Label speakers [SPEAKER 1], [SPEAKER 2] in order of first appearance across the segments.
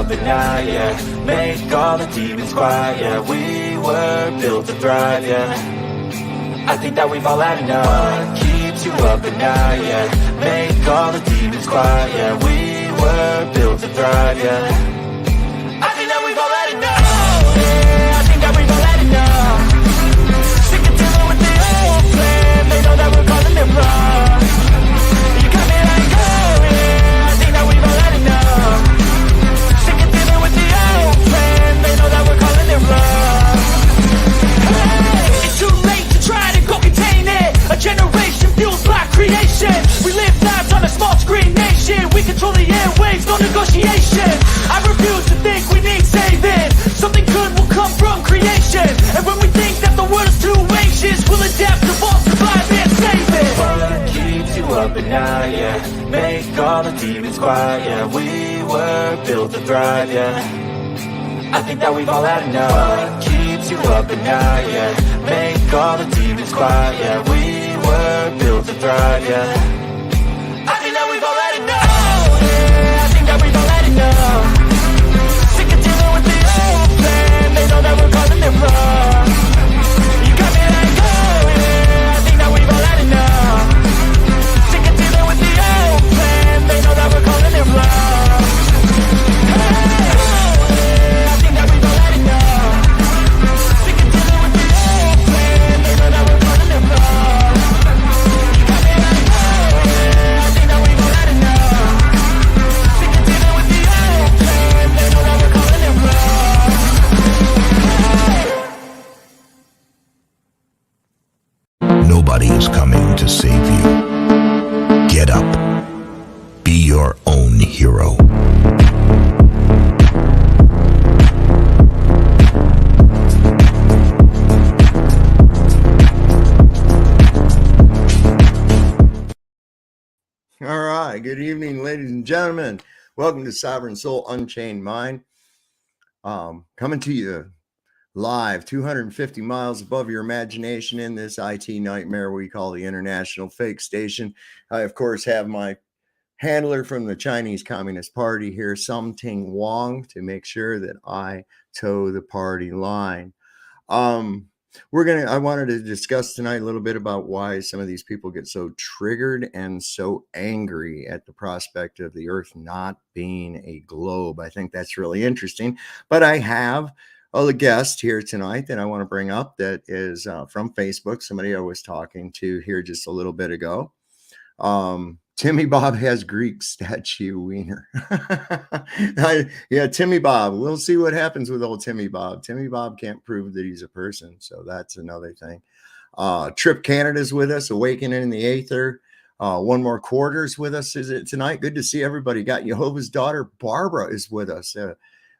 [SPEAKER 1] At night, yeah. Make all the demons quiet, yeah. We were built to thrive, yeah. I think that we've all had enough. What keeps you up at night, yeah. Make all the demons quiet, yeah. We were built to thrive, yeah. I think that we've all had enough. Yeah, I think that we've all had enough. Sick of dealing with the old plan. They know that we're calling them wrong. You got me like, oh yeah. I think that we've all had enough. They know that we're calling it wrong. Hey, it's too late to try to go contain it. A generation fueled by creation. We live lives on a small screen nation. We control the airwaves, no negotiation. I refuse to think we need saving. Something good will come from creation. And when we think that the world is too anxious, we'll adapt, evolve, survive, and save it. What keeps you up at night, yeah. Make all the demons quiet, yeah. We were built to thrive, yeah. I think that we've all had enough. What keeps you up at night, yeah. Make all the demons quiet, yeah. We were built to thrive, yeah. I think that we've all had enough. Yeah, I think that we've all had enough. Sick of dealing with the old plan. They know that we're calling them wrong. You got me like, oh yeah. I think that we've all had enough. Sick of dealing with the old plan. They know that we're calling them wrong. Hey.
[SPEAKER 2] Nobody is coming to save you. Get up. Be your own hero.
[SPEAKER 3] All right. Good evening, ladies and gentlemen. Welcome to Sovereign Soul Unchained Mind. Coming to you live 250 miles above your imagination in this IT nightmare we call the International Fake Station. I, of course, have my handler from the Chinese Communist Party here, Something Wong, to make sure that I toe the party line. I wanted to discuss tonight a little bit about why some of these people get so triggered and so angry at the prospect of the Earth not being a globe. I think that's really interesting. But I have a guest here tonight that I want to bring up that is from Facebook, somebody I was talking to here just a little bit ago. Timmy Bob has Greek statue wiener. Yeah, Timmy Bob. We'll see what happens with old Timmy Bob. Timmy Bob can't prove that he's a person, so that's another thing. Trip Canada's with us, Awakening in the Aether. One More Quarters with us is it tonight. Good to see everybody. Got Jehovah's Daughter Barbara is with us.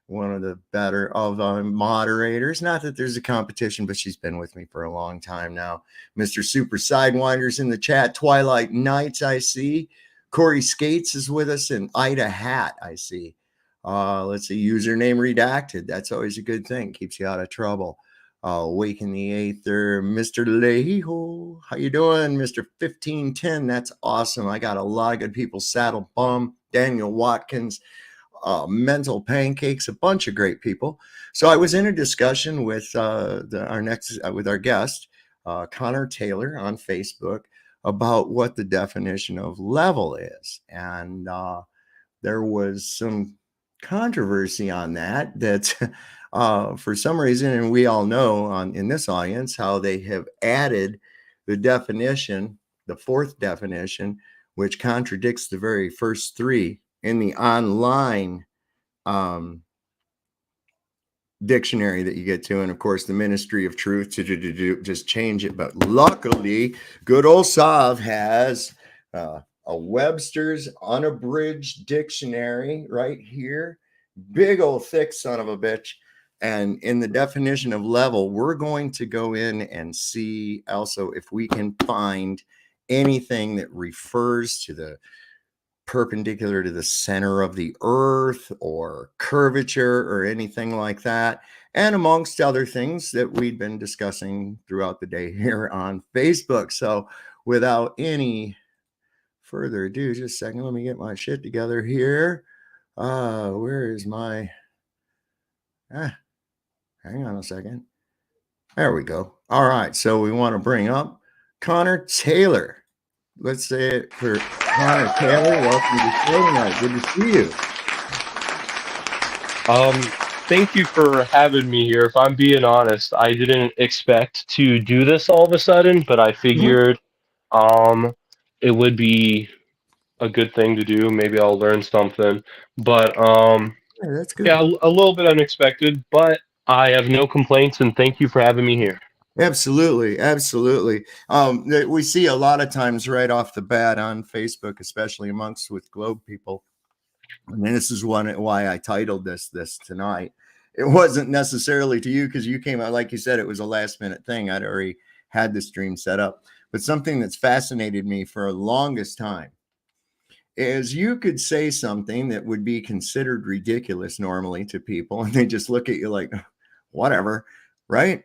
[SPEAKER 3] One of the better of moderators. Not that there's a competition, but she's been with me for a long time now. Mr. Super Sidewinders in the chat. Twilight Nights, I see. Corey Skates is with us, and Ida Hat, I see. Let's see, username redacted. That's always a good thing. Keeps you out of trouble. Awaken the Aether. Mr. Leho, how you doing? Mr. 1510, that's awesome. I got a lot of good people. Saddle Bum, Daniel Watkins, Mental Pancakes, a bunch of great people. So I was in a discussion with our guest, Connor Taylor on Facebook, about what the definition of level is. And there was some controversy on that for some reason, and we all know in this audience how they have added the definition, the fourth definition, which contradicts the very first three in the online dictionary that you get to. And of course, the Ministry of Truth to just change it. But luckily, good old Sav has a Webster's unabridged dictionary right here. Big old thick son of a bitch. And in the definition of level, we're going to go in and see also if we can find anything that refers to the perpendicular to the center of the earth or curvature or anything like that. And amongst other things that we've been discussing throughout the day here on Facebook. So without any further ado, just a second, let me get my shit together here. Where is my, hang on a second. There we go. All right. So we want to bring up Connor Taylor. Let's say it for Connor Taylor. Welcome to the show tonight. Good to see you.
[SPEAKER 4] Thank you for having me here. If I'm being honest, I didn't expect to do this all of a sudden, but I figured it would be a good thing to do. Maybe I'll learn something. But
[SPEAKER 3] Yeah, that's good.
[SPEAKER 4] yeah, a little bit unexpected, but I have no complaints and thank you for having me here.
[SPEAKER 3] Absolutely, absolutely. We see a lot of times right off the bat on Facebook, especially amongst with Globe people. And this is why I titled this tonight. It wasn't necessarily to you because you came out, like you said, it was a last minute thing. I'd already had the stream set up. But something that's fascinated me for the longest time is you could say something that would be considered ridiculous normally to people, and they just look at you like, whatever, right?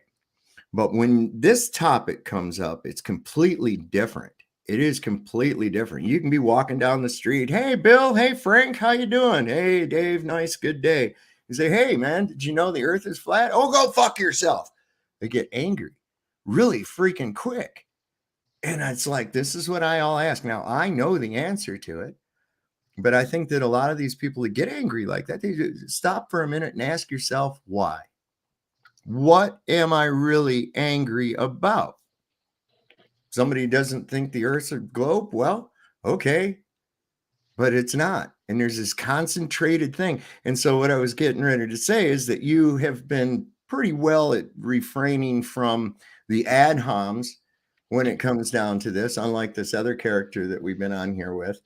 [SPEAKER 3] But when this topic comes up, it's completely different. It is completely different. You can be walking down the street. Hey, Bill. Hey, Frank. How you doing? Hey, Dave. Nice. Good day. You say, hey, man, did you know the earth is flat? Oh, go fuck yourself. They get angry really freaking quick. And it's like, this is what I all ask. Now, I know the answer to it, but I think that a lot of these people that get angry like that, they just stop for a minute and ask yourself, why? What am I really angry about? Somebody doesn't think the earth's a globe? Well, okay, but it's not. And there's this concentrated thing. And so what I was getting ready to say is that you have been pretty well at refraining from the ad homs when it comes down to this, unlike this other character that we've been on here with.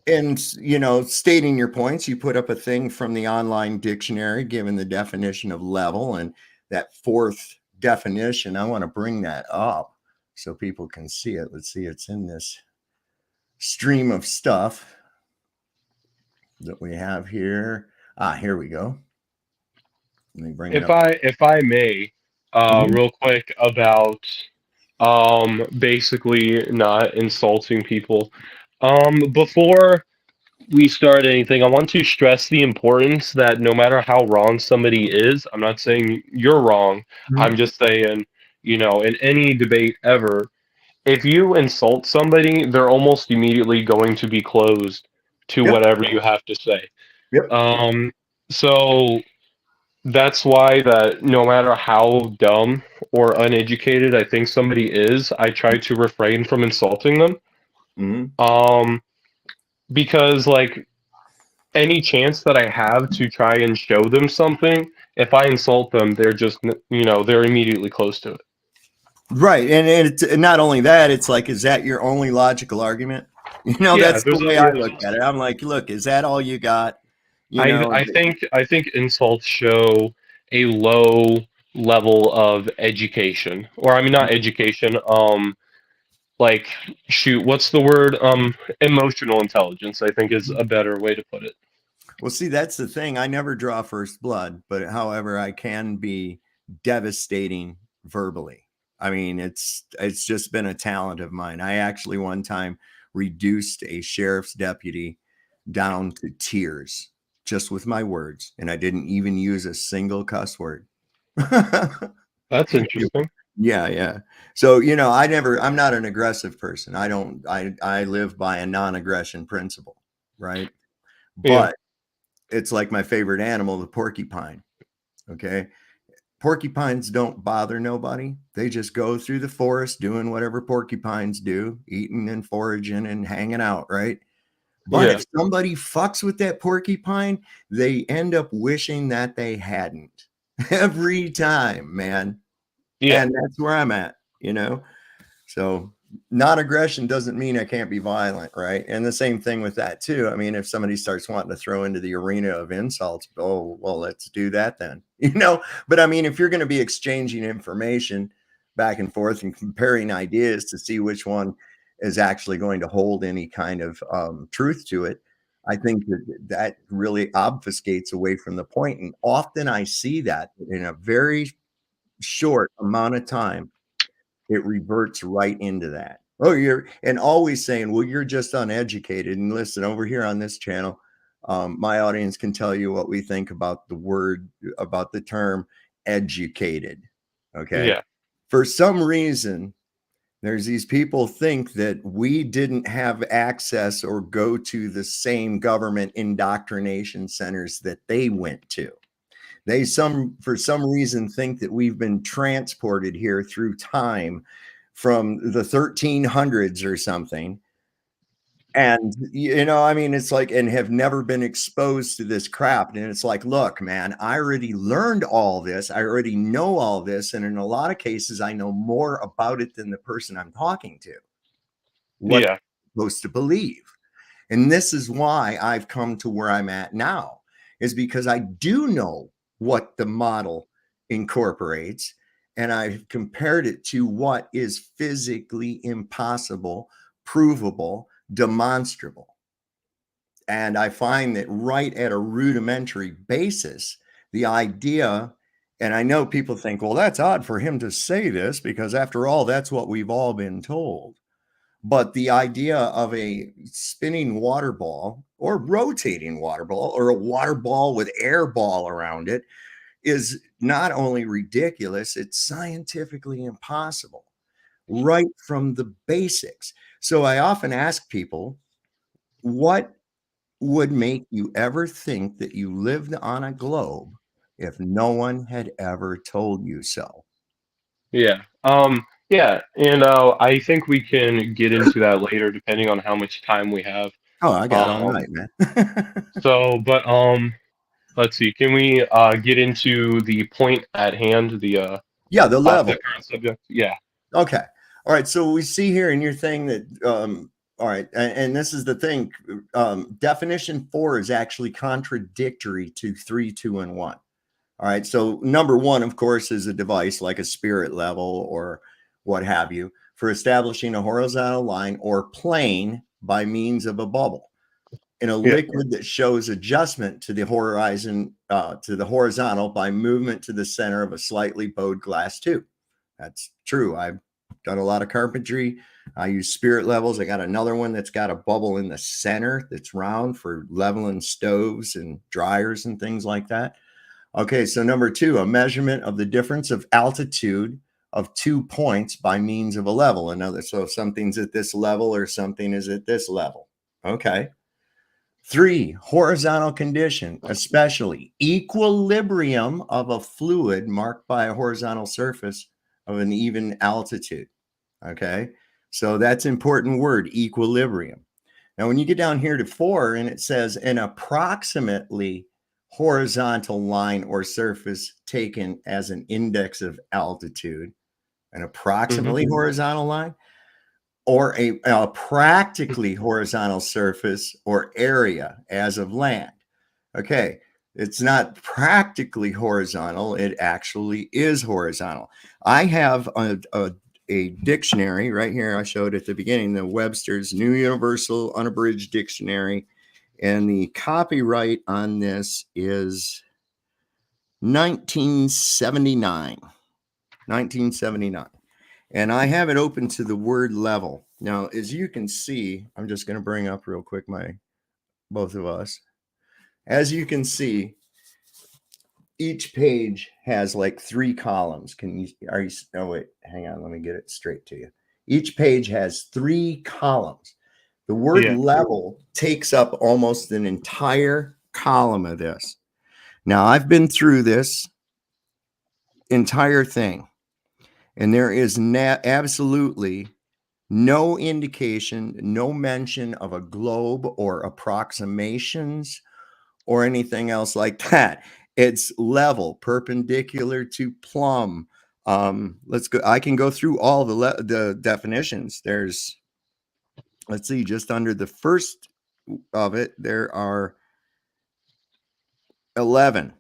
[SPEAKER 3] And, you know, stating your points, you put up a thing from the online dictionary, given the definition of level and that fourth definition. I want to bring that up so people can see it. Let's see, it's in this stream of stuff that we have here. Here we go. Let me bring it up.
[SPEAKER 4] If I may, real quick about basically not insulting people. Before we start anything, I want to stress the importance that no matter how wrong somebody is, I'm not saying you're wrong. I'm just saying, you know, in any debate ever, if you insult somebody, they're almost immediately going to be closed to
[SPEAKER 3] Yep.
[SPEAKER 4] whatever you have to say.
[SPEAKER 3] Yep.
[SPEAKER 4] So that's why that no matter how dumb or uneducated I think somebody is, I try to refrain from insulting them. Because like any chance that I have to try and show them something, if I insult them, they're just, you know, they're immediately close to it.
[SPEAKER 3] Right. And it's not only that, it's like, is that your only logical argument? You know,
[SPEAKER 4] Yeah,
[SPEAKER 3] that's
[SPEAKER 4] there's
[SPEAKER 3] the way I look at it. I'm like, look, is that all you got? You know,
[SPEAKER 4] I think insults show a low level of education, or I mean not education, like shoot, what's the word? Emotional intelligence, I think is a better way to put it.
[SPEAKER 3] well, see, that's the thing. I never draw first blood, but however, I can be devastating verbally. I mean, it's just been a talent of mine. I actually one time reduced a sheriff's deputy down to tears just with my words, and I didn't even use a single cuss word.
[SPEAKER 4] That's interesting.
[SPEAKER 3] Yeah. So, you know, I'm not an aggressive person. I live by a non-aggression principle, right?
[SPEAKER 4] Yeah.
[SPEAKER 3] But it's like my favorite animal, the porcupine. Okay. Porcupines don't bother nobody. They just go through the forest doing whatever porcupines do, eating and foraging and hanging out, right? But
[SPEAKER 4] Yeah.
[SPEAKER 3] if somebody fucks with that porcupine, they end up wishing that they hadn't every time, man.
[SPEAKER 4] Yeah.
[SPEAKER 3] And that's where I'm at, you know? So non-aggression doesn't mean I can't be violent, right? And the same thing with that too. I mean, if somebody starts wanting to throw into the arena of insults, oh, well, let's do that then, But I mean, if you're going to be exchanging information back and forth and comparing ideas to see which one is actually going to hold any kind of truth to it, I think that really obfuscates away from the point. And often I see that in a very short amount of time, it reverts right into that. Oh, you're and always saying, well, you're just uneducated. And listen, over here on this channel, my audience can tell you what we think about about the term educated. Okay.
[SPEAKER 4] Yeah.
[SPEAKER 3] For some reason, there's these people think that we didn't have access or go to the same government indoctrination centers that they went to. They for some reason think that we've been transported here through time from the 1300s or something. And I mean, it's like, and have never been exposed to this crap. And it's like, look, man, I already learned all this. I already know all this. And in a lot of cases, I know more about it than the person I'm talking to. What
[SPEAKER 4] Yeah.
[SPEAKER 3] I'm supposed to believe. And this is why I've come to where I'm at now, is because I do know what the model incorporates, and I've compared it to what is physically impossible, provable, demonstrable. And I find that right at a rudimentary basis, the idea, and I know people think, well, that's odd for him to say this because after all, that's what we've all been told. But the idea of a spinning water ball or rotating water ball or a water ball with air ball around it is not only ridiculous, it's scientifically impossible right from the basics. So I often ask people, what would make you ever think that you lived on a globe if no one had ever told you so?
[SPEAKER 4] Yeah. Yeah, and I think we can get into that later depending on how much time we have.
[SPEAKER 3] Oh, I got all
[SPEAKER 4] Um
[SPEAKER 3] night, man.
[SPEAKER 4] so but let's see. Can we get into the point at hand,
[SPEAKER 3] Yeah, the
[SPEAKER 4] the
[SPEAKER 3] level.
[SPEAKER 4] current subject? Yeah.
[SPEAKER 3] Okay. All right. So we see here in your thing that, all right. And this is the thing. Definition 4 is actually contradictory to 3, 2, and 1. All right. So number 1, of course, is a device like a spirit level or what have you for establishing a horizontal line or plane by means of a bubble in a
[SPEAKER 4] Yeah.
[SPEAKER 3] liquid that shows adjustment to the horizon, to the horizontal by movement to the center of a slightly bowed glass tube. That's true. I've done a lot of carpentry. I use spirit levels. I got another one that's got a bubble in the center that's round for leveling stoves and dryers and things like that. Okay, so number 2, a measurement of the difference of altitude of 2 points by means of a level. So if something's at this level or something is at this level. Okay. 3, horizontal condition, especially equilibrium of a fluid marked by a horizontal surface of an even altitude. Okay. So that's important word, equilibrium. Now, when you get down here to 4 and it says an approximately horizontal line or surface taken as an index of altitude, an
[SPEAKER 4] Hmm.
[SPEAKER 3] approximately horizontal line, or a practically horizontal surface or area as of land. Okay, it's not practically horizontal, it actually is horizontal. I have a dictionary right here. I showed at the beginning, the Webster's New Universal Unabridged Dictionary, and the copyright on this is 1979. 1979. And I have it open to the word level. Now, as you can see, I'm just going to bring up real quick both of us. As you can see, each page has like 3 columns. Oh wait, hang on, let me get it straight to you. Each page has 3 columns. The word
[SPEAKER 4] Yeah.
[SPEAKER 3] level takes up almost an entire column of this. Now, I've been through this entire thing, and there is absolutely no indication, no mention of a globe or approximations or anything else like that. It's level, perpendicular to plumb, Let's go. I can go through all the definitions. There's, let's see, just under the first of it, there are 11.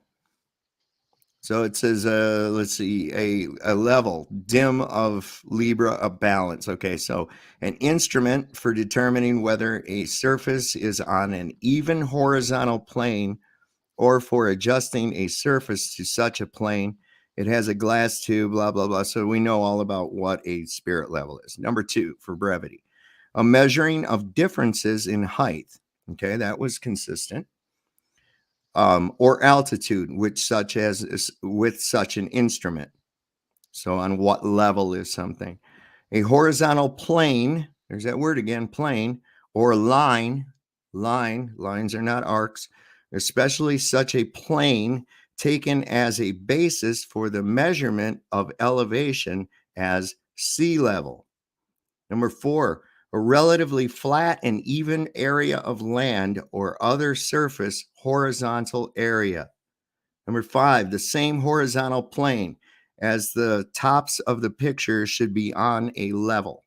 [SPEAKER 3] So it says, let's see, a level, dim of Libra, a balance. Okay, so an instrument for determining whether a surface is on an even horizontal plane or for adjusting a surface to such a plane. It has a glass tube, blah, blah, blah. So we know all about what a spirit level is. Number 2, for brevity, a measuring of differences in height. Okay, that was consistent. Or altitude, with such an instrument. So on what level is something? A horizontal plane, there's that word again, plane, or line, lines are not arcs, especially such a plane taken as a basis for the measurement of elevation as sea level. Number 4, a relatively flat and even area of land or other surface horizontal area. Number 5, the same horizontal plane as the tops of the picture should be on a level.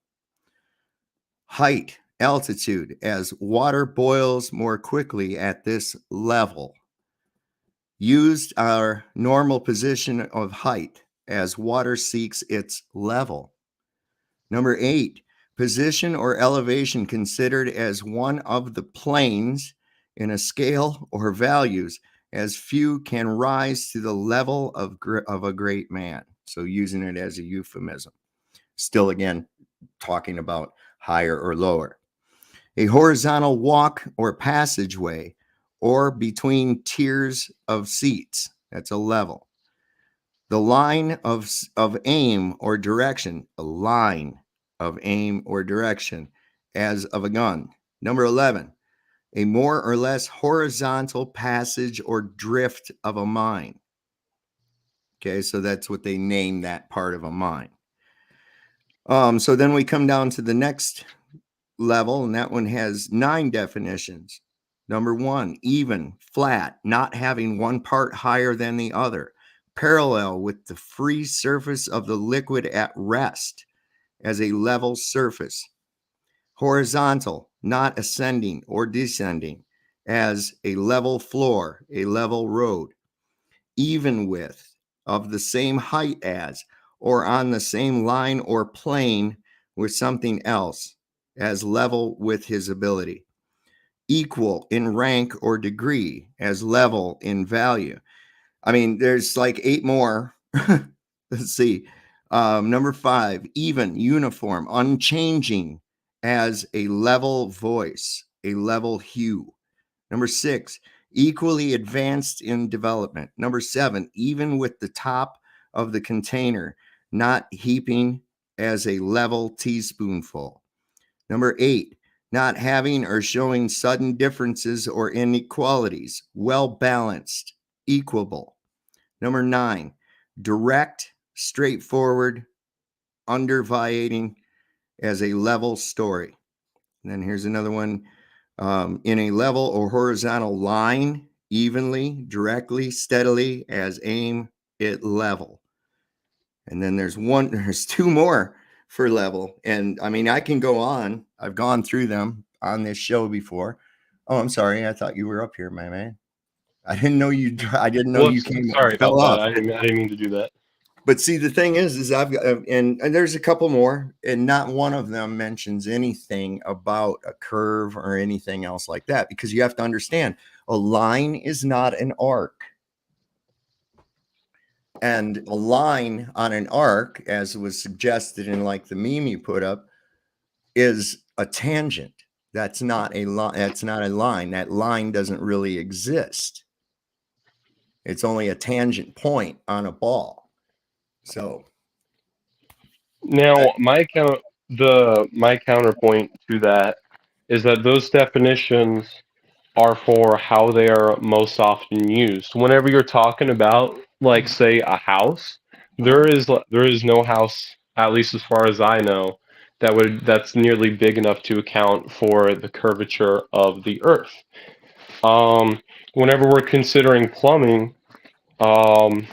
[SPEAKER 3] Height, altitude, as water boils more quickly at this level. Used our normal position of height as water seeks its level. Number 8, position or elevation considered as one of the planes in a scale or values, as few can rise to the level of a great man. So using it as a euphemism. Still, again, talking about higher or lower. A horizontal walk or passageway, or between tiers of seats. That's a level. The line of aim or direction, a line of aim or direction, as of a gun. Number 11, a more or less horizontal passage or drift of a mine. Okay, so that's what they name that part of a mine. So then we come down to the next level, and that one has 9 definitions. Number 1, even, flat, not having one part higher than the other, parallel with the free surface of the liquid at rest as a level surface. Horizontal, not ascending or descending, as a level floor, a level road. Even with, of the same height as, or on the same line or plane with something else, as level with his ability. Equal in rank or degree, as level in value. I mean, there's like 8 more. Let's see. Number 5, even, uniform, unchanging, as a level voice, a level hue. Number 6, equally advanced in development. Number 7, even with the top of the container, not heaping, as a level teaspoonful. Number 8, not having or showing sudden differences or inequalities, well balanced, equable. Number 9, direct, straightforward, underviating, as a level story. And then here's another one. In a level or horizontal line, evenly, directly, steadily, as aim it level. And then there's 2 more for level. And I mean, I can go on. I've gone through them on this show before. Oh, I'm sorry. I thought you were up here, my man. I didn't know you. I didn't know you
[SPEAKER 4] Whoops,
[SPEAKER 3] came
[SPEAKER 4] sorry about
[SPEAKER 3] fell
[SPEAKER 4] that.
[SPEAKER 3] off.
[SPEAKER 4] I didn't mean to do that.
[SPEAKER 3] But see, the thing is I've got, and there's a couple more, and not one of them mentions anything about a curve or anything else like that, because you have to understand a line is not an arc. And a line on an arc, as was suggested in like the meme you put up, is a tangent. That's not a line. That's not a line. That line doesn't really exist. It's only a tangent point on a ball. So
[SPEAKER 4] Now, my counterpoint to that is that those definitions are for how they are most often used. Whenever you're talking about, like, say, a house, there is no house, at least as far as I know, that's nearly big enough to account for the curvature of the Earth. Um, Whenever we're considering plumbing, um,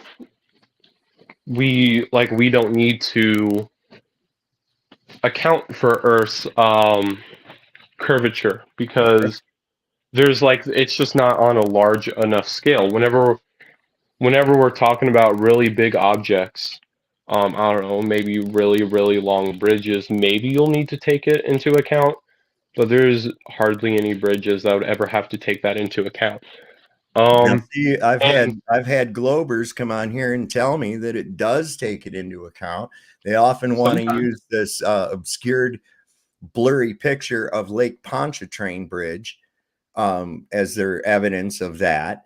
[SPEAKER 4] we don't need to account for Earth's curvature because there's like it's just not on a large enough scale. Whenever we're talking about really big objects, I don't know, maybe really long bridges, maybe you'll need to take it into account, but there's hardly any bridges that would ever have to take that into account.
[SPEAKER 3] Now,
[SPEAKER 4] Um,
[SPEAKER 3] see,
[SPEAKER 4] and
[SPEAKER 3] I've had Globers come on here and tell me that it does take it into account. They often want to
[SPEAKER 4] sometimes,
[SPEAKER 3] use this obscured, blurry picture of Lake Pontchartrain Bridge as their evidence of that.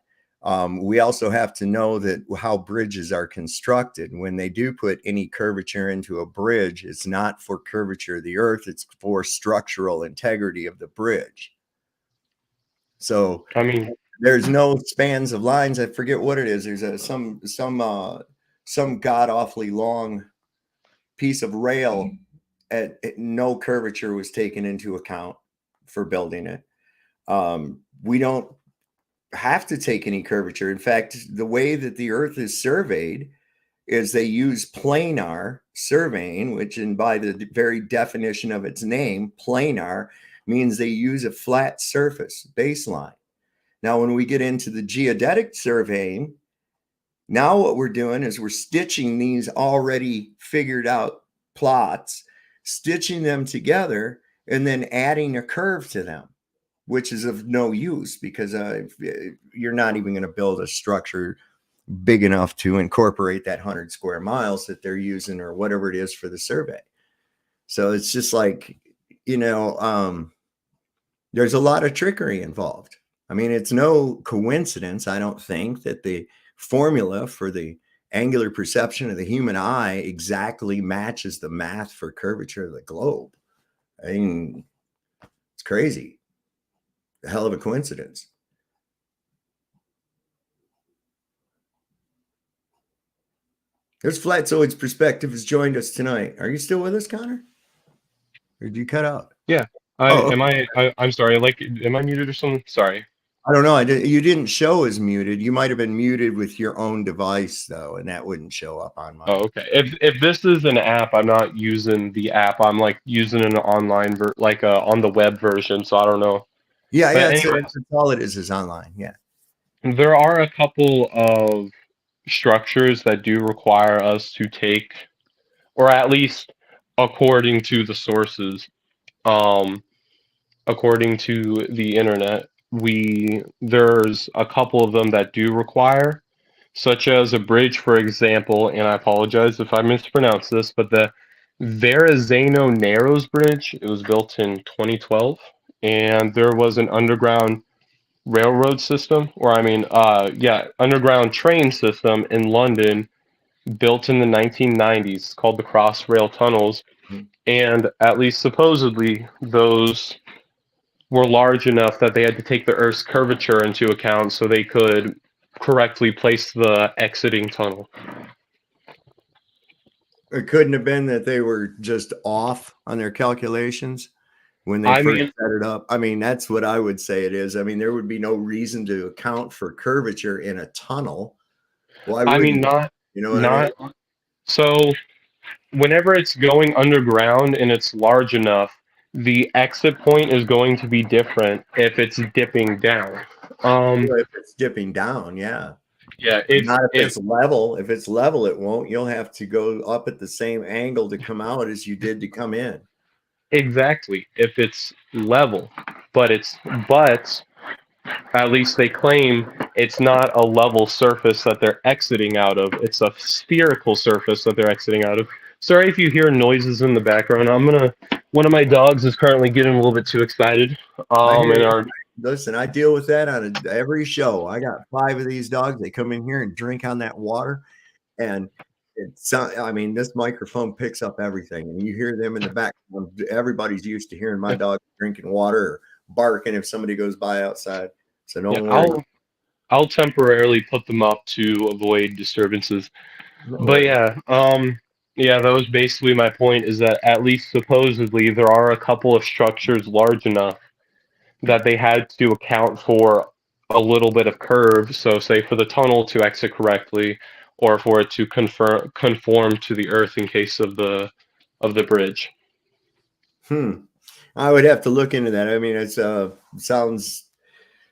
[SPEAKER 3] We also have to know that how bridges are constructed. When they do put any curvature into a bridge, it's not for curvature of the earth, it's for structural integrity of the bridge. So
[SPEAKER 4] I mean,
[SPEAKER 3] there's no spans of lines. I forget what it is. There's some god awfully long piece of rail no curvature was taken into account for building it. We don't have to take any curvature. In fact, the way that the earth is surveyed is they use planar surveying, which, and by the very definition of its name, planar means they use a flat surface baseline. Now, when we get into the geodetic surveying, now what we're doing is we're stitching these already figured out plots, stitching them together, and then adding a curve to them, which is of no use because you're not even going to build a structure big enough to incorporate that 100 square miles that they're using or whatever it is for the survey. So it's just like, there's a lot of trickery involved. I mean, it's no coincidence, I don't think, that the formula for the angular perception of the human eye exactly matches the math for curvature of the globe. I mean, it's crazy. A hell of a coincidence. There's Flatzoid's Perspective has joined us tonight. Are you still with us, Connor? Or did you cut out?
[SPEAKER 4] yeah.
[SPEAKER 3] Oh,
[SPEAKER 4] I'm sorry. Like, am I muted or something? Sorry.
[SPEAKER 3] I don't know. You didn't show as muted. You might have been muted with your own device, though, and that wouldn't show up on mine.
[SPEAKER 4] Oh, okay. If this is an app, I'm not using the app. I'm like using an online on the web version. So I don't know.
[SPEAKER 3] Yeah,
[SPEAKER 4] But
[SPEAKER 3] it's
[SPEAKER 4] anyways,
[SPEAKER 3] all it is online. Yeah.
[SPEAKER 4] there are a couple of structures that do require us to take, or at least according to the sources, um, according to the internet, there's a couple of them that do require, such as a bridge, for example, and I apologize if I mispronounce this, but the Verrazano Narrows Bridge, it was built in 2012, and there was an underground railroad system, underground train system in London built in the 1990s called the Crossrail Tunnels, and at least supposedly those were large enough that they had to take the Earth's curvature into account so they could correctly place the exiting tunnel.
[SPEAKER 3] It couldn't have been that they were just off on their calculations when they
[SPEAKER 4] I
[SPEAKER 3] first
[SPEAKER 4] mean,
[SPEAKER 3] set it up. I mean, that's what I would say it is. I mean, there would be no reason to account for curvature in a tunnel. Why
[SPEAKER 4] I
[SPEAKER 3] would
[SPEAKER 4] mean,
[SPEAKER 3] you?
[SPEAKER 4] not
[SPEAKER 3] You know what I mean?
[SPEAKER 4] not so. Whenever it's going underground and it's large enough, the exit point is going to be different if it's dipping down.
[SPEAKER 3] Well, if it's dipping down, yeah.
[SPEAKER 4] Yeah,
[SPEAKER 3] Not if
[SPEAKER 4] if
[SPEAKER 3] it's level. If it's level, it won't. You'll have to go up at the same angle to come out as you did to come in.
[SPEAKER 4] exactly if it's level, but at least they claim it's not a level surface that they're exiting out of. It's a spherical surface that they're exiting out of. Sorry if you hear noises in the background. One of my dogs is currently getting a little bit too excited.
[SPEAKER 3] I hear
[SPEAKER 4] And
[SPEAKER 3] you.
[SPEAKER 4] our
[SPEAKER 3] Listen, I deal with that on every show. I got 5 of these dogs. They come in here and drink on that water, and I mean, this microphone picks up everything, and you hear them in the background. Everybody's used to hearing my dog drinking water or barking if somebody goes by outside. So
[SPEAKER 4] yeah,
[SPEAKER 3] don't worry.
[SPEAKER 4] I'll temporarily put them up to avoid disturbances.
[SPEAKER 3] No
[SPEAKER 4] But
[SPEAKER 3] worries.
[SPEAKER 4] yeah, that was basically my point. Is that at least supposedly there are a couple of structures large enough that they had to account for a little bit of curve. So, say for the tunnel to exit correctly, or for it to conform to the Earth in case of the bridge.
[SPEAKER 3] I would have to look into that. I mean, it's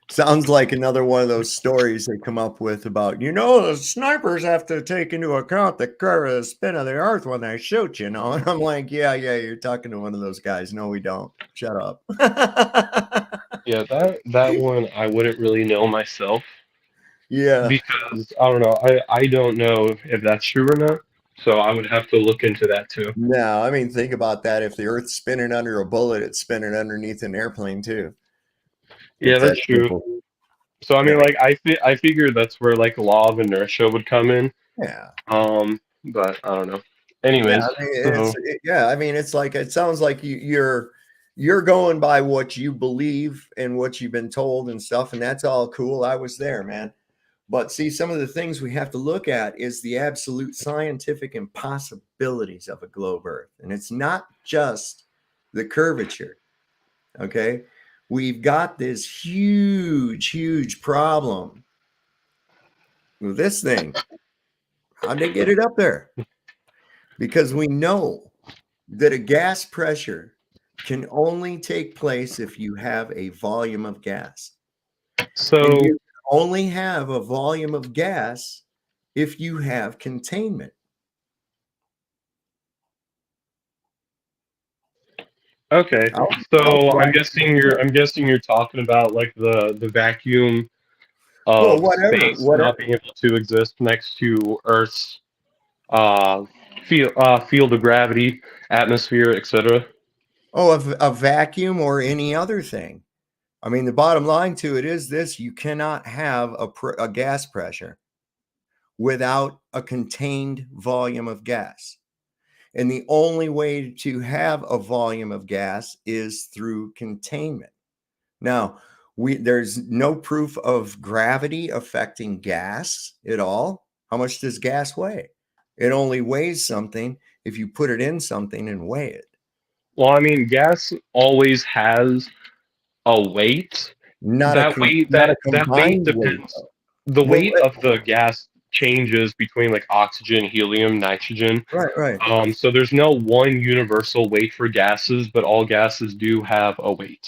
[SPEAKER 3] sounds like another one of those stories they come up with about, the snipers have to take into account the spin of the earth when they shoot, And I'm like, yeah, you're talking to one of those guys. No, we don't. Shut up.
[SPEAKER 4] Yeah, that one I wouldn't really know myself
[SPEAKER 3] Yeah.
[SPEAKER 4] because I don't know. I don't know if that's true or not. So I would have to look into that too.
[SPEAKER 3] No, I mean, think about that. If the earth's spinning under a bullet, it's spinning underneath an airplane too.
[SPEAKER 4] Yeah,
[SPEAKER 3] It's that
[SPEAKER 4] that's true.
[SPEAKER 3] simple.
[SPEAKER 4] So I mean,
[SPEAKER 3] Yeah.
[SPEAKER 4] like I figured that's where like law of inertia would come in.
[SPEAKER 3] Yeah.
[SPEAKER 4] But I don't know.
[SPEAKER 3] Yeah,
[SPEAKER 4] Anyways,
[SPEAKER 3] I mean,
[SPEAKER 4] so
[SPEAKER 3] it's like it sounds like you're going by what you believe and what you've been told and stuff, and that's all cool. I was there, man. But see, some of the things we have to look at is the absolute scientific impossibilities of a globe Earth, and it's not just the curvature. Okay, we've got this huge problem with this thing. How'd they get it up there? Because we know that a gas pressure can only take place if you have a volume of gas. And
[SPEAKER 4] so
[SPEAKER 3] you only have a volume of gas if you have containment.
[SPEAKER 4] okay.
[SPEAKER 3] I'll
[SPEAKER 4] So
[SPEAKER 3] try.
[SPEAKER 4] I'm guessing you're talking about like the vacuum
[SPEAKER 3] Well,
[SPEAKER 4] of space
[SPEAKER 3] whatever.
[SPEAKER 4] not being able to exist next to Earth's uh field of gravity, atmosphere, etc.
[SPEAKER 3] Oh, a vacuum or any other thing. I mean, the bottom line to it is this: you cannot have a gas pressure without a contained volume of gas. And the only way to have a volume of gas is through containment. Now, there's no proof of gravity affecting gas at all. How much does gas weigh? It only weighs something if you put it in something and weigh it.
[SPEAKER 4] Well, I mean, gas always has a weight.
[SPEAKER 3] Not a
[SPEAKER 4] That weight
[SPEAKER 3] not a
[SPEAKER 4] that weight
[SPEAKER 3] combined weight
[SPEAKER 4] depends.
[SPEAKER 3] though.
[SPEAKER 4] The
[SPEAKER 3] Well,
[SPEAKER 4] weight of the gas changes between like oxygen, helium, nitrogen.
[SPEAKER 3] right.
[SPEAKER 4] So there's no one universal weight for gases, but all gases do have a weight.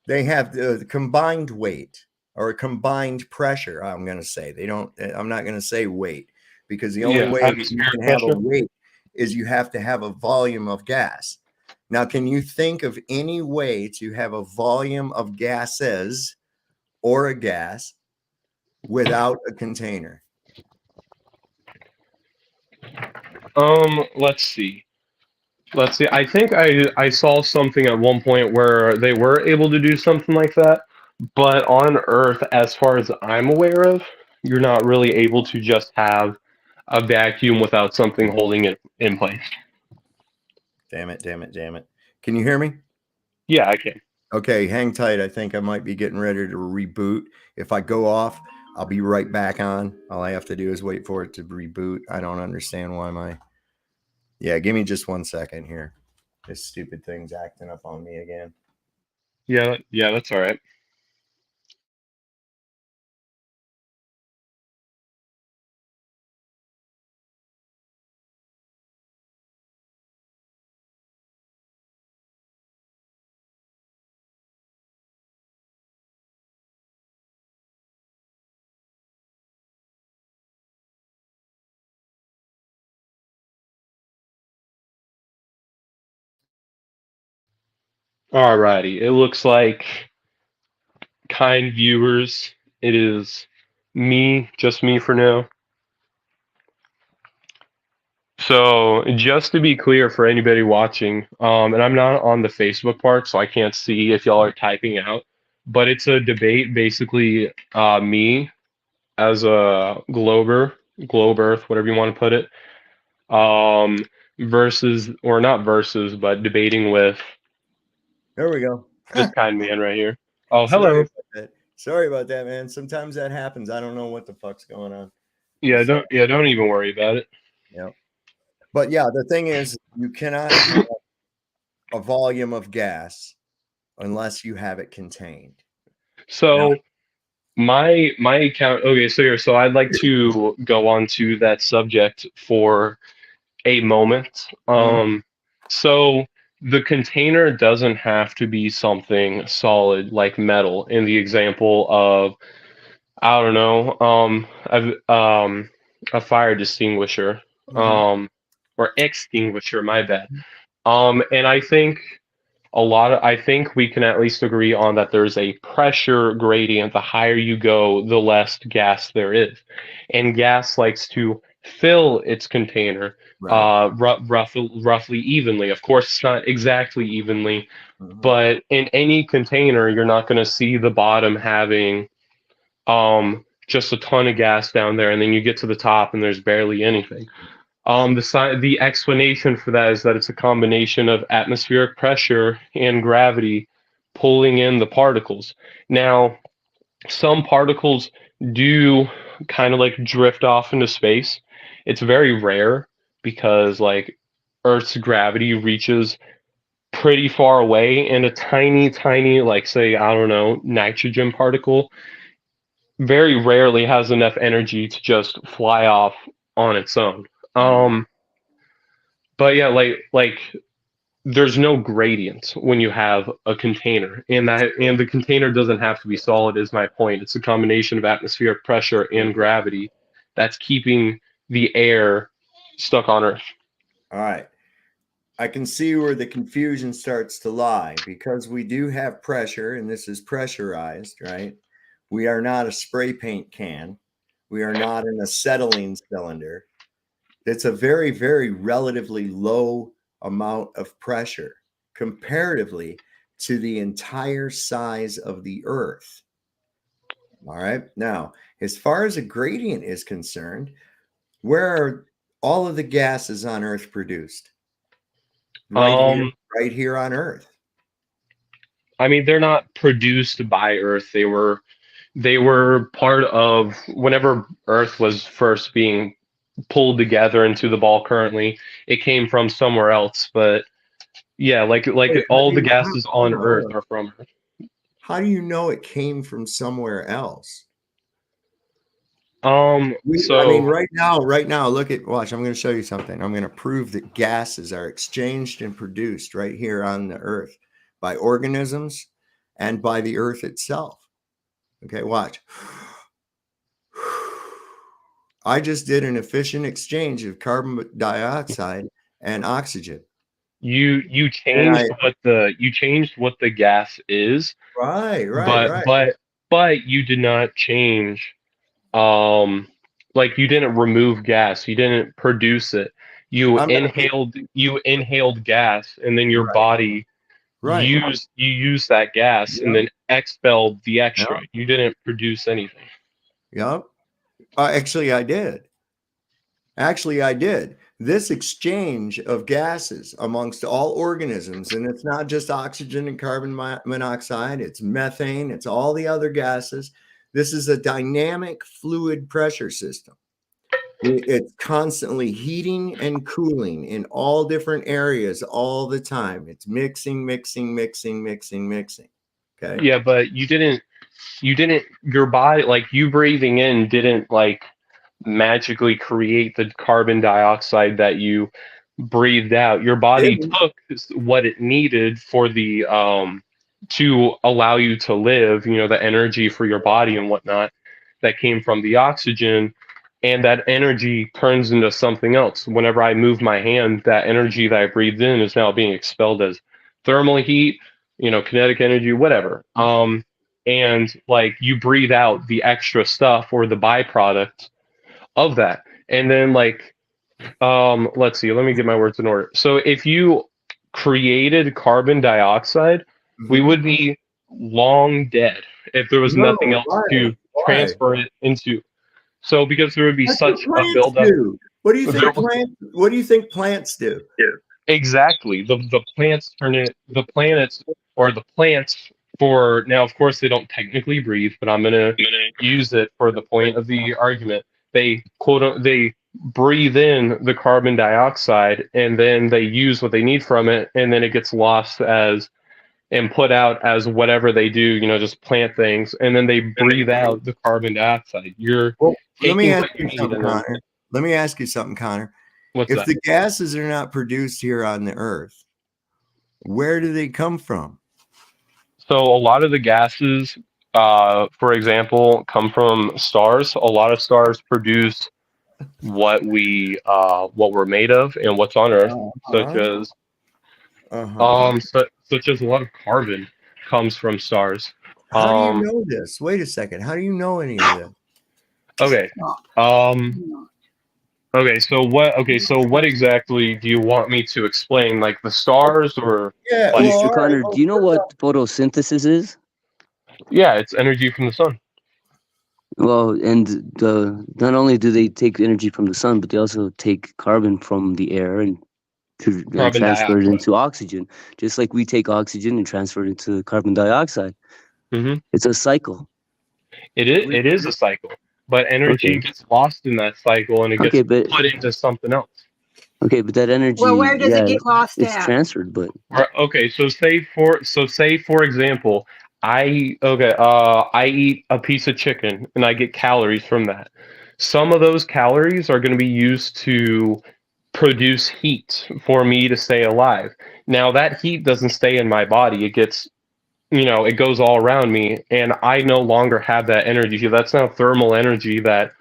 [SPEAKER 3] They have the combined weight or a combined pressure. I'm going to say they don't. I'm not going to say weight because the only
[SPEAKER 4] Yeah,
[SPEAKER 3] way that you
[SPEAKER 4] atmospheric
[SPEAKER 3] can have a
[SPEAKER 4] pressure.
[SPEAKER 3] weight is you have to have a volume of gas. Now, can you think of any way to have a volume of gases or a gas without a container?
[SPEAKER 4] Let's see. Let's see. I think I saw something at one point where they were able to do something like that, but on Earth, as far as I'm aware of, you're not really able to just have a vacuum without something holding it in place.
[SPEAKER 3] Damn it. Can you hear me?
[SPEAKER 4] Yeah, I can.
[SPEAKER 3] Okay, hang tight. I think I might be getting ready to reboot. If I go off, I'll be right back on. All I have to do is wait for it to reboot. I don't understand why Yeah, give me just 1 second here. This stupid thing's acting up on me again.
[SPEAKER 4] Yeah, that's all right. Alrighty. It looks like kind viewers, it is me, just me for now. So just to be clear for anybody watching, and I'm not on the Facebook part, so I can't see if y'all are typing out, but it's a debate basically me as a globe Earth, whatever you want to put it, um, versus, or not versus, but debating with
[SPEAKER 3] There we go.
[SPEAKER 4] this kind man right here. Oh,
[SPEAKER 3] Sorry
[SPEAKER 4] hello.
[SPEAKER 3] about that. Sorry about that, man. Sometimes that happens. I don't know what the fuck's going on.
[SPEAKER 4] Don't even worry about it.
[SPEAKER 3] Yeah. But yeah, the thing is, you cannot have a volume of gas unless you have it contained. Now,
[SPEAKER 4] So My account. Okay, so here, so I'd like to go on to that subject for a moment.
[SPEAKER 3] Mhm.
[SPEAKER 4] So the container doesn't have to be something solid like metal. In the example of, I don't know, a fire distinguisher,
[SPEAKER 3] Mhm.
[SPEAKER 4] um, or extinguisher. My bad. And I think we can at least agree on that there's a pressure gradient. The higher you go, the less gas there is. And gas likes to fill its container
[SPEAKER 3] Right.
[SPEAKER 4] roughly evenly. Of course, it's not exactly evenly,
[SPEAKER 3] Mhm.
[SPEAKER 4] but in any container, you're not going to see the bottom having just a ton of gas down there, and then you get to the top and there's barely anything. The explanation for that is that it's a combination of atmospheric pressure and gravity pulling in the particles. Now, some particles do kind of like drift off into space. It's very rare because like Earth's gravity reaches pretty far away, and a tiny, like say, I don't know, nitrogen particle very rarely has enough energy to just fly off on its own.
[SPEAKER 3] Mhm.
[SPEAKER 4] But yeah, like there's no gradient when you have a container, and the container doesn't have to be solid. Is my point? It's a combination of atmospheric pressure and gravity that's keeping the air stuck on Earth.
[SPEAKER 3] All right. I can see where the confusion starts to lie because we do have pressure and this is pressurized, right? We are not a spray paint can. We are not an acetylene cylinder. It's a very, very relatively low amount of pressure comparatively to the entire size of the Earth. All right. Now, as far as a gradient is concerned, where are all of the gases on Earth produced?
[SPEAKER 4] Um,
[SPEAKER 3] Right here on Earth.
[SPEAKER 4] I mean, they're not produced by Earth. They were part of whenever Earth was first being pulled together into the ball currently. It came from somewhere else, but yeah, like
[SPEAKER 3] Wait,
[SPEAKER 4] all the gases on
[SPEAKER 3] hold
[SPEAKER 4] Earth
[SPEAKER 3] on.
[SPEAKER 4] are from Earth.
[SPEAKER 3] How do you know it came from somewhere else? I mean,
[SPEAKER 4] So
[SPEAKER 3] right now, look at, watch, I'm going to show you something. I'm going to prove that gases are exchanged and produced right here on the Earth by organisms and by the Earth itself. Okay, watch. I just did an efficient exchange of carbon dioxide and oxygen.
[SPEAKER 4] you
[SPEAKER 3] And I,
[SPEAKER 4] changed what the gas is,
[SPEAKER 3] right, right,
[SPEAKER 4] but
[SPEAKER 3] right.
[SPEAKER 4] but but you did not change um like you didn't remove gas, you didn't produce it.
[SPEAKER 3] I'm going to,
[SPEAKER 4] You inhaled gas, and then your
[SPEAKER 3] right,
[SPEAKER 4] body
[SPEAKER 3] right.
[SPEAKER 4] used that gas and
[SPEAKER 3] Yep,
[SPEAKER 4] then expelled the extra.
[SPEAKER 3] yep,
[SPEAKER 4] You didn't produce anything.
[SPEAKER 3] yep. Actually, I did. Actually, I did. This exchange of gases amongst all organisms, and it's not just oxygen and carbon monoxide, it's methane, it's all the other gases. This is a dynamic fluid pressure system. It's constantly heating and cooling in all different areas all the time. It's mixing, mixing, mixing, mixing, mixing. Okay.
[SPEAKER 4] Yeah, but you didn't your body, like you breathing in didn't like magically create the carbon dioxide that you breathed out. Your body
[SPEAKER 3] Didn't.
[SPEAKER 4] took what it needed for the to allow you to live, the energy for your body and whatnot that came from the oxygen, and that energy turns into something else. Whenever I move my hand, that energy that I breathed in is now being expelled as thermal heat, kinetic energy, whatever. And like you breathe out the extra stuff or the byproduct of that. And then like let's see, let me get my words in order. So if you created carbon dioxide, we
[SPEAKER 3] Mhm.
[SPEAKER 4] would be long dead if there was
[SPEAKER 3] No,
[SPEAKER 4] nothing else
[SPEAKER 3] why?
[SPEAKER 4] to
[SPEAKER 3] Why?
[SPEAKER 4] transfer it into. So because there would be
[SPEAKER 3] That's what
[SPEAKER 4] such a
[SPEAKER 3] plants
[SPEAKER 4] buildup.
[SPEAKER 3] do. What do you
[SPEAKER 4] There
[SPEAKER 3] think plants? What do you think plants do?
[SPEAKER 4] Exactly. The plants turn it, the planets or the plants, for now, of course, they don't technically breathe, but I'm going to use it for the point of the argument. They breathe in the carbon dioxide, and then they use what they need from it, and then it gets lost as and put out as whatever they do, just plant things, and then they breathe out the carbon dioxide. You're
[SPEAKER 3] Well, let me
[SPEAKER 4] taking
[SPEAKER 3] ask
[SPEAKER 4] what you
[SPEAKER 3] you
[SPEAKER 4] need
[SPEAKER 3] something,
[SPEAKER 4] and then
[SPEAKER 3] Connor. Let me ask you something, Connor.
[SPEAKER 4] what's
[SPEAKER 3] If
[SPEAKER 4] that?
[SPEAKER 3] the gases are not produced here on the Earth, where do they come from?
[SPEAKER 4] So a lot of the gases, for example, come from stars. A lot of stars produce what we're made of and what's on Earth, such
[SPEAKER 3] Uh-huh.
[SPEAKER 4] as
[SPEAKER 3] Uh-huh.
[SPEAKER 4] such as a lot of carbon comes from stars.
[SPEAKER 3] How do you
[SPEAKER 4] Um,
[SPEAKER 3] know this? Wait a second. How do you know any of this?
[SPEAKER 4] okay. Um, okay. So what exactly do you want me to explain? Like the stars, or
[SPEAKER 3] Yeah,
[SPEAKER 4] like
[SPEAKER 3] well, all
[SPEAKER 5] Mr.
[SPEAKER 3] right.
[SPEAKER 5] Connor,
[SPEAKER 3] Well,
[SPEAKER 5] do you know
[SPEAKER 3] first
[SPEAKER 5] what
[SPEAKER 3] off,
[SPEAKER 5] photosynthesis is?
[SPEAKER 4] yeah, it's energy from the sun.
[SPEAKER 5] Well, and not only do they take energy from the sun, but they also take carbon from the air and
[SPEAKER 4] Carbon
[SPEAKER 5] transfer it
[SPEAKER 4] dioxide.
[SPEAKER 5] into oxygen, just like we take oxygen and transfer it into carbon dioxide.
[SPEAKER 4] Hmm.
[SPEAKER 5] It's a cycle.
[SPEAKER 4] It is a cycle, but energy
[SPEAKER 5] Okay.
[SPEAKER 4] gets lost in that cycle and it
[SPEAKER 5] Okay,
[SPEAKER 4] gets
[SPEAKER 5] but
[SPEAKER 4] put into something else.
[SPEAKER 5] that
[SPEAKER 6] Well,
[SPEAKER 5] energy,
[SPEAKER 6] where does it
[SPEAKER 5] yeah,
[SPEAKER 6] get lost
[SPEAKER 5] it's
[SPEAKER 6] at?
[SPEAKER 5] transferred, but
[SPEAKER 4] Okay, say for example, I eat a piece of chicken and I get calories from that. Some of those calories are going to be used to produce heat for me to stay alive. Now that heat doesn't stay in my body. It gets, it goes all around me, and I no longer have that energy. That's now thermal energy that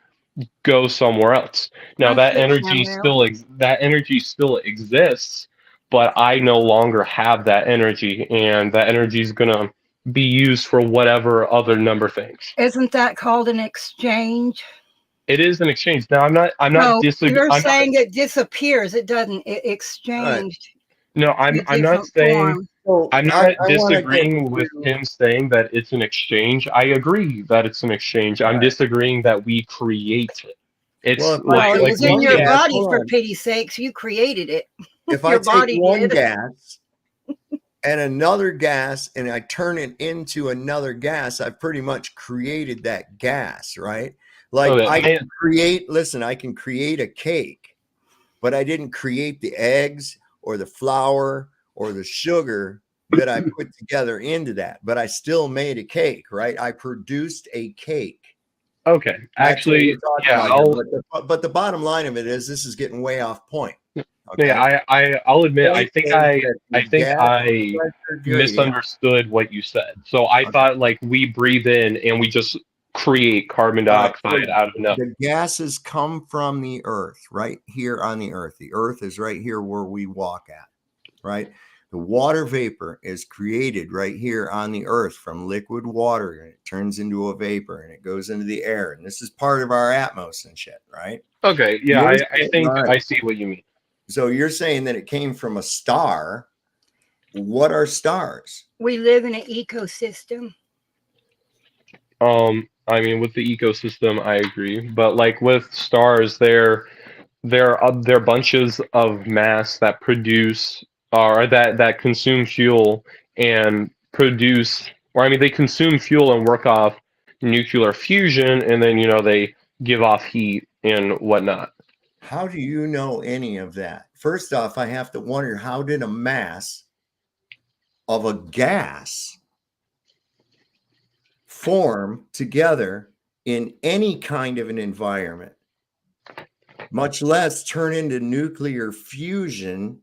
[SPEAKER 4] go somewhere else. Now
[SPEAKER 6] I see it now, Bill.
[SPEAKER 4] that energy still exists, but I no longer have that energy, and that energy is gonna be used for whatever other number of things.
[SPEAKER 6] Isn't that called an exchange?
[SPEAKER 4] It is an exchange. Now
[SPEAKER 6] No, you're saying it disappears. It doesn't. It
[SPEAKER 3] all right.
[SPEAKER 6] exchanged
[SPEAKER 4] no,
[SPEAKER 6] to a
[SPEAKER 4] I'm not
[SPEAKER 6] different
[SPEAKER 4] saying
[SPEAKER 6] form.
[SPEAKER 3] So
[SPEAKER 4] I'm
[SPEAKER 3] I
[SPEAKER 4] not
[SPEAKER 3] want to get
[SPEAKER 4] disagreeing with
[SPEAKER 3] to,
[SPEAKER 4] him saying that it's an exchange. I agree that it's an exchange. I'm disagreeing that we create it.
[SPEAKER 3] well,
[SPEAKER 4] It's
[SPEAKER 3] if I
[SPEAKER 6] Well, it
[SPEAKER 3] take
[SPEAKER 4] like
[SPEAKER 6] was in
[SPEAKER 3] one
[SPEAKER 6] your
[SPEAKER 3] gas,
[SPEAKER 6] body,
[SPEAKER 3] hold
[SPEAKER 6] for
[SPEAKER 3] on.
[SPEAKER 6] pity's sakes. You created it.
[SPEAKER 3] If I
[SPEAKER 6] Your
[SPEAKER 3] take
[SPEAKER 6] body
[SPEAKER 3] one
[SPEAKER 6] did.
[SPEAKER 3] gas and another gas and I turn it into another gas, I've pretty much created that gas, right? Like I
[SPEAKER 4] okay.
[SPEAKER 3] can create, listen, I can create a cake, but I didn't create the eggs or the flour or the sugar that I put together into that, but I still made a cake, right? I produced a cake.
[SPEAKER 4] Okay,
[SPEAKER 3] That's what we're
[SPEAKER 4] actually,
[SPEAKER 3] talking
[SPEAKER 4] yeah,
[SPEAKER 3] about here. But the bottom line of it is this is getting way off point. Okay.
[SPEAKER 4] I'll admit,
[SPEAKER 3] Point is that the
[SPEAKER 4] I think
[SPEAKER 3] gas
[SPEAKER 4] I
[SPEAKER 3] pressure gradient.
[SPEAKER 4] misunderstood what you said. So I
[SPEAKER 3] Okay.
[SPEAKER 4] thought like we breathe in and we just create carbon
[SPEAKER 3] All right.
[SPEAKER 4] dioxide out of nothing.
[SPEAKER 3] The gases come from the earth, right here on the earth. The earth is right here where we walk at, right? The water vapor is created right here on the earth from liquid water, and it turns into a vapor and it goes into the air. And this is part of our atmos and shit, right?
[SPEAKER 4] Okay, yeah,
[SPEAKER 3] You're
[SPEAKER 4] I
[SPEAKER 3] saying,
[SPEAKER 4] think
[SPEAKER 3] all right.
[SPEAKER 4] I see what you mean.
[SPEAKER 3] So you're saying that it came from a star. What are stars?
[SPEAKER 6] We live in an ecosystem.
[SPEAKER 4] I mean, with the ecosystem, I agree, but like with stars, they're bunches of mass that produce or that consume fuel and produce, or I mean, they consume fuel and work off nuclear fusion, and then they give off heat and whatnot.
[SPEAKER 3] How do you know any of that? First off, I have to wonder, how did a mass of a gas form together in any kind of an environment, much less turn into nuclear fusion?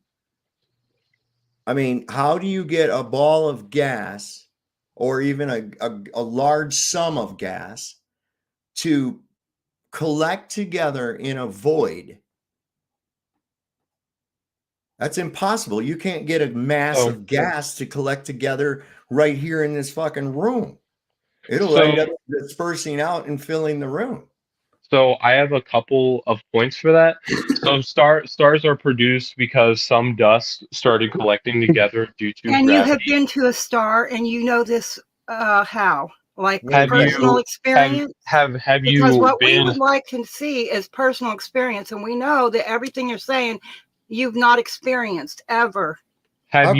[SPEAKER 3] I mean, how do you get a ball of gas or even a large sum of gas to collect together in a void? That's impossible. You can't get a mass
[SPEAKER 4] So,
[SPEAKER 3] of gas to collect together right here in this fucking room. It'll
[SPEAKER 4] so,
[SPEAKER 3] end up dispersing out and filling the room.
[SPEAKER 4] so I have a couple of points for that. So stars are produced because some dust started collecting together due to
[SPEAKER 6] And you have
[SPEAKER 4] gravity.
[SPEAKER 6] been to a star, and you know this. How? Like
[SPEAKER 3] Wait a
[SPEAKER 4] Have
[SPEAKER 3] minute.
[SPEAKER 6] personal
[SPEAKER 4] you
[SPEAKER 6] experience?
[SPEAKER 4] have
[SPEAKER 6] Because
[SPEAKER 4] you
[SPEAKER 6] what we
[SPEAKER 4] been
[SPEAKER 6] would like to see is personal experience, and we know that everything you're saying, you've not experienced ever.
[SPEAKER 3] How can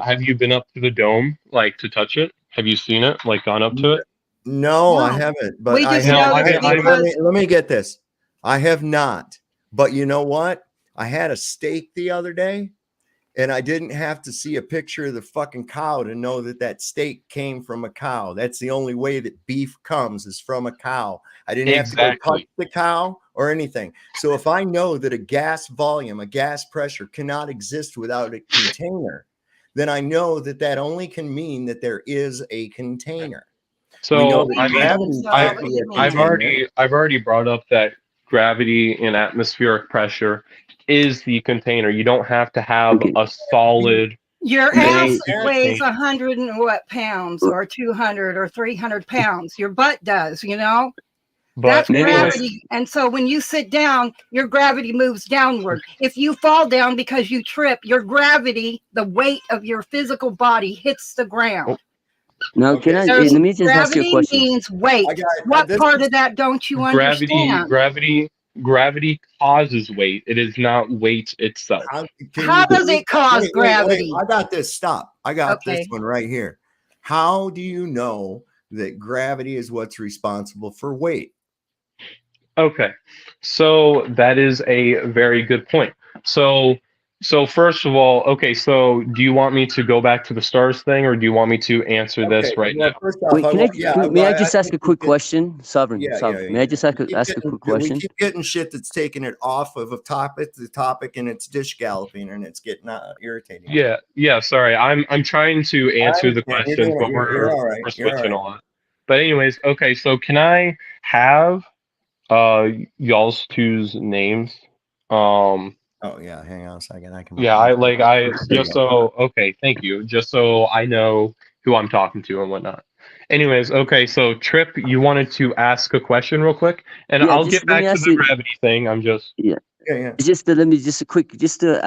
[SPEAKER 4] have you been up to the dome, like to touch it? Have you seen it, like gone up to it?
[SPEAKER 3] no, I
[SPEAKER 6] No,
[SPEAKER 3] haven't. But
[SPEAKER 6] we
[SPEAKER 3] I
[SPEAKER 6] just
[SPEAKER 3] have.
[SPEAKER 4] No,
[SPEAKER 6] know this because
[SPEAKER 3] Let me get this. I have not. But you know what? I had a steak the other day, And I didn't have to see a picture of the fucking cow to know that that steak came from a cow. That's the only way that beef comes is from a cow. I didn't have to go touch
[SPEAKER 4] Exactly.
[SPEAKER 3] the cow or anything. So if I know that a gas volume, a gas pressure cannot exist without a container, then I know that that only can mean that there is a container. We know
[SPEAKER 4] So
[SPEAKER 3] that
[SPEAKER 4] I mean,
[SPEAKER 3] gravity
[SPEAKER 6] So
[SPEAKER 3] can't
[SPEAKER 4] I
[SPEAKER 3] be
[SPEAKER 6] it
[SPEAKER 3] a
[SPEAKER 6] means
[SPEAKER 3] container.
[SPEAKER 4] I've already brought up that gravity and atmospheric pressure is the container. You don't have to have
[SPEAKER 5] Okay.
[SPEAKER 4] a solid
[SPEAKER 6] your ass
[SPEAKER 5] Hey,
[SPEAKER 6] weighs
[SPEAKER 4] container.
[SPEAKER 6] 100 and what pounds, or 200 or 300 pounds. Your butt does, you know. That's
[SPEAKER 4] But
[SPEAKER 5] may I
[SPEAKER 4] anyways,
[SPEAKER 5] ask?
[SPEAKER 6] gravity. And so when you sit down, your gravity moves downward. If you fall down because you trip, your gravity, the weight of your physical body, hits the ground.
[SPEAKER 5] Now, can
[SPEAKER 3] Okay,
[SPEAKER 5] I?
[SPEAKER 3] so
[SPEAKER 6] There's
[SPEAKER 5] Let me just ask you a
[SPEAKER 6] gravity
[SPEAKER 5] question.
[SPEAKER 6] means weight.
[SPEAKER 3] I got
[SPEAKER 6] What
[SPEAKER 3] this.
[SPEAKER 6] part of that don't you
[SPEAKER 4] gravity
[SPEAKER 6] understand?
[SPEAKER 4] gravity causes weight. It is not weight itself.
[SPEAKER 3] How can
[SPEAKER 6] How
[SPEAKER 3] you
[SPEAKER 6] does
[SPEAKER 3] prove
[SPEAKER 6] it
[SPEAKER 3] that?
[SPEAKER 6] cause
[SPEAKER 3] Wait.
[SPEAKER 6] gravity?
[SPEAKER 3] I got this. Stop. I got this
[SPEAKER 6] Okay.
[SPEAKER 3] one right here. How do you know that gravity is what's responsible for weight?
[SPEAKER 4] Okay. So that is a very good point. So first of all, okay, so do you want me to go back to the stars thing or do you want me to answer
[SPEAKER 3] Okay.
[SPEAKER 4] this right
[SPEAKER 3] Well,
[SPEAKER 4] now?
[SPEAKER 3] first off,
[SPEAKER 5] Wait,
[SPEAKER 3] I
[SPEAKER 5] can I?
[SPEAKER 3] want. Yeah.
[SPEAKER 5] May I
[SPEAKER 3] I
[SPEAKER 5] just ask
[SPEAKER 3] think
[SPEAKER 5] a quick question,
[SPEAKER 3] Yeah.
[SPEAKER 5] Sovereign? May I just ask a quick
[SPEAKER 3] We
[SPEAKER 5] question?
[SPEAKER 3] keep getting shit that's taking it off of a topic, the topic, and it's dish galloping, and it's getting irritating.
[SPEAKER 4] Yeah, sorry. I'm trying to
[SPEAKER 3] I
[SPEAKER 4] answer the
[SPEAKER 3] understand. You're
[SPEAKER 4] questions,
[SPEAKER 3] doing it.
[SPEAKER 4] but
[SPEAKER 3] You're all right.
[SPEAKER 4] we're
[SPEAKER 3] You're all
[SPEAKER 4] switching
[SPEAKER 3] right.
[SPEAKER 4] a lot. But anyways, okay, so can I have y'all's two's names? Um
[SPEAKER 3] Oh yeah. Hang on a second. I can.
[SPEAKER 4] yeah, I
[SPEAKER 3] There you
[SPEAKER 4] just
[SPEAKER 3] go.
[SPEAKER 4] so okay, thank you. Just so I know who I'm talking to and whatnot. Anyways, okay, so Trip, you wanted to ask a question real quick, and
[SPEAKER 5] Yeah,
[SPEAKER 4] I'll
[SPEAKER 5] just
[SPEAKER 4] get
[SPEAKER 5] let me
[SPEAKER 4] back to
[SPEAKER 5] ask
[SPEAKER 4] the
[SPEAKER 5] you.
[SPEAKER 4] gravity thing. I'm just
[SPEAKER 5] Yeah,
[SPEAKER 3] Yeah.
[SPEAKER 5] it's just to let me just a quick, just to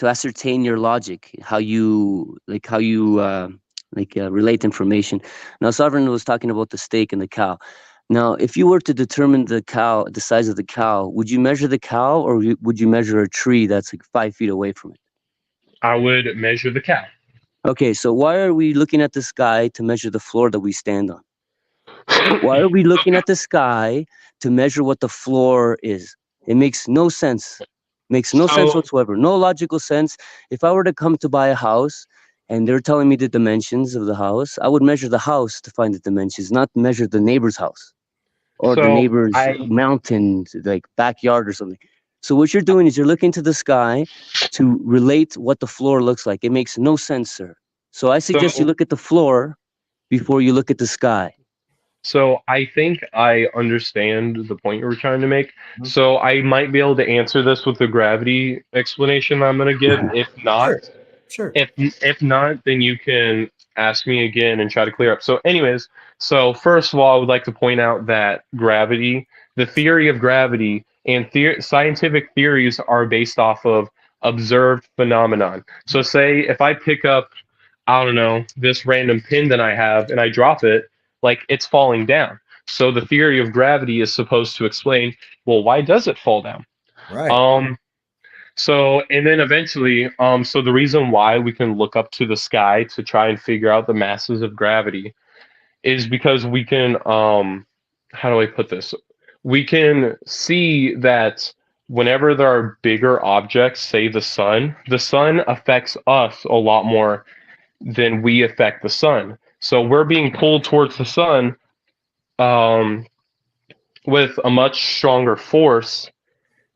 [SPEAKER 5] ascertain your logic, how you relate information. Now, Sovereign was talking about the steak and the cow. Now, if you were to determine the size of the cow, would you measure the cow or would you measure a tree that's like 5 feet away from it?
[SPEAKER 4] I would measure the cow.
[SPEAKER 5] Okay, so why are we looking at the sky to measure the floor that we stand on? Why are we looking at the sky to measure what the floor is? It makes no sense. Makes no sense
[SPEAKER 4] So
[SPEAKER 5] whatsoever. No logical sense. If I were to come to buy a house and they're telling me the dimensions of the house, I would measure the house to find the dimensions, not measure the neighbor's house or the
[SPEAKER 4] so
[SPEAKER 5] neighbor's
[SPEAKER 4] I
[SPEAKER 5] mountain, like backyard or something. So what you're doing is you're looking to the sky to relate what the floor looks like. It makes no sense, sir. So I suggest you
[SPEAKER 4] so
[SPEAKER 5] look at the floor before you look at the sky.
[SPEAKER 4] So I think I understand the point you were trying to make.
[SPEAKER 3] Mhm.
[SPEAKER 4] So I might be able to answer this with the gravity explanation I'm going to give. If
[SPEAKER 3] Sure.
[SPEAKER 4] not,
[SPEAKER 3] Sure.
[SPEAKER 4] if not, then you can ask me again and try to clear up. So anyways, so first of all, I would like to point out that gravity, the theory of gravity and scientific theories are based off of observed phenomenon. So say if I pick up, I don't know, this random pin that I have and I drop it, like it's falling down. So the theory of gravity is supposed to explain, well, why does it fall down?
[SPEAKER 3] Right.
[SPEAKER 4] Um, so and then eventually, so the reason why we can look up to the sky to try and figure out the masses of gravity is because we can, how do I put this? We can see that whenever there are bigger objects, say the sun affects us a lot more than we affect the sun. So we're being pulled towards the sun um, with a much stronger force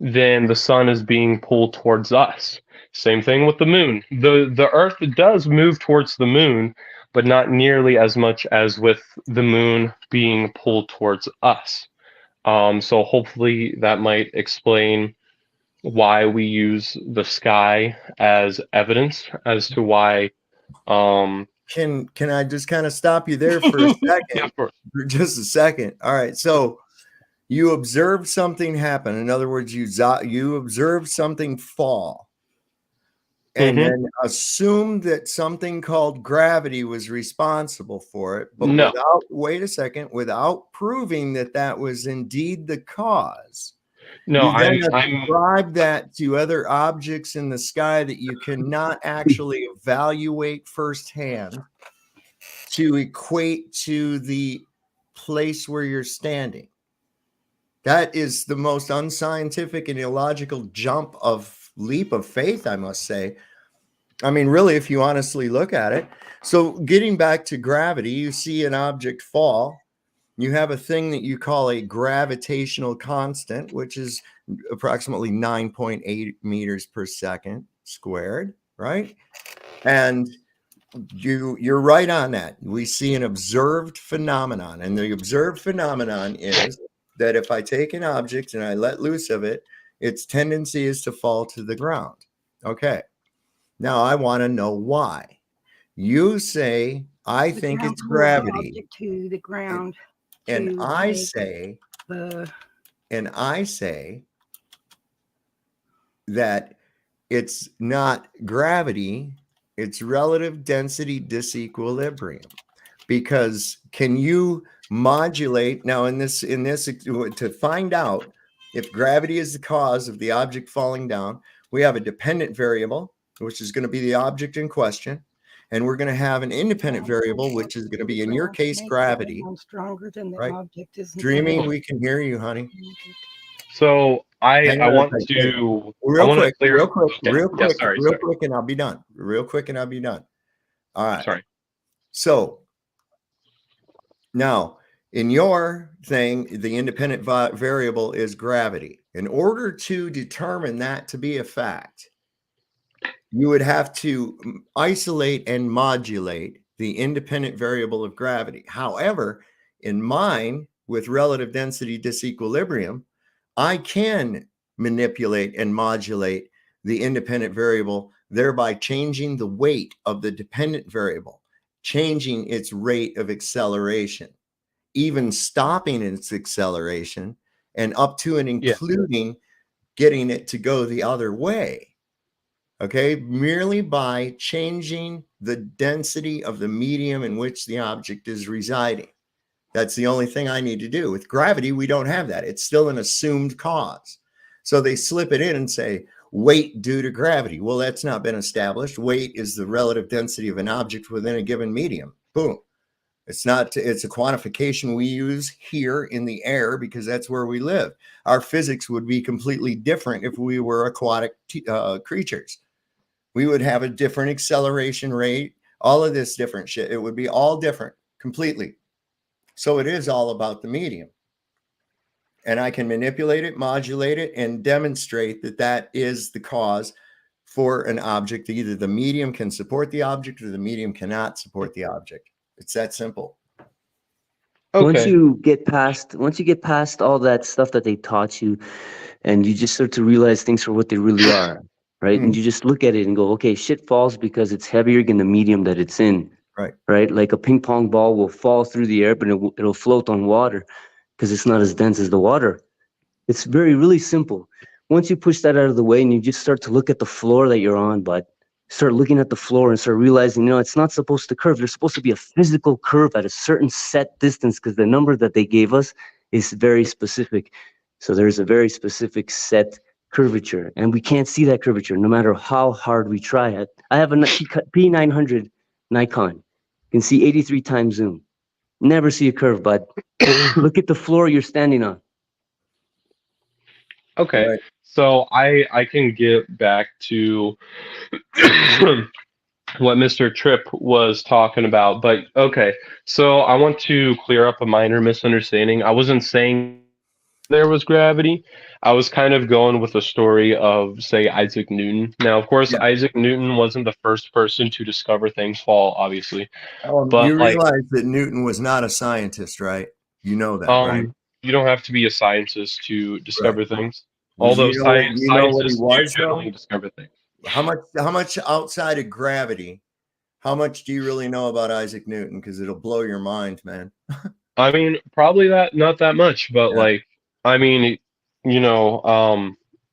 [SPEAKER 4] than the sun is being pulled towards us. Same thing with the moon. The Earth does move towards the moon, but not nearly as much as with the moon being pulled towards us. So hopefully that might explain why we use the sky as evidence as to why um,
[SPEAKER 3] Can I just kind of stop you there for a
[SPEAKER 4] yeah,
[SPEAKER 3] second? For just a second. All right. So you observed something happen. In other words, you observed something fall, and
[SPEAKER 4] hmm
[SPEAKER 3] then assumed that something called gravity was responsible for it, but
[SPEAKER 4] No,
[SPEAKER 3] wait a second, without proving that that was indeed the cause.
[SPEAKER 4] no,
[SPEAKER 3] You then
[SPEAKER 4] I'm
[SPEAKER 3] ascribe that to other objects in the sky that you cannot actually evaluate firsthand to equate to the place where you're standing. That is the most unscientific and illogical leap of faith, I must say. I mean, really, if you honestly look at it. So getting back to gravity, you see an object fall. You have a thing that you call a gravitational constant, which is approximately 9.8 meters per second squared, right? And you're right on that. We see an observed phenomenon, and the observed phenomenon is that if I take an object and I let loose of it, its tendency is to fall to the ground. Okay. Now I want to know why. You say, I
[SPEAKER 6] The
[SPEAKER 3] think
[SPEAKER 6] ground
[SPEAKER 3] it's
[SPEAKER 6] pulls the
[SPEAKER 3] gravity.
[SPEAKER 6] object to the ground.
[SPEAKER 3] And
[SPEAKER 6] to
[SPEAKER 3] I
[SPEAKER 6] make
[SPEAKER 3] say,
[SPEAKER 6] the
[SPEAKER 3] that it's not gravity, it's relative density disequilibrium. Because can you modulate now in this to find out if gravity is the cause of the object falling down, we have a dependent variable, which is going to be the object in question, and we're going to have an independent variable, which is going to be, in your case, gravity.
[SPEAKER 6] Stronger than the
[SPEAKER 3] right?
[SPEAKER 6] object is.
[SPEAKER 3] Dreaming, we can hear you, honey.
[SPEAKER 4] So
[SPEAKER 3] Hang
[SPEAKER 4] I
[SPEAKER 3] on a
[SPEAKER 4] want
[SPEAKER 3] second.
[SPEAKER 4] to
[SPEAKER 3] Real quick,
[SPEAKER 4] clear.
[SPEAKER 3] real quick,
[SPEAKER 4] Okay.
[SPEAKER 3] real
[SPEAKER 4] Yeah,
[SPEAKER 3] quick,
[SPEAKER 4] sorry.
[SPEAKER 3] real quick, and I'll be done. Real quick, and I'll be done. All right.
[SPEAKER 4] Sorry.
[SPEAKER 3] So now, in your thing, the independent variable is gravity. In order to determine that to be a fact, you would have to isolate and modulate the independent variable of gravity. However, in mine, with relative density disequilibrium, I can manipulate and modulate the independent variable, thereby changing the weight of the dependent variable, changing its rate of acceleration, even stopping its acceleration, and up to and including getting it to go the other way. Okay, merely by changing the density of the medium in which the object is residing. That's the only thing I need to do. With gravity, we don't have that. It's still an assumed cause. So they slip it in and say, weight due to gravity. Well, that's not been established. Weight is the relative density of an object within a given medium. Boom. It's not, it's a quantification we use here in the air because that's where we live. Our physics would be completely different if we were aquatic creatures. We would have a different acceleration rate, all of this different shit. It would be all different completely. So it is all about the medium. And I can manipulate it, modulate it, and demonstrate that that is the cause for an object. Either the medium can support the object or the medium cannot support the object. It's that simple.
[SPEAKER 4] Okay.
[SPEAKER 5] Once you get past all that stuff that they taught you, and you just start to realize things for what they really are, right? And you just look at it and go, okay, shit falls because it's heavier than the medium that it's in.
[SPEAKER 3] Right.
[SPEAKER 5] Right? Like a ping pong ball will fall through the air, but it'll float on water because it's not as dense as the water. It's really simple. Once you push that out of the way and you just start to look at the floor that you're on, but start looking at the floor and start realizing, it's not supposed to curve. There's supposed to be a physical curve at a certain set distance because the number that they gave us is very specific. So there's a very specific set curvature, and we can't see that curvature no matter how hard we try it. I have a P900 Nikon. You can see 83 times zoom. Never see a curve, bud. Look at the floor you're standing on.
[SPEAKER 4] Okay.
[SPEAKER 3] Right.
[SPEAKER 4] So I can get back to what Mr. Tripp was talking about, but okay. So I want to clear up a minor misunderstanding. I wasn't saying there was gravity. I was kind of going with the story of, say, Isaac Newton. Now, of course,
[SPEAKER 3] Yeah.
[SPEAKER 4] Isaac Newton wasn't the first person to discover things fall, obviously. But
[SPEAKER 3] You realize that Newton was not a scientist, right? You know that, right?
[SPEAKER 4] you don't have to be a scientist to discover things.
[SPEAKER 3] Was
[SPEAKER 4] Although
[SPEAKER 3] you know what he
[SPEAKER 4] scientists do
[SPEAKER 3] was though?
[SPEAKER 4] generally discover things.
[SPEAKER 3] How much outside of gravity? How much do you really know about Isaac Newton? Because it'll blow your mind, man.
[SPEAKER 4] I mean, probably not that much, but
[SPEAKER 3] Yeah.
[SPEAKER 4] I mean,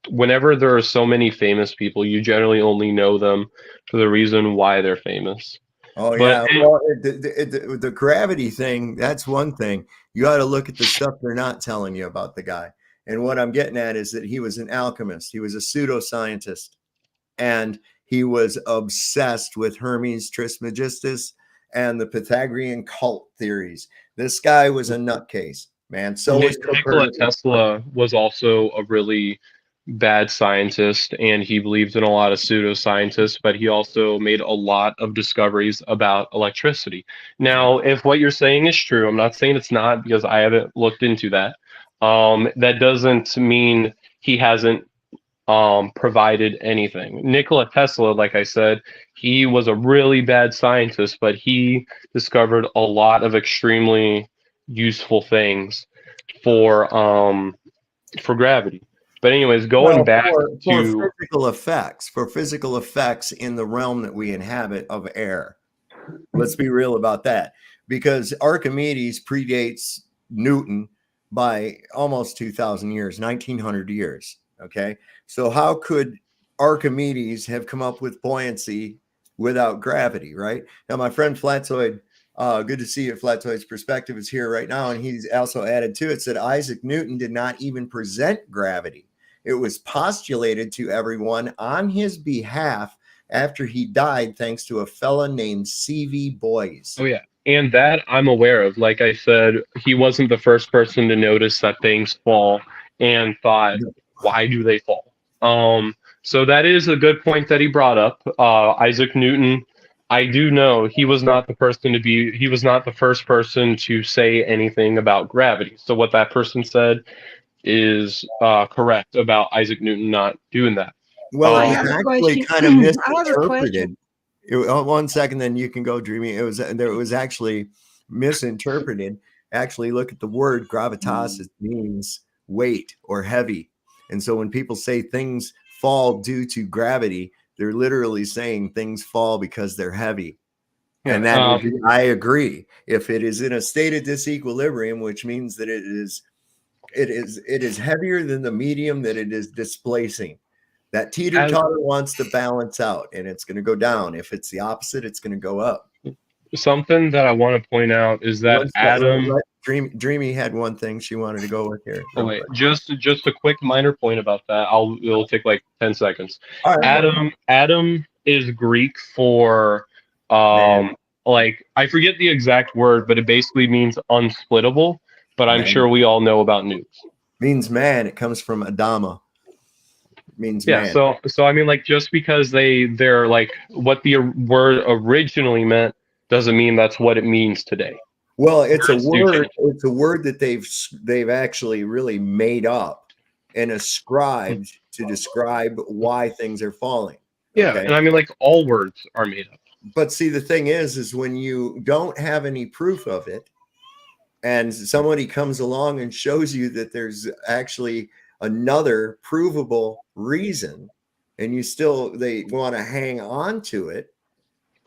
[SPEAKER 4] whenever there are so many famous people, you generally only know them for the reason why they're famous.
[SPEAKER 3] Oh
[SPEAKER 4] But
[SPEAKER 3] yeah. Well, the gravity thing, that's one thing. You got to look at the stuff they're not telling you about the guy. And what I'm getting at is that he was an alchemist. He was a pseudoscientist, and he was obsessed with Hermes Trismegistus and the Pythagorean cult theories. This guy was a nutcase, man. So was
[SPEAKER 4] Nikola
[SPEAKER 3] Copernicus.
[SPEAKER 4] Tesla was also a really bad scientist, and he believed in a lot of pseudoscientists, but he also made a lot of discoveries about electricity. Now, if what you're saying is true, I'm not saying it's not because I haven't looked into that. That doesn't mean he hasn't provided anything. Nikola Tesla, like I said, he was a really bad scientist, but he discovered a lot of extremely useful things for gravity. But anyways, going
[SPEAKER 3] Well,
[SPEAKER 4] back
[SPEAKER 3] for
[SPEAKER 4] to
[SPEAKER 3] physical effects in the realm that we inhabit of air. Let's be real about that, because Archimedes predates Newton by almost 2,000 years, 1,900 years. Okay, so how could Archimedes have come up with buoyancy without gravity? Right now, my friend Flatzoid, good to see you. Flatzoid's perspective is here right now, and he's also added to it said Isaac Newton did not even present gravity. It was postulated to everyone on his behalf after he died, thanks to a fella named C.V. Boyes.
[SPEAKER 4] oh yeah, and that I'm aware of. Like I said, he wasn't the first person to notice that things fall and thought, why do they fall? So that is a good point that he brought up. Isaac Newton, I do know he was not he was not the first person to say anything about gravity. So what that person said is correct about Isaac Newton not doing that.
[SPEAKER 3] Well,
[SPEAKER 6] I
[SPEAKER 3] it
[SPEAKER 6] have
[SPEAKER 3] was
[SPEAKER 6] a
[SPEAKER 3] actually
[SPEAKER 6] question.
[SPEAKER 3] kind of
[SPEAKER 6] I have a question.
[SPEAKER 3] misinterpreted. One second, then you can go, Dreamy. It was actually misinterpreted. Actually, look at the word gravitas. It means weight or heavy. And so when people say things fall due to gravity, they're literally saying things fall because they're heavy.
[SPEAKER 4] Yeah,
[SPEAKER 3] And that I agree. If it is in a state of disequilibrium, which means that it is heavier than the medium that it is displacing. That teeter-totter wants to balance out, and it's going to go down. If it's the opposite, it's going to go up.
[SPEAKER 4] something that I want to point out is that Adam.
[SPEAKER 3] Dreamy had one thing she wanted to go with here.
[SPEAKER 4] Oh wait, just a quick minor point about that. It'll take like 10 seconds.
[SPEAKER 3] All right.
[SPEAKER 4] Adam is Greek for
[SPEAKER 3] Man.
[SPEAKER 4] like I forget the exact word, but it basically means unsplittable. But I'm
[SPEAKER 3] Man.
[SPEAKER 4] sure we all know about newts.
[SPEAKER 3] Means man. It comes from Adama. Means
[SPEAKER 4] Yeah,
[SPEAKER 3] man.
[SPEAKER 4] so I mean, like, just because they're like what the word originally meant doesn't mean that's what it means today.
[SPEAKER 3] Well, it's a
[SPEAKER 4] Words do
[SPEAKER 3] word.
[SPEAKER 4] change.
[SPEAKER 3] It's a word that they've actually really made up and ascribed to describe why things are falling.
[SPEAKER 4] Yeah,
[SPEAKER 3] Okay?
[SPEAKER 4] and I mean, like, all words are made up.
[SPEAKER 3] But see, the thing is when you don't have any proof of it, and somebody comes along and shows you that there's actually another provable reason, and they want to hang on to it,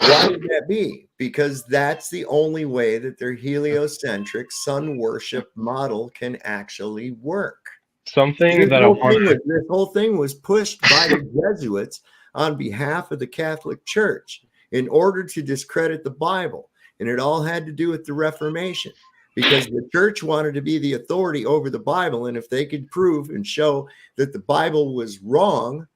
[SPEAKER 3] why would that be? Because that's the only way that their heliocentric sun worship model can actually work.
[SPEAKER 4] Something that I want to.
[SPEAKER 3] This whole thing was pushed by the Jesuits on behalf of the Catholic Church in order to discredit the Bible. And it all had to do with the Reformation, because the church wanted to be the authority over the Bible. And if they could prove and show that the Bible was wrong,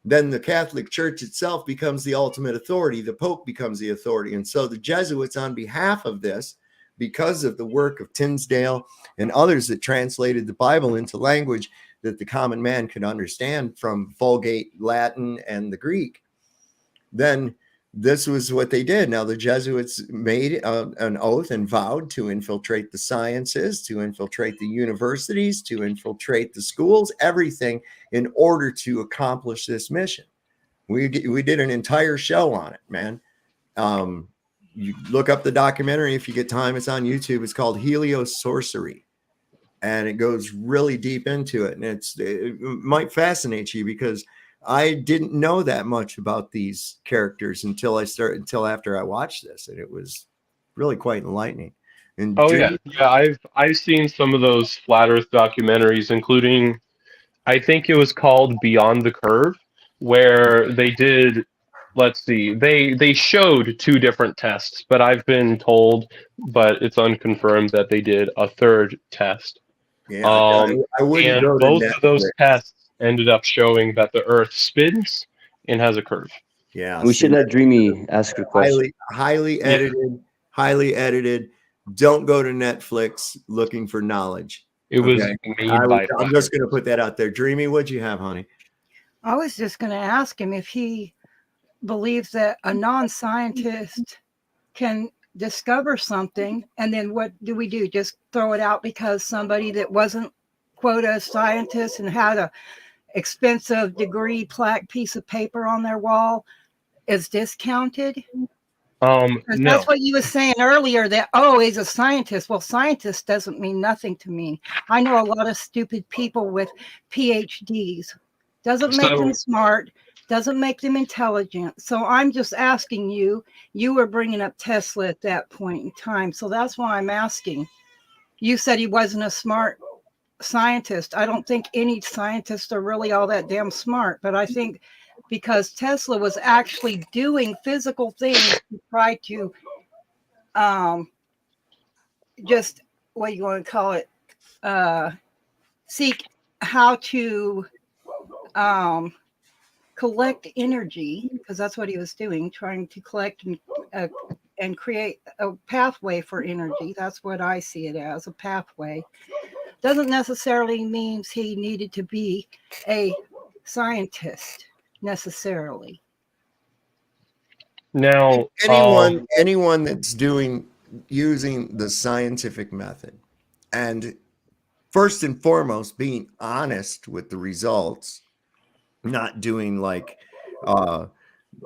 [SPEAKER 3] then the Catholic Church itself becomes the ultimate authority. The Pope becomes the authority. And so the Jesuits, on behalf of this, because of the work of Tinsdale and others that translated the Bible into language that the common man could understand from Vulgate Latin and the Greek, then this was what they did. Now, the Jesuits made an oath and vowed to infiltrate the sciences, to infiltrate the universities, to infiltrate the schools, everything in order to accomplish this mission. We did an entire show on it, man. You look up the documentary if you get time. It's on YouTube. It's called Heliosorcery, and it goes really deep into it. And it might fascinate you, because I didn't know that much about these characters until after I watched this, and it was really quite enlightening. And
[SPEAKER 4] I've seen some of those flat Earth documentaries, including I think it was called Beyond the Curve, where they did. Let's see, they showed two different tests, but I've been told, but it's unconfirmed, that they did a third test.
[SPEAKER 3] Yeah, I wouldn't
[SPEAKER 4] and
[SPEAKER 3] go to
[SPEAKER 4] both
[SPEAKER 3] Netflix.
[SPEAKER 4] of those tests ended up showing that the Earth spins and has a curve.
[SPEAKER 3] Yeah,
[SPEAKER 5] We should let Dreamy ask her question.
[SPEAKER 3] Highly edited. Don't go to Netflix looking for knowledge.
[SPEAKER 4] It was
[SPEAKER 3] Okay.
[SPEAKER 4] made by
[SPEAKER 3] I'm
[SPEAKER 4] flat
[SPEAKER 3] just
[SPEAKER 4] earth.
[SPEAKER 3] going to put that out there. Dreamy, what'd you have, honey?
[SPEAKER 6] I was just going to ask him if he believes that a non-scientist can discover something, and then what do we do? Just throw it out because somebody that wasn't, quote, a scientist and had a expensive degree plaque piece of paper on their wall is discounted? Because
[SPEAKER 4] No.
[SPEAKER 6] that's what you were saying earlier, that, oh, he's a scientist. Well, scientist doesn't mean nothing to me. I know a lot of stupid people with PhDs. Doesn't make them smart, doesn't make them intelligent. So I'm just asking you, you were bringing up Tesla at that point in time. So that's why I'm asking. You said he wasn't a smart scientist. I don't think any scientists are really all that damn smart, but I think because Tesla was actually doing physical things to try to just, what do you want to call it, seek how to collect energy, because that's what he was doing, trying to collect and create a pathway for energy. That's what I see it as, a pathway. Doesn't necessarily means he needed to be a scientist necessarily.
[SPEAKER 4] Now,
[SPEAKER 3] Anyone that's using the scientific method, and first and foremost being honest with the results, not doing like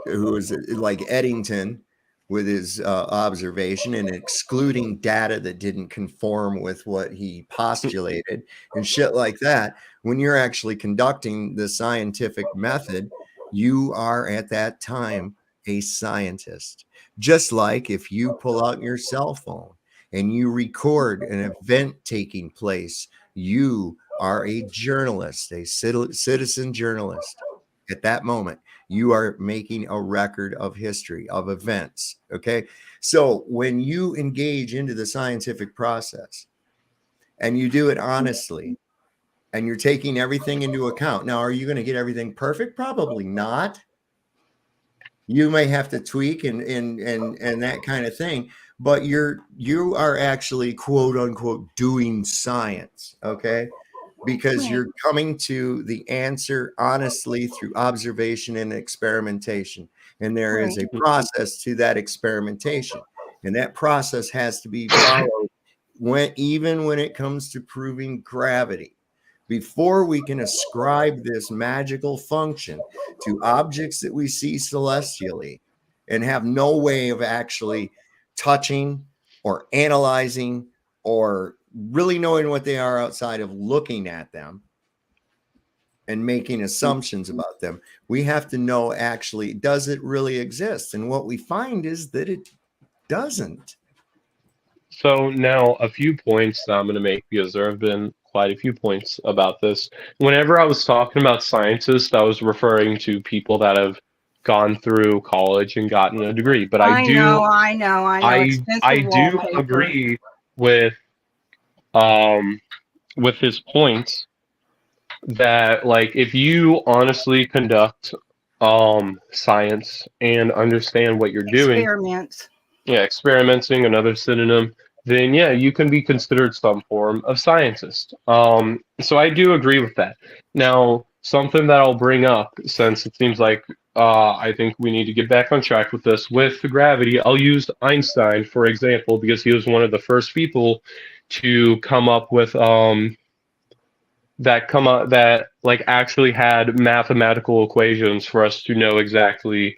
[SPEAKER 3] who is it, like Eddington with his observation and excluding data that didn't conform with what he postulated and shit like that. When you're actually conducting the scientific method, you are at that time a scientist. Just like if you pull out your cell phone and you record an event taking place, you are a journalist, a citizen journalist. At that moment, you are making a record of history, of events. Okay. So when you engage into the scientific process and you do it honestly and you're taking everything into account. Now, are you going to get everything perfect? Probably not. You may have to tweak and that kind of thing, but you are actually, quote unquote, doing science. Okay. Because you're coming to the answer honestly through observation and experimentation. And there is a process to that experimentation. And that process has to be followed even when it comes to proving gravity. Before we can ascribe this magical function to objects that we see celestially and have no way of actually touching or analyzing or really knowing what they are outside of looking at them and making assumptions about them, we have to know actually, does it really exist? And what we find is that it doesn't.
[SPEAKER 4] so now a few points that I'm going to make, because there have been quite a few points about this. Whenever I was talking about scientists, I was referring to people that have gone through college and gotten a degree. But I
[SPEAKER 6] know.
[SPEAKER 4] I
[SPEAKER 6] Expensive
[SPEAKER 4] do
[SPEAKER 6] wallpaper.
[SPEAKER 4] agree with his points that, like, if you honestly conduct science and understand what you're doing,
[SPEAKER 6] Experiments.
[SPEAKER 4] yeah, experimenting, another synonym, then yeah, you can be considered some form of scientist. So I do agree with that. Now, something that I'll bring up, since it seems like I think we need to get back on track with this, with gravity, I'll use Einstein for example, because he was one of the first people to come up with that like actually had mathematical equations for us to know exactly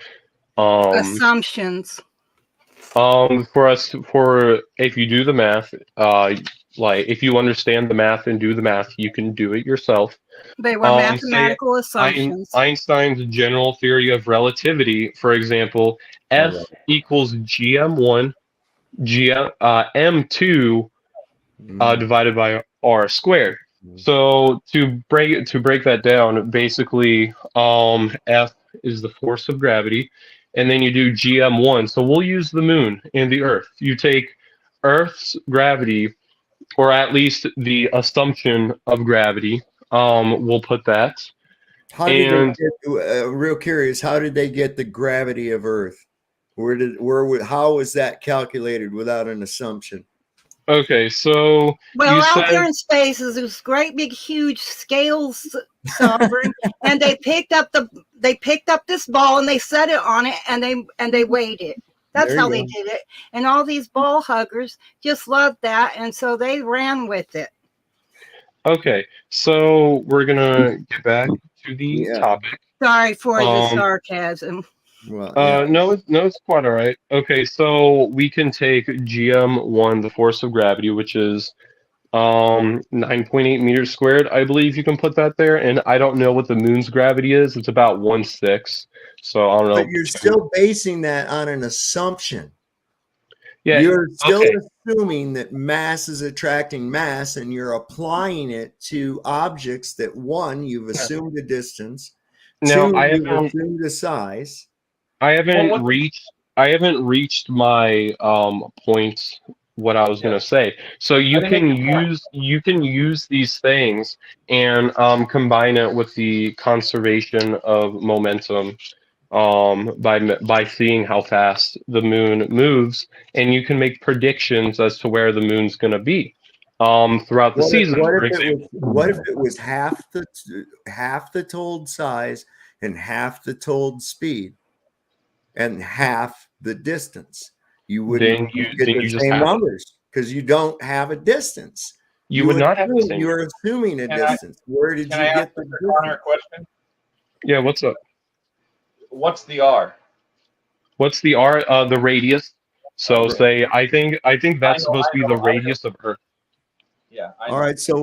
[SPEAKER 6] Assumptions.
[SPEAKER 4] for if you do the math, like if you understand the math and do the math, you can do it yourself.
[SPEAKER 6] They were
[SPEAKER 4] Say
[SPEAKER 6] mathematical assumptions.
[SPEAKER 4] Einstein's general theory of relativity, for example, F equals gm1 m2 divided by r squared. So to break that down, basically, F is the force of gravity, and then you do GM1. So we'll use the moon and the Earth. You take Earth's gravity, or at least the assumption of gravity. We'll put that.
[SPEAKER 3] How did they get, real curious, how did they get the gravity of Earth? How was that calculated without an assumption?
[SPEAKER 4] Okay, so
[SPEAKER 6] Well,
[SPEAKER 4] you
[SPEAKER 6] out there
[SPEAKER 4] said
[SPEAKER 6] in space is this great big huge scales sovereign, and they picked up this ball and they set it on it and they weighed it. That's
[SPEAKER 3] There
[SPEAKER 6] how
[SPEAKER 3] you
[SPEAKER 6] they
[SPEAKER 3] go.
[SPEAKER 6] did it. And all these ball huggers just loved that, and so they ran with it.
[SPEAKER 4] okay. So we're gonna get back to the
[SPEAKER 3] Yeah.
[SPEAKER 4] topic.
[SPEAKER 6] Sorry for the
[SPEAKER 4] Um,
[SPEAKER 6] sarcasm.
[SPEAKER 3] Well, yeah.
[SPEAKER 4] no, no, it's quite all right. Okay, so we can take GM1, the force of gravity, which is 9.8 meters squared. I believe you can put that there. And I don't know what the moon's gravity is. It's about 1/6. So I don't
[SPEAKER 3] But
[SPEAKER 4] know.
[SPEAKER 3] you're still basing that on an assumption.
[SPEAKER 4] Yeah.
[SPEAKER 3] You're still
[SPEAKER 4] Okay.
[SPEAKER 3] assuming that mass is attracting mass, and you're applying it to objects that, one, you've assumed a distance,
[SPEAKER 4] Now
[SPEAKER 3] two, you've assumed a size.
[SPEAKER 4] I haven't reached my point what I was gonna say. So you can use these things and combine it with the conservation of momentum by seeing how fast the moon moves, and you can make predictions as to where the moon's gonna be throughout the season, for example.
[SPEAKER 3] What if it was half the told size and half the told speed and half the distance? You wouldn't
[SPEAKER 4] Then
[SPEAKER 3] get
[SPEAKER 4] you
[SPEAKER 3] the
[SPEAKER 4] just
[SPEAKER 3] same
[SPEAKER 4] have it.
[SPEAKER 3] numbers because you don't have a distance.
[SPEAKER 4] You would not have the same.
[SPEAKER 3] You're assuming a
[SPEAKER 7] Can I-
[SPEAKER 3] distance. Where did
[SPEAKER 7] Can
[SPEAKER 3] you
[SPEAKER 7] I
[SPEAKER 3] get
[SPEAKER 7] ask
[SPEAKER 3] the
[SPEAKER 7] Mr. Connor a
[SPEAKER 3] distance?
[SPEAKER 7] question?
[SPEAKER 4] Yeah, what's up?
[SPEAKER 7] What's the R?
[SPEAKER 4] What's the R? The radius. So
[SPEAKER 3] Right.
[SPEAKER 4] say I think that's
[SPEAKER 7] I know,
[SPEAKER 4] supposed to be the
[SPEAKER 7] I know.
[SPEAKER 4] radius of Earth.
[SPEAKER 7] Yeah. I
[SPEAKER 3] All
[SPEAKER 7] know.
[SPEAKER 3] right. So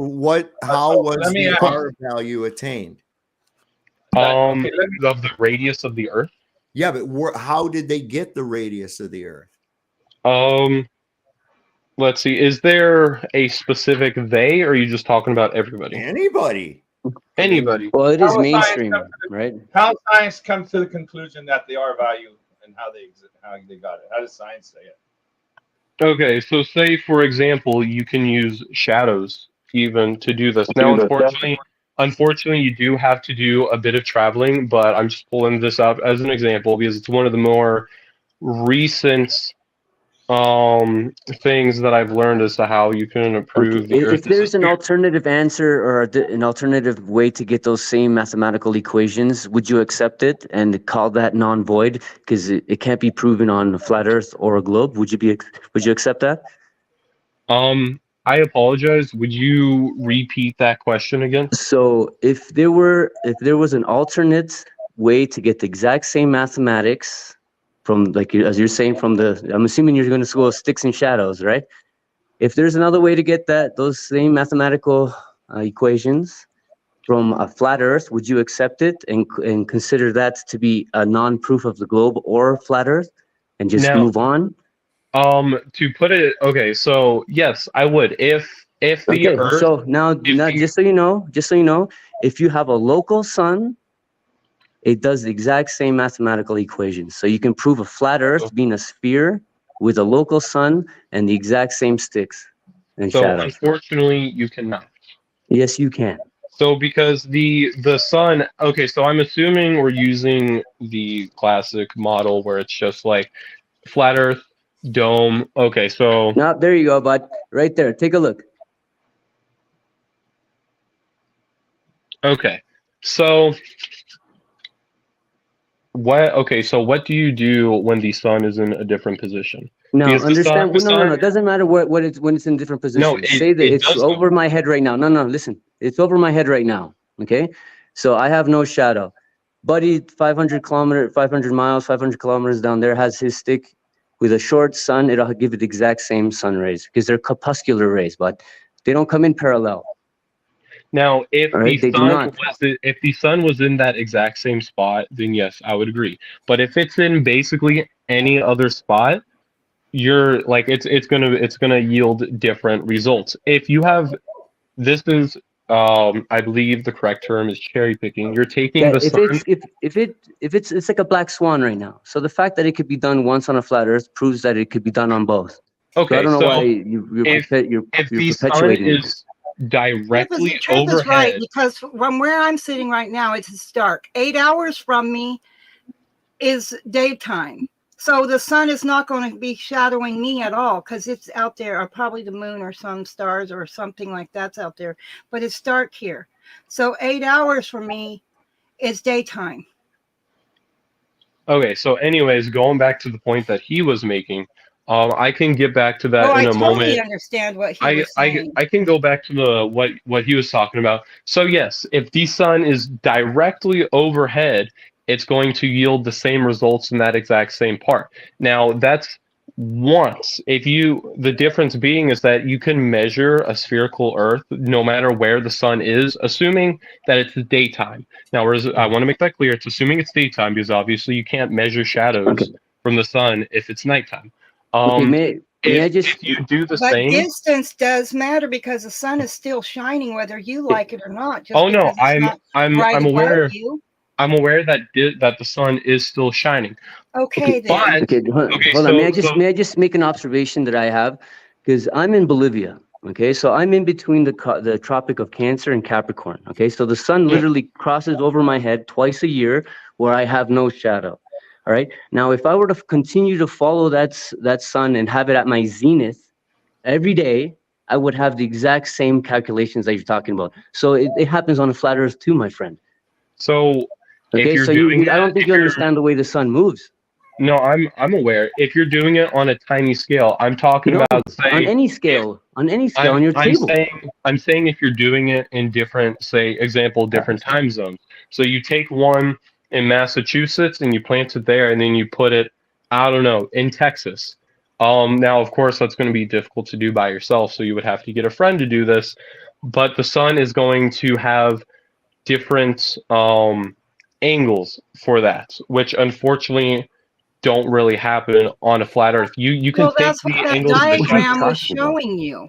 [SPEAKER 3] how
[SPEAKER 7] So
[SPEAKER 3] was
[SPEAKER 7] let me
[SPEAKER 3] the
[SPEAKER 7] ask-
[SPEAKER 3] R value attained?
[SPEAKER 7] Okay, let me-
[SPEAKER 4] Of the radius of the Earth.
[SPEAKER 3] Yeah, but how did they get the radius of the Earth?
[SPEAKER 4] Let's see. Is there a specific they, or are you just talking about everybody?
[SPEAKER 3] Anybody.
[SPEAKER 4] Anybody.
[SPEAKER 5] Well, it is
[SPEAKER 7] How science
[SPEAKER 5] mainstream,
[SPEAKER 7] comes to
[SPEAKER 5] right?
[SPEAKER 7] How science comes to the conclusion that the R value and how they got it? How does science say it?
[SPEAKER 4] Okay, so say for example, you can use shadows even to do this. Now, unfortunately, you do have to do a bit of traveling, but I'm just pulling this up as an example because it's one of the more recent things that I've learned as to how you can improve the
[SPEAKER 5] If
[SPEAKER 4] Earth.
[SPEAKER 5] there's an alternative answer or an alternative way to get those same mathematical equations, would you accept it and call that non-void because it can't be proven on a flat Earth or a globe? Would you accept that?
[SPEAKER 4] I apologize. Would you repeat that question again?
[SPEAKER 5] So if there was an alternate way to get the exact same mathematics from, like, as you're saying, I'm assuming you're going to go sticks and shadows, right? If there's another way to get those same mathematical equations from a flat Earth, would you accept it and consider that to be a non-proof of the globe or flat Earth, and just
[SPEAKER 4] Now,
[SPEAKER 5] move on?
[SPEAKER 4] To put it, okay, so yes, I would if the
[SPEAKER 5] Okay,
[SPEAKER 4] Earth.
[SPEAKER 5] so now just so you know, if you have a local sun, it does the exact same mathematical equations. So you can prove a flat Earth being a sphere with a local sun and the exact same sticks and
[SPEAKER 4] So
[SPEAKER 5] shadows.
[SPEAKER 4] unfortunately, you cannot.
[SPEAKER 5] Yes, you can.
[SPEAKER 4] So because the sun, okay, so I'm assuming we're using the classic model where it's just like flat Earth, dome. Okay, so
[SPEAKER 5] Now, there you go, bud. Right there. Take a look.
[SPEAKER 4] okay, so what do you do when the sun is in a different position?
[SPEAKER 5] Now,
[SPEAKER 4] Because
[SPEAKER 5] understand.
[SPEAKER 4] the
[SPEAKER 5] No.
[SPEAKER 4] sun,
[SPEAKER 5] It doesn't matter when it's in different positions.
[SPEAKER 4] it-
[SPEAKER 5] Say that
[SPEAKER 4] it
[SPEAKER 5] it's
[SPEAKER 4] does
[SPEAKER 5] over my head right now. No. Listen, it's over my head right now. Okay, so I have no shadow. Buddy, 500 miles, 500 kilometers down there has his stick with a short sun. It'll give it the exact same sun rays because they're corpuscular rays, but they don't come in parallel.
[SPEAKER 4] now, if
[SPEAKER 5] All right,
[SPEAKER 4] the
[SPEAKER 5] they do
[SPEAKER 4] sun
[SPEAKER 5] not.
[SPEAKER 4] if the sun was in that exact same spot, then yes, I would agree. But if it's in basically any other spot, you're like it's gonna yield different results. If you have this is I believe the correct term is cherry picking. You're taking
[SPEAKER 5] Yeah,
[SPEAKER 4] the sun.
[SPEAKER 5] if it's like a black swan right now. So the fact that it could be done once on a flat Earth proves that it could be done on both. So I
[SPEAKER 4] Okay,
[SPEAKER 5] don't know
[SPEAKER 4] so
[SPEAKER 5] why
[SPEAKER 4] if
[SPEAKER 5] you're
[SPEAKER 4] the sun
[SPEAKER 5] perpetuating it.
[SPEAKER 4] is directly
[SPEAKER 6] Trip is right,
[SPEAKER 4] overhead,
[SPEAKER 6] because from where I'm sitting right now, it's dark. 8 hours from me is daytime. So the sun is not going to be shadowing me at all because it's out there, or probably the moon or some stars or something like that's out there. But it's dark here. So 8 hours for me is daytime.
[SPEAKER 4] Okay, so anyways, going back to the point that he was making, I can get back to
[SPEAKER 6] Oh,
[SPEAKER 4] that
[SPEAKER 6] I
[SPEAKER 4] in a
[SPEAKER 6] totally
[SPEAKER 4] moment.
[SPEAKER 6] understand what he
[SPEAKER 4] I,
[SPEAKER 6] was
[SPEAKER 4] I
[SPEAKER 6] saying.
[SPEAKER 4] I can go back to the what he was talking about. So yes, if the sun is directly overhead, it's going to yield the same results in that exact same part. Now that's once. If you the difference being is that you can measure a spherical Earth no matter where the sun is, assuming that it's daytime. Now, whereas I want to make that clear, it's assuming it's daytime because obviously you can't measure
[SPEAKER 5] Okay.
[SPEAKER 4] shadows from the sun if it's nighttime.
[SPEAKER 5] Okay.
[SPEAKER 4] Um,
[SPEAKER 5] May I just?
[SPEAKER 4] if you do the
[SPEAKER 6] But
[SPEAKER 4] same.
[SPEAKER 6] distance does matter because the sun is still shining whether you like it or not, just
[SPEAKER 4] Oh no,
[SPEAKER 6] because it's not right
[SPEAKER 4] I'm
[SPEAKER 6] above
[SPEAKER 4] aware.
[SPEAKER 6] you.
[SPEAKER 4] I'm aware that that the sun is still shining.
[SPEAKER 6] Okay, then.
[SPEAKER 4] But
[SPEAKER 5] Okay,
[SPEAKER 4] okay,
[SPEAKER 5] hold on.
[SPEAKER 4] so
[SPEAKER 5] May I just make an observation that I have? Because I'm in Bolivia. Okay, so I'm in between the Tropic of Cancer and Capricorn. Okay, so the sun literally crosses over my head twice a year, where I have no shadow. All right. Now, if I were to continue to follow that sun and have it at my zenith every day, I would have the exact same calculations that you're talking about. So it happens on a flat Earth too, my friend.
[SPEAKER 4] so if
[SPEAKER 5] Okay,
[SPEAKER 4] you're
[SPEAKER 5] so
[SPEAKER 4] doing
[SPEAKER 5] I don't
[SPEAKER 4] it,
[SPEAKER 5] think
[SPEAKER 4] if
[SPEAKER 5] you
[SPEAKER 4] you're
[SPEAKER 5] understand the way the sun moves.
[SPEAKER 4] no, I'm aware. If you're doing it on a tiny scale, I'm talking
[SPEAKER 5] No,
[SPEAKER 4] about
[SPEAKER 5] on
[SPEAKER 4] say
[SPEAKER 5] any
[SPEAKER 4] if
[SPEAKER 5] scale, on your table.
[SPEAKER 4] I'm saying if you're doing it in different, say, example, different time zones. So you take one in Massachusetts and you plant it there, and then you put it, I don't know, in Texas. Now of course that's going to be difficult to do by yourself, so you would have to get a friend to do this. But the sun is going to have different angles for that, which unfortunately don't really happen on a flat Earth. You can
[SPEAKER 6] Well,
[SPEAKER 4] take
[SPEAKER 6] that's what
[SPEAKER 4] the
[SPEAKER 6] that
[SPEAKER 4] angles of the
[SPEAKER 5] What are you
[SPEAKER 6] diagram was
[SPEAKER 5] talking about?
[SPEAKER 6] showing you.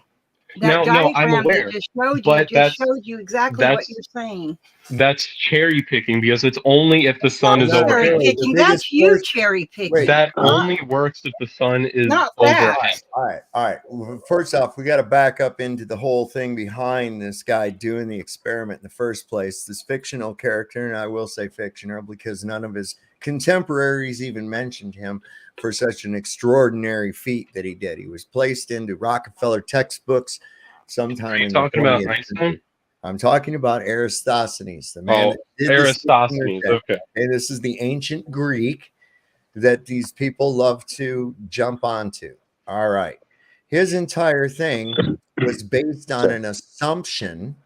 [SPEAKER 6] That
[SPEAKER 4] No, no, I'm
[SPEAKER 6] diagram that
[SPEAKER 4] aware,
[SPEAKER 6] just showed you
[SPEAKER 4] but
[SPEAKER 6] just showed you exactly what
[SPEAKER 4] that's
[SPEAKER 6] you're saying.
[SPEAKER 4] that's cherry picking because it's only if the
[SPEAKER 6] It's not
[SPEAKER 4] sun is
[SPEAKER 6] cherry
[SPEAKER 4] overhead.
[SPEAKER 6] picking. That's you cherry picking.
[SPEAKER 4] That
[SPEAKER 6] Not
[SPEAKER 4] only works if the sun is
[SPEAKER 6] not
[SPEAKER 4] overhead.
[SPEAKER 6] facts.
[SPEAKER 3] All right, all right. Well, first off, we got to back up into the whole thing behind this guy doing the experiment in the first place. This fictional character, and I will say fictional because none of his contemporaries even mentioned him for such an extraordinary feat that he did. He was placed into Rockefeller textbooks
[SPEAKER 4] Are
[SPEAKER 3] sometime
[SPEAKER 4] you
[SPEAKER 3] in the
[SPEAKER 4] talking about
[SPEAKER 3] 20th
[SPEAKER 4] Einstein?
[SPEAKER 3] century. I'm talking about Aristophanes, the man
[SPEAKER 4] Oh,
[SPEAKER 3] that did the
[SPEAKER 4] Aristophanes. Okay.
[SPEAKER 3] and this is the ancient Greek that these people love to jump onto. All right. His entire thing was based on an assumption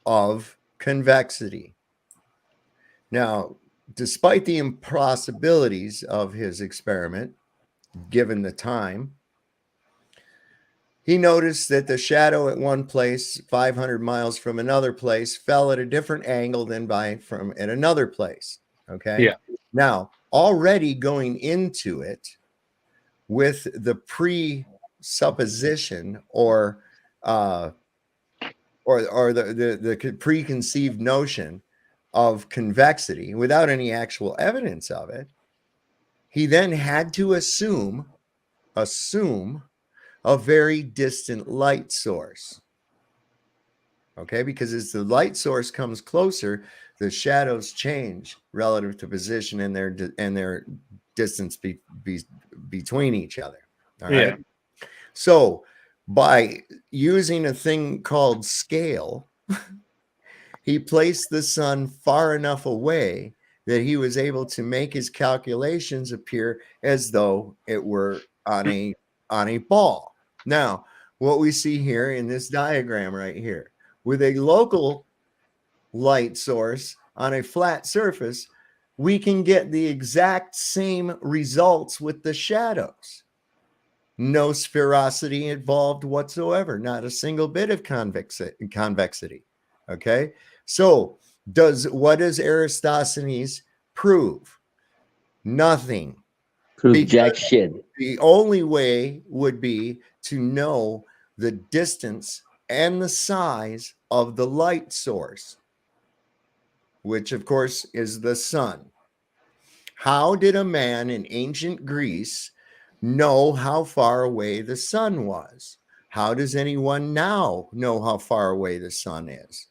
[SPEAKER 3] of convexity. Now, despite the impossibilities of his experiment, given the time, he noticed that the shadow at one place, 500 miles from another place, fell at a different angle than from at another place. Okay.
[SPEAKER 4] Yeah.
[SPEAKER 3] Now, already going into it with the presupposition or the preconceived notion of convexity without any actual evidence of it, he then had to assume a very distant light source. Okay, because as the light source comes closer, the shadows change relative to position and their distance between each other. All right.
[SPEAKER 4] Yeah.
[SPEAKER 3] So by using a thing called scale, he placed the sun far enough away that he was able to make his calculations appear as though it were on a ball. Now, what we see here in this diagram right here, with a local light source on a flat surface, we can get the exact same results with the shadows. No sphericity involved whatsoever, not a single bit of convexity. Okay, so what does Aristophanes prove? Nothing.
[SPEAKER 5] Prove
[SPEAKER 3] Because
[SPEAKER 5] jack shit.
[SPEAKER 3] the only way would be to know the distance and the size of the light source, which of course is the sun. How did a man in ancient Greece know how far away the sun was? How does anyone now know how far away the sun is?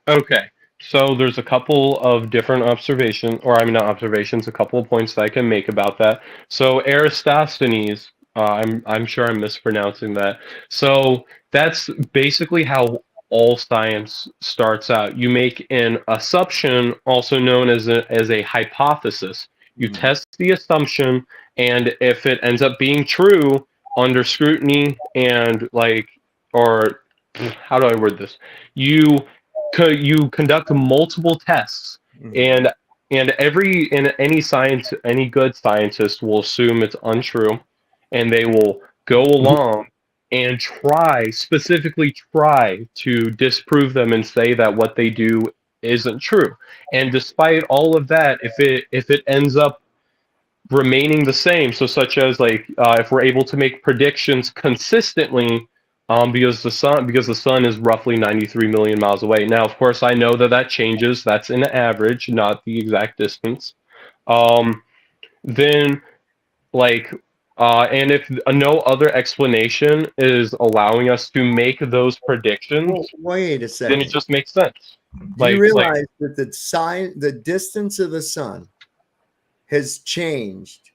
[SPEAKER 4] Okay. So there's a couple of different observations, or I mean not observations, a couple of points that I can make about that. So Aristophanes, I'm sure I'm mispronouncing that. So that's basically how all science starts out. You make an assumption, also known as a hypothesis. You test the assumption, and if it ends up being true under scrutiny and like, or how do I word this? You you conduct multiple tests,
[SPEAKER 3] Mhm.
[SPEAKER 4] and any science, any good scientist will assume it's untrue, and they will go along and specifically try to disprove them and say that what they do isn't true. And despite all of that, if it ends up remaining the same. So, such as like if we're able to make predictions consistently, because the sun is roughly 93 million miles away. Now, of course, I know that that changes. That's an average, not the exact distance. Um, then, like, and if no other explanation is allowing us to make those
[SPEAKER 3] Well,
[SPEAKER 4] predictions,
[SPEAKER 3] wait a
[SPEAKER 4] then it
[SPEAKER 3] second.
[SPEAKER 4] just makes sense.
[SPEAKER 3] Do you
[SPEAKER 4] Like,
[SPEAKER 3] realize that the distance of the sun has changed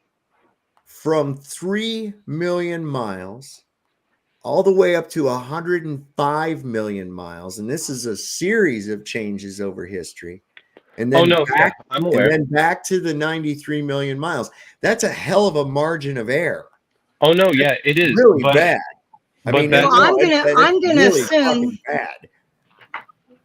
[SPEAKER 3] from 3 million miles all the way up to 105 million miles? And this is a series of changes over history. And
[SPEAKER 4] oh
[SPEAKER 3] then
[SPEAKER 4] no, yeah,
[SPEAKER 3] back
[SPEAKER 4] I'm
[SPEAKER 3] and
[SPEAKER 4] aware.
[SPEAKER 3] then back to the 93 million miles. That's a hell of a margin of error.
[SPEAKER 4] Oh no, yeah, it is.
[SPEAKER 3] Really bad. I
[SPEAKER 4] But
[SPEAKER 3] mean,
[SPEAKER 6] Well,
[SPEAKER 4] that's
[SPEAKER 3] it's
[SPEAKER 6] I'm gonna
[SPEAKER 3] really
[SPEAKER 6] assume
[SPEAKER 3] fucking bad.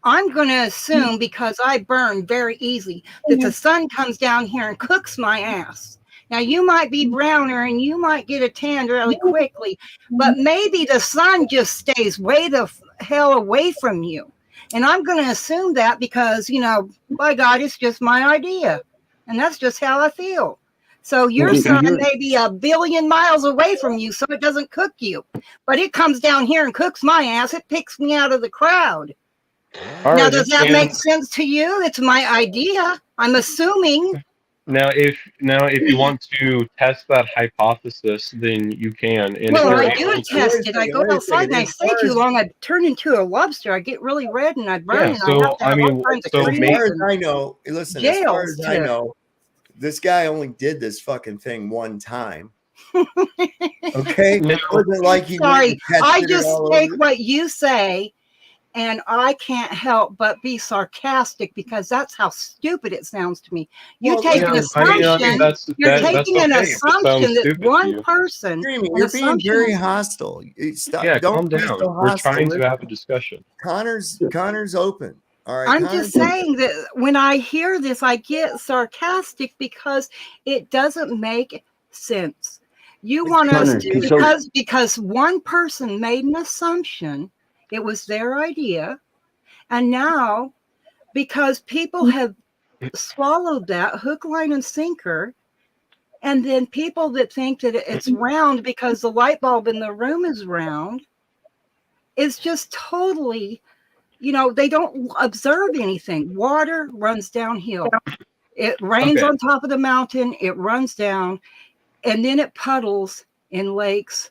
[SPEAKER 6] I'm going to assume, because I burn very easy, that the sun comes down here and cooks my ass. Now, you might be browner and you might get a tan really quickly, but maybe the sun just stays way the hell away from you. And I'm going to assume that because, by God, it's just my idea. And that's just how I feel. So your
[SPEAKER 5] Okay, so
[SPEAKER 6] sun
[SPEAKER 5] you're
[SPEAKER 6] may be 1 billion miles away from you, so it doesn't cook you. But it comes down here and cooks my ass. It picks me out of the crowd.
[SPEAKER 4] all
[SPEAKER 6] Now,
[SPEAKER 4] right.
[SPEAKER 6] does that
[SPEAKER 4] And
[SPEAKER 6] make sense to you? It's my idea. I'm assuming.
[SPEAKER 4] now if you want to test that hypothesis, then you can. And if
[SPEAKER 6] Well,
[SPEAKER 4] you're
[SPEAKER 6] I do
[SPEAKER 4] able to,
[SPEAKER 6] test it. I go outside and I stay too long. I turn into a lobster. I get really red and I burn,
[SPEAKER 4] yeah.
[SPEAKER 6] and I have
[SPEAKER 4] So
[SPEAKER 6] to
[SPEAKER 4] I
[SPEAKER 6] have all
[SPEAKER 4] mean,
[SPEAKER 6] kinds of
[SPEAKER 4] so
[SPEAKER 3] As
[SPEAKER 6] creams
[SPEAKER 3] far as
[SPEAKER 6] and
[SPEAKER 3] I know, listen, as far
[SPEAKER 6] jails
[SPEAKER 3] as I
[SPEAKER 6] to.
[SPEAKER 3] know, this guy only did this fucking thing one time. Okay?
[SPEAKER 4] now,
[SPEAKER 3] It wasn't like he went
[SPEAKER 6] Sorry,
[SPEAKER 3] and
[SPEAKER 6] I
[SPEAKER 3] tested it
[SPEAKER 6] just
[SPEAKER 3] all
[SPEAKER 6] take
[SPEAKER 3] over.
[SPEAKER 6] what you say, and I can't help but be sarcastic because that's how stupid it sounds to me. You
[SPEAKER 3] Well,
[SPEAKER 6] take
[SPEAKER 4] yeah,
[SPEAKER 6] an
[SPEAKER 4] I mean
[SPEAKER 6] assumption. You're
[SPEAKER 4] that's
[SPEAKER 6] taking an
[SPEAKER 4] okay if it sounds
[SPEAKER 6] assumption that
[SPEAKER 4] stupid to
[SPEAKER 6] one
[SPEAKER 4] you.
[SPEAKER 6] person,
[SPEAKER 3] Dreamy,
[SPEAKER 6] an
[SPEAKER 3] you're being
[SPEAKER 6] assumption
[SPEAKER 3] very
[SPEAKER 6] is.
[SPEAKER 3] hostile.
[SPEAKER 4] Yeah,
[SPEAKER 3] Don't
[SPEAKER 4] calm
[SPEAKER 3] be
[SPEAKER 4] down.
[SPEAKER 3] so
[SPEAKER 4] We're
[SPEAKER 3] hostile.
[SPEAKER 4] trying to have a
[SPEAKER 3] Listen,
[SPEAKER 4] discussion.
[SPEAKER 3] Connor's open. All right,
[SPEAKER 6] I'm
[SPEAKER 3] Connor's
[SPEAKER 6] just saying that when I hear this, I get sarcastic because it doesn't make sense. You want us
[SPEAKER 5] Connor.
[SPEAKER 6] to,
[SPEAKER 5] So
[SPEAKER 6] because one person made an assumption, it was their idea, and now because people have swallowed that hook, line, and sinker, and then people that think that it's round because the light bulb in the room is round, it's just totally, they don't observe anything. Water runs downhill. It rains
[SPEAKER 4] Okay.
[SPEAKER 6] on top of the mountain, it runs down, and then it puddles in lakes,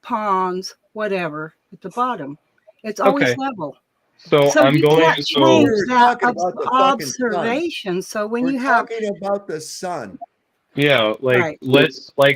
[SPEAKER 6] ponds, whatever, at the bottom. It's always
[SPEAKER 4] Okay.
[SPEAKER 6] level.
[SPEAKER 4] So
[SPEAKER 6] So
[SPEAKER 4] I'm
[SPEAKER 6] you
[SPEAKER 4] going.
[SPEAKER 6] can't
[SPEAKER 4] So
[SPEAKER 6] change
[SPEAKER 3] We're
[SPEAKER 6] that
[SPEAKER 3] talking about the fucking sun.
[SPEAKER 6] observation. So when
[SPEAKER 3] We're
[SPEAKER 6] you have,
[SPEAKER 3] talking about the sun.
[SPEAKER 4] yeah, like
[SPEAKER 6] right.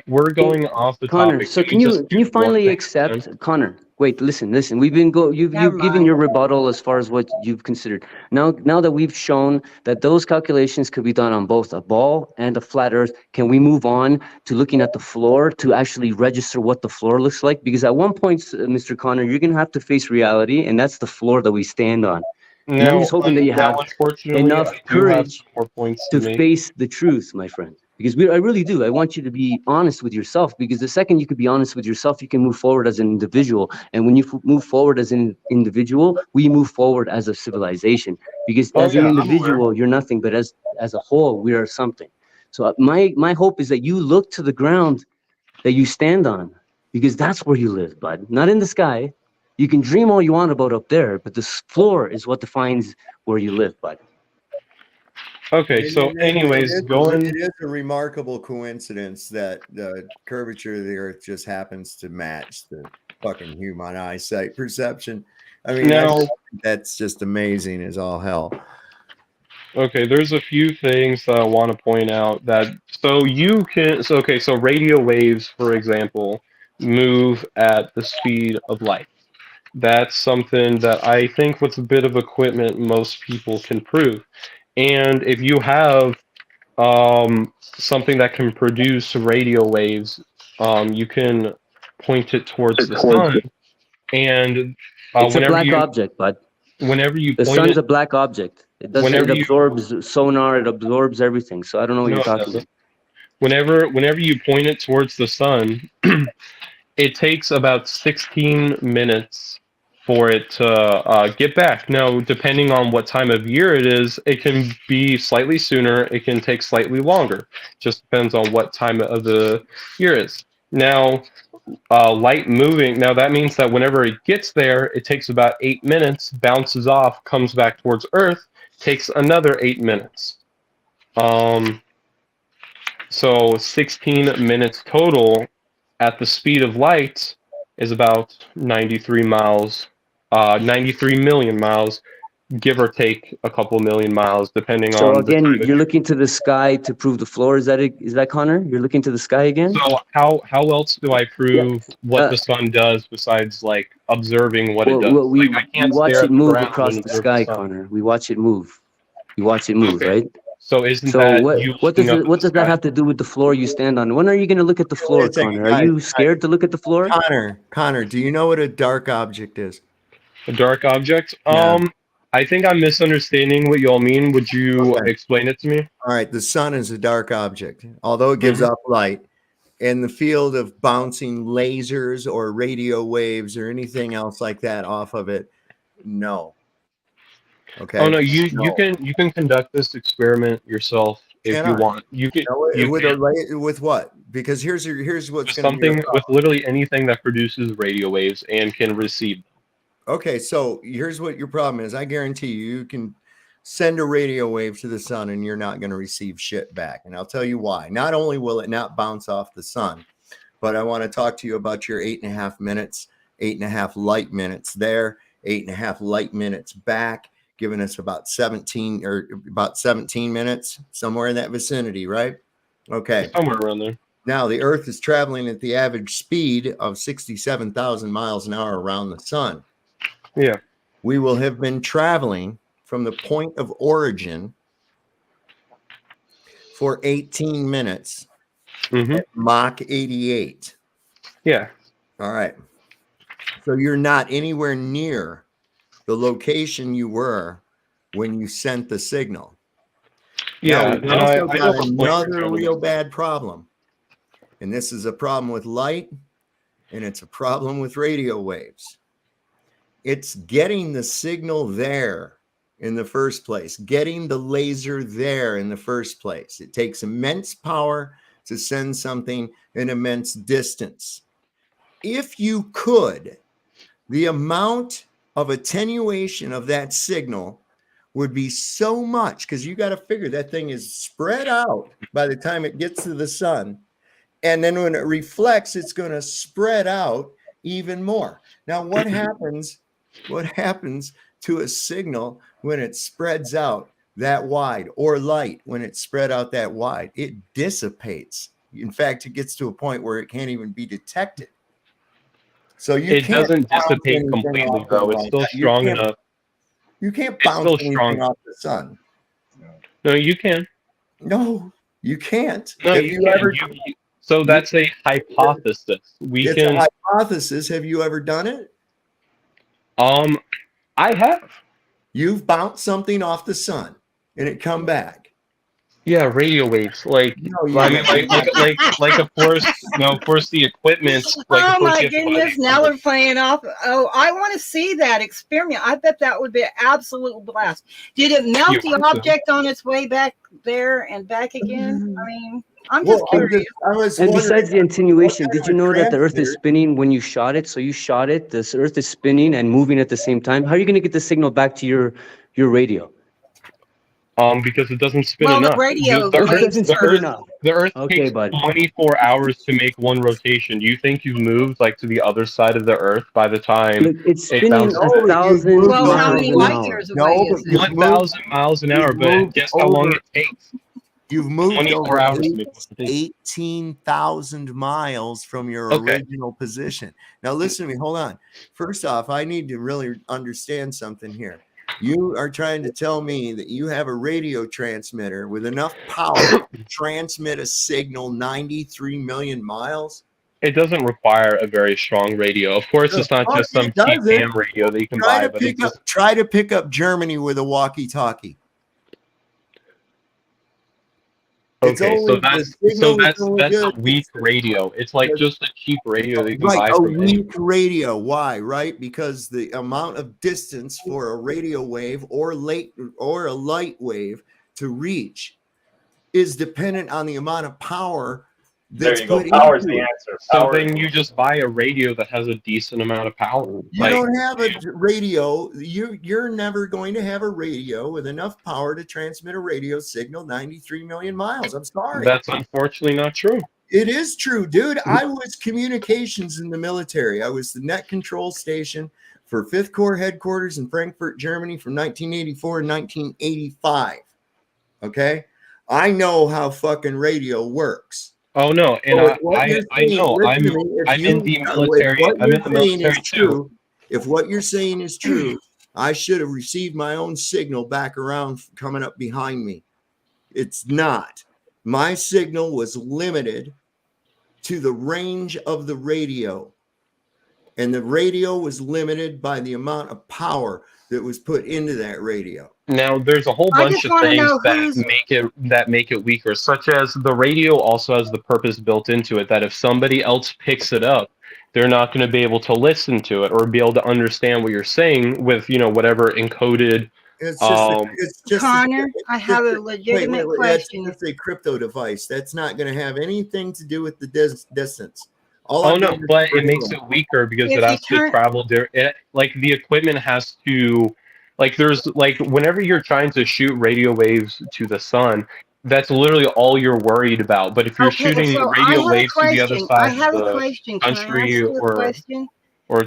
[SPEAKER 4] we're going off the
[SPEAKER 5] Connor,
[SPEAKER 4] topic.
[SPEAKER 5] so
[SPEAKER 4] Give me just
[SPEAKER 5] can you
[SPEAKER 4] one
[SPEAKER 5] finally
[SPEAKER 4] second, man.
[SPEAKER 5] accept Connor? Wait, listen. You've
[SPEAKER 6] Never
[SPEAKER 5] given
[SPEAKER 6] mind.
[SPEAKER 5] your rebuttal as far as what you've considered. Now that we've shown that those calculations could be done on both a ball and a flat Earth, can we move on to looking at the floor to actually register what the floor looks like? Because at one point, Mr. Connor, you're gonna have to face reality, and that's the floor that we stand on. And I'm
[SPEAKER 4] Now,
[SPEAKER 5] just hoping that you have
[SPEAKER 4] unfortunately,
[SPEAKER 5] enough
[SPEAKER 4] I do have
[SPEAKER 5] courage
[SPEAKER 4] some more points to
[SPEAKER 5] to
[SPEAKER 4] make.
[SPEAKER 5] face the truth, my friend. Because I really do. I want you to be honest with yourself. Because the second you could be honest with yourself, you can move forward as an individual. And when you move forward as an individual, we move forward as a civilization. Because
[SPEAKER 4] Oh
[SPEAKER 5] as an
[SPEAKER 4] yeah, I'm aware.
[SPEAKER 5] individual, you're nothing, but as a whole, we are something. So my hope is that you look to the ground that you stand on, because that's where you live, bud. Not in the sky. You can dream all you want about up there, but this floor is what defines where you live, bud.
[SPEAKER 4] Okay, so anyways,
[SPEAKER 3] It
[SPEAKER 4] going.
[SPEAKER 3] is a remarkable coincidence that the curvature of the Earth just happens to match the fucking human eyesight perception. I mean,
[SPEAKER 4] Now,
[SPEAKER 3] that's just amazing as all hell.
[SPEAKER 4] Okay, there's a few things that I want to point out that so radio waves, for example, move at the speed of light. That's something that I think with a bit of equipment most people can prove. And if you have something that can produce radio waves, you can point it towards the sun, and
[SPEAKER 5] It's a
[SPEAKER 4] whenever
[SPEAKER 5] black
[SPEAKER 4] you
[SPEAKER 5] object, but
[SPEAKER 4] whenever you
[SPEAKER 5] the
[SPEAKER 4] point
[SPEAKER 5] sun's
[SPEAKER 4] it,
[SPEAKER 5] a black object. It doesn't. It
[SPEAKER 4] whenever you
[SPEAKER 5] absorbs sonar. It absorbs everything. So I don't know what
[SPEAKER 4] no,
[SPEAKER 5] you're
[SPEAKER 4] it
[SPEAKER 5] talking about.
[SPEAKER 4] doesn't. Whenever you point it towards the sun, it takes about 16 minutes for it to get back. Now, depending on what time of year it is, it can be slightly sooner. It can take slightly longer. Just depends on what time of the year it is. Now, light moving. Now that means that whenever it gets there, it takes about 8 minutes, bounces off, comes back towards Earth, takes another 8 minutes. Um, so 16 minutes total at the speed of light is about 93 miles, 93 million miles, give or take a couple million miles, depending
[SPEAKER 5] So
[SPEAKER 4] on the
[SPEAKER 5] again,
[SPEAKER 4] time of
[SPEAKER 5] you're
[SPEAKER 4] year.
[SPEAKER 5] looking to the sky to prove the floor. Is that it? Is that Connor? You're looking to the sky again?
[SPEAKER 4] So how else do I
[SPEAKER 5] Yeah.
[SPEAKER 4] prove what the sun does besides like observing what it
[SPEAKER 5] Well,
[SPEAKER 4] does?
[SPEAKER 5] we
[SPEAKER 4] Like I
[SPEAKER 5] we
[SPEAKER 4] can't
[SPEAKER 5] watch
[SPEAKER 4] stare
[SPEAKER 5] it
[SPEAKER 4] at the
[SPEAKER 5] move
[SPEAKER 4] ground
[SPEAKER 5] across
[SPEAKER 4] and
[SPEAKER 5] the
[SPEAKER 4] observe the
[SPEAKER 5] sky,
[SPEAKER 4] sun.
[SPEAKER 5] Connor. We watch it move. You watch it move,
[SPEAKER 4] Okay.
[SPEAKER 5] right?
[SPEAKER 4] So isn't
[SPEAKER 5] So
[SPEAKER 4] that you looking up at
[SPEAKER 5] what
[SPEAKER 4] the
[SPEAKER 5] does that
[SPEAKER 4] sky?
[SPEAKER 5] have to do with the floor you stand on? When are you going to look at the floor,
[SPEAKER 3] Wait a second,
[SPEAKER 5] Connor? Are
[SPEAKER 3] guys,
[SPEAKER 5] you scared to look at the floor?
[SPEAKER 3] Connor, do you know what a dark object is?
[SPEAKER 4] A dark object?
[SPEAKER 3] Yeah.
[SPEAKER 4] I think I'm misunderstanding what y'all mean. Would you
[SPEAKER 3] Okay.
[SPEAKER 4] explain it to me?
[SPEAKER 3] All right. The sun is a dark object, although it gives
[SPEAKER 4] Mhm.
[SPEAKER 3] off light. In the field of bouncing lasers or radio waves or anything else like that off of it, no. Okay.
[SPEAKER 4] Oh no, you
[SPEAKER 3] No.
[SPEAKER 4] can conduct this experiment yourself if
[SPEAKER 3] Can
[SPEAKER 4] you
[SPEAKER 3] I?
[SPEAKER 4] want. You
[SPEAKER 3] With
[SPEAKER 4] can
[SPEAKER 3] with what? Because here's what's
[SPEAKER 4] with
[SPEAKER 3] going to be your
[SPEAKER 4] something with
[SPEAKER 3] problem.
[SPEAKER 4] literally anything that produces radio waves and can receive.
[SPEAKER 3] Okay, so here's what your problem is. I guarantee you can send a radio wave to the sun and you're not going to receive shit back. And I'll tell you why. Not only will it not bounce off the sun, but I want to talk to you about your 8.5 minutes, 8.5 light minutes there, 8.5 light minutes back, giving us about 17 minutes, somewhere in that vicinity, right? Okay.
[SPEAKER 4] Somewhere around there.
[SPEAKER 3] Now the Earth is traveling at the average speed of 67,000 miles an hour around the sun.
[SPEAKER 4] Yeah.
[SPEAKER 3] We will have been traveling from the point of origin for 18 minutes at Mach 88.
[SPEAKER 4] Yeah.
[SPEAKER 3] All right. So you're not anywhere near the location you were when you sent the signal.
[SPEAKER 4] Yeah.
[SPEAKER 3] Now, we've
[SPEAKER 4] And
[SPEAKER 3] also
[SPEAKER 4] I
[SPEAKER 3] got
[SPEAKER 4] know what point you're
[SPEAKER 3] another
[SPEAKER 4] trying to
[SPEAKER 3] real
[SPEAKER 4] make.
[SPEAKER 3] bad problem. And this is a problem with light, and it's a problem with radio waves. It's getting the signal there in the first place, getting the laser there in the first place. It takes immense power to send something an immense distance. If you could, the amount of attenuation of that signal would be so much, because you got to figure that thing is spread out by the time it gets to the sun. And then when it reflects, it's going to spread out even more. Now, what happens to a signal when it spreads out that wide, or light when it's spread out that wide? It dissipates. In fact, it gets to a point where it can't even be detected. So
[SPEAKER 4] It doesn't dissipate completely, though. It's still strong enough.
[SPEAKER 3] You can't
[SPEAKER 4] It's
[SPEAKER 3] bounce
[SPEAKER 4] still
[SPEAKER 3] anything
[SPEAKER 4] strong.
[SPEAKER 3] off the sun.
[SPEAKER 4] No, you can.
[SPEAKER 3] No, you can't.
[SPEAKER 4] No,
[SPEAKER 3] Have
[SPEAKER 4] you
[SPEAKER 3] you
[SPEAKER 4] can.
[SPEAKER 3] ever?
[SPEAKER 4] So that's a hypothesis. We
[SPEAKER 3] It's
[SPEAKER 4] can.
[SPEAKER 3] a hypothesis. Have you ever done it?
[SPEAKER 4] I have.
[SPEAKER 3] You've bounced something off the sun and it come back.
[SPEAKER 4] Yeah, radio waves. Like,
[SPEAKER 3] No, you
[SPEAKER 4] I mean,
[SPEAKER 3] haven't.
[SPEAKER 4] like, of course, the equipment. Like, of
[SPEAKER 6] Oh
[SPEAKER 4] course,
[SPEAKER 6] my
[SPEAKER 4] you have to buy the
[SPEAKER 6] goodness, now
[SPEAKER 4] equipment.
[SPEAKER 6] we're playing off. Oh, I want to see that experiment. I bet that would be an absolute blast. Did it melt
[SPEAKER 4] You
[SPEAKER 6] the
[SPEAKER 4] want to.
[SPEAKER 6] object on its way back there and back again? I mean, I'm
[SPEAKER 3] Well,
[SPEAKER 6] just curious.
[SPEAKER 5] And besides the attenuation, did you know that the Earth is
[SPEAKER 3] transmitter?
[SPEAKER 5] spinning when you shot it? So you shot it, this Earth is spinning and moving at the same time. How are you going to get the signal back to your radio?
[SPEAKER 4] Because it doesn't spin
[SPEAKER 6] Well, the
[SPEAKER 4] enough.
[SPEAKER 6] radio
[SPEAKER 4] The
[SPEAKER 5] It
[SPEAKER 4] Earth,
[SPEAKER 6] waves
[SPEAKER 5] doesn't
[SPEAKER 4] the
[SPEAKER 5] spin
[SPEAKER 6] are.
[SPEAKER 4] Earth,
[SPEAKER 5] enough.
[SPEAKER 4] the Earth
[SPEAKER 5] Okay,
[SPEAKER 4] takes
[SPEAKER 5] bud.
[SPEAKER 4] 24 hours to make one rotation. Do you think you've moved like to the other side of the Earth by the time
[SPEAKER 5] Look, it's
[SPEAKER 4] it
[SPEAKER 5] spinning
[SPEAKER 4] bounces?
[SPEAKER 3] No, but you've
[SPEAKER 5] 1,000
[SPEAKER 3] moved
[SPEAKER 6] Well, how
[SPEAKER 3] over
[SPEAKER 5] miles
[SPEAKER 6] many
[SPEAKER 5] an
[SPEAKER 6] light
[SPEAKER 3] 80.
[SPEAKER 5] hour.
[SPEAKER 6] years away
[SPEAKER 3] No,
[SPEAKER 6] is
[SPEAKER 3] but
[SPEAKER 6] it?
[SPEAKER 4] 1,000 miles an hour,
[SPEAKER 3] you've
[SPEAKER 4] but
[SPEAKER 3] moved
[SPEAKER 4] guess how long
[SPEAKER 3] over
[SPEAKER 4] it takes?
[SPEAKER 3] you've moved
[SPEAKER 4] 24
[SPEAKER 3] over
[SPEAKER 4] hours to make one rotation.
[SPEAKER 3] 18,000 miles from your
[SPEAKER 4] Okay.
[SPEAKER 3] original position. Now listen to me, hold on. First off, I need to really understand something here. You are trying to tell me that you have a radio transmitter with enough power to transmit a signal 93 million miles?
[SPEAKER 4] It doesn't require a very strong radio. Of course,
[SPEAKER 3] The
[SPEAKER 4] it's not
[SPEAKER 3] fuck
[SPEAKER 4] just some
[SPEAKER 3] it
[SPEAKER 4] cheap
[SPEAKER 3] doesn't.
[SPEAKER 4] ham radio that you can
[SPEAKER 3] Try
[SPEAKER 4] buy,
[SPEAKER 3] to
[SPEAKER 4] but it just
[SPEAKER 3] pick up Germany with a walkie-talkie. It's
[SPEAKER 4] okay. So
[SPEAKER 3] only the signal is only
[SPEAKER 4] that's
[SPEAKER 3] good.
[SPEAKER 4] a weak radio. It's like just a cheap radio that you can
[SPEAKER 3] Right,
[SPEAKER 4] buy
[SPEAKER 3] a
[SPEAKER 4] from any.
[SPEAKER 3] weak radio. Why? Right? Because the amount of distance for a radio wave or a light wave to reach is dependent on the amount of power
[SPEAKER 7] There
[SPEAKER 3] that's
[SPEAKER 7] you go.
[SPEAKER 3] put
[SPEAKER 7] Power's
[SPEAKER 3] into
[SPEAKER 7] the
[SPEAKER 3] it.
[SPEAKER 7] answer.
[SPEAKER 4] So
[SPEAKER 7] Power
[SPEAKER 4] then
[SPEAKER 7] is
[SPEAKER 4] you just buy a radio that has a decent amount of power.
[SPEAKER 3] You
[SPEAKER 4] Like
[SPEAKER 3] don't have a radio. You're never going to have a radio with enough power to transmit a radio signal 93 million miles. I'm sorry.
[SPEAKER 4] that's unfortunately not true.
[SPEAKER 3] It is true, dude. I was communications in the military. I was the net control station for 5th Corps headquarters in Frankfurt, Germany from 1984 to 1985. Okay? I know how fucking radio works.
[SPEAKER 4] Oh no, and
[SPEAKER 3] So if what you're
[SPEAKER 4] I
[SPEAKER 3] saying-
[SPEAKER 4] know
[SPEAKER 3] listen to me, if
[SPEAKER 4] I'm in the military.
[SPEAKER 3] If what
[SPEAKER 4] I'm in
[SPEAKER 3] you're
[SPEAKER 4] the
[SPEAKER 3] saying
[SPEAKER 4] military
[SPEAKER 3] is
[SPEAKER 4] too.
[SPEAKER 3] true, if what you're saying is true, I should have received my own signal back around coming up behind me. It's not. My signal was limited to the range of the radio. And the radio was limited by the amount of power that was put into that radio.
[SPEAKER 4] Now there's a whole
[SPEAKER 6] I
[SPEAKER 4] bunch
[SPEAKER 6] just
[SPEAKER 4] of
[SPEAKER 6] wanna
[SPEAKER 4] things
[SPEAKER 6] know
[SPEAKER 4] that
[SPEAKER 6] who's-
[SPEAKER 4] make it weaker, such as the radio also has the purpose built into it that if somebody else picks it up, they're not going to be able to listen to it or be able to understand what you're saying with, you know, whatever encoded.
[SPEAKER 3] It's just,
[SPEAKER 6] Connor, I have a legitimate question.
[SPEAKER 3] That's a crypto device. That's not going to have anything to do with the distance. All
[SPEAKER 4] Oh
[SPEAKER 3] I'm
[SPEAKER 4] no,
[SPEAKER 3] doing is
[SPEAKER 4] but it
[SPEAKER 3] bringing
[SPEAKER 4] makes
[SPEAKER 3] them.
[SPEAKER 4] it weaker because
[SPEAKER 6] If
[SPEAKER 4] it
[SPEAKER 6] you
[SPEAKER 4] has to
[SPEAKER 6] turn-
[SPEAKER 4] travel there. Like the equipment has to, like there's like whenever you're trying to shoot radio waves to the sun, that's literally all you're worried about. But if you're
[SPEAKER 6] Okay,
[SPEAKER 4] shooting
[SPEAKER 6] so I
[SPEAKER 4] radio
[SPEAKER 6] have a
[SPEAKER 4] waves to the other
[SPEAKER 6] question.
[SPEAKER 4] side
[SPEAKER 6] I have
[SPEAKER 4] of
[SPEAKER 6] a
[SPEAKER 4] the
[SPEAKER 6] question. Can I ask
[SPEAKER 4] country
[SPEAKER 6] you a
[SPEAKER 4] or
[SPEAKER 6] question?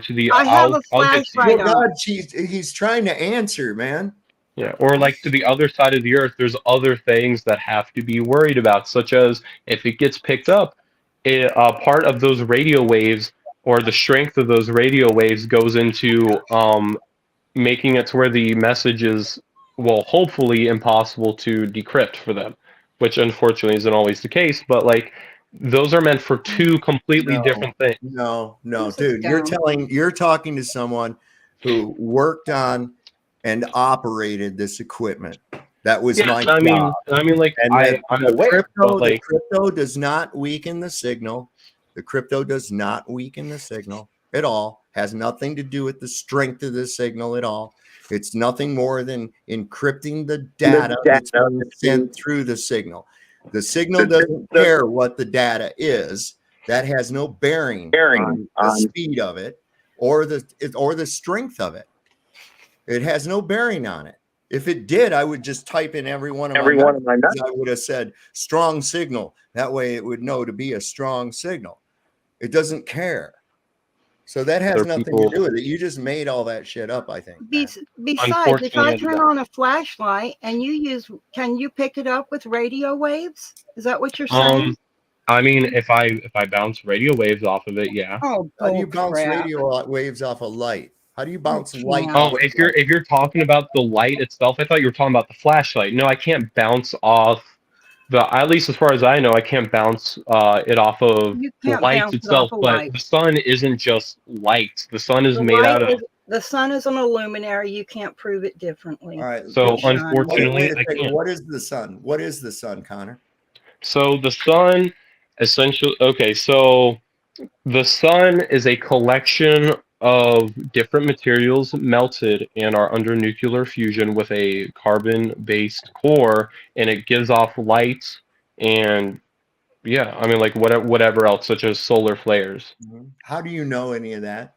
[SPEAKER 4] to the,
[SPEAKER 6] I have a
[SPEAKER 4] I'll get to you.
[SPEAKER 6] flashlight
[SPEAKER 3] Well,
[SPEAKER 6] on.
[SPEAKER 3] God, he's trying to answer, man.
[SPEAKER 4] Yeah, or like to the other side of the earth, there's other things that have to be worried about, such as if it gets picked up, part of those radio waves or the strength of those radio waves goes into making it to where the message is, well, hopefully impossible to decrypt for them, which unfortunately isn't always the case. But like, those are meant for two completely
[SPEAKER 3] No.
[SPEAKER 4] different things.
[SPEAKER 3] No,
[SPEAKER 6] This is
[SPEAKER 3] dude.
[SPEAKER 6] dumb.
[SPEAKER 3] You're talking to someone who worked on and operated this equipment. That was my
[SPEAKER 4] I mean,
[SPEAKER 3] job.
[SPEAKER 4] like
[SPEAKER 3] And
[SPEAKER 4] I'm
[SPEAKER 3] the
[SPEAKER 4] aware, but
[SPEAKER 3] the
[SPEAKER 4] like,
[SPEAKER 3] crypto does not weaken the signal. The crypto does not weaken the signal at all. Has nothing to do with the strength of the signal at all. It's nothing more than encrypting the data that's being sent through the signal. The signal doesn't care what the data is. That has no bearing on the speed of it or the strength of it. It has no bearing on it. If it did, I would just type in every one of my numbers. I would have said strong signal. That way it would know to be a strong signal. It doesn't care. So that has nothing to do with it. You just made all that shit up, I think.
[SPEAKER 6] Besides, if I turn on a flashlight and can you pick it up with radio waves? Is that what you're saying?
[SPEAKER 4] I mean, if I bounce radio waves off of it, yeah.
[SPEAKER 6] Oh,
[SPEAKER 3] How do you bounce
[SPEAKER 6] crap.
[SPEAKER 3] radio waves off a light? How do you bounce light?
[SPEAKER 4] Oh, if you're talking about the light itself, I thought you were talking about the flashlight. No, I can't bounce off at least as far as I know, I can't bounce it off of
[SPEAKER 6] You
[SPEAKER 4] the
[SPEAKER 6] can't
[SPEAKER 4] light
[SPEAKER 6] bounce it
[SPEAKER 4] itself.
[SPEAKER 6] off of
[SPEAKER 4] But
[SPEAKER 6] light.
[SPEAKER 4] the sun isn't just light. The sun is
[SPEAKER 6] The
[SPEAKER 4] made out
[SPEAKER 6] light
[SPEAKER 4] of.
[SPEAKER 6] The sun is an illuminary. You can't prove it differently.
[SPEAKER 3] All right.
[SPEAKER 4] So
[SPEAKER 6] It's shine.
[SPEAKER 4] unfortunately,
[SPEAKER 3] Wait a
[SPEAKER 4] I
[SPEAKER 3] second.
[SPEAKER 4] can't.
[SPEAKER 3] What is the sun? What is the sun, Connor?
[SPEAKER 4] So the sun, essentially, okay. So the sun is a collection of different materials melted and are under nuclear fusion with a carbon-based core, and it gives off light and yeah, I mean like whatever else, such as solar flares.
[SPEAKER 3] How do you know any of that?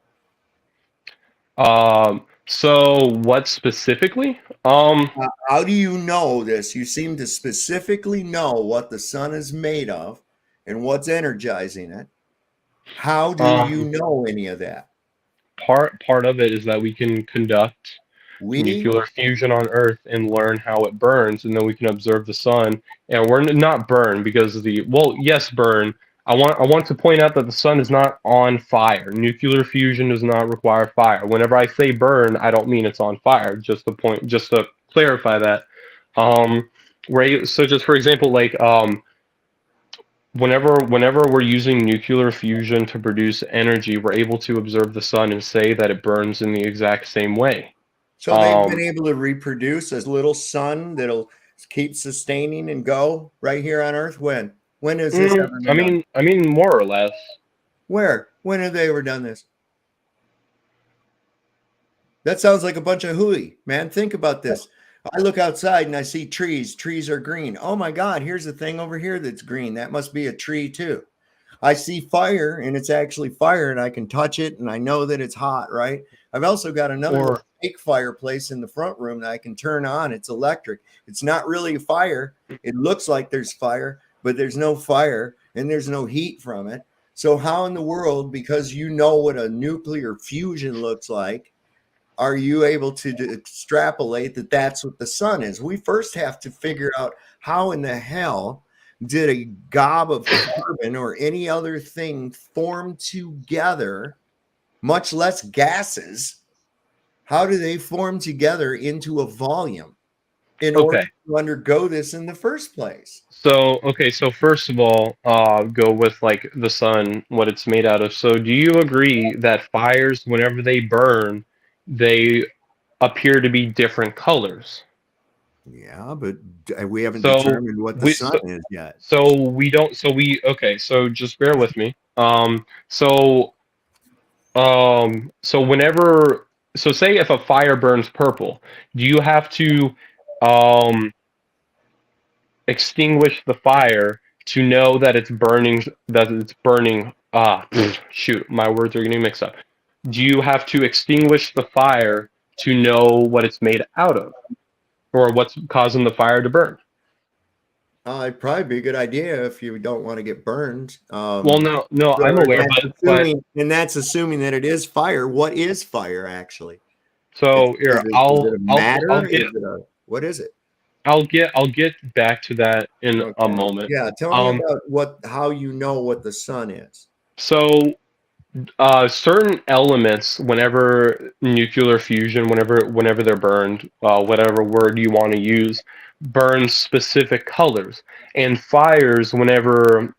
[SPEAKER 4] So what specifically?
[SPEAKER 3] How do you know this? You seem to specifically know what the sun is made of and what's energizing it. How do you know any of that?
[SPEAKER 4] Part of it is that we can conduct
[SPEAKER 3] We?
[SPEAKER 4] nuclear fusion on Earth and learn how it burns, and then we can observe the sun. And we're not burn because yes, burn. I want to point out that the sun is not on fire. Nuclear fusion does not require fire. Whenever I say burn, I don't mean it's on fire. Just to clarify that. Right. So just for example, like whenever we're using nuclear fusion to produce energy, we're able to observe the sun and say that it burns in the exact same way.
[SPEAKER 3] So they've been able to reproduce a little sun that'll keep sustaining and go right here on Earth. When? When has this ever been done?
[SPEAKER 4] I mean, more or less.
[SPEAKER 3] Where? When have they ever done this? That sounds like a bunch of hooey, man. Think about this. I look outside and I see trees. Trees are green. Oh my God, here's a thing over here that's green. That must be a tree too. I see fire and it's actually fire and I can touch it and I know that it's hot, right? I've also got another little fake fireplace in the front room that I can turn on. It's electric. It's not really a fire. It looks like there's fire, but there's no fire and there's no heat from it. So how in the world, because you know what a nuclear fusion looks like, are you able to extrapolate that that's what the sun is? We first have to figure out how in the hell did a gob of carbon or any other thing form together, much less gases. How do they form together into a volume in order to undergo this in the first place?
[SPEAKER 4] So first of all, go with like the sun, what it's made out of. So do you agree that fires, whenever they burn, they appear to be different colors?
[SPEAKER 3] Yeah, but we haven't determined what the sun is yet.
[SPEAKER 4] So we don't. So just bear with me. So whenever, say if a fire burns purple, do you have to extinguish the fire to know that it's burning? Shoot, my words are getting mixed up. Do you have to extinguish the fire to know what it's made out of, or what's causing the fire to burn?
[SPEAKER 3] It'd probably be a good idea if you don't want to get burned.
[SPEAKER 4] Well, no,
[SPEAKER 3] so
[SPEAKER 4] I'm aware,
[SPEAKER 3] and that's assuming that it is fire. What is fire actually?
[SPEAKER 4] So
[SPEAKER 3] is it a matter? What is it?
[SPEAKER 4] I'll get back to that in a moment.
[SPEAKER 3] Yeah, tell me about how you know what the sun is.
[SPEAKER 4] So certain elements, whenever nuclear fusion, whenever they're burned, whatever word you want to use, burn specific colors. And fires, whenever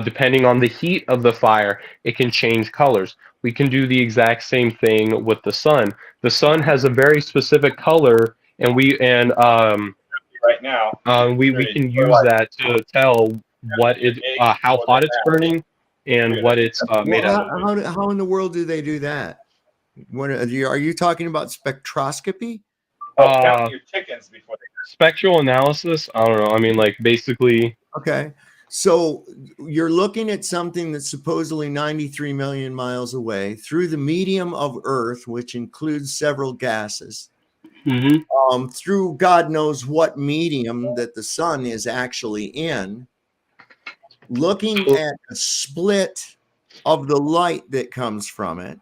[SPEAKER 4] depending on the heat of the fire, it can change colors. We can do the exact same thing with the sun. The sun has a very specific color, and we can use that to tell how hot it's burning and what it's made out of.
[SPEAKER 3] How in the world do they do that? Are you talking about spectroscopy?
[SPEAKER 7] Counting your chickens before they
[SPEAKER 4] Spectral analysis? I don't know. I mean, like basically.
[SPEAKER 3] Okay. So you're looking at something that's supposedly 93 million miles away through the medium of Earth, which includes several gases.
[SPEAKER 4] Mm-hmm.
[SPEAKER 3] Through God knows what medium that the sun is actually in, looking at a split of the light that comes from it.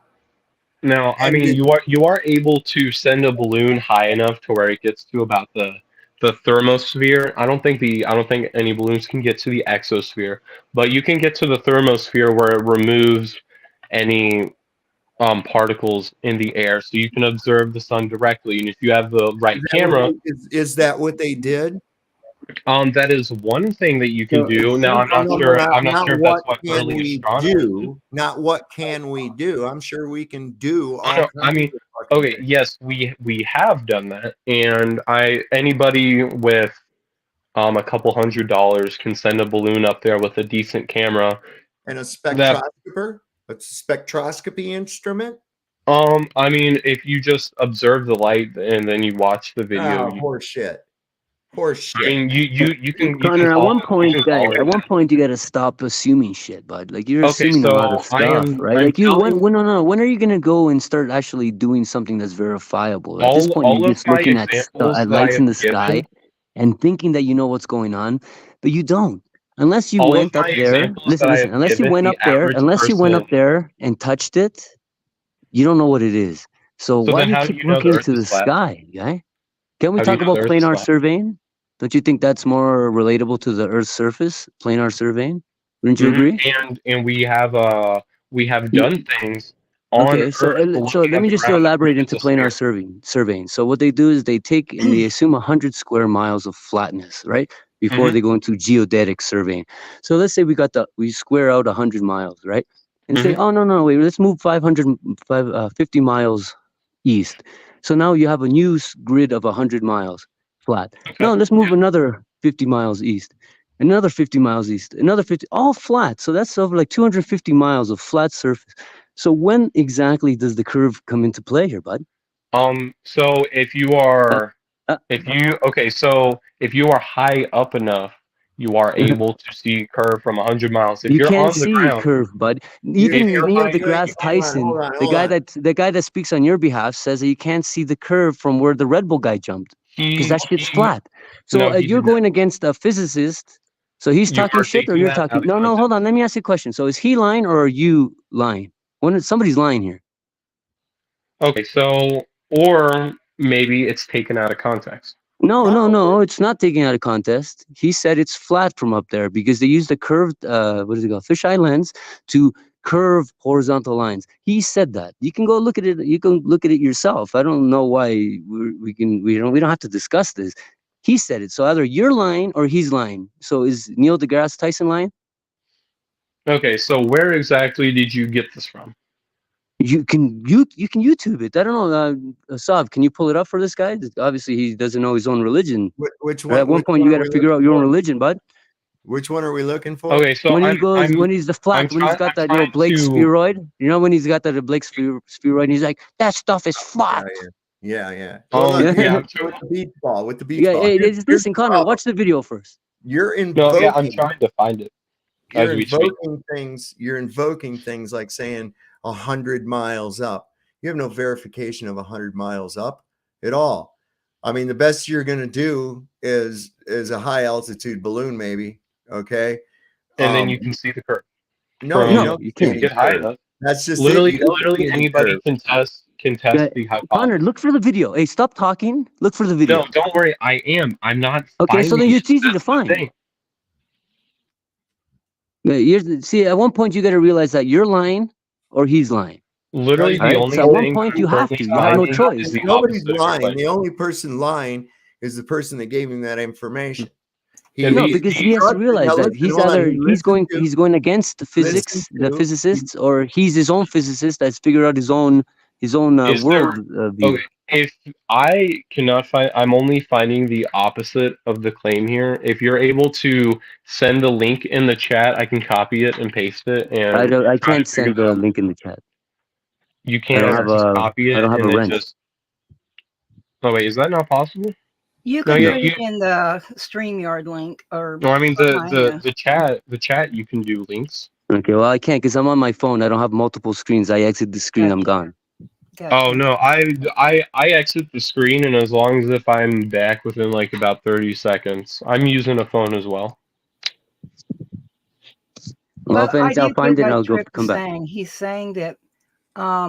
[SPEAKER 4] Now, I mean, you are able to send a balloon high enough to where it gets to about the thermosphere. I don't think any balloons can get to the exosphere, but you can get to the thermosphere where it removes any particles in the air, so you can observe the sun directly. And if you have the right camera,
[SPEAKER 3] is that what they did?
[SPEAKER 4] That is one thing that you can do. Now, I'm not sure. I'm not sure if that's what early astronomers do.
[SPEAKER 3] Not what can we do. I'm sure we can do.
[SPEAKER 4] I mean, okay, yes, we have done that, and anybody with a couple $100 can send a balloon up there with a decent camera
[SPEAKER 3] and a spectroscoper, a spectroscopy instrument.
[SPEAKER 4] I mean, if you just observe the light and then you watch the video,
[SPEAKER 3] horseshit. Horse
[SPEAKER 4] I
[SPEAKER 3] shit.
[SPEAKER 4] mean, you can
[SPEAKER 5] Connor, at
[SPEAKER 4] call
[SPEAKER 5] one
[SPEAKER 4] it,
[SPEAKER 5] point,
[SPEAKER 4] that.
[SPEAKER 5] you gotta stop assuming shit, bud. Like you're
[SPEAKER 4] Okay,
[SPEAKER 5] assuming a lot of
[SPEAKER 4] so
[SPEAKER 5] stuff, right?
[SPEAKER 4] I'm
[SPEAKER 5] Like you,
[SPEAKER 4] telling
[SPEAKER 5] when are you gonna go and start actually doing something that's verifiable? At this point,
[SPEAKER 4] all
[SPEAKER 5] you're
[SPEAKER 4] of
[SPEAKER 5] just
[SPEAKER 4] my
[SPEAKER 5] looking
[SPEAKER 4] examples
[SPEAKER 5] at
[SPEAKER 4] that I
[SPEAKER 5] lights in
[SPEAKER 4] have
[SPEAKER 5] the sky
[SPEAKER 4] given,
[SPEAKER 5] and thinking that you know what's going on, but you don't. Unless you
[SPEAKER 4] all of
[SPEAKER 5] went up
[SPEAKER 4] my
[SPEAKER 5] there,
[SPEAKER 4] examples that I
[SPEAKER 5] listen.
[SPEAKER 4] have
[SPEAKER 5] Unless you
[SPEAKER 4] given,
[SPEAKER 5] went
[SPEAKER 4] the
[SPEAKER 5] up there,
[SPEAKER 4] average person.
[SPEAKER 5] and touched it, you don't know what it is. So
[SPEAKER 4] So
[SPEAKER 5] why
[SPEAKER 4] then,
[SPEAKER 5] do you
[SPEAKER 4] how do
[SPEAKER 5] keep
[SPEAKER 4] you know the
[SPEAKER 5] looking
[SPEAKER 4] Earth
[SPEAKER 5] to
[SPEAKER 4] is
[SPEAKER 5] the
[SPEAKER 4] flat?
[SPEAKER 5] sky, guy? Can we
[SPEAKER 4] How do you
[SPEAKER 5] talk
[SPEAKER 4] know the
[SPEAKER 5] about
[SPEAKER 4] Earth is
[SPEAKER 5] planar
[SPEAKER 4] flat?
[SPEAKER 5] surveying? Don't you think that's more relatable to the Earth's surface, planar surveying? Wouldn't you agree?
[SPEAKER 4] And we have
[SPEAKER 5] You,
[SPEAKER 4] done things on
[SPEAKER 5] okay,
[SPEAKER 4] Earth
[SPEAKER 5] so
[SPEAKER 4] looking
[SPEAKER 5] let
[SPEAKER 4] at
[SPEAKER 5] me
[SPEAKER 4] the
[SPEAKER 5] just
[SPEAKER 4] ground to prove
[SPEAKER 5] elaborate
[SPEAKER 4] it's
[SPEAKER 5] into
[SPEAKER 4] a
[SPEAKER 5] planar
[SPEAKER 4] sphere.
[SPEAKER 5] surveying. So what they do is they take and they assume 100 square miles of flatness, right? Before
[SPEAKER 4] Hmm.
[SPEAKER 5] they go into geodetic surveying. So let's say we square out 100 miles, right? And say,
[SPEAKER 4] Hmm.
[SPEAKER 5] oh no, wait, let's move 50 miles east. So now you have a new grid of 100 miles flat.
[SPEAKER 4] Okay.
[SPEAKER 5] No, let's move another 50 miles east, another 50 miles east, another 50, all flat. So that's over like 250 miles of flat surface. So when exactly does the curve come into play here, bud?
[SPEAKER 4] So
[SPEAKER 5] Uh, uh,
[SPEAKER 4] if you are high up enough, you are able to see curve from 100 miles. If
[SPEAKER 5] you
[SPEAKER 4] you're
[SPEAKER 5] can't
[SPEAKER 4] on the
[SPEAKER 5] see
[SPEAKER 4] ground,
[SPEAKER 5] curve, bud.
[SPEAKER 3] You,
[SPEAKER 4] if
[SPEAKER 5] Even
[SPEAKER 4] you're
[SPEAKER 5] Neil
[SPEAKER 4] high,
[SPEAKER 5] deGrasse Tyson,
[SPEAKER 3] hold on.
[SPEAKER 5] the guy that speaks on your behalf, says that you can't see the curve from where the Red Bull guy jumped because
[SPEAKER 4] he
[SPEAKER 5] that shit's
[SPEAKER 4] he
[SPEAKER 5] flat. So
[SPEAKER 4] no, he
[SPEAKER 5] you're
[SPEAKER 4] did not.
[SPEAKER 5] going against a physicist. So he's
[SPEAKER 4] You
[SPEAKER 5] talking
[SPEAKER 4] are
[SPEAKER 5] shit, or
[SPEAKER 4] taking
[SPEAKER 5] you're
[SPEAKER 4] that
[SPEAKER 5] talking.
[SPEAKER 4] out of
[SPEAKER 5] No,
[SPEAKER 4] context.
[SPEAKER 5] hold on. Let me ask you a question. So is he lying or are you lying? Somebody's lying here.
[SPEAKER 4] Okay, so or maybe it's taken out of context.
[SPEAKER 5] No, it's not taken out of context. He said it's flat from up there because they used a curved, what is it called, fisheye lens to curve horizontal lines. He said that. You can go look at it. You can look at it yourself. I don't know why we don't have to discuss this. He said it. So either you're lying or he's lying. So is Neil deGrasse Tyson lying?
[SPEAKER 4] Okay, so where exactly did you get this from?
[SPEAKER 5] You can YouTube it. I don't know, Sav, can you pull it up for this guy? Obviously, he doesn't know his own religion.
[SPEAKER 3] which
[SPEAKER 5] Right? At
[SPEAKER 3] one?
[SPEAKER 5] one
[SPEAKER 3] Which
[SPEAKER 5] point,
[SPEAKER 3] one
[SPEAKER 5] you
[SPEAKER 3] are
[SPEAKER 5] got to
[SPEAKER 3] we
[SPEAKER 5] figure
[SPEAKER 3] looking
[SPEAKER 5] out your own
[SPEAKER 3] for?
[SPEAKER 5] religion, bud.
[SPEAKER 3] Which one are we looking for?
[SPEAKER 4] Okay, so
[SPEAKER 5] When he's the flat, when he's got
[SPEAKER 4] I'm
[SPEAKER 5] that,
[SPEAKER 4] trying
[SPEAKER 5] Blake
[SPEAKER 4] to.
[SPEAKER 5] spheroid, when he's got that Blake spheroid, and he's like, that stuff is
[SPEAKER 3] Yeah,
[SPEAKER 5] flat.
[SPEAKER 3] yeah. Well, look,
[SPEAKER 4] Yeah,
[SPEAKER 5] Yeah,
[SPEAKER 4] I'm trying.
[SPEAKER 3] with the beach ball, with the beach ball.
[SPEAKER 5] hey,
[SPEAKER 3] Here's
[SPEAKER 5] listen,
[SPEAKER 3] the
[SPEAKER 5] Connor,
[SPEAKER 3] problem.
[SPEAKER 5] watch the video first.
[SPEAKER 3] You're
[SPEAKER 4] No, yeah, I'm
[SPEAKER 3] invoking,
[SPEAKER 4] trying to find it
[SPEAKER 3] you're
[SPEAKER 4] as we speak.
[SPEAKER 3] invoking things. You're invoking things like saying 100 miles up. You have no verification of 100 miles up at all. I mean, the best you're going to do is a high altitude balloon, maybe. Okay.
[SPEAKER 4] And then
[SPEAKER 3] Um,
[SPEAKER 4] you can see the curve
[SPEAKER 3] no, you
[SPEAKER 5] No,
[SPEAKER 4] from
[SPEAKER 3] don't
[SPEAKER 5] you
[SPEAKER 3] see
[SPEAKER 4] if you
[SPEAKER 5] can't.
[SPEAKER 3] any
[SPEAKER 4] get high
[SPEAKER 3] curve.
[SPEAKER 4] enough.
[SPEAKER 3] That's just it.
[SPEAKER 4] Literally,
[SPEAKER 3] You don't see
[SPEAKER 4] literally
[SPEAKER 3] any
[SPEAKER 4] anybody
[SPEAKER 3] curve.
[SPEAKER 4] can test
[SPEAKER 5] Yeah,
[SPEAKER 4] the
[SPEAKER 5] Connor,
[SPEAKER 4] hypothesis.
[SPEAKER 5] look for the video. Hey, stop talking. Look for the
[SPEAKER 4] No,
[SPEAKER 5] video.
[SPEAKER 4] don't worry. I am. I'm not
[SPEAKER 5] Okay, so then
[SPEAKER 4] finding it.
[SPEAKER 5] it's easy to
[SPEAKER 4] That's the
[SPEAKER 5] find.
[SPEAKER 4] thing.
[SPEAKER 5] See, at one point, you got to realize that you're lying or he's lying.
[SPEAKER 3] No,
[SPEAKER 4] Literally,
[SPEAKER 3] he's
[SPEAKER 5] All
[SPEAKER 4] the
[SPEAKER 5] right.
[SPEAKER 4] only
[SPEAKER 5] So at one
[SPEAKER 3] both.
[SPEAKER 4] thing
[SPEAKER 5] point,
[SPEAKER 4] I'm
[SPEAKER 5] you have
[SPEAKER 4] currently
[SPEAKER 5] to. You have no
[SPEAKER 4] finding is
[SPEAKER 5] choice.
[SPEAKER 4] the
[SPEAKER 3] Nobody's
[SPEAKER 4] opposite of your
[SPEAKER 3] lying.
[SPEAKER 4] claim.
[SPEAKER 3] The only person lying is the person that gave him that information.
[SPEAKER 4] Yeah,
[SPEAKER 5] No,
[SPEAKER 3] He
[SPEAKER 5] because he has to
[SPEAKER 3] trusted. Now
[SPEAKER 5] realize that
[SPEAKER 3] listen, hold on. He
[SPEAKER 5] he's going against the
[SPEAKER 3] listened
[SPEAKER 5] physics, the
[SPEAKER 3] to.
[SPEAKER 5] physicists, or he's his own physicist that's figured out his own
[SPEAKER 4] is there?
[SPEAKER 5] world view.
[SPEAKER 4] Okay, if I cannot find, I'm only finding the opposite of the claim here. If you're able to send the link in the chat, I can copy it and paste it and
[SPEAKER 5] I
[SPEAKER 4] try to
[SPEAKER 5] can't
[SPEAKER 4] figure
[SPEAKER 5] send
[SPEAKER 4] that
[SPEAKER 5] the
[SPEAKER 4] out.
[SPEAKER 5] link in the chat.
[SPEAKER 4] You can't just copy
[SPEAKER 5] I don't
[SPEAKER 4] it
[SPEAKER 5] have a
[SPEAKER 4] and then
[SPEAKER 5] wrench.
[SPEAKER 4] just. Oh wait, is that not possible?
[SPEAKER 6] You
[SPEAKER 4] No,
[SPEAKER 6] can
[SPEAKER 4] yeah,
[SPEAKER 6] put
[SPEAKER 4] you.
[SPEAKER 6] it in the StreamYard link or
[SPEAKER 4] No, I mean
[SPEAKER 6] behind you.
[SPEAKER 4] the chat. You can do links.
[SPEAKER 5] Okay, well I can't because I'm on my phone. I don't have multiple screens. I exit the screen, I'm
[SPEAKER 6] Gotcha.
[SPEAKER 5] gone.
[SPEAKER 4] Oh
[SPEAKER 6] Gotcha.
[SPEAKER 4] no, I exit the screen and as long as if I'm back within like about 30 seconds, I'm using a phone as well.
[SPEAKER 5] Well,
[SPEAKER 6] But
[SPEAKER 5] if
[SPEAKER 6] I
[SPEAKER 5] anything, I'll
[SPEAKER 6] do
[SPEAKER 5] find
[SPEAKER 6] get
[SPEAKER 5] it and
[SPEAKER 6] what
[SPEAKER 5] I'll go
[SPEAKER 6] Trip is
[SPEAKER 5] come back.
[SPEAKER 6] saying. He's saying that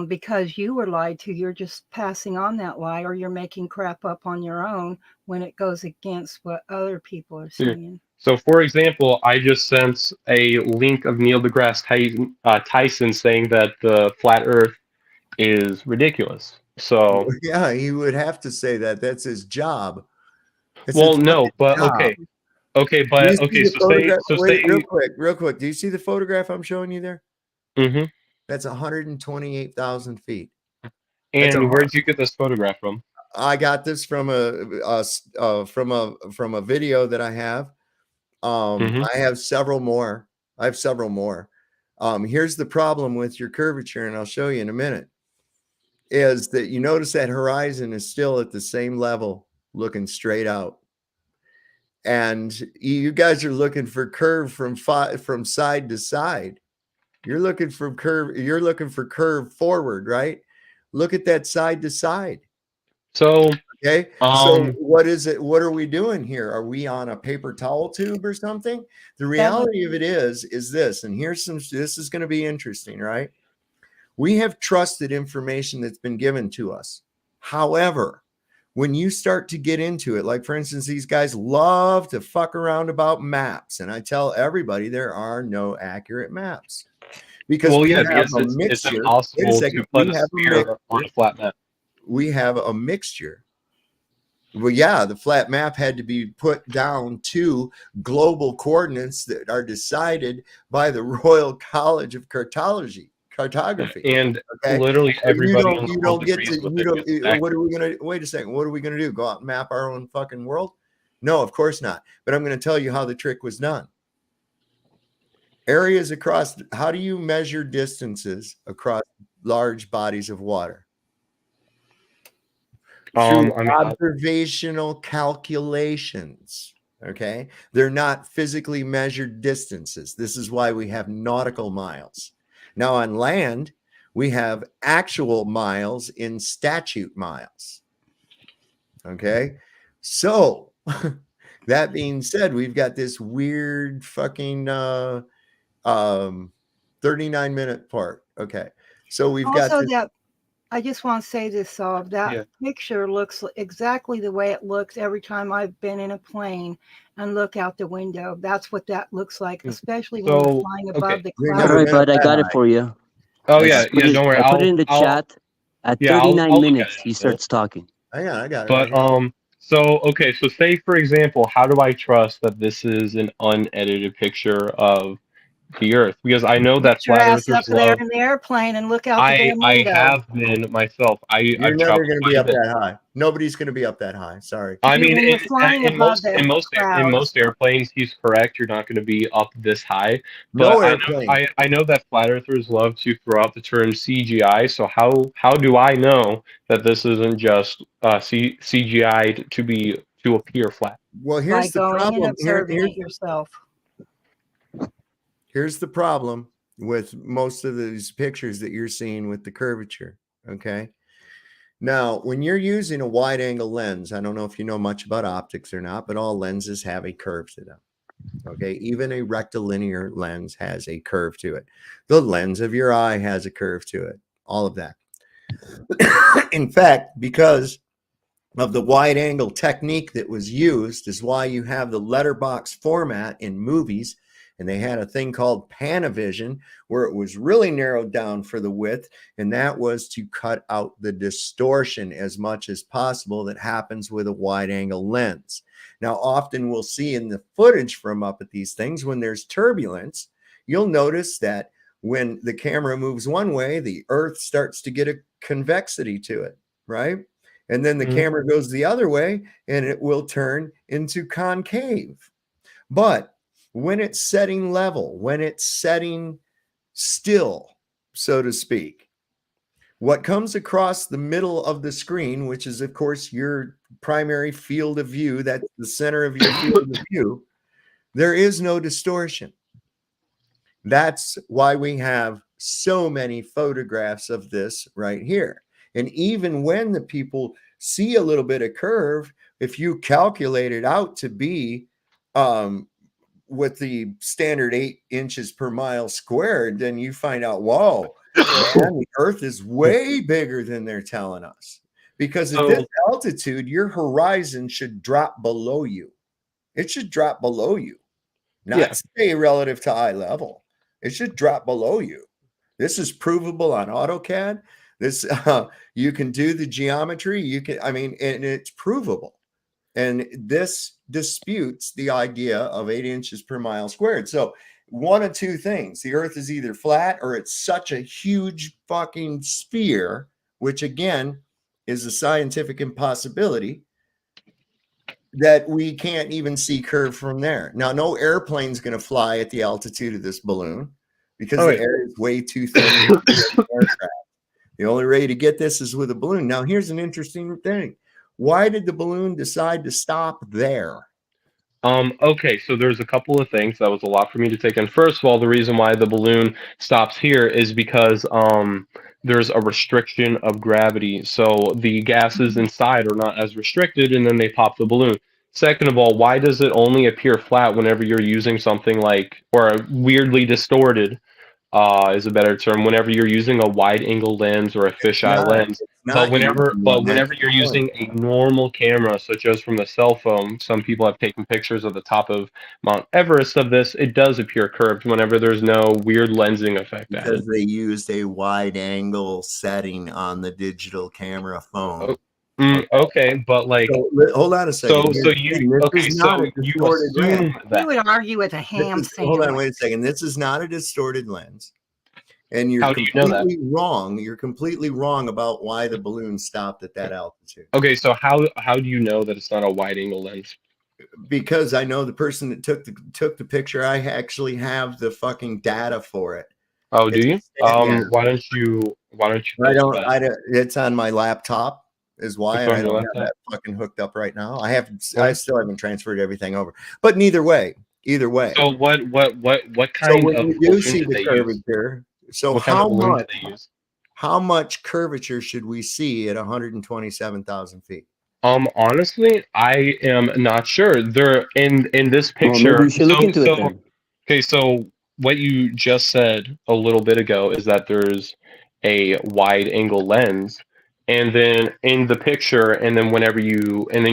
[SPEAKER 6] because you were lied to, you're just passing on that lie, or you're making crap up on your own when it goes against what other people are
[SPEAKER 4] Here.
[SPEAKER 6] saying.
[SPEAKER 4] So, for example, I just sent a link of Neil deGrasse Tyson saying that the flat Earth is ridiculous. So,
[SPEAKER 3] Yeah, he would have to say that. That's his job. It's his
[SPEAKER 4] well, no,
[SPEAKER 3] fucking
[SPEAKER 4] but
[SPEAKER 3] job. Do you
[SPEAKER 4] but
[SPEAKER 3] see
[SPEAKER 4] okay.
[SPEAKER 3] the photograph?
[SPEAKER 4] So
[SPEAKER 3] Wait,
[SPEAKER 4] say,
[SPEAKER 3] real quick. Do you see the photograph I'm showing you there?
[SPEAKER 4] mm-hmm.
[SPEAKER 3] That's 128,000 feet. That's a.
[SPEAKER 4] And where'd you get this photograph from?
[SPEAKER 3] I got this from from a video that I have.
[SPEAKER 4] Mm-hmm.
[SPEAKER 3] I have several more. Here's the problem with your curvature, and I'll show you in a minute. Is that you notice that horizon is still at the same level, looking straight out. and you guys are looking for curve from side to side. You're looking for curve forward, right? Look at that side to side.
[SPEAKER 4] So,
[SPEAKER 3] Okay. So what is it? What are we doing here? Are we on a paper towel tube or something? The reality of it is this, and this is going to be interesting, right? We have trusted information that's been given to us. However, when you start to get into it, like for instance, these guys love to fuck around about maps. And I tell everybody there are no accurate maps. Because
[SPEAKER 4] it's impossible to put a sphere on a flat map.
[SPEAKER 3] We have a mixture. Well, yeah, the flat map had to be put down to global coordinates that are decided by the Royal College of Cartography.
[SPEAKER 4] And literally everybody on the world agrees with it.
[SPEAKER 3] What are we going to, wait a second, what are we going to do? Go out and map our own fucking world? No, of course not. But I'm going to tell you how the trick was done. Areas across, how do you measure distances across large bodies of water? Through observational calculations. Okay, they're not physically measured distances. This is why we have nautical miles. Now on land, we have actual miles in statute miles. Okay, so that being said, we've got this weird fucking 39-minute part. Okay, so we've
[SPEAKER 6] also
[SPEAKER 3] got this,
[SPEAKER 6] I just want to say this, that picture looks exactly the way it looks every time I've been in a plane and look out the window. That's what that looks like, especially when you're flying above the clouds.
[SPEAKER 5] All right, bud, I got it for you.
[SPEAKER 4] Oh, yeah, don't worry.
[SPEAKER 5] I put it in the chat. At 39 minutes, he starts talking.
[SPEAKER 3] I got it.
[SPEAKER 4] But, so say, for example, how do I trust that this is an unedited picture of the Earth? Because I know that flat earthers
[SPEAKER 6] up there in the airplane and look out the damn window.
[SPEAKER 4] I have been myself.
[SPEAKER 3] You're never going to be up that high. Nobody's going to be up that high. Sorry.
[SPEAKER 4] I mean, in most airplanes, he's correct. You're not going to be up this high. But
[SPEAKER 3] No airplane.
[SPEAKER 4] I know that flat earthers love to throw out the term CGI. So how do I know that this isn't just CGI to appear flat?
[SPEAKER 3] Well, here's the problem.
[SPEAKER 6] Yourself.
[SPEAKER 3] Here's the problem with most of these pictures that you're seeing with the curvature. Okay. Now, when you're using a wide angle lens, I don't know if you know much about optics or not, but all lenses have a curve to them. Okay. Even a rectilinear lens has a curve to it. The lens of your eye has a curve to it. All of that. In fact, because of the wide angle technique that was used is why you have the letterbox format in movies. And they had a thing called Panavision where it was really narrowed down for the width. And that was to cut out the distortion as much as possible that happens with a wide angle lens. Now, often we'll see in the footage from up at these things, when there's turbulence, you'll notice that when the camera moves one way, the Earth starts to get a convexity to it, right? And then the camera goes the other way and it will turn into concave. But when it's setting level, when it's setting still, so to speak, what comes across the middle of the screen, which is, of course, your primary field of view, that's the center of your field of view, there is no distortion. That's why we have so many photographs of this right here. And even when the people see a little bit of curve, if you calculate it out to be with the standard 8 inches per mile squared, then you find out, whoa, man, the Earth is way bigger than they're telling us. Because at this altitude, your horizon should drop below you. It should drop below you, not stay relative to eye level. It should drop below you. This is provable on AutoCAD. This you can do the geometry. You can, I mean, and it's provable. And this disputes the idea of 8 inches per mile squared. So one of two things: the Earth is either flat or it's such a huge fucking sphere, which again is a scientific impossibility, that we can't even see curve from there. Now, no airplane's going to fly at the altitude of this balloon because the air is way too thin. The only way to get this is with a balloon. Now, here's an interesting thing. Why did the balloon decide to stop there?
[SPEAKER 4] Okay, so there's a couple of things. That was a lot for me to take in. First of all, the reason why the balloon stops here is because there's a restriction of gravity. So the gases inside are not as restricted, and then they pop the balloon. Second of all, why does it only appear flat whenever you're using something like, or weirdly distorted, is a better term, whenever you're using a wide angle lens or a fisheye lens. But
[SPEAKER 3] Not you.
[SPEAKER 4] whenever you're using a normal camera, such as from a cell phone, some people have taken pictures of the top of Mount Everest of this. It does appear curved whenever there's no weird lensing effect added.
[SPEAKER 3] Because they used a wide angle setting on the digital camera phone.
[SPEAKER 4] Okay, but like,
[SPEAKER 3] So, hold on a second.
[SPEAKER 4] so you assume
[SPEAKER 6] We
[SPEAKER 4] that.
[SPEAKER 6] would argue with a ham
[SPEAKER 3] Hold on,
[SPEAKER 6] sandwich.
[SPEAKER 3] wait a second. This is not a distorted lens. And you're
[SPEAKER 4] How do you know that?
[SPEAKER 3] completely wrong. You're completely wrong about why the balloon stopped at that altitude.
[SPEAKER 4] Okay, so how do you know that it's not a wide angle lens?
[SPEAKER 3] Because I know the person that took the picture. I actually have the fucking data for it.
[SPEAKER 4] Oh, do you?
[SPEAKER 3] Yeah.
[SPEAKER 4] Why don't you?
[SPEAKER 3] I don't. It's on my laptop. Is why,
[SPEAKER 4] It's
[SPEAKER 3] and
[SPEAKER 4] on
[SPEAKER 3] I
[SPEAKER 4] your
[SPEAKER 3] don't have
[SPEAKER 4] laptop?
[SPEAKER 3] that fucking hooked up right now. I still haven't transferred everything over. But either way.
[SPEAKER 4] So what
[SPEAKER 3] So
[SPEAKER 4] kind
[SPEAKER 3] when
[SPEAKER 4] of
[SPEAKER 3] you do
[SPEAKER 4] balloon
[SPEAKER 3] see
[SPEAKER 4] did
[SPEAKER 3] the
[SPEAKER 4] they use?
[SPEAKER 3] curvature, so
[SPEAKER 4] What kind of balloon did they use?
[SPEAKER 3] how much curvature should we see at 127,000 feet?
[SPEAKER 4] Honestly, I am not sure. They're in this
[SPEAKER 5] Well, maybe
[SPEAKER 4] picture.
[SPEAKER 5] we should look into it then.
[SPEAKER 4] Okay, so what you just said a little bit ago is that there's a wide angle lens, and then in the picture, and then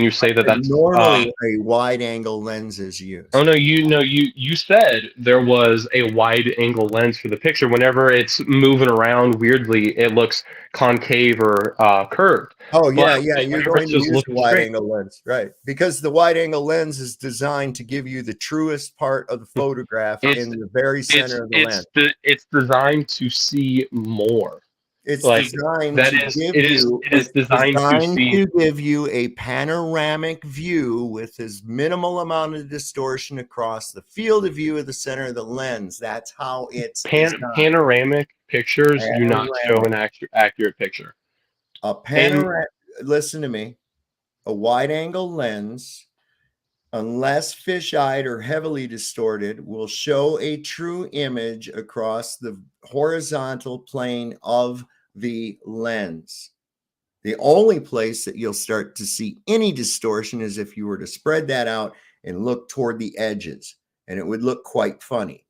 [SPEAKER 4] you say that that's
[SPEAKER 3] Normally a wide angle lens is used.
[SPEAKER 4] oh no, you said there was a wide angle lens for the picture. Whenever it's moving around weirdly, it looks concave or curved.
[SPEAKER 3] Oh yeah,
[SPEAKER 4] But
[SPEAKER 3] yeah. You're
[SPEAKER 4] whenever
[SPEAKER 3] going
[SPEAKER 4] it's
[SPEAKER 3] to
[SPEAKER 4] just
[SPEAKER 3] use
[SPEAKER 4] looking
[SPEAKER 3] the wide
[SPEAKER 4] straight,
[SPEAKER 3] angle lens, right? Because the wide angle lens is designed to give you the truest part of the photograph
[SPEAKER 4] it's
[SPEAKER 3] in the very center of the lens.
[SPEAKER 4] it's designed to see more.
[SPEAKER 3] It's
[SPEAKER 4] Like
[SPEAKER 3] designed
[SPEAKER 4] that
[SPEAKER 3] to
[SPEAKER 4] is
[SPEAKER 3] give
[SPEAKER 4] it is
[SPEAKER 3] you.
[SPEAKER 4] it is
[SPEAKER 3] It's
[SPEAKER 4] designed to
[SPEAKER 3] designed
[SPEAKER 4] see
[SPEAKER 3] to give you a panoramic view with as minimal amount of distortion across the field of view of the center of the lens. That's how it's designed.
[SPEAKER 4] panoramic pictures do not show an accurate picture.
[SPEAKER 3] A panoramic. Listen to me. A wide angle lens, unless fisheyed or heavily distorted, will show a true image across the horizontal plane of the lens. The only place that you'll start to see any distortion is if you were to spread that out and look toward the edges, and it would look quite funny,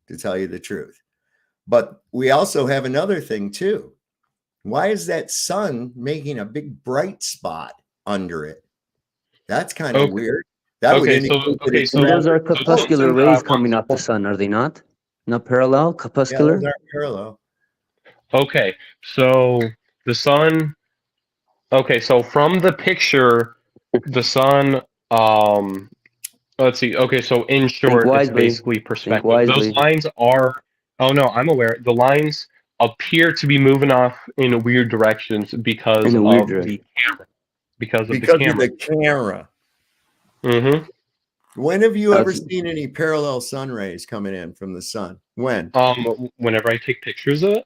[SPEAKER 3] to tell you the truth. But we also have another thing too. Why is that sun making a big bright spot under it? That's kind of weird. That would indicate that
[SPEAKER 5] So those are
[SPEAKER 4] something
[SPEAKER 5] corpuscular
[SPEAKER 4] that I
[SPEAKER 5] rays
[SPEAKER 4] want
[SPEAKER 5] coming
[SPEAKER 4] to
[SPEAKER 5] off the sun, are they not? Not parallel,
[SPEAKER 3] yeah,
[SPEAKER 5] corpuscular?
[SPEAKER 3] those aren't parallel.
[SPEAKER 4] Okay, so the sun. Okay, so from the picture, the sun. Let's see. Okay, so in short, it's
[SPEAKER 5] wisely.
[SPEAKER 4] basically
[SPEAKER 5] Think
[SPEAKER 4] perspective.
[SPEAKER 5] wisely.
[SPEAKER 4] Those lines are. Oh no, I'm aware. The lines appear to be moving off in weird directions because
[SPEAKER 5] In a
[SPEAKER 4] of
[SPEAKER 5] weird
[SPEAKER 4] the
[SPEAKER 5] direction.
[SPEAKER 4] camera. Because of the
[SPEAKER 3] Because
[SPEAKER 4] camera.
[SPEAKER 3] of the camera.
[SPEAKER 4] Mm-hmm.
[SPEAKER 3] When have you ever
[SPEAKER 5] That's-
[SPEAKER 3] seen any parallel sun rays coming in from the sun? When?
[SPEAKER 4] Whenever I take pictures of it.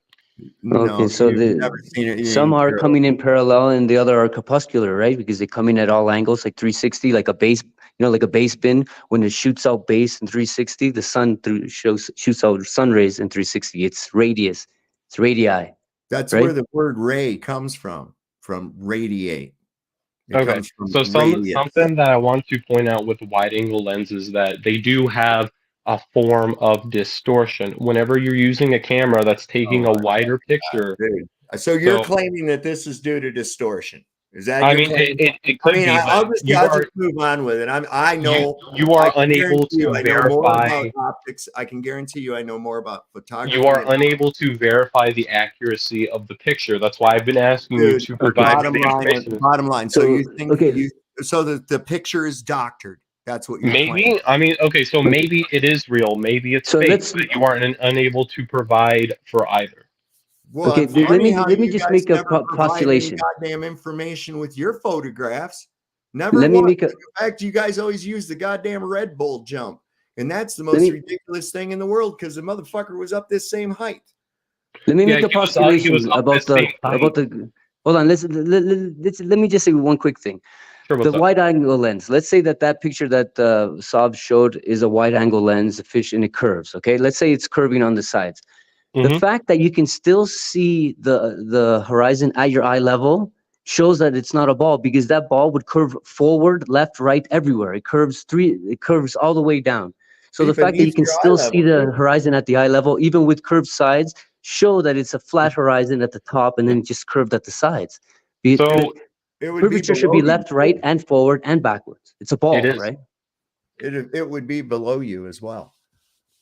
[SPEAKER 5] Okay, so
[SPEAKER 3] you've never seen it.
[SPEAKER 5] some are coming in parallel and the other are corpuscular, right? Because they come in at all angles, like 360, like a base, like a base bin. When it shoots out base in 360, the sun shoots out sun rays in 360. It's radius, it's radii.
[SPEAKER 3] That's
[SPEAKER 5] right?
[SPEAKER 3] where the word ray comes from radiate. It
[SPEAKER 4] Okay,
[SPEAKER 3] comes from
[SPEAKER 4] so
[SPEAKER 3] radius.
[SPEAKER 4] something that I want to point out with wide angle lenses is that they do have a form of distortion. Whenever you're using a camera that's taking a wider picture.
[SPEAKER 3] So you're claiming that this is due to distortion. Is that
[SPEAKER 4] I
[SPEAKER 3] your
[SPEAKER 4] mean,
[SPEAKER 3] claim?
[SPEAKER 4] it could be.
[SPEAKER 3] I'll just move on with it. I know
[SPEAKER 4] you are
[SPEAKER 3] I
[SPEAKER 4] unable to
[SPEAKER 3] I know more
[SPEAKER 4] verify
[SPEAKER 3] about optics. I can guarantee you I know more about photography.
[SPEAKER 4] You are unable to verify the accuracy of the picture. That's why I've been asking you to provide
[SPEAKER 3] bottom
[SPEAKER 4] the
[SPEAKER 3] line.
[SPEAKER 4] information.
[SPEAKER 3] Bottom line. So you think
[SPEAKER 5] okay.
[SPEAKER 3] So the picture is doctored. That's what you're
[SPEAKER 4] Maybe.
[SPEAKER 3] claiming.
[SPEAKER 4] I mean, okay, so maybe it is real. Maybe it's fake, but you aren't unable to provide for either.
[SPEAKER 3] Well,
[SPEAKER 5] okay, let me just make a postulation.
[SPEAKER 3] Goddamn information with your photographs. Never.
[SPEAKER 5] Let me make a.
[SPEAKER 3] In fact, you guys always use the goddamn Red Bull jump, and that's the most ridiculous thing in the world because the motherfucker was up this same height.
[SPEAKER 5] Let me make a postulation about the. Hold on. Let me just say one quick thing.
[SPEAKER 4] Sure,
[SPEAKER 5] The
[SPEAKER 4] what's up?
[SPEAKER 5] wide angle lens. Let's say that picture that Saab showed is a wide angle lens, a fish, and it curves. Okay, let's say it's curving on the sides. The
[SPEAKER 4] Mhm.
[SPEAKER 5] fact that you can still see the horizon at your eye level shows that it's not a ball, because that ball would curve forward, left, right, everywhere. It curves all the way down. So
[SPEAKER 3] See,
[SPEAKER 5] the fact that you
[SPEAKER 3] beneath
[SPEAKER 5] can
[SPEAKER 3] your eye
[SPEAKER 5] still see
[SPEAKER 3] level,
[SPEAKER 5] the
[SPEAKER 3] too.
[SPEAKER 5] horizon at the eye level, even with curved sides, show that it's a flat horizon at the top and then just curved at the sides.
[SPEAKER 4] So
[SPEAKER 3] It would be
[SPEAKER 5] Curvature should be
[SPEAKER 3] below you,
[SPEAKER 5] left, right,
[SPEAKER 3] too.
[SPEAKER 5] and forward and backwards. It's a
[SPEAKER 4] it
[SPEAKER 5] ball,
[SPEAKER 4] is.
[SPEAKER 5] right?
[SPEAKER 3] It would be below you as well.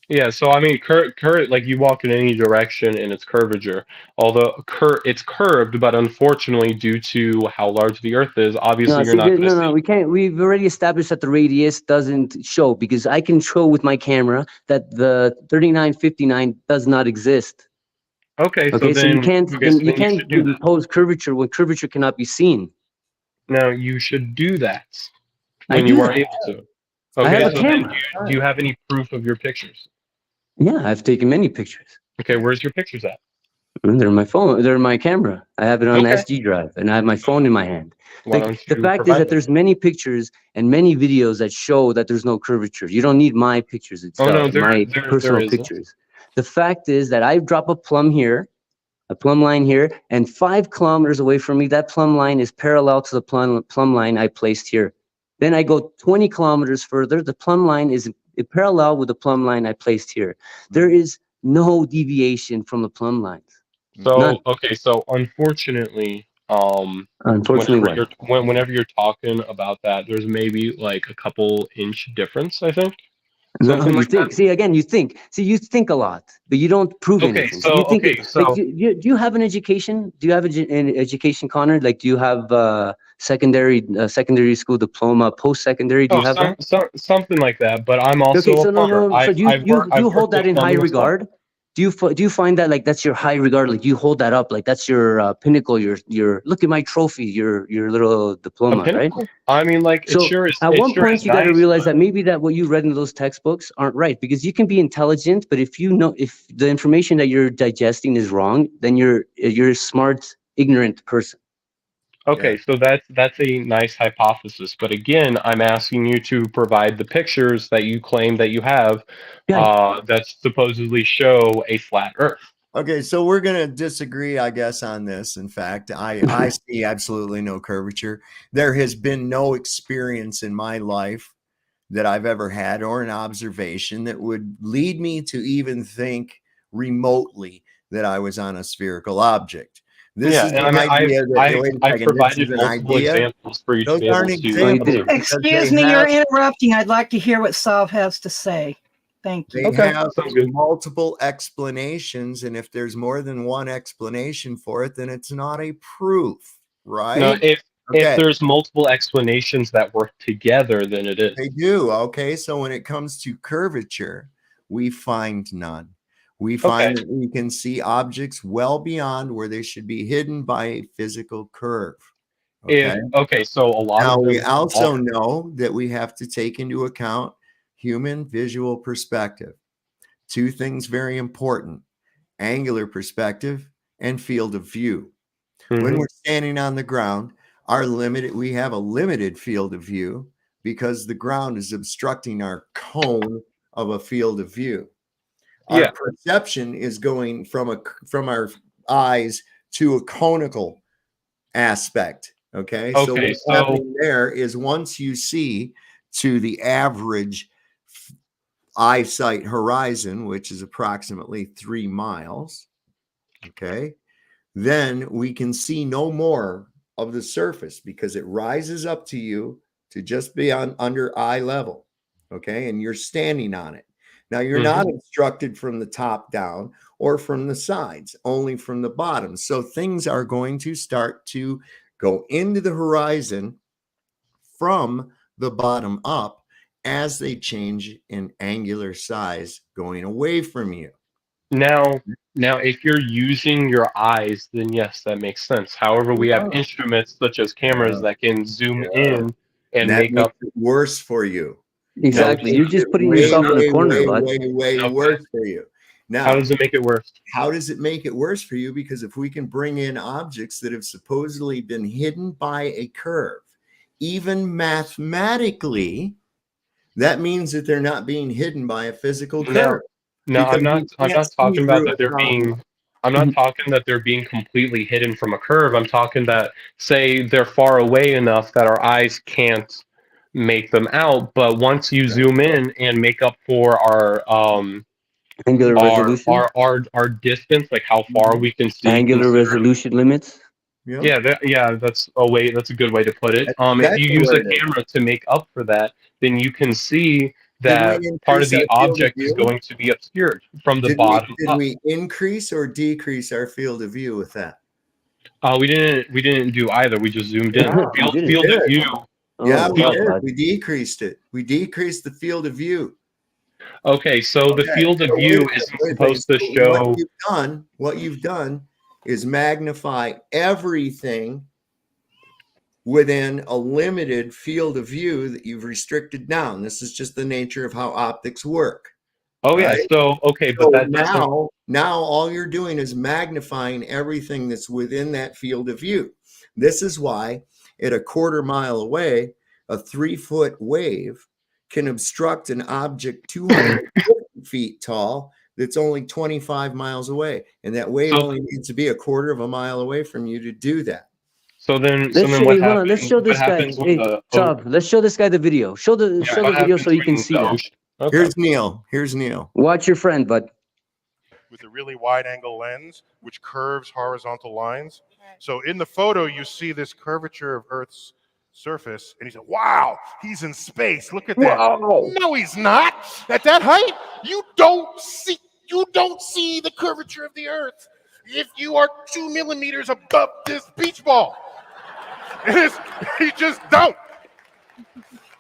[SPEAKER 4] Yeah, so I mean, current like you walk in any direction in its curvature, although it's curved, but unfortunately, due to how large the Earth is,
[SPEAKER 5] No,
[SPEAKER 4] obviously you're
[SPEAKER 5] see,
[SPEAKER 4] not going to
[SPEAKER 5] no,
[SPEAKER 4] see.
[SPEAKER 5] we can't. We've already established that the radius doesn't show, because I can show with my camera that the 3959 does not exist.
[SPEAKER 4] Okay, so
[SPEAKER 5] Okay, so you
[SPEAKER 4] then
[SPEAKER 5] can't
[SPEAKER 4] okay, so then you
[SPEAKER 5] can't
[SPEAKER 4] should do that.
[SPEAKER 5] impose curvature when curvature cannot be seen.
[SPEAKER 4] Now you should do that
[SPEAKER 5] I
[SPEAKER 4] when you
[SPEAKER 5] do
[SPEAKER 4] are
[SPEAKER 5] that.
[SPEAKER 4] able to.
[SPEAKER 5] I have
[SPEAKER 4] Okay,
[SPEAKER 5] a
[SPEAKER 3] Yeah.
[SPEAKER 4] so then
[SPEAKER 5] camera.
[SPEAKER 4] do you have any proof of your pictures?
[SPEAKER 5] Yeah, I've taken many pictures.
[SPEAKER 4] Okay, where's your pictures at?
[SPEAKER 5] And they're in my phone. They're in my camera. I have it on
[SPEAKER 4] Okay,
[SPEAKER 5] SD drive, and I have my phone in my hand.
[SPEAKER 4] why don't
[SPEAKER 5] The
[SPEAKER 4] you
[SPEAKER 5] fact is
[SPEAKER 4] provide
[SPEAKER 5] that
[SPEAKER 4] them?
[SPEAKER 5] there's many pictures and many videos that show that there's no curvature. You don't need my pictures
[SPEAKER 4] Oh
[SPEAKER 5] itself,
[SPEAKER 4] no,
[SPEAKER 5] my
[SPEAKER 4] there
[SPEAKER 5] personal
[SPEAKER 4] isn't.
[SPEAKER 5] pictures. The fact is that I drop a plumb here, a plumb line here, and 5 kilometers away from me, that plumb line is parallel to the plumb line I placed here. Then I go 20 kilometers further, the plumb line is parallel with the plumb line I placed here. There is no deviation from the plumb lines. None.
[SPEAKER 4] So okay, so unfortunately,
[SPEAKER 5] Unfortunately, what?
[SPEAKER 4] whenever you're talking about that, there's maybe like a couple inch difference, I think,
[SPEAKER 5] No,
[SPEAKER 4] something
[SPEAKER 5] you
[SPEAKER 4] like that.
[SPEAKER 5] think. See, again, you think. See, you think a lot, but you don't prove
[SPEAKER 4] Okay,
[SPEAKER 5] anything. So
[SPEAKER 4] so
[SPEAKER 5] you think
[SPEAKER 4] okay,
[SPEAKER 5] it. Like,
[SPEAKER 4] so
[SPEAKER 5] do you have an education? Do you have an education, Connor? Like, do you have secondary school diploma, post secondary? Do you
[SPEAKER 4] oh,
[SPEAKER 5] have that?
[SPEAKER 4] something like that. But I'm
[SPEAKER 5] Okay,
[SPEAKER 4] also a
[SPEAKER 5] so
[SPEAKER 4] plumber.
[SPEAKER 5] so do
[SPEAKER 4] I've
[SPEAKER 5] you hold
[SPEAKER 4] worked
[SPEAKER 5] that
[SPEAKER 4] with
[SPEAKER 5] in high
[SPEAKER 4] plumbing as well.
[SPEAKER 5] regard? Do you find that like that's your high regard? Like you hold that up, like that's your pinnacle. Your look at my trophy. Your little
[SPEAKER 4] A
[SPEAKER 5] diploma, right?
[SPEAKER 4] pinnacle? I mean, like
[SPEAKER 5] So at
[SPEAKER 4] it
[SPEAKER 5] one
[SPEAKER 4] sure
[SPEAKER 5] point
[SPEAKER 4] is
[SPEAKER 5] you got to
[SPEAKER 4] nice,
[SPEAKER 5] realize
[SPEAKER 4] but
[SPEAKER 5] that maybe that what you read in those textbooks aren't right, because you can be intelligent, but if the information that you're digesting is wrong, then you're a smart, ignorant person.
[SPEAKER 3] Yeah.
[SPEAKER 4] okay, so that's a nice hypothesis. But again, I'm asking you to provide the pictures that you claim that you have,
[SPEAKER 5] Yeah,
[SPEAKER 4] that supposedly show a flat Earth.
[SPEAKER 3] Okay, so we're going to disagree, I guess, on this. In fact, I see absolutely no curvature. There has been no experience in my life that I've ever had or an observation that would lead me to even think remotely that I was on a spherical object. This
[SPEAKER 4] Yeah,
[SPEAKER 3] is
[SPEAKER 4] and I
[SPEAKER 3] an
[SPEAKER 4] mean,
[SPEAKER 3] idea that, wait a
[SPEAKER 4] I've
[SPEAKER 3] second, this is
[SPEAKER 4] provided
[SPEAKER 3] an
[SPEAKER 4] multiple
[SPEAKER 3] idea.
[SPEAKER 4] examples for you to
[SPEAKER 3] Those
[SPEAKER 4] be able
[SPEAKER 3] aren't
[SPEAKER 4] to
[SPEAKER 5] Oh, you
[SPEAKER 3] examples
[SPEAKER 5] did.
[SPEAKER 4] observe.
[SPEAKER 3] because
[SPEAKER 6] Excuse
[SPEAKER 3] they
[SPEAKER 6] me,
[SPEAKER 3] have
[SPEAKER 6] you're interrupting. I'd like to hear what Sav has to say. Thank you.
[SPEAKER 3] They
[SPEAKER 4] Okay,
[SPEAKER 3] have
[SPEAKER 4] sounds good.
[SPEAKER 3] multiple explanations, and if there's more than one explanation for it, then it's not a proof,
[SPEAKER 4] No,
[SPEAKER 3] right?
[SPEAKER 4] if
[SPEAKER 3] Okay,
[SPEAKER 4] there's multiple explanations that work together, then it is.
[SPEAKER 3] they do. Okay, so when it comes to curvature, we find none. We
[SPEAKER 4] Okay.
[SPEAKER 3] find that we can see objects well beyond where they should be hidden by a physical curve. Okay.
[SPEAKER 4] So a lot
[SPEAKER 3] Now,
[SPEAKER 4] of
[SPEAKER 3] we
[SPEAKER 4] them
[SPEAKER 3] also
[SPEAKER 4] are.
[SPEAKER 3] know that we have to take into account human visual perspective. Two things very important: angular perspective and field of view. When
[SPEAKER 4] Mhm.
[SPEAKER 3] we're standing on the ground, we have a limited field of view because the ground is obstructing our cone of a field of view. Our
[SPEAKER 4] Yeah.
[SPEAKER 3] perception is going from our eyes to a conical aspect. Okay. So
[SPEAKER 4] Okay.
[SPEAKER 3] what's
[SPEAKER 4] So
[SPEAKER 3] happening there is once you see to the average eyesight horizon, which is approximately 3 miles, okay, then we can see no more of the surface because it rises up to you to just be on under eye level, okay, and you're standing on it. Now you're
[SPEAKER 4] mhm.
[SPEAKER 3] not obstructed from the top down or from the sides, only from the bottom. So things are going to start to go into the horizon from the bottom up as they change in angular size going away from you.
[SPEAKER 4] Now, if you're using your eyes, then yes, that makes sense. However, we have
[SPEAKER 3] Yeah,
[SPEAKER 4] instruments such as cameras
[SPEAKER 3] yeah,
[SPEAKER 4] that can zoom
[SPEAKER 3] yeah.
[SPEAKER 4] in
[SPEAKER 3] And
[SPEAKER 4] and
[SPEAKER 3] that
[SPEAKER 4] make up.
[SPEAKER 3] makes it worse for you.
[SPEAKER 4] No,
[SPEAKER 3] That
[SPEAKER 4] it
[SPEAKER 5] Exactly.
[SPEAKER 4] does
[SPEAKER 5] You're
[SPEAKER 3] makes
[SPEAKER 4] not.
[SPEAKER 3] it
[SPEAKER 5] just putting
[SPEAKER 3] way,
[SPEAKER 4] It does
[SPEAKER 5] yourself in
[SPEAKER 4] not.
[SPEAKER 5] a
[SPEAKER 3] way,
[SPEAKER 5] corner,
[SPEAKER 3] way,
[SPEAKER 5] bud.
[SPEAKER 3] way
[SPEAKER 4] Okay.
[SPEAKER 3] worse for you.
[SPEAKER 4] How
[SPEAKER 3] Now,
[SPEAKER 4] does it make it worse?
[SPEAKER 3] how does it make it worse for you? Because if we can bring in objects that have supposedly been hidden by a curve, even mathematically, that means that they're not being hidden by a physical
[SPEAKER 4] No,
[SPEAKER 3] curve.
[SPEAKER 4] no,
[SPEAKER 3] Because
[SPEAKER 4] I'm
[SPEAKER 3] you can't
[SPEAKER 4] not
[SPEAKER 3] see
[SPEAKER 4] talking about
[SPEAKER 3] through
[SPEAKER 4] that
[SPEAKER 3] it
[SPEAKER 4] they're
[SPEAKER 3] now.
[SPEAKER 4] being. I'm not talking that they're being completely hidden from a curve. I'm talking that, say, they're far away enough that our eyes can't make them out. But once you zoom in and make up for
[SPEAKER 5] Angular resolution,
[SPEAKER 4] our distance, like how far we can see,
[SPEAKER 5] angular
[SPEAKER 4] considering.
[SPEAKER 5] resolution limits.
[SPEAKER 3] Yeah.
[SPEAKER 4] Yeah, that's a way. That's a good way to put it. If
[SPEAKER 3] That's
[SPEAKER 4] you
[SPEAKER 3] the
[SPEAKER 4] use
[SPEAKER 3] way
[SPEAKER 4] a
[SPEAKER 3] it is.
[SPEAKER 4] camera to make up for that, then you can see
[SPEAKER 3] Did we
[SPEAKER 4] that part of
[SPEAKER 3] increase
[SPEAKER 4] the
[SPEAKER 3] our field of
[SPEAKER 4] object is
[SPEAKER 3] view?
[SPEAKER 4] going to be obscured from the bottom
[SPEAKER 3] Did
[SPEAKER 4] up.
[SPEAKER 3] we increase or decrease our field of view with that?
[SPEAKER 4] We didn't do either. We just zoomed in.
[SPEAKER 3] Yeah,
[SPEAKER 5] You did it.
[SPEAKER 4] Field of
[SPEAKER 3] did.
[SPEAKER 4] view.
[SPEAKER 3] Yeah,
[SPEAKER 5] Oh,
[SPEAKER 3] we
[SPEAKER 5] fuck,
[SPEAKER 3] did.
[SPEAKER 5] bud.
[SPEAKER 3] We decreased it. We decreased the field of view.
[SPEAKER 4] Okay, so the
[SPEAKER 3] Okay,
[SPEAKER 4] field of
[SPEAKER 3] so
[SPEAKER 4] view isn't
[SPEAKER 3] wait a minute.
[SPEAKER 4] supposed to
[SPEAKER 3] So
[SPEAKER 4] show.
[SPEAKER 3] what you've done is magnify everything within a limited field of view that you've restricted down. This is just the nature of how optics work.
[SPEAKER 4] Oh yeah.
[SPEAKER 3] Right?
[SPEAKER 4] So okay, but
[SPEAKER 3] So
[SPEAKER 4] that doesn't.
[SPEAKER 3] now all you're doing is magnifying everything that's within that field of view. This is why at a quarter mile away, a 3-foot wave can obstruct an object 250 feet tall that's only 25 miles away. And that wave
[SPEAKER 4] So
[SPEAKER 3] only needs to be a quarter of a mile away from you to do that.
[SPEAKER 4] so then
[SPEAKER 5] Let's show,
[SPEAKER 4] what
[SPEAKER 5] hold on. Let's
[SPEAKER 4] happens?
[SPEAKER 5] show
[SPEAKER 4] What
[SPEAKER 5] this guy.
[SPEAKER 4] happens when
[SPEAKER 5] Hey,
[SPEAKER 4] the
[SPEAKER 5] Saab, let's show this guy the video. Show the
[SPEAKER 4] what
[SPEAKER 5] video
[SPEAKER 4] happens
[SPEAKER 5] so you can
[SPEAKER 4] when
[SPEAKER 5] see
[SPEAKER 4] the
[SPEAKER 5] that.
[SPEAKER 4] ocean? Okay.
[SPEAKER 3] Here's Neil. Here's Neil.
[SPEAKER 5] Watch your friend, bud.
[SPEAKER 8] With a really wide angle lens, which curves horizontal lines. So in the photo, you see this curvature of Earth's surface, and he said, wow, he's in space. Look at that.
[SPEAKER 4] Wow.
[SPEAKER 8] No, he's not. At that height, you don't see the curvature of the Earth if you are 2 millimeters above this beach ball. You just don't.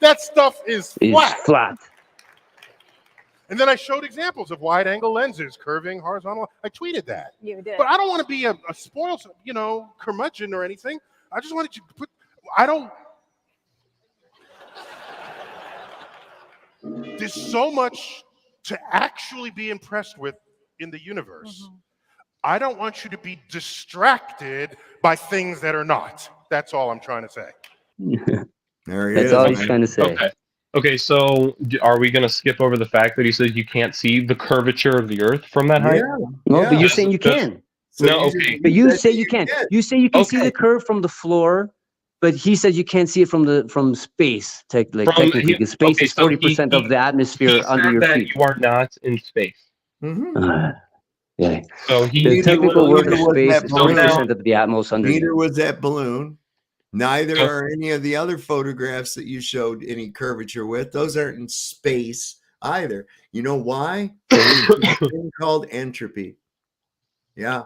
[SPEAKER 8] That stuff is
[SPEAKER 5] It's
[SPEAKER 8] flat.
[SPEAKER 5] flat.
[SPEAKER 8] And then I showed examples of wide angle lenses curving horizontal. I tweeted that.
[SPEAKER 9] You did.
[SPEAKER 8] But I don't want to be a spoiled, curmudgeon or anything. I just wanted you to put, I don't. There's so much to actually be impressed with in the universe.
[SPEAKER 9] Mhm.
[SPEAKER 8] I don't want you to be distracted by things that are not. That's all I'm trying to say.
[SPEAKER 3] There he
[SPEAKER 5] That's
[SPEAKER 3] is.
[SPEAKER 5] all he's
[SPEAKER 3] man.
[SPEAKER 5] trying to say.
[SPEAKER 4] Okay. Okay, so are we going to skip over the fact that he says you can't see the curvature of the Earth from that height?
[SPEAKER 3] Yeah.
[SPEAKER 5] No, but
[SPEAKER 3] Yeah.
[SPEAKER 5] you're saying you
[SPEAKER 4] Just-
[SPEAKER 5] can.
[SPEAKER 3] So
[SPEAKER 4] No,
[SPEAKER 3] you-
[SPEAKER 4] okay.
[SPEAKER 5] But you
[SPEAKER 3] said
[SPEAKER 5] say
[SPEAKER 3] that
[SPEAKER 5] you can.
[SPEAKER 3] did.
[SPEAKER 5] You say you can see
[SPEAKER 4] Okay.
[SPEAKER 5] the curve from the floor, but he said you can't see it from space. Technically, because space
[SPEAKER 4] okay,
[SPEAKER 5] is
[SPEAKER 4] so
[SPEAKER 5] 40% of the atmosphere
[SPEAKER 4] He
[SPEAKER 5] under
[SPEAKER 4] said
[SPEAKER 5] your
[SPEAKER 4] that
[SPEAKER 5] feet.
[SPEAKER 4] you are not in space.
[SPEAKER 3] Mhm.
[SPEAKER 5] Yeah.
[SPEAKER 4] So he
[SPEAKER 5] The
[SPEAKER 3] Neither
[SPEAKER 5] technical
[SPEAKER 3] was-
[SPEAKER 5] word of
[SPEAKER 3] neither was
[SPEAKER 5] space
[SPEAKER 3] that
[SPEAKER 5] is
[SPEAKER 3] balloon.
[SPEAKER 5] 40% of the atmosphere under
[SPEAKER 3] Neither
[SPEAKER 5] you.
[SPEAKER 3] was that balloon. Neither
[SPEAKER 4] So-
[SPEAKER 3] are any of the other photographs that you showed any curvature with. Those aren't in space either. You know why? There's a thing called entropy. Yeah.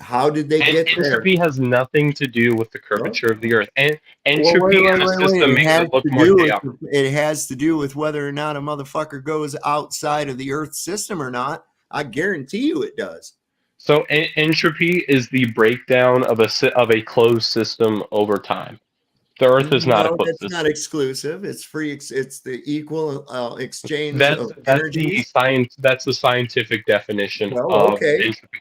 [SPEAKER 3] How did they get there?
[SPEAKER 4] Entropy has nothing to do with the curvature of the Earth. And
[SPEAKER 3] Well,
[SPEAKER 4] entropy in a system
[SPEAKER 3] It
[SPEAKER 4] makes
[SPEAKER 3] has
[SPEAKER 4] it look
[SPEAKER 3] to
[SPEAKER 4] more
[SPEAKER 3] do with
[SPEAKER 4] chaotic.
[SPEAKER 3] it has to do with whether or not a motherfucker goes outside of the Earth system or not. I guarantee you it does.
[SPEAKER 4] So entropy is the breakdown of a closed system over time. The Earth is not a
[SPEAKER 3] No,
[SPEAKER 4] closed
[SPEAKER 3] that's
[SPEAKER 4] system.
[SPEAKER 3] not exclusive. It's free. It's the equal exchange
[SPEAKER 4] That's
[SPEAKER 3] of
[SPEAKER 4] that's
[SPEAKER 3] energies.
[SPEAKER 4] the science. That's the scientific definition
[SPEAKER 3] Well,
[SPEAKER 4] of
[SPEAKER 3] okay.
[SPEAKER 4] entropy.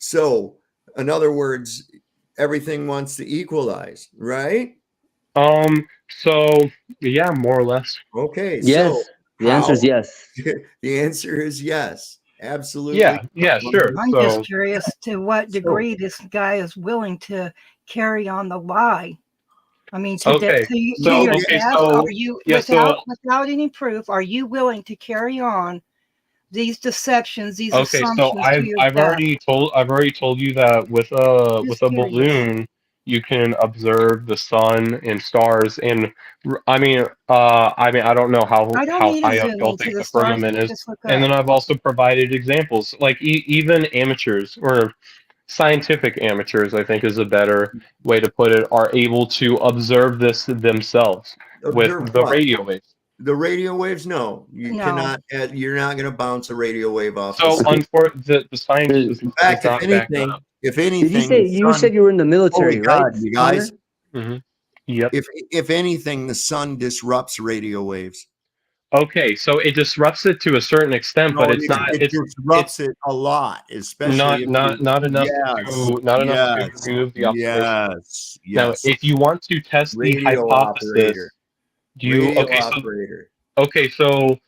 [SPEAKER 3] So, in other words, everything wants to equalize, right?
[SPEAKER 4] So yeah, more or less.
[SPEAKER 3] Okay.
[SPEAKER 5] Yes.
[SPEAKER 3] So
[SPEAKER 5] The answer is
[SPEAKER 3] how?
[SPEAKER 5] yes.
[SPEAKER 3] The answer is yes. Absolutely.
[SPEAKER 4] Yeah. Yeah. Sure.
[SPEAKER 6] I'm
[SPEAKER 4] So
[SPEAKER 6] just curious to what degree this guy is willing to carry on the lie. I mean, to,
[SPEAKER 4] Okay,
[SPEAKER 6] to, you- to
[SPEAKER 4] so-
[SPEAKER 6] your
[SPEAKER 4] okay,
[SPEAKER 6] death,
[SPEAKER 4] so-
[SPEAKER 6] are you
[SPEAKER 4] yeah, so-
[SPEAKER 6] without any proof? Are you willing to carry on these deceptions, these
[SPEAKER 4] okay.
[SPEAKER 6] assumptions
[SPEAKER 4] So
[SPEAKER 6] to your
[SPEAKER 4] I've
[SPEAKER 6] death?
[SPEAKER 4] already told you that with a
[SPEAKER 6] Just
[SPEAKER 4] balloon
[SPEAKER 6] curious.
[SPEAKER 4] you can observe the sun and stars and I mean I don't know how
[SPEAKER 6] I don't
[SPEAKER 4] how
[SPEAKER 6] need
[SPEAKER 4] high
[SPEAKER 6] to
[SPEAKER 4] up
[SPEAKER 6] zoom
[SPEAKER 4] y'all
[SPEAKER 6] into
[SPEAKER 4] think
[SPEAKER 6] the
[SPEAKER 4] the
[SPEAKER 6] stars.
[SPEAKER 4] firmament is.
[SPEAKER 6] Just look
[SPEAKER 4] And then
[SPEAKER 6] up.
[SPEAKER 4] I've also provided examples, like even amateurs or scientific amateurs, I think is a better way to put it, are able to observe this themselves with
[SPEAKER 3] Observe
[SPEAKER 4] the
[SPEAKER 3] what?
[SPEAKER 4] radio waves.
[SPEAKER 3] The radio waves, no, you
[SPEAKER 6] No.
[SPEAKER 3] cannot. You're not going to bounce a radio wave off.
[SPEAKER 4] So
[SPEAKER 3] the
[SPEAKER 4] the science is
[SPEAKER 3] in fact,
[SPEAKER 4] not backed up.
[SPEAKER 3] if
[SPEAKER 5] Did
[SPEAKER 3] anything,
[SPEAKER 5] you say
[SPEAKER 3] the
[SPEAKER 5] you
[SPEAKER 3] sun-
[SPEAKER 5] said you were in the military,
[SPEAKER 3] Holy
[SPEAKER 5] right?
[SPEAKER 3] God, you guys!
[SPEAKER 5] Connor?
[SPEAKER 4] Hmm. Yep.
[SPEAKER 3] If anything, the sun disrupts radio waves.
[SPEAKER 4] Okay, so it disrupts it to a certain extent,
[SPEAKER 3] No,
[SPEAKER 4] but it's not.
[SPEAKER 3] it
[SPEAKER 4] It's
[SPEAKER 3] disrupts it a lot, especially if you,
[SPEAKER 4] not enough
[SPEAKER 3] yes,
[SPEAKER 4] to not enough to
[SPEAKER 3] yes,
[SPEAKER 4] remove the observation.
[SPEAKER 3] yes,
[SPEAKER 4] Now,
[SPEAKER 3] yes.
[SPEAKER 4] if you want to test the
[SPEAKER 3] Radio operator,
[SPEAKER 4] hypothesis, do you
[SPEAKER 3] radio operator.
[SPEAKER 4] okay, so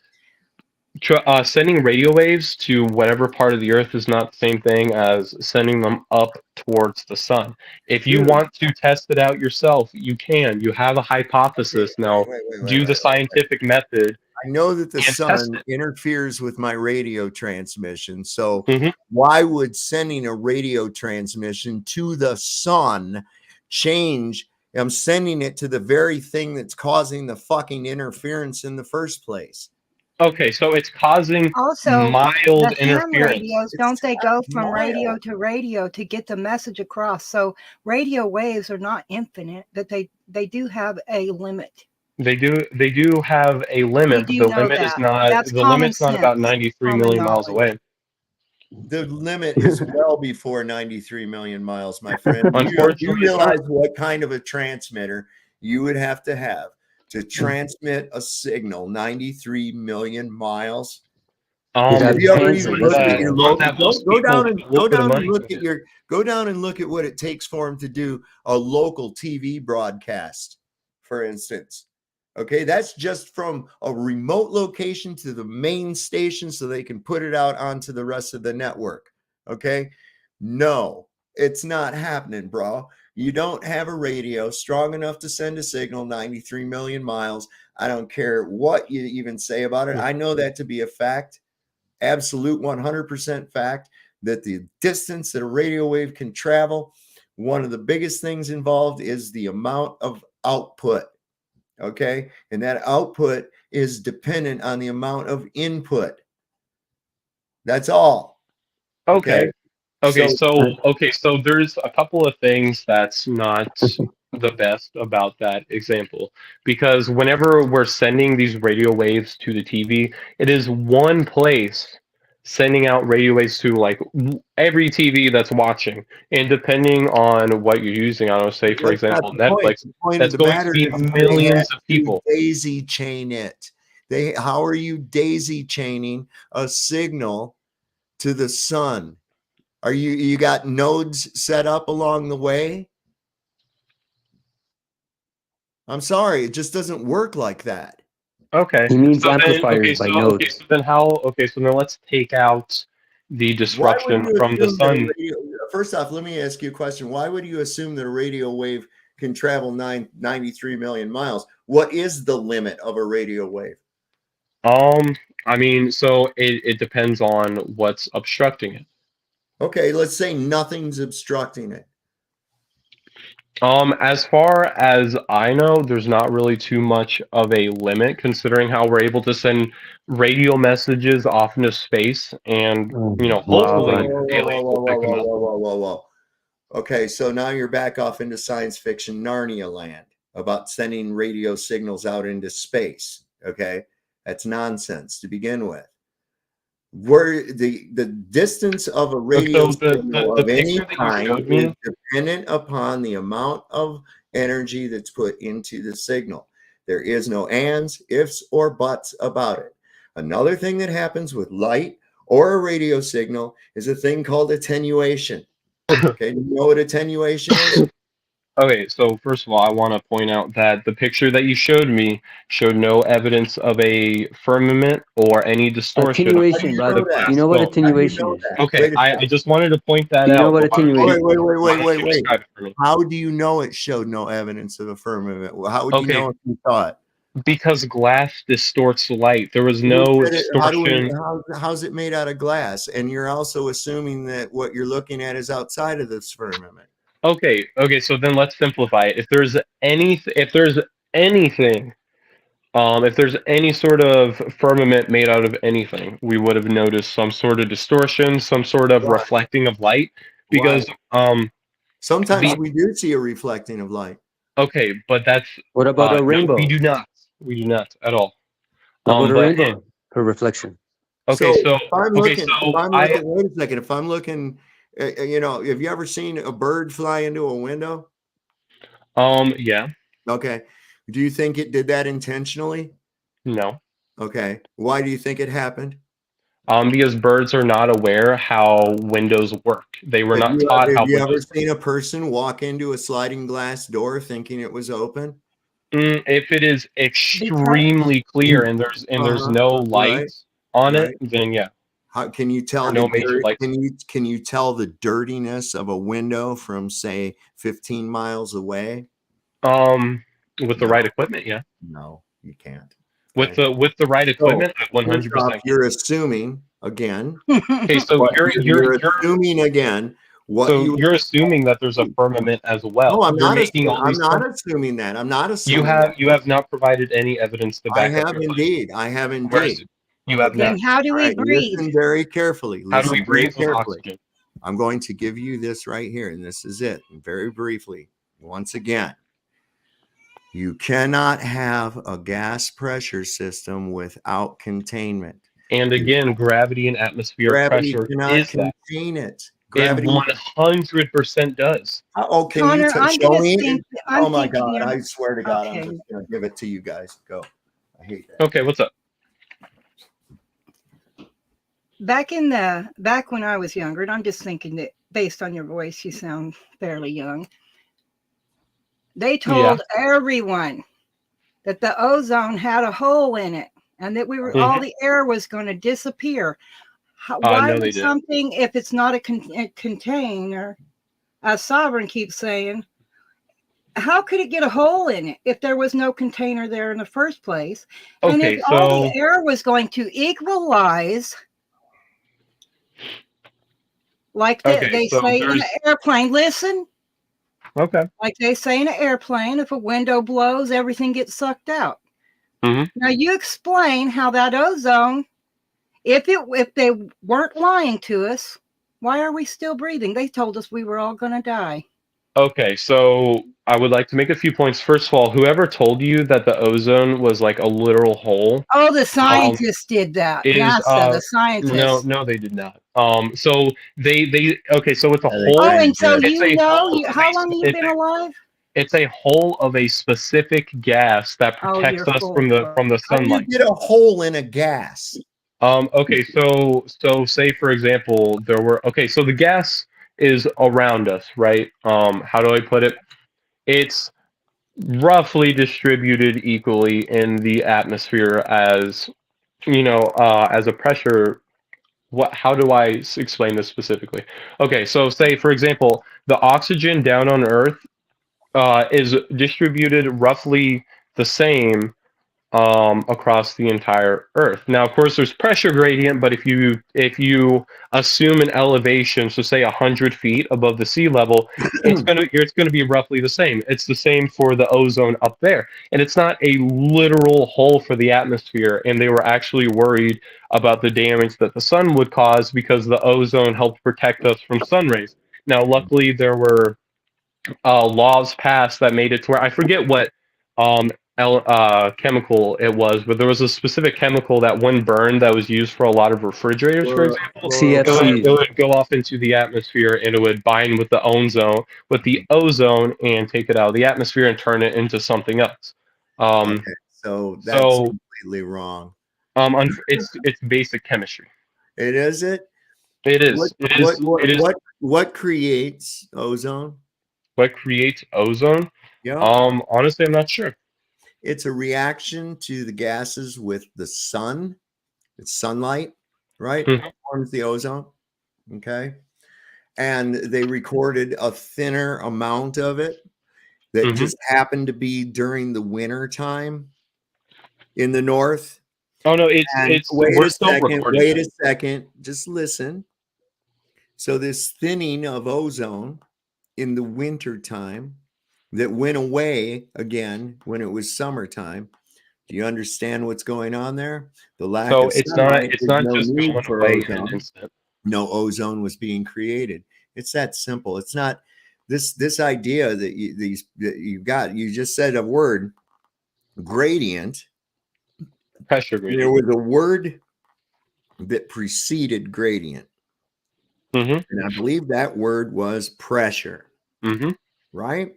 [SPEAKER 4] sending radio waves to whatever part of the Earth is not the same thing as sending them up towards the sun. If you
[SPEAKER 3] Dude,
[SPEAKER 4] want to test it out yourself, you can. You have a
[SPEAKER 3] okay,
[SPEAKER 4] hypothesis. Now, do the
[SPEAKER 3] wait.
[SPEAKER 4] scientific method
[SPEAKER 3] I know that the
[SPEAKER 4] and test
[SPEAKER 3] sun interferes with my radio transmission. So
[SPEAKER 4] it.
[SPEAKER 3] why would sending a radio transmission to the sun change? I'm sending it to the very thing that's causing the fucking interference in the first place.
[SPEAKER 4] Okay, so it's causing
[SPEAKER 6] Also,
[SPEAKER 4] mild
[SPEAKER 6] the ham
[SPEAKER 4] interference.
[SPEAKER 6] radios, don't they go from
[SPEAKER 3] mild.
[SPEAKER 6] radio to radio to get the message across? So radio waves are not infinite, but they do have a limit.
[SPEAKER 4] They do have a
[SPEAKER 6] We
[SPEAKER 4] limit, but
[SPEAKER 6] do know
[SPEAKER 4] the
[SPEAKER 6] that's common
[SPEAKER 4] limit's not about
[SPEAKER 6] sense,
[SPEAKER 4] 93
[SPEAKER 6] common
[SPEAKER 4] million miles
[SPEAKER 6] knowledge.
[SPEAKER 4] away.
[SPEAKER 3] The limit is well before 93 million miles, my friend. You
[SPEAKER 4] Unfortunately,
[SPEAKER 3] realize what kind of a transmitter you would have to transmit a signal 93 million miles? Have you ever even looked at your go down and look at what it takes for them to do a local TV broadcast, for instance. Okay, that's just from a remote location to the main station so they can put it out onto the rest of the network. Okay, no, it's not happening, bro. You don't have a radio strong enough to send a signal 93 million miles. I don't care what you even say about it. I know that to be a fact, absolute 100% fact, that the distance that a radio wave can travel, one of the biggest things involved is the amount of output. Okay, and that output is dependent on the amount of input. That's all.
[SPEAKER 4] Okay. So there's a couple of things that's not the best about that example, because whenever we're sending these radio waves to the TV, it is one place sending out radio waves to like every TV that's watching, and depending on what you're using, I would say, for
[SPEAKER 3] That's not
[SPEAKER 4] example,
[SPEAKER 3] the point.
[SPEAKER 4] Netflix,
[SPEAKER 3] The point of
[SPEAKER 4] that's
[SPEAKER 3] the
[SPEAKER 4] going to
[SPEAKER 3] matter
[SPEAKER 4] be
[SPEAKER 3] is they
[SPEAKER 4] millions
[SPEAKER 3] have
[SPEAKER 4] of
[SPEAKER 3] to
[SPEAKER 4] people.
[SPEAKER 3] daisy chain it. How are you daisy chaining a signal to the sun? Are you got nodes set up along the way? I'm sorry, it just doesn't work like that.
[SPEAKER 4] Okay.
[SPEAKER 5] He means
[SPEAKER 4] So then,
[SPEAKER 5] amplifiers by nodes.
[SPEAKER 4] so then how? Okay, so then let's take out the
[SPEAKER 3] Why would
[SPEAKER 4] disruption
[SPEAKER 3] you
[SPEAKER 4] from the
[SPEAKER 3] assume that a
[SPEAKER 4] sun.
[SPEAKER 3] radio, first off, let me ask you a question. Why would you assume that a radio wave can travel 93 million miles? What is the limit of a radio wave?
[SPEAKER 4] I mean, so it depends on what's obstructing it.
[SPEAKER 3] Okay, let's say nothing's obstructing it.
[SPEAKER 4] As far as I know, there's not really too much of a limit, considering how we're able to send radio messages off into space, and hopefully aliens will pick them up.
[SPEAKER 3] Whoa. Okay, so now you're back off into science fiction Narnia land about sending radio signals out into space. Okay, that's nonsense to begin with. Where the distance of a radio signal of any kind is dependent upon the amount of energy that's put into the signal. There is no ands, ifs, or buts about it. Another thing that happens with light or a radio signal is a thing called attenuation. Okay, you know what attenuation is?
[SPEAKER 4] Okay, so first of all, I want to point out that the picture that you showed me showed no evidence of a firmament or any distortion.
[SPEAKER 5] Attenuation, brother. Do you know what attenuation is?
[SPEAKER 4] Okay, I just wanted to point that out.
[SPEAKER 5] Do you know what attenuation is?
[SPEAKER 3] Wait. How do you know it showed no evidence of a firmament? How would you know if you saw it?
[SPEAKER 4] Because glass distorts light. There was no distortion.
[SPEAKER 3] How's it made out of glass? And you're also assuming that what you're looking at is outside of this firmament.
[SPEAKER 4] Okay, so then let's simplify it. If there's anything, if there's any sort of firmament made out of anything, we would have noticed some sort of distortion, some sort of reflecting of light, because
[SPEAKER 3] sometimes we do see a reflecting of light.
[SPEAKER 4] Okay, but that's
[SPEAKER 5] what about a rainbow?
[SPEAKER 4] We do not at all.
[SPEAKER 5] What about a rainbow? Her reflection.
[SPEAKER 3] Okay, so if I'm looking, wait a second. If I'm looking, have you ever seen a bird fly into a window?
[SPEAKER 4] Yeah.
[SPEAKER 3] Okay. Do you think it did that intentionally?
[SPEAKER 4] No.
[SPEAKER 3] Okay. Why do you think it happened?
[SPEAKER 4] Because birds are not aware how windows work. They were not taught
[SPEAKER 3] Have
[SPEAKER 4] how
[SPEAKER 3] you ever
[SPEAKER 4] windows work.
[SPEAKER 3] seen a person walk into a sliding glass door thinking it was open?
[SPEAKER 4] If it is
[SPEAKER 6] Because
[SPEAKER 4] extremely clear and there's
[SPEAKER 3] Uh-huh.
[SPEAKER 4] no
[SPEAKER 3] Right.
[SPEAKER 4] light on it,
[SPEAKER 3] Right.
[SPEAKER 4] then yeah,
[SPEAKER 3] How can you tell
[SPEAKER 4] or
[SPEAKER 3] the
[SPEAKER 4] no major lights.
[SPEAKER 3] can you tell the dirtiness of a window from say 15 miles away?
[SPEAKER 4] With the
[SPEAKER 3] No,
[SPEAKER 4] right equipment, yeah.
[SPEAKER 3] no, you can't.
[SPEAKER 4] With
[SPEAKER 3] Okay.
[SPEAKER 4] the right
[SPEAKER 3] So
[SPEAKER 4] equipment, I
[SPEAKER 3] first off,
[SPEAKER 4] 100%.
[SPEAKER 3] you're assuming again.
[SPEAKER 4] Okay, so
[SPEAKER 3] What you're assuming again what
[SPEAKER 4] so
[SPEAKER 3] you
[SPEAKER 4] you're assuming that there's a firmament as well.
[SPEAKER 3] No, I'm
[SPEAKER 4] You're
[SPEAKER 3] not
[SPEAKER 4] making all
[SPEAKER 3] I'm
[SPEAKER 4] these
[SPEAKER 3] not assuming that. I'm not
[SPEAKER 4] you
[SPEAKER 3] assuming that.
[SPEAKER 4] have you have not provided any evidence to
[SPEAKER 3] I
[SPEAKER 4] back up
[SPEAKER 3] have
[SPEAKER 4] your claim.
[SPEAKER 3] indeed. I have
[SPEAKER 4] Whereas
[SPEAKER 3] indeed.
[SPEAKER 4] you have
[SPEAKER 3] Okay.
[SPEAKER 6] then
[SPEAKER 4] not.
[SPEAKER 6] how do
[SPEAKER 3] All
[SPEAKER 6] we
[SPEAKER 3] right.
[SPEAKER 6] breathe?
[SPEAKER 3] Listen very carefully.
[SPEAKER 4] How do we
[SPEAKER 3] Listen very
[SPEAKER 4] breathe with
[SPEAKER 3] carefully.
[SPEAKER 4] oxygen?
[SPEAKER 3] I'm going to give you this right here, and this is it. And very briefly, once again, you cannot have a gas pressure system without containment.
[SPEAKER 4] And again, gravity and atmospheric
[SPEAKER 3] Gravity
[SPEAKER 4] pressure
[SPEAKER 3] cannot
[SPEAKER 4] is that.
[SPEAKER 3] contain it.
[SPEAKER 4] It
[SPEAKER 3] Gravity.
[SPEAKER 4] 100% does.
[SPEAKER 3] Oh, can you
[SPEAKER 6] Connor, I'm
[SPEAKER 3] show
[SPEAKER 6] gonna
[SPEAKER 3] me?
[SPEAKER 6] think.
[SPEAKER 3] Oh
[SPEAKER 6] I'm
[SPEAKER 3] my
[SPEAKER 6] thinking.
[SPEAKER 3] God! I swear to God, I'm
[SPEAKER 6] Okay.
[SPEAKER 3] just gonna give it to you guys. Go. I hate that.
[SPEAKER 4] Okay, what's up?
[SPEAKER 6] Back when I was younger, and I'm just thinking that based on your voice, you sound fairly young. They told everyone that the ozone had a hole in it, and that all the air was going to disappear. Why
[SPEAKER 4] No, they
[SPEAKER 6] would
[SPEAKER 4] didn't.
[SPEAKER 6] something, if it's not a container, as Sovereign keeps saying, how could it get a hole in it if there was no container there in the first place? And if
[SPEAKER 4] Okay,
[SPEAKER 6] all the
[SPEAKER 4] so
[SPEAKER 6] air was going to equalize, like they
[SPEAKER 4] so
[SPEAKER 6] say in an
[SPEAKER 4] there's
[SPEAKER 6] airplane, listen,
[SPEAKER 4] okay.
[SPEAKER 6] like they say in an airplane, if a window blows, everything gets sucked out.
[SPEAKER 4] Mhm.
[SPEAKER 6] Now you explain how that ozone, if they weren't lying to us, why are we still breathing? They told us we were all going to die.
[SPEAKER 4] Okay, so I would like to make a few points. First of all, whoever told you that the ozone was like a literal hole
[SPEAKER 6] Oh, the scientists did that.
[SPEAKER 4] is
[SPEAKER 6] NASA, the
[SPEAKER 4] no,
[SPEAKER 6] scientists.
[SPEAKER 4] no, they did not. So they okay, so it's a
[SPEAKER 3] Yeah, they
[SPEAKER 4] hole.
[SPEAKER 6] Oh,
[SPEAKER 3] kinda
[SPEAKER 6] and so
[SPEAKER 3] did.
[SPEAKER 4] It's a hole of
[SPEAKER 6] how long have you been alive?
[SPEAKER 4] it's a hole of a specific gas that
[SPEAKER 6] Oh,
[SPEAKER 4] protects
[SPEAKER 6] you're
[SPEAKER 4] us
[SPEAKER 6] full of
[SPEAKER 4] from the
[SPEAKER 3] How do you
[SPEAKER 4] sunlight.
[SPEAKER 3] get a hole in a gas?
[SPEAKER 4] Okay, so say for example, there were okay, so the gas is around us, right? How do I put it? It's roughly distributed equally in the atmosphere as as a pressure. How do I explain this specifically? Okay, so say for example, the oxygen down on Earth is distributed roughly the same across the entire Earth. Now, of course, there's pressure gradient, but if you assume an elevation, so say 100 feet above the sea level, it's gonna be roughly the same. It's the same for the ozone up there, and it's not a literal hole for the atmosphere. And they were actually worried about the damage that the sun would cause because the ozone helped protect us from sun rays. Now, luckily, there were laws passed that made it to where I forget what um, chemical it was, but there was a specific chemical that when burned that was used for a lot of refrigerators, for example.
[SPEAKER 5] CFC.
[SPEAKER 4] It would go off into the atmosphere and it would bind with the ozone, and take it out of the atmosphere and turn it into something else.
[SPEAKER 3] Okay, so that's
[SPEAKER 4] So
[SPEAKER 3] completely wrong.
[SPEAKER 4] it's basic chemistry.
[SPEAKER 3] It is it?
[SPEAKER 4] It
[SPEAKER 3] What
[SPEAKER 4] is. It is. It is.
[SPEAKER 3] what creates ozone?
[SPEAKER 4] What creates ozone?
[SPEAKER 3] Yeah,
[SPEAKER 4] Honestly, I'm not sure.
[SPEAKER 3] it's a reaction to the gases with the sun. It's sunlight, right?
[SPEAKER 4] Mhm.
[SPEAKER 3] Forms the ozone. Okay. And they recorded a thinner amount of it that
[SPEAKER 4] Mhm.
[SPEAKER 3] just happened to be during the winter time in the north.
[SPEAKER 4] Oh no,
[SPEAKER 3] And
[SPEAKER 4] we're still recording
[SPEAKER 3] wait
[SPEAKER 4] that.
[SPEAKER 3] a second, just listen. So this thinning of ozone in the winter time that went away again when it was summertime. Do you understand what's going on there? The lack
[SPEAKER 4] So
[SPEAKER 3] of sunlight,
[SPEAKER 4] it's
[SPEAKER 3] there's
[SPEAKER 4] not
[SPEAKER 3] no
[SPEAKER 4] just
[SPEAKER 3] need
[SPEAKER 4] going
[SPEAKER 3] for
[SPEAKER 4] away in an
[SPEAKER 3] ozone.
[SPEAKER 4] instant.
[SPEAKER 3] No ozone was being created. It's that simple. It's not this idea that you got. You just said a word, gradient.
[SPEAKER 4] Pressure
[SPEAKER 3] There
[SPEAKER 4] gradient.
[SPEAKER 3] was a word that preceded gradient,
[SPEAKER 4] Mm-hmm.
[SPEAKER 3] and I believe that word was pressure.
[SPEAKER 4] Mm-hmm.
[SPEAKER 3] Right?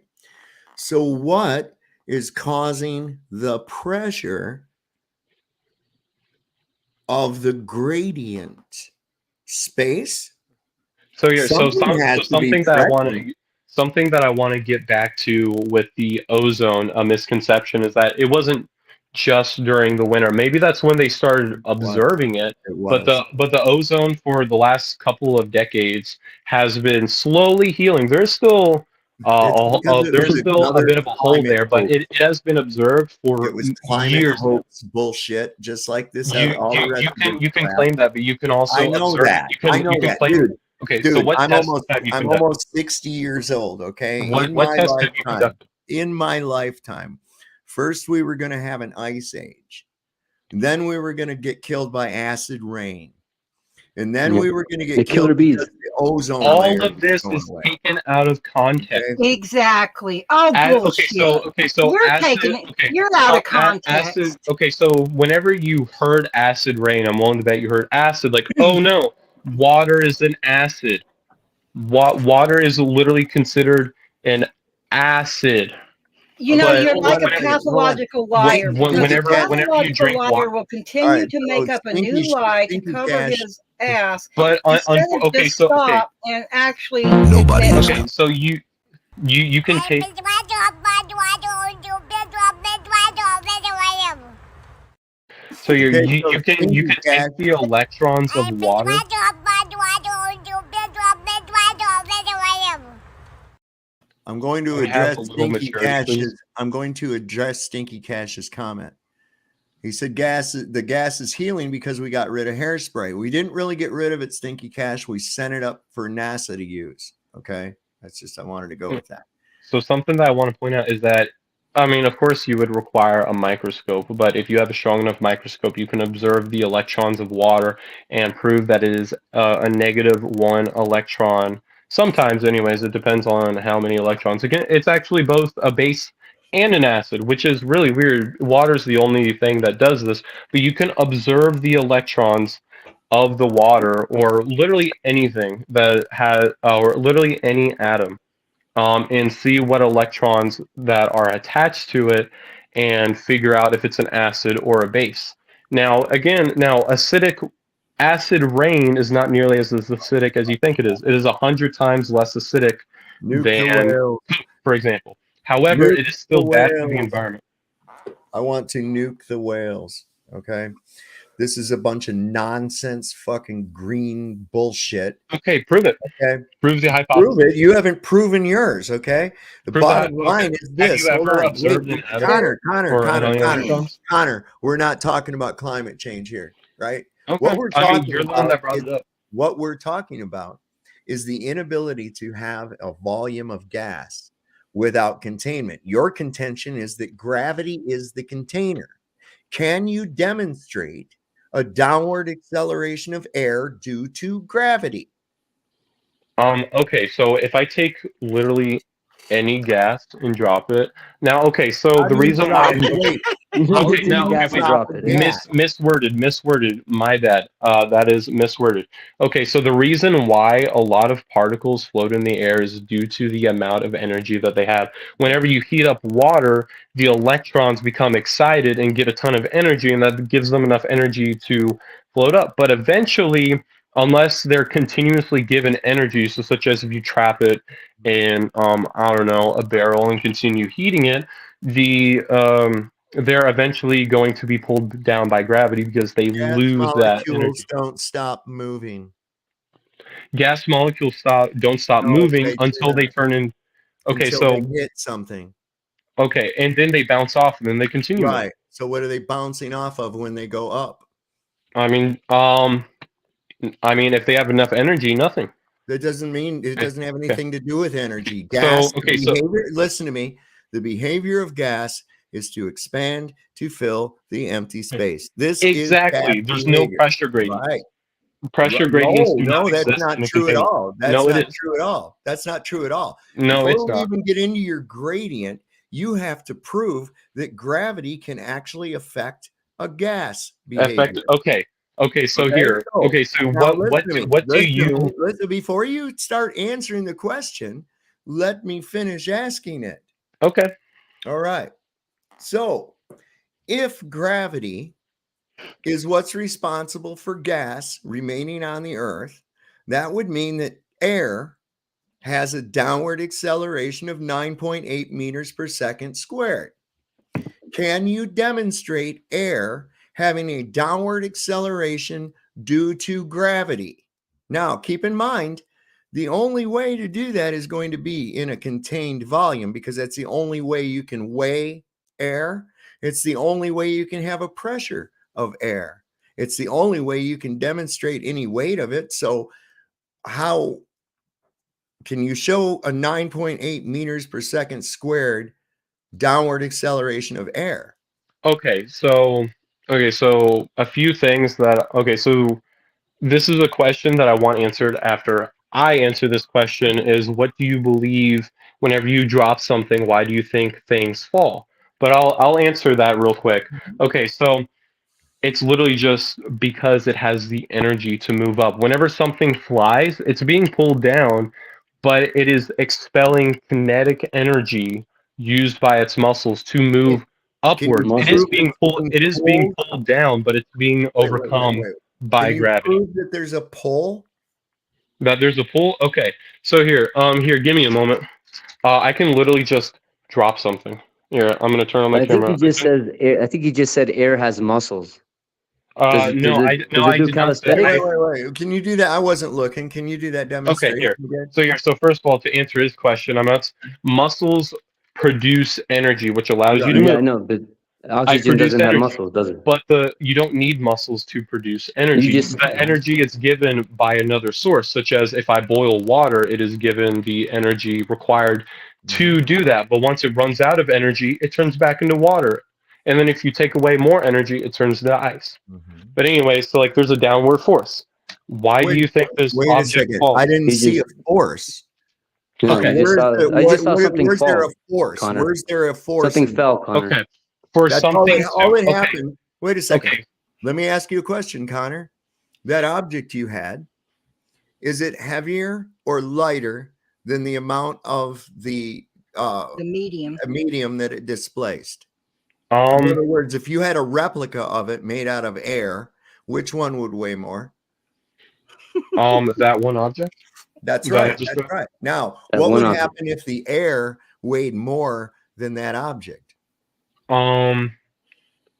[SPEAKER 3] So, what is causing the pressure of the gradient space,
[SPEAKER 4] So you're
[SPEAKER 3] something has to be present.
[SPEAKER 4] something that I want to get back to with the ozone, a misconception is that it wasn't just during the winter. Maybe that's when they started
[SPEAKER 3] Was.
[SPEAKER 4] observing it,
[SPEAKER 3] It
[SPEAKER 4] but
[SPEAKER 3] was.
[SPEAKER 4] the ozone for the last couple of decades has been slowly healing. There's still
[SPEAKER 3] It's because it
[SPEAKER 4] there's
[SPEAKER 3] was
[SPEAKER 4] still a
[SPEAKER 3] another
[SPEAKER 4] bit of a hole
[SPEAKER 3] climate
[SPEAKER 4] there, but
[SPEAKER 3] hoax.
[SPEAKER 4] it has been observed for
[SPEAKER 3] It was climate
[SPEAKER 4] years now.
[SPEAKER 3] hoax bullshit, just like this. All the rest of this
[SPEAKER 4] You can
[SPEAKER 3] crap.
[SPEAKER 4] claim that, but you can
[SPEAKER 3] I
[SPEAKER 4] also
[SPEAKER 3] know
[SPEAKER 4] observe.
[SPEAKER 3] that. I know
[SPEAKER 4] You can
[SPEAKER 3] that,
[SPEAKER 4] claim.
[SPEAKER 3] dude.
[SPEAKER 4] Okay, so
[SPEAKER 3] Dude,
[SPEAKER 4] what tests have you
[SPEAKER 3] I'm
[SPEAKER 4] conducted?
[SPEAKER 3] almost 60 years old. Okay,
[SPEAKER 4] What tests have you conducted?
[SPEAKER 3] in my lifetime, first we were going to have an ice age, then we were going to get killed by acid rain, and then
[SPEAKER 5] Yeah.
[SPEAKER 3] we were going to
[SPEAKER 5] The
[SPEAKER 3] get
[SPEAKER 5] killer
[SPEAKER 3] killed
[SPEAKER 5] bees.
[SPEAKER 3] because the ozone
[SPEAKER 4] All
[SPEAKER 3] layer
[SPEAKER 4] of
[SPEAKER 3] was
[SPEAKER 4] this
[SPEAKER 3] going
[SPEAKER 4] is
[SPEAKER 3] away.
[SPEAKER 4] taken out of context.
[SPEAKER 3] Okay?
[SPEAKER 6] Exactly. Oh, bullshit.
[SPEAKER 4] So
[SPEAKER 6] You're
[SPEAKER 4] acid.
[SPEAKER 6] taking it.
[SPEAKER 4] Okay,
[SPEAKER 6] You're out
[SPEAKER 4] so
[SPEAKER 6] of context.
[SPEAKER 4] acid. Okay, so whenever you heard acid rain, I'm willing to bet you heard acid. Like, oh no, water is an acid. Water is literally considered an acid.
[SPEAKER 6] You know,
[SPEAKER 3] Okay,
[SPEAKER 6] you're
[SPEAKER 3] hold
[SPEAKER 6] like
[SPEAKER 3] on
[SPEAKER 6] a
[SPEAKER 3] a minute. Hold on.
[SPEAKER 6] pathological liar because a
[SPEAKER 4] Whenever you
[SPEAKER 6] pathological
[SPEAKER 4] drink
[SPEAKER 6] liar
[SPEAKER 4] water.
[SPEAKER 6] will
[SPEAKER 3] All
[SPEAKER 6] continue
[SPEAKER 3] right,
[SPEAKER 6] to
[SPEAKER 3] so
[SPEAKER 6] make up a new lie to
[SPEAKER 3] Stinky
[SPEAKER 6] cover
[SPEAKER 3] Cash.
[SPEAKER 6] his ass
[SPEAKER 4] But
[SPEAKER 6] instead of
[SPEAKER 4] okay,
[SPEAKER 6] just
[SPEAKER 4] so okay,
[SPEAKER 6] stop and actually
[SPEAKER 2] Nobody
[SPEAKER 6] admit
[SPEAKER 2] is
[SPEAKER 6] it.
[SPEAKER 4] okay, so you can take. So
[SPEAKER 3] Okay, so
[SPEAKER 4] you
[SPEAKER 3] Stinky
[SPEAKER 4] can
[SPEAKER 3] Cash.
[SPEAKER 4] take the electrons of water.
[SPEAKER 3] I'm going to
[SPEAKER 4] Can we have
[SPEAKER 3] address
[SPEAKER 4] a little
[SPEAKER 3] Stinky
[SPEAKER 4] maturity, please?
[SPEAKER 3] Cash's. I'm going to address Stinky Cash's comment. He said the gas is healing because we got rid of hairspray. We didn't really get rid of it, Stinky Cash. We sent it up for NASA to use. Okay. That's just, I wanted to go with that.
[SPEAKER 4] So something that I want to point out is that, I mean, of course, you would require a microscope, but if you have a strong enough microscope, you can observe the electrons of water and prove that it is a -1 electron. Sometimes, anyways, it depends on how many electrons. Again, it's actually both a base and an acid, which is really weird. Water's the only thing that does this, but you can observe the electrons of the water or literally anything that has, or literally any atom, and see what electrons that are attached to it and figure out if it's an acid or a base. Now, again, acid rain is not nearly as acidic as you think it is. It is 100 times less acidic
[SPEAKER 3] Nuke the
[SPEAKER 4] than,
[SPEAKER 3] whales.
[SPEAKER 4] for example. However,
[SPEAKER 3] Nuke
[SPEAKER 4] it is
[SPEAKER 3] the
[SPEAKER 4] still bad for the
[SPEAKER 3] whales.
[SPEAKER 4] environment.
[SPEAKER 3] I want to nuke the whales. Okay. This is a bunch of nonsense, fucking green bullshit.
[SPEAKER 4] Okay, prove it.
[SPEAKER 3] Okay.
[SPEAKER 4] Prove the hypothesis.
[SPEAKER 3] Prove it. You haven't proven yours. Okay. The
[SPEAKER 4] Prove
[SPEAKER 3] bottom
[SPEAKER 4] that.
[SPEAKER 3] line
[SPEAKER 4] Okay.
[SPEAKER 3] is
[SPEAKER 4] Have
[SPEAKER 3] this.
[SPEAKER 4] you
[SPEAKER 3] Hold
[SPEAKER 4] ever
[SPEAKER 3] on.
[SPEAKER 4] observed
[SPEAKER 3] Wait,
[SPEAKER 4] an atom
[SPEAKER 3] Connor,
[SPEAKER 4] electrons?
[SPEAKER 3] we're not talking about climate change here, right?
[SPEAKER 4] Okay. I mean, you're the one that brought it up.
[SPEAKER 3] What we're talking about is the inability to have a volume of gas without containment. Your contention is that gravity is the container. Can you demonstrate a downward acceleration of air due to gravity?
[SPEAKER 4] Okay, so if I take literally any gas and drop it. Now, okay, so
[SPEAKER 3] How
[SPEAKER 4] the
[SPEAKER 3] do you
[SPEAKER 4] reason
[SPEAKER 3] stop
[SPEAKER 4] why
[SPEAKER 3] it? Wait, how
[SPEAKER 4] okay,
[SPEAKER 3] do
[SPEAKER 4] now
[SPEAKER 3] you
[SPEAKER 5] gas and
[SPEAKER 4] wait,
[SPEAKER 3] stop
[SPEAKER 5] drop
[SPEAKER 3] a
[SPEAKER 5] it, eh?
[SPEAKER 3] gas?
[SPEAKER 4] misworded. My bad. That is misworded. Okay, so the reason why a lot of particles float in the air is due to the amount of energy that they have. Whenever you heat up water, the electrons become excited and get a ton of energy, and that gives them enough energy to float up. But eventually, unless they're continuously given energy, so such as if you trap it in I don't know, a barrel and continue heating it, they're eventually going to be pulled down by gravity because they
[SPEAKER 3] Gas
[SPEAKER 4] lose that
[SPEAKER 3] molecules
[SPEAKER 4] energy.
[SPEAKER 3] don't stop moving.
[SPEAKER 4] Gas molecules don't stop
[SPEAKER 3] No,
[SPEAKER 4] moving
[SPEAKER 3] they
[SPEAKER 4] until
[SPEAKER 3] do
[SPEAKER 4] they turn in. Okay,
[SPEAKER 3] until they
[SPEAKER 4] so
[SPEAKER 3] hit something.
[SPEAKER 4] okay, and then they bounce off and then they continue moving.
[SPEAKER 3] Right. So what are they bouncing off of when they go up?
[SPEAKER 4] I mean, if they have enough energy, nothing.
[SPEAKER 3] That doesn't mean it doesn't have
[SPEAKER 4] Okay.
[SPEAKER 3] anything to do with energy.
[SPEAKER 4] So
[SPEAKER 3] Gas,
[SPEAKER 4] okay, so
[SPEAKER 3] behavior, listen to me. The behavior of gas is to expand to fill the empty space. This
[SPEAKER 4] exactly,
[SPEAKER 3] is gas
[SPEAKER 4] there's no
[SPEAKER 3] behavior.
[SPEAKER 4] pressure gradient.
[SPEAKER 3] Right.
[SPEAKER 4] Pressure
[SPEAKER 3] Right.
[SPEAKER 4] gradients do not
[SPEAKER 3] No, that's
[SPEAKER 4] exist
[SPEAKER 3] not
[SPEAKER 4] in a
[SPEAKER 3] true at
[SPEAKER 4] container.
[SPEAKER 3] all. That's
[SPEAKER 4] No, it
[SPEAKER 3] not
[SPEAKER 4] is.
[SPEAKER 3] true at all. That's not true at all.
[SPEAKER 4] No, it's
[SPEAKER 3] Before we
[SPEAKER 4] not.
[SPEAKER 3] even get into your gradient, you have to prove that gravity can actually affect a gas behavior.
[SPEAKER 4] Okay. Okay. So
[SPEAKER 3] Okay,
[SPEAKER 4] here.
[SPEAKER 3] so
[SPEAKER 4] Okay. So
[SPEAKER 3] now
[SPEAKER 4] what do you?
[SPEAKER 3] listen, before you start answering the question, let me finish asking it.
[SPEAKER 4] Okay.
[SPEAKER 3] All right. So if gravity is what's responsible for gas remaining on the Earth, that would mean that air has a downward acceleration of 9.8 meters per second squared. Can you demonstrate air having a downward acceleration due to gravity? Now, keep in mind, the only way to do that is going to be in a contained volume, because that's the only way you can weigh air. It's the only way you can have a pressure of air. It's the only way you can demonstrate any weight of it. So how can you show a 9.8 meters per second squared downward acceleration of air?
[SPEAKER 4] Okay, so a few things that so this is a question that I want answered after I answer this question is, what do you believe whenever you drop something, why do you think things fall? But I'll answer that real quick. Okay, so it's literally just because it has the energy to move up. Whenever something flies, it's being pulled down, but it is expelling kinetic energy used by its muscles to move upwards. It is
[SPEAKER 5] Muscles?
[SPEAKER 4] being pulled. It is being pulled down, but it's being overcome by
[SPEAKER 3] Can you
[SPEAKER 4] gravity.
[SPEAKER 3] prove that there's a pull?
[SPEAKER 4] That there's a pull. Okay, so here, give me a moment. I can literally just drop something. Here, I'm gonna turn on my
[SPEAKER 5] I think
[SPEAKER 4] camera.
[SPEAKER 5] he just said. I think he just said air has muscles. Does it,
[SPEAKER 4] No,
[SPEAKER 5] does it,
[SPEAKER 4] I
[SPEAKER 5] does it do
[SPEAKER 4] did not say.
[SPEAKER 5] calisthenics?
[SPEAKER 3] Wait. Can you do that? I wasn't looking. Can you do that
[SPEAKER 4] Okay,
[SPEAKER 3] demonstration
[SPEAKER 4] here.
[SPEAKER 3] again?
[SPEAKER 4] So first of all, to answer his question, I'm not. Muscles produce energy, which allows you to
[SPEAKER 5] Yeah, I
[SPEAKER 4] move.
[SPEAKER 5] know, but
[SPEAKER 4] I
[SPEAKER 5] oxygen
[SPEAKER 4] produce
[SPEAKER 5] doesn't have
[SPEAKER 4] energy,
[SPEAKER 5] muscles, does it?
[SPEAKER 4] but you don't need muscles to produce energy.
[SPEAKER 5] just-
[SPEAKER 4] The energy is given by another source, such as if I boil water, it is given the energy required to do that. But once it runs out of energy, it turns back into water. And then if you take away more energy, it turns to ice. But anyway, so like there's a downward force. Why do you think this
[SPEAKER 3] Wait a
[SPEAKER 4] object
[SPEAKER 3] second.
[SPEAKER 4] falls?
[SPEAKER 3] I didn't
[SPEAKER 5] He
[SPEAKER 3] see a
[SPEAKER 5] just-
[SPEAKER 3] force.
[SPEAKER 5] No,
[SPEAKER 4] Okay.
[SPEAKER 5] you just saw. I just saw something
[SPEAKER 3] Where's there a
[SPEAKER 5] fall.
[SPEAKER 3] force?
[SPEAKER 5] Connor.
[SPEAKER 3] Where's there a force?
[SPEAKER 5] Something
[SPEAKER 3] in-
[SPEAKER 5] fell, Connor.
[SPEAKER 4] Okay. For
[SPEAKER 3] That's
[SPEAKER 4] something
[SPEAKER 3] all that
[SPEAKER 4] okay.
[SPEAKER 3] happened. Wait a second.
[SPEAKER 4] Okay.
[SPEAKER 3] Let me ask you a question, Connor. That object you had, is it heavier or lighter than the amount of the
[SPEAKER 6] medium.
[SPEAKER 3] medium that it displaced? In other words, if you had a replica of it made out of air, which one would weigh more?
[SPEAKER 4] That one object?
[SPEAKER 3] That's
[SPEAKER 4] That
[SPEAKER 3] right.
[SPEAKER 4] just-
[SPEAKER 3] That's right. Now,
[SPEAKER 5] That
[SPEAKER 3] what
[SPEAKER 5] one
[SPEAKER 3] would
[SPEAKER 5] object.
[SPEAKER 3] happen if the air weighed more than that object?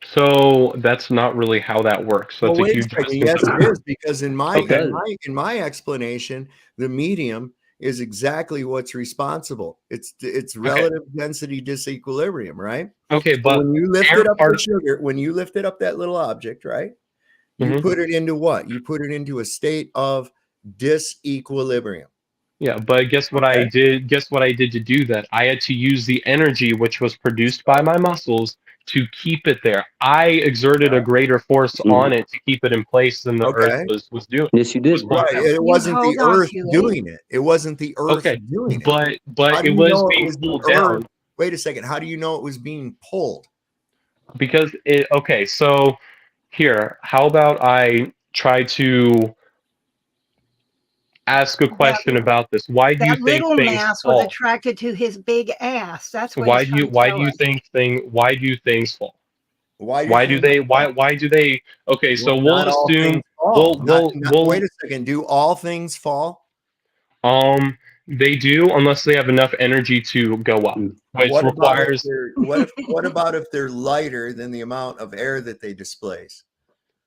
[SPEAKER 4] So that's not really how that works. That's
[SPEAKER 3] Well,
[SPEAKER 4] a
[SPEAKER 3] wait a
[SPEAKER 4] huge
[SPEAKER 3] second. Yes, it is, because in my
[SPEAKER 4] Okay.
[SPEAKER 3] in my explanation, the medium is exactly what's responsible. It's relative density disequilibrium, right?
[SPEAKER 4] Okay,
[SPEAKER 3] So
[SPEAKER 4] but
[SPEAKER 3] when you lifted
[SPEAKER 4] air
[SPEAKER 3] up
[SPEAKER 4] part-
[SPEAKER 3] the sugar, when you lifted up that little object, right? You
[SPEAKER 4] Mhm.
[SPEAKER 3] put it into what? You put it into a state of disequilibrium.
[SPEAKER 4] Yeah, but guess what I did? Guess what I did to do that? I had to use the energy which was produced by my muscles to keep it there. I exerted a greater force on it to keep it in place than the Earth
[SPEAKER 3] Okay.
[SPEAKER 4] was doing.
[SPEAKER 5] Yes, you did.
[SPEAKER 4] Was
[SPEAKER 3] Right.
[SPEAKER 4] programmed.
[SPEAKER 3] It wasn't the
[SPEAKER 6] hold on
[SPEAKER 3] Earth
[SPEAKER 6] to it.
[SPEAKER 3] doing it. It wasn't the Earth
[SPEAKER 4] Okay,
[SPEAKER 3] doing it.
[SPEAKER 4] but
[SPEAKER 3] How do
[SPEAKER 4] it
[SPEAKER 3] you
[SPEAKER 4] was
[SPEAKER 3] know it
[SPEAKER 4] being
[SPEAKER 3] was the
[SPEAKER 4] pulled
[SPEAKER 3] Earth?
[SPEAKER 4] down
[SPEAKER 3] Wait a second. How do you know it was being pulled?
[SPEAKER 4] because it. Okay, so here, how about I try to ask a question about this? Why do you
[SPEAKER 6] That
[SPEAKER 4] think
[SPEAKER 6] little
[SPEAKER 4] things
[SPEAKER 6] mass was
[SPEAKER 4] fall?
[SPEAKER 6] attracted to his big ass. That's what
[SPEAKER 4] Why
[SPEAKER 6] he's
[SPEAKER 4] do you
[SPEAKER 6] trying to tell us.
[SPEAKER 4] why do things fall?
[SPEAKER 3] Why
[SPEAKER 4] Why do
[SPEAKER 3] things
[SPEAKER 4] they
[SPEAKER 3] fall?
[SPEAKER 4] why do they okay, so
[SPEAKER 3] Well,
[SPEAKER 4] we'll
[SPEAKER 3] not all
[SPEAKER 4] assume
[SPEAKER 3] things fall.
[SPEAKER 4] we'll
[SPEAKER 3] Wait a second. Do all things fall?
[SPEAKER 4] they do unless they have enough energy to go up, which
[SPEAKER 3] What about if
[SPEAKER 4] requires
[SPEAKER 3] they're what about if they're lighter than the amount of air that they displace?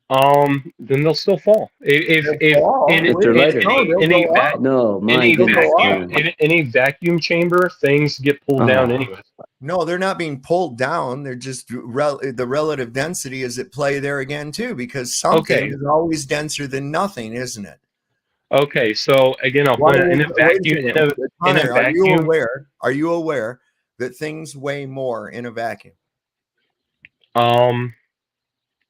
[SPEAKER 4] then they'll still fall. If
[SPEAKER 3] They'll fall.
[SPEAKER 4] in,
[SPEAKER 5] If they're
[SPEAKER 4] in,
[SPEAKER 5] lighter.
[SPEAKER 4] in,
[SPEAKER 3] No,
[SPEAKER 4] a,
[SPEAKER 3] they'll
[SPEAKER 4] in, a
[SPEAKER 3] go
[SPEAKER 4] va-
[SPEAKER 3] up.
[SPEAKER 5] No,
[SPEAKER 4] in
[SPEAKER 5] my
[SPEAKER 4] a
[SPEAKER 5] goodness.
[SPEAKER 4] vacuum
[SPEAKER 5] Connor.
[SPEAKER 4] in a vacuum chamber, things get pulled down anyways.
[SPEAKER 3] No, they're not being pulled down. They're just the relative density is at play there again too, because something
[SPEAKER 4] Okay.
[SPEAKER 3] is always denser than nothing, isn't it?
[SPEAKER 4] Okay, so again, I'll point out in a vacuum
[SPEAKER 3] Connor,
[SPEAKER 4] vacuum.
[SPEAKER 3] Are you aware that things weigh more in a vacuum?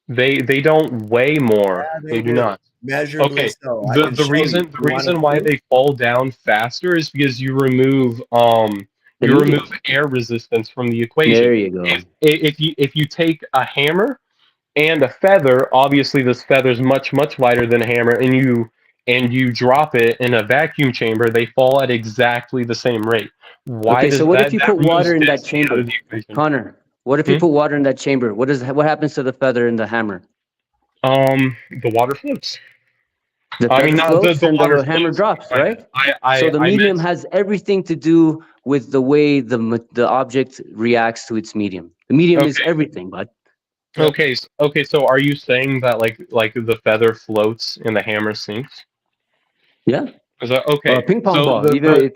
[SPEAKER 4] They don't weigh more.
[SPEAKER 3] Yeah,
[SPEAKER 4] They do not.
[SPEAKER 3] Measurably
[SPEAKER 4] Okay.
[SPEAKER 3] so. I
[SPEAKER 4] The
[SPEAKER 3] can
[SPEAKER 4] the
[SPEAKER 3] show
[SPEAKER 4] reason
[SPEAKER 3] you.
[SPEAKER 4] the
[SPEAKER 3] You want
[SPEAKER 4] reason
[SPEAKER 3] to
[SPEAKER 4] why
[SPEAKER 3] see?
[SPEAKER 4] they fall down faster is because you remove
[SPEAKER 5] The
[SPEAKER 4] you
[SPEAKER 5] medium.
[SPEAKER 4] remove air resistance from the equation.
[SPEAKER 5] There you go.
[SPEAKER 4] If you take a hammer and a feather, obviously this feather is much lighter than a hammer, and you drop it in a vacuum chamber, they fall at exactly the same rate. Why
[SPEAKER 5] Okay,
[SPEAKER 4] does
[SPEAKER 5] so what
[SPEAKER 4] that
[SPEAKER 5] if you
[SPEAKER 4] that
[SPEAKER 5] put water
[SPEAKER 4] removes
[SPEAKER 5] in that
[SPEAKER 4] density out
[SPEAKER 5] chamber?
[SPEAKER 4] of the equation?
[SPEAKER 5] Connor, what if you put water in that chamber? What happens to the feather and the hammer?
[SPEAKER 4] The water floats.
[SPEAKER 5] The
[SPEAKER 4] I mean,
[SPEAKER 5] feather
[SPEAKER 4] not
[SPEAKER 5] floats
[SPEAKER 4] the
[SPEAKER 5] and
[SPEAKER 4] water
[SPEAKER 5] the hammer
[SPEAKER 4] floats.
[SPEAKER 5] drops, right? So the
[SPEAKER 4] I
[SPEAKER 5] medium
[SPEAKER 4] meant
[SPEAKER 5] has everything to do with the way the object reacts to its medium. The medium is
[SPEAKER 4] okay.
[SPEAKER 5] everything, bud.
[SPEAKER 7] Yep.
[SPEAKER 4] Okay. So are you saying that like the feather floats and the hammer sinks?
[SPEAKER 5] Yeah.
[SPEAKER 4] Is that
[SPEAKER 5] Or a
[SPEAKER 4] okay?
[SPEAKER 5] ping pong
[SPEAKER 4] So
[SPEAKER 5] ball,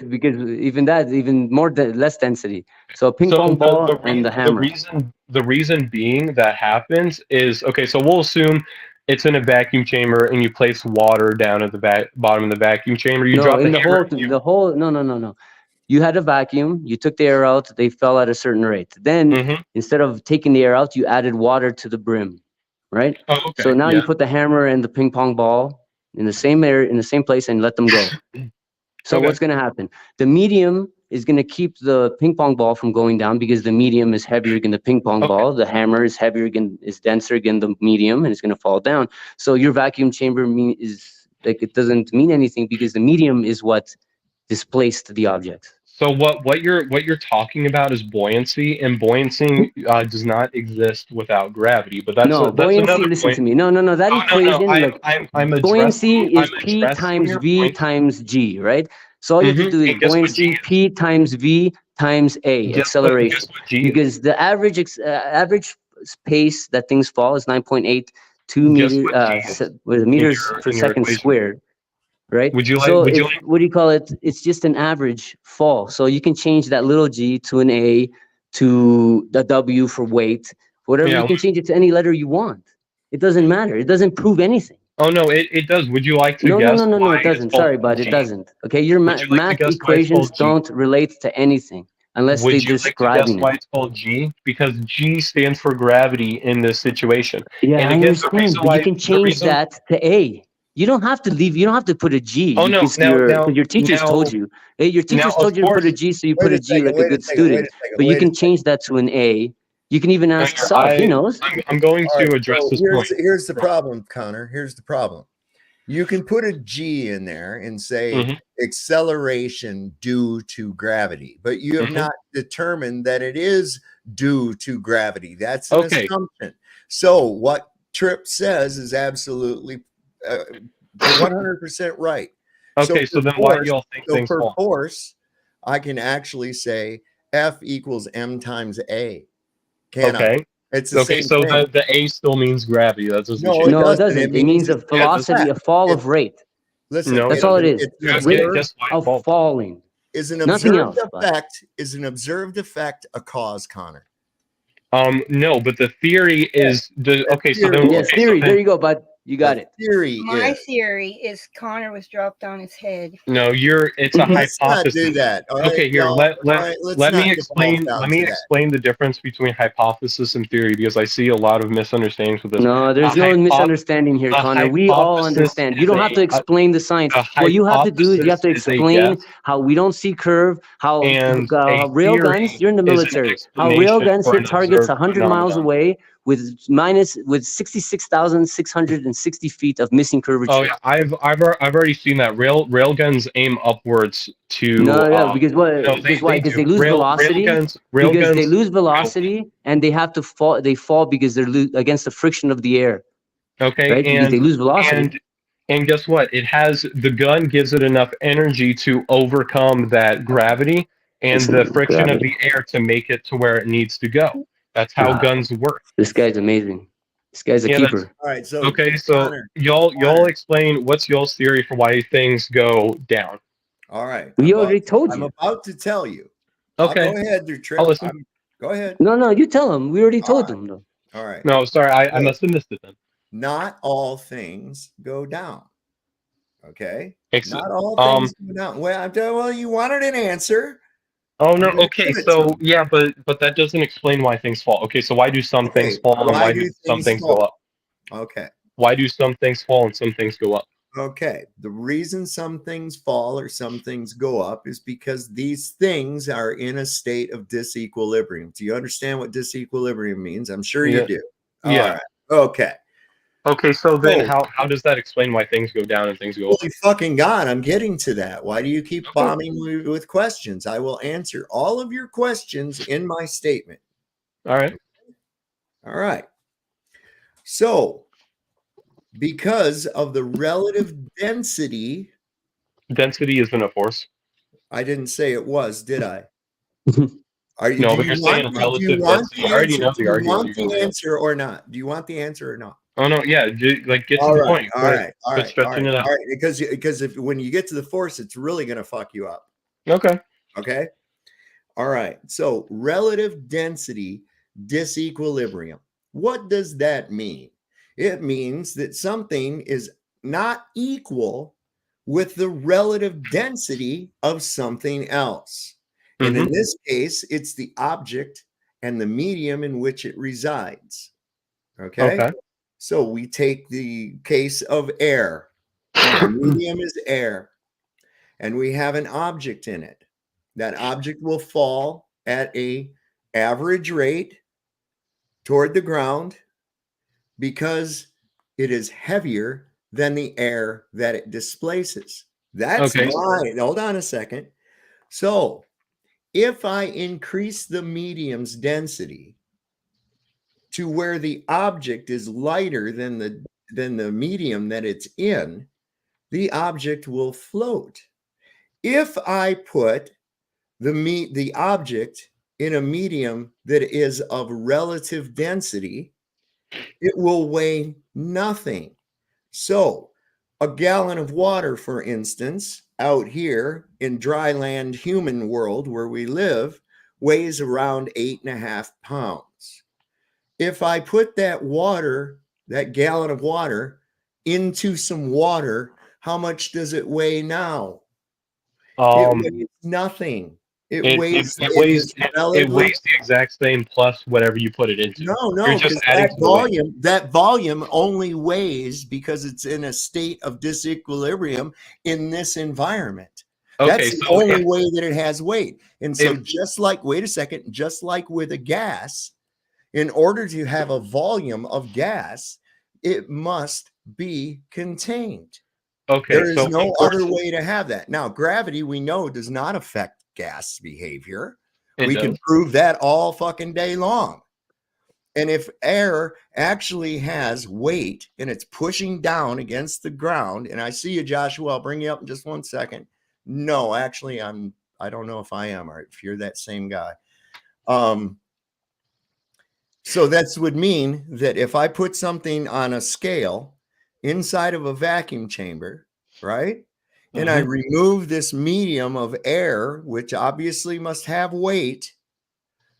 [SPEAKER 5] because even that, even more less density. So a ping
[SPEAKER 4] so
[SPEAKER 5] pong
[SPEAKER 4] the
[SPEAKER 5] ball and the
[SPEAKER 4] the
[SPEAKER 5] hammer.
[SPEAKER 4] reason being that happens is okay. So we'll assume it's in a vacuum chamber and you place water down at the bottom of the vacuum chamber. You
[SPEAKER 5] No,
[SPEAKER 4] drop
[SPEAKER 5] in
[SPEAKER 4] the
[SPEAKER 5] the
[SPEAKER 4] hammer.
[SPEAKER 5] whole, no. You had a vacuum, you took the air out, they fell at a certain rate. Then
[SPEAKER 4] Mm-hmm.
[SPEAKER 5] instead of taking the air out, you added water to the brim, right?
[SPEAKER 4] Oh,
[SPEAKER 5] So
[SPEAKER 4] okay.
[SPEAKER 5] now you
[SPEAKER 4] Yeah.
[SPEAKER 5] put the hammer and the ping pong ball in the same air, in the same place, and let them go. So
[SPEAKER 4] Okay.
[SPEAKER 5] what's going to happen? The medium is going to keep the ping pong ball from going down because the medium is heavier than the ping pong
[SPEAKER 4] Okay.
[SPEAKER 5] ball. The hammer is denser than the medium, and it's going to fall down. So your vacuum chamber is like, it doesn't mean anything because the medium is what displaced the object.
[SPEAKER 4] So what you're talking about is buoyancy, and buoyancy does not exist without gravity. But
[SPEAKER 5] No,
[SPEAKER 4] that's
[SPEAKER 5] buoyancy,
[SPEAKER 4] another
[SPEAKER 5] listen
[SPEAKER 4] point.
[SPEAKER 5] to me. No. That
[SPEAKER 4] Oh no,
[SPEAKER 5] equation, look, buoyancy
[SPEAKER 4] I'm
[SPEAKER 5] is P
[SPEAKER 4] addressing
[SPEAKER 5] times
[SPEAKER 4] your
[SPEAKER 5] V
[SPEAKER 4] point.
[SPEAKER 5] times G, right? So all you have to do is
[SPEAKER 4] And guess what G
[SPEAKER 5] buoyancy P times V times A,
[SPEAKER 4] is?
[SPEAKER 5] acceleration.
[SPEAKER 4] Guess what G is?
[SPEAKER 5] Because the average pace that things fall is 9.82
[SPEAKER 4] Guess what G is
[SPEAKER 5] meters per
[SPEAKER 4] in your
[SPEAKER 5] second
[SPEAKER 4] equation?
[SPEAKER 5] squared, right?
[SPEAKER 4] Would you like
[SPEAKER 5] So
[SPEAKER 4] would you
[SPEAKER 5] if,
[SPEAKER 4] like
[SPEAKER 5] what do you call it? It's just an average fall. So you can change that little g to an A, to the W for weight, whatever. You
[SPEAKER 4] yeah.
[SPEAKER 5] can change it to any letter you want. It doesn't matter. It doesn't prove anything.
[SPEAKER 4] Oh no, it does. Would you like to
[SPEAKER 5] No,
[SPEAKER 4] guess why
[SPEAKER 5] it
[SPEAKER 4] it's
[SPEAKER 5] doesn't.
[SPEAKER 4] called
[SPEAKER 5] Sorry, bud, it
[SPEAKER 4] G?
[SPEAKER 5] doesn't. Okay, your
[SPEAKER 4] Would you like to
[SPEAKER 5] math
[SPEAKER 4] guess why it's
[SPEAKER 5] equations
[SPEAKER 4] called G?
[SPEAKER 5] don't relate to anything unless they're
[SPEAKER 4] Would you like to guess
[SPEAKER 5] describing it.
[SPEAKER 4] why it's called G? Because G stands for gravity in this situation.
[SPEAKER 5] Yeah,
[SPEAKER 4] And
[SPEAKER 5] I
[SPEAKER 4] again, the
[SPEAKER 5] understand,
[SPEAKER 4] reason
[SPEAKER 5] but you
[SPEAKER 4] why
[SPEAKER 5] can
[SPEAKER 4] the
[SPEAKER 5] change
[SPEAKER 4] reason
[SPEAKER 5] that to A. You don't have to leave. You don't have to put a G
[SPEAKER 4] oh no,
[SPEAKER 5] because your teachers
[SPEAKER 4] now
[SPEAKER 5] told you. Hey, your
[SPEAKER 4] now
[SPEAKER 5] teachers
[SPEAKER 4] of
[SPEAKER 5] told you to put a
[SPEAKER 4] course
[SPEAKER 5] G, so you
[SPEAKER 3] Wait
[SPEAKER 5] put
[SPEAKER 3] a
[SPEAKER 5] a G
[SPEAKER 3] second.
[SPEAKER 5] like a
[SPEAKER 3] Wait a
[SPEAKER 5] good
[SPEAKER 3] second. Wait a
[SPEAKER 5] student.
[SPEAKER 3] second.
[SPEAKER 5] But you
[SPEAKER 3] Wait a
[SPEAKER 5] can
[SPEAKER 3] second.
[SPEAKER 5] change that to an A. You can even ask
[SPEAKER 4] here,
[SPEAKER 5] Sub. He knows.
[SPEAKER 4] I'm going
[SPEAKER 3] All
[SPEAKER 4] to
[SPEAKER 3] right.
[SPEAKER 4] address
[SPEAKER 3] So
[SPEAKER 4] this point.
[SPEAKER 3] here's the problem, Connor. Here's the problem. You can put a G in there and say
[SPEAKER 4] Mhm.
[SPEAKER 3] acceleration due to gravity, but you have
[SPEAKER 4] Mhm.
[SPEAKER 3] not determined that it is due to gravity. That's an
[SPEAKER 4] Okay.
[SPEAKER 3] assumption. So what Tripp says is absolutely 100% right.
[SPEAKER 4] Okay, so then why do y'all think
[SPEAKER 3] So
[SPEAKER 4] things
[SPEAKER 3] for
[SPEAKER 4] fall?
[SPEAKER 3] force, I can actually say F equals M times A. Can I?
[SPEAKER 4] Okay.
[SPEAKER 3] It's the
[SPEAKER 4] Okay,
[SPEAKER 3] same
[SPEAKER 4] so
[SPEAKER 3] thing.
[SPEAKER 4] the A still means gravity. That doesn't
[SPEAKER 3] No, it
[SPEAKER 4] change.
[SPEAKER 5] No, it
[SPEAKER 3] doesn't. It
[SPEAKER 5] doesn't. It
[SPEAKER 3] means
[SPEAKER 5] means a
[SPEAKER 3] it's an
[SPEAKER 5] velocity, a
[SPEAKER 3] effect.
[SPEAKER 5] fall
[SPEAKER 3] It's
[SPEAKER 5] of rate.
[SPEAKER 3] listen.
[SPEAKER 4] No,
[SPEAKER 5] That's
[SPEAKER 3] It's
[SPEAKER 5] all it
[SPEAKER 3] an
[SPEAKER 5] is.
[SPEAKER 3] it's an
[SPEAKER 5] Rate
[SPEAKER 3] observed
[SPEAKER 4] guess why it
[SPEAKER 5] of
[SPEAKER 4] falls.
[SPEAKER 5] falling.
[SPEAKER 3] is an
[SPEAKER 5] Nothing
[SPEAKER 3] observed
[SPEAKER 5] else, bud.
[SPEAKER 3] effect. Is an observed effect a cause, Connor?
[SPEAKER 4] No, but the theory is the
[SPEAKER 3] The
[SPEAKER 4] okay. So
[SPEAKER 3] theory
[SPEAKER 4] then
[SPEAKER 5] Yes,
[SPEAKER 3] is.
[SPEAKER 4] okay, so
[SPEAKER 5] theory. There
[SPEAKER 4] then
[SPEAKER 5] you go, bud. You got
[SPEAKER 3] The
[SPEAKER 5] it.
[SPEAKER 3] theory
[SPEAKER 6] My
[SPEAKER 3] is.
[SPEAKER 6] theory is Connor was dropped on his head.
[SPEAKER 4] no, it's a
[SPEAKER 3] Let's not do
[SPEAKER 4] hypothesis.
[SPEAKER 3] that. All right,
[SPEAKER 4] Okay, here
[SPEAKER 3] y'all. All right, let's
[SPEAKER 4] let
[SPEAKER 3] not
[SPEAKER 4] me
[SPEAKER 3] devolve
[SPEAKER 4] explain
[SPEAKER 3] down to that.
[SPEAKER 4] the difference between hypothesis and theory because I see a lot of misunderstandings with this.
[SPEAKER 5] No, there's no misunderstanding here,
[SPEAKER 4] A
[SPEAKER 5] Connor. We all
[SPEAKER 4] hypothesis
[SPEAKER 5] understand. You
[SPEAKER 4] is
[SPEAKER 5] don't have to explain the science.
[SPEAKER 4] a
[SPEAKER 5] What you have to do is you have
[SPEAKER 4] hypothesis
[SPEAKER 5] to
[SPEAKER 4] is a
[SPEAKER 5] explain
[SPEAKER 4] guess,
[SPEAKER 5] how we don't see curve,
[SPEAKER 4] and a
[SPEAKER 5] rail guns,
[SPEAKER 4] theory
[SPEAKER 5] you're in the
[SPEAKER 4] is an
[SPEAKER 5] military, how rail
[SPEAKER 4] explanation
[SPEAKER 5] guns
[SPEAKER 4] for
[SPEAKER 5] hit
[SPEAKER 4] an
[SPEAKER 5] targets
[SPEAKER 4] observed
[SPEAKER 5] 100 miles
[SPEAKER 4] phenomenon.
[SPEAKER 5] away with 66,660 feet of missing curvature.
[SPEAKER 4] Oh yeah, I've already seen that. Railguns aim upwards to
[SPEAKER 5] No, yeah, because what?
[SPEAKER 4] no
[SPEAKER 5] Because why?
[SPEAKER 4] they
[SPEAKER 5] Because
[SPEAKER 4] do.
[SPEAKER 5] they lose velocity. Because they lose
[SPEAKER 4] Rail,
[SPEAKER 5] velocity and they have to fall. They fall because they're against the friction of the air,
[SPEAKER 4] okay,
[SPEAKER 5] right? Because they lose velocity.
[SPEAKER 4] and guess what? The gun gives it enough energy to overcome that gravity and
[SPEAKER 5] Listen,
[SPEAKER 4] the friction of
[SPEAKER 5] gravity.
[SPEAKER 4] the air to make it to where it needs to go. That's how
[SPEAKER 5] Wow,
[SPEAKER 4] guns work.
[SPEAKER 5] this guy's amazing. This guy's a
[SPEAKER 4] Yeah, that's
[SPEAKER 5] keeper.
[SPEAKER 3] All right, so
[SPEAKER 4] okay. So
[SPEAKER 3] Connor,
[SPEAKER 4] y'all explain what's y'all's theory for why things go down.
[SPEAKER 3] all right.
[SPEAKER 5] We already told
[SPEAKER 3] I'm
[SPEAKER 5] you.
[SPEAKER 3] about to tell you.
[SPEAKER 4] Okay,
[SPEAKER 3] Go ahead, there, Tripp.
[SPEAKER 4] I'll listen.
[SPEAKER 3] Go ahead.
[SPEAKER 5] No, you tell him. We already
[SPEAKER 3] All
[SPEAKER 5] told
[SPEAKER 3] right.
[SPEAKER 5] him though.
[SPEAKER 3] All right.
[SPEAKER 4] No, sorry, I
[SPEAKER 3] So,
[SPEAKER 4] must have missed it then.
[SPEAKER 3] not all things go down. Okay.
[SPEAKER 4] Excellent.
[SPEAKER 3] Not all things go down. Well, you wanted an answer.
[SPEAKER 4] Oh
[SPEAKER 3] I'm
[SPEAKER 4] no.
[SPEAKER 3] gonna
[SPEAKER 4] Okay.
[SPEAKER 3] give it to
[SPEAKER 4] So
[SPEAKER 3] you.
[SPEAKER 4] yeah, but that doesn't explain why things fall. Okay. So why do some things
[SPEAKER 3] Okay.
[SPEAKER 4] fall and
[SPEAKER 3] Why
[SPEAKER 4] why
[SPEAKER 3] do
[SPEAKER 4] do some
[SPEAKER 3] things
[SPEAKER 4] things go
[SPEAKER 3] fall?
[SPEAKER 4] up?
[SPEAKER 3] Okay.
[SPEAKER 4] Why do some things fall and some things go up?
[SPEAKER 3] Okay. The reason some things fall or some things go up is because these things are in a state of disequilibrium. Do you understand what disequilibrium means? I'm sure you
[SPEAKER 4] Yeah.
[SPEAKER 3] do.
[SPEAKER 4] Yeah.
[SPEAKER 3] All right. Okay.
[SPEAKER 4] Okay. So then,
[SPEAKER 3] So,
[SPEAKER 4] how does that explain why things go down and things go up?
[SPEAKER 3] holy fucking God, I'm getting to that. Why do you keep
[SPEAKER 4] Okay.
[SPEAKER 3] bombing me with questions? I will answer all of your questions in my statement.
[SPEAKER 4] All right.
[SPEAKER 3] All right. So, because of the relative density.
[SPEAKER 4] Density isn't a force.
[SPEAKER 3] I didn't say it was, did I? Are you?
[SPEAKER 4] No,
[SPEAKER 3] Do
[SPEAKER 4] but
[SPEAKER 3] you
[SPEAKER 4] you're
[SPEAKER 3] want?
[SPEAKER 4] saying
[SPEAKER 3] Do you
[SPEAKER 4] relative
[SPEAKER 3] want
[SPEAKER 4] density. I
[SPEAKER 3] the
[SPEAKER 4] already
[SPEAKER 3] answer?
[SPEAKER 4] know
[SPEAKER 3] Do
[SPEAKER 4] the
[SPEAKER 3] you
[SPEAKER 4] argument
[SPEAKER 3] want
[SPEAKER 4] you're going
[SPEAKER 3] the
[SPEAKER 4] to do.
[SPEAKER 3] answer or not? Do you want the answer or not?
[SPEAKER 4] Oh no, yeah, like get to
[SPEAKER 3] All
[SPEAKER 4] the
[SPEAKER 3] right,
[SPEAKER 4] point.
[SPEAKER 3] all
[SPEAKER 4] Quit,
[SPEAKER 3] right, all
[SPEAKER 4] quit
[SPEAKER 3] right, all
[SPEAKER 4] stretching
[SPEAKER 3] right,
[SPEAKER 4] it out.
[SPEAKER 3] all right. Because if when you get to the force, it's really going to fuck you up.
[SPEAKER 4] Okay.
[SPEAKER 3] Okay. All right. So relative density disequilibrium. What does that mean? It means that something is not equal with the relative density of something else. And in this case, it's the object and the medium in which it resides. Okay.
[SPEAKER 4] Okay.
[SPEAKER 3] So we take the case of air. The medium is air, and we have an object in it. That object will fall at a average rate toward the ground because it is heavier than the air that it displaces. That's
[SPEAKER 4] Okay.
[SPEAKER 3] why. Hold on a second. So if I increase the medium's density to where the object is lighter than the medium that it's in, the object will float. If I put the object in a medium that is of relative density, it will weigh nothing. So a gallon of water, for instance, out here in dry land human world where we live, weighs around 8.5 pounds. If I put that gallon of water into some water, how much does it weigh now? It weighs nothing. It weighs
[SPEAKER 4] it weighs the exact same plus whatever you put it into. You're
[SPEAKER 3] no,
[SPEAKER 4] just
[SPEAKER 3] because
[SPEAKER 4] adding to the weight.
[SPEAKER 3] that volume only weighs because it's in a state of disequilibrium in this environment.
[SPEAKER 4] Okay,
[SPEAKER 3] That's the
[SPEAKER 4] so
[SPEAKER 3] only way that it has weight. And so
[SPEAKER 4] if-
[SPEAKER 3] just like, wait a second, just like with a gas, in order to have a volume of gas, it must be contained.
[SPEAKER 4] Okay,
[SPEAKER 3] There is
[SPEAKER 4] so
[SPEAKER 3] no other way to have that. Now, gravity, we know, does not affect gas behavior. We can prove that all fucking day long. And if air actually has weight and it's pushing down against the ground, and I see you, Joshua, I'll bring you up in just 1 second. No, actually, I don't know if I am, or if you're that same guy. So that would mean that if I put something on a scale inside of a vacuum chamber, right? And I remove this medium of air, which obviously must have weight,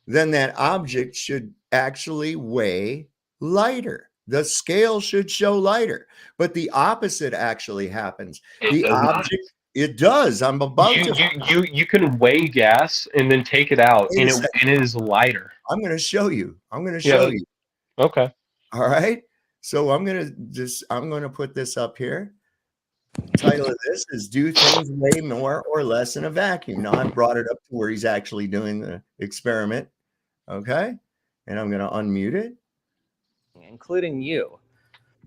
[SPEAKER 3] then that object should actually weigh lighter. The scale should show lighter, but the opposite actually happens. The object, it does. I'm about to.
[SPEAKER 4] You can weigh gas and then take it out, and it is lighter.
[SPEAKER 3] I'm going to show you. I'm going to show you.
[SPEAKER 4] Okay.
[SPEAKER 3] All right. So I'm going to put this up here. Title of this is "Do Things Weigh More or Less in a Vacuum?" Now I've brought it up to where he's actually doing the experiment. Okay. And I'm going to unmute it.
[SPEAKER 9] Including you.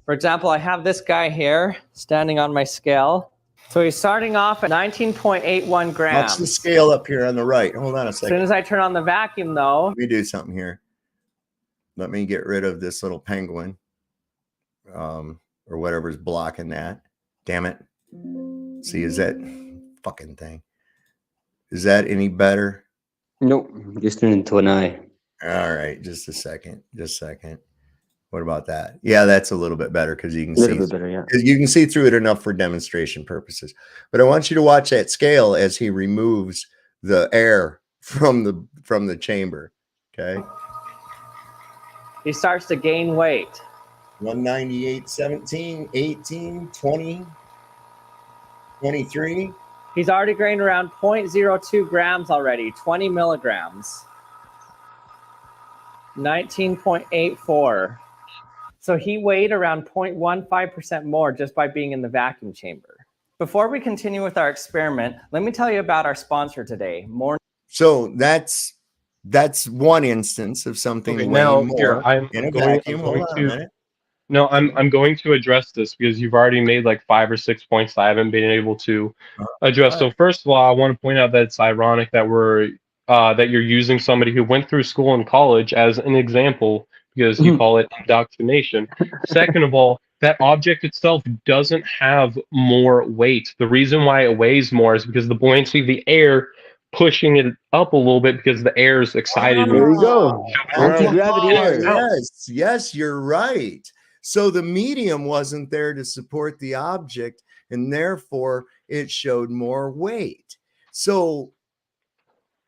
[SPEAKER 9] For example, I have this guy here standing on my scale. So he's starting off at 19.81 grams.
[SPEAKER 3] Watch the scale up here on the right. Hold on a second.
[SPEAKER 9] As soon as I turn on the vacuum, though.
[SPEAKER 3] Let me do something here. Let me get rid of this little penguin or whatever's blocking that. Damn it. See, is that fucking thing? Is that any better?
[SPEAKER 5] Nope. Just turned into an eye.
[SPEAKER 3] All right. Just a second. Just a second. What about that? Yeah, that's a little bit better because you can
[SPEAKER 5] A little bit better, yeah.
[SPEAKER 3] You can see through it enough for demonstration purposes. But I want you to watch that scale as he removes the air from the chamber. Okay.
[SPEAKER 9] He starts to gain weight.
[SPEAKER 3] 198, 17, 18, 20, 23.
[SPEAKER 9] He's already gained around 0.02 grams already, 20 milligrams. 19.84. So he weighed around 0.15% more just by being in the vacuum chamber. Before we continue with our experiment, let me tell you about our sponsor today.
[SPEAKER 3] So that's one instance of something
[SPEAKER 4] Okay,
[SPEAKER 3] weighing
[SPEAKER 4] now
[SPEAKER 3] more
[SPEAKER 4] here, I'm
[SPEAKER 3] in a
[SPEAKER 4] going
[SPEAKER 3] vacuum. Hold on a minute.
[SPEAKER 4] No, I'm going to address this because you've already made like 5 or 6 points that I haven't been able to address. So first of all, I want to point out that it's ironic that that you're using somebody who went through school and college as an example because you call it indoctrination. Second of all, that object itself doesn't have more weight. The reason why it weighs more is because the buoyancy of the air pushing it up a little bit because the air is excited
[SPEAKER 5] There
[SPEAKER 4] and
[SPEAKER 5] you go. Anti-gravity air.
[SPEAKER 3] Yes, you're right. So the medium wasn't there to support the object, and therefore it showed more weight. So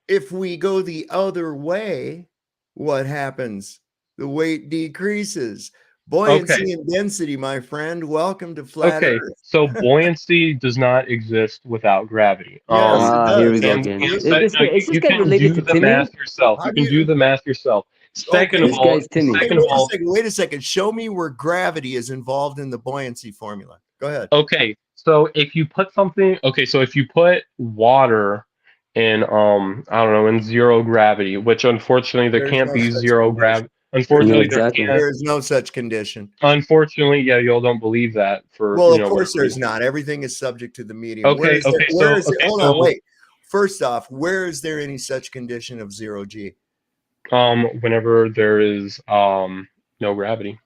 [SPEAKER 3] if we go the other way, what happens? The weight decreases. Buoyancy and density, my friend. Welcome to flat Earth.
[SPEAKER 4] So buoyancy does not exist without gravity.
[SPEAKER 3] Yes, it
[SPEAKER 5] Here we
[SPEAKER 3] does.
[SPEAKER 5] go
[SPEAKER 4] And
[SPEAKER 5] again.
[SPEAKER 4] you
[SPEAKER 5] Is
[SPEAKER 4] said,
[SPEAKER 5] this
[SPEAKER 4] no,
[SPEAKER 5] guy, is this
[SPEAKER 4] you
[SPEAKER 5] guy
[SPEAKER 4] can
[SPEAKER 5] related
[SPEAKER 4] do
[SPEAKER 5] to
[SPEAKER 4] the
[SPEAKER 5] Timmy?
[SPEAKER 4] math yourself.
[SPEAKER 3] How
[SPEAKER 4] You
[SPEAKER 3] do
[SPEAKER 4] can
[SPEAKER 3] you-
[SPEAKER 4] do the math yourself. Second
[SPEAKER 3] Okay.
[SPEAKER 4] of
[SPEAKER 5] This
[SPEAKER 4] all,
[SPEAKER 5] guy's Timmy.
[SPEAKER 4] second of all,
[SPEAKER 3] Wait a second. Show me where gravity is involved in the buoyancy formula. Go ahead.
[SPEAKER 4] okay, so if you put something, so if you put water in, I don't know, in zero gravity, which unfortunately there
[SPEAKER 3] There's
[SPEAKER 4] can't
[SPEAKER 3] no
[SPEAKER 4] be
[SPEAKER 3] such
[SPEAKER 4] zero
[SPEAKER 3] condition.
[SPEAKER 4] gravity. Unfortunately, there
[SPEAKER 5] Exactly.
[SPEAKER 4] can't.
[SPEAKER 3] There is no such condition.
[SPEAKER 4] Unfortunately, yeah, y'all don't believe that for
[SPEAKER 3] Well, of
[SPEAKER 4] whatever
[SPEAKER 3] course, there's
[SPEAKER 4] reason.
[SPEAKER 3] not. Everything is subject to the medium.
[SPEAKER 4] Okay,
[SPEAKER 3] Hold on, wait. First off, where is there any such condition of zero G?
[SPEAKER 4] Whenever there is no gravity.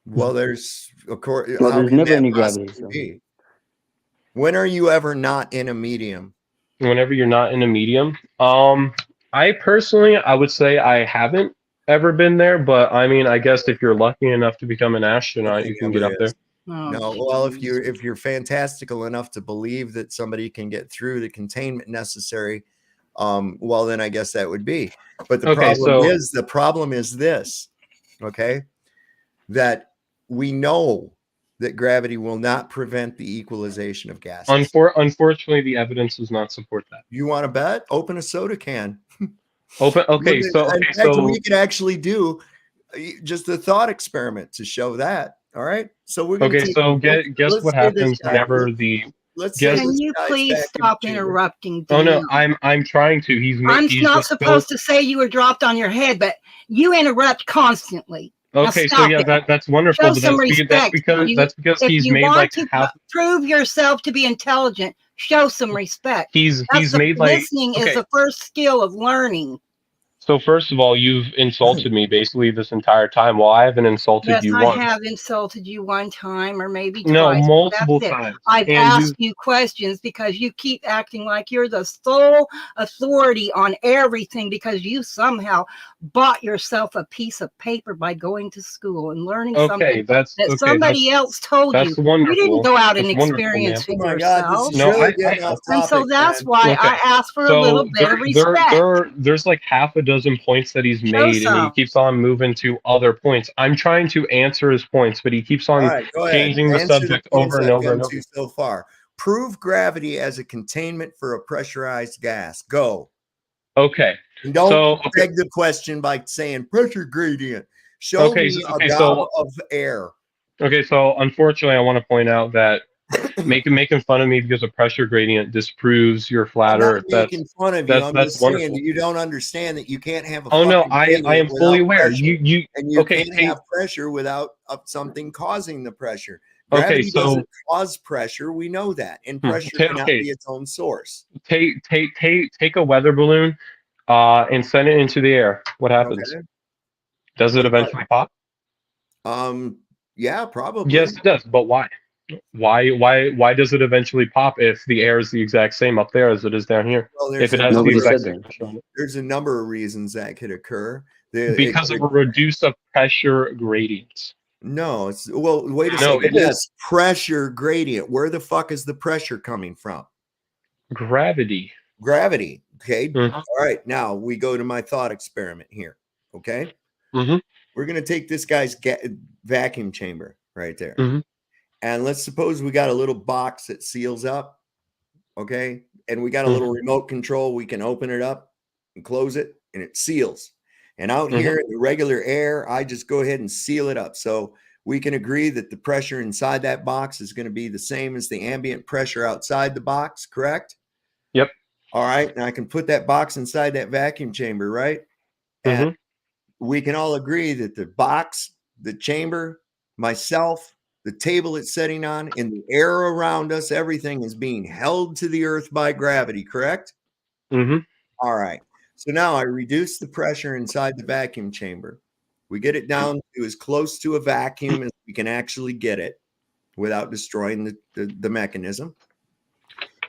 [SPEAKER 3] Well, there's of course.
[SPEAKER 5] Well,
[SPEAKER 3] how
[SPEAKER 5] there's
[SPEAKER 3] can
[SPEAKER 5] never
[SPEAKER 3] that
[SPEAKER 5] any gravity.
[SPEAKER 3] possibly
[SPEAKER 5] So.
[SPEAKER 3] be? When are you ever not in a medium?
[SPEAKER 4] Whenever you're not in a medium. I personally, I would say I haven't ever been there, but I mean, I guess if you're lucky enough to become an astronaut, you can get up there.
[SPEAKER 3] No, well, if you're fantastical enough to believe that somebody can get through the containment necessary, well, then I guess that would be. But the problem is this, okay, that we know that gravity will not prevent the equalization of gases.
[SPEAKER 4] Unfortunately, the evidence does not support that.
[SPEAKER 3] You want to bet? Open a soda can.
[SPEAKER 4] Open.
[SPEAKER 3] We could actually do just a thought experiment to show that. All right. So we're going to
[SPEAKER 4] guess what happens whenever the
[SPEAKER 6] Can you please stop interrupting?
[SPEAKER 4] Oh no, I'm trying to.
[SPEAKER 6] I'm not supposed to say you were dropped on your head, but you interrupt constantly.
[SPEAKER 4] Okay, so yeah, that's wonderful.
[SPEAKER 6] Show
[SPEAKER 4] But
[SPEAKER 6] some respect.
[SPEAKER 4] that's because he's made like half.
[SPEAKER 6] Prove yourself to be intelligent. Show some respect.
[SPEAKER 4] He's made like
[SPEAKER 6] listening is the first skill of learning.
[SPEAKER 4] So first of all, you've insulted me basically this entire time. Well, I haven't insulted you once.
[SPEAKER 6] I have insulted you one time or maybe twice.
[SPEAKER 4] No, multiple times.
[SPEAKER 6] I've asked you questions because you keep acting like you're the sole authority on everything because you somehow bought yourself a piece of paper by going to school and learning something that somebody else told you.
[SPEAKER 4] Wonderful.
[SPEAKER 6] You didn't go out and experience it yourself.
[SPEAKER 3] And
[SPEAKER 6] so that's why I asked for a little bit of respect.
[SPEAKER 4] There's like half a dozen points that he's made, and he keeps on moving to other points. I'm trying to answer his points, but he keeps on changing the subject over and over and over.
[SPEAKER 3] So far, prove gravity as a containment for a pressurized gas. Go.
[SPEAKER 4] Okay.
[SPEAKER 3] And don't beg the question by saying pressure gradient. Show me a gob of air.
[SPEAKER 4] Okay, so unfortunately, I want to point out that making fun of me because of pressure gradient disproves your flat Earth.
[SPEAKER 3] Making fun of you. I'm just saying that you don't understand that you can't have a. Oh no,
[SPEAKER 4] I am fully aware. You
[SPEAKER 3] can't have pressure without something causing the pressure. Gravity doesn't cause pressure. We know that, and pressure cannot be its own source.
[SPEAKER 4] Take a weather balloon, and send it into the air. What happens? Okay. Does it eventually pop?
[SPEAKER 3] Yeah, probably.
[SPEAKER 4] Yes, it does. But why? Why does it eventually pop if the air is the exact same up there as it is down here?
[SPEAKER 3] Well,
[SPEAKER 4] if it has the exact same pressure.
[SPEAKER 3] There's a number of reasons that could occur.
[SPEAKER 4] Because of a reduced pressure gradient.
[SPEAKER 3] No, wait a second. Yes, pressure gradient. Where the fuck is the pressure coming from?
[SPEAKER 4] Gravity.
[SPEAKER 3] Gravity. Okay. Mm-hmm. All right. Now we go to my thought experiment here. Okay.
[SPEAKER 4] Mm-hmm.
[SPEAKER 3] We're going to take this guy's vacuum chamber right there.
[SPEAKER 4] Mm-hmm.
[SPEAKER 3] And let's suppose we got a little box that seals up. Okay. And we got a little remote control. We can open it up and close it and it seals. And out here in the regular air, I just go ahead and seal it up. So we can agree that the pressure inside that box is going to be the same as the ambient pressure outside the box, correct?
[SPEAKER 4] Yep.
[SPEAKER 3] All right. And I can put that box inside that vacuum chamber, right? And we can all agree that the box, the chamber, myself, the table it's sitting on, and the air around us, everything is being held to the earth by gravity, correct?
[SPEAKER 4] Mm-hmm.
[SPEAKER 3] All right. So now I reduce the pressure inside the vacuum chamber. We get it down to as close to a vacuum as we can actually get it. without destroying the mechanism.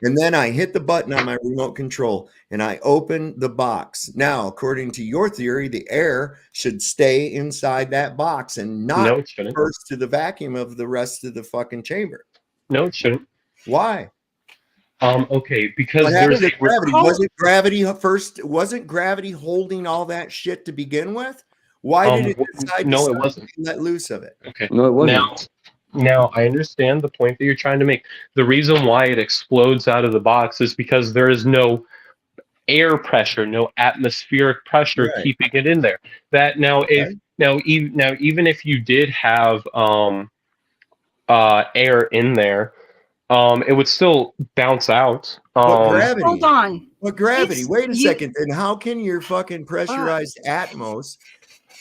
[SPEAKER 3] And then I hit the button on my remote control and I open the box. Now, according to your theory, the air should stay inside that box and
[SPEAKER 4] No,
[SPEAKER 3] not
[SPEAKER 4] it shouldn't.
[SPEAKER 3] burst to the vacuum of the rest of the fucking chamber.
[SPEAKER 4] No, it shouldn't.
[SPEAKER 3] Why?
[SPEAKER 4] Okay, because
[SPEAKER 3] What happened
[SPEAKER 4] there's
[SPEAKER 3] to
[SPEAKER 4] a
[SPEAKER 3] gravity? Wasn't gravity holding all that shit to begin with? Why did it decide
[SPEAKER 4] no,
[SPEAKER 3] to
[SPEAKER 4] it wasn't.
[SPEAKER 3] let loose of it?
[SPEAKER 4] Okay.
[SPEAKER 5] No, it wasn't.
[SPEAKER 4] Now I understand the point that you're trying to make. The reason why it explodes out of the box is because there is no air pressure, no atmospheric pressure
[SPEAKER 3] Right.
[SPEAKER 4] keeping it in there. That now
[SPEAKER 3] Okay.
[SPEAKER 4] even if you did have air in there, it would still bounce out.
[SPEAKER 3] But gravity.
[SPEAKER 6] Hold on.
[SPEAKER 3] But gravity.
[SPEAKER 6] It's-
[SPEAKER 3] Wait a
[SPEAKER 6] you-
[SPEAKER 3] second. Then how can your fucking pressurized atmos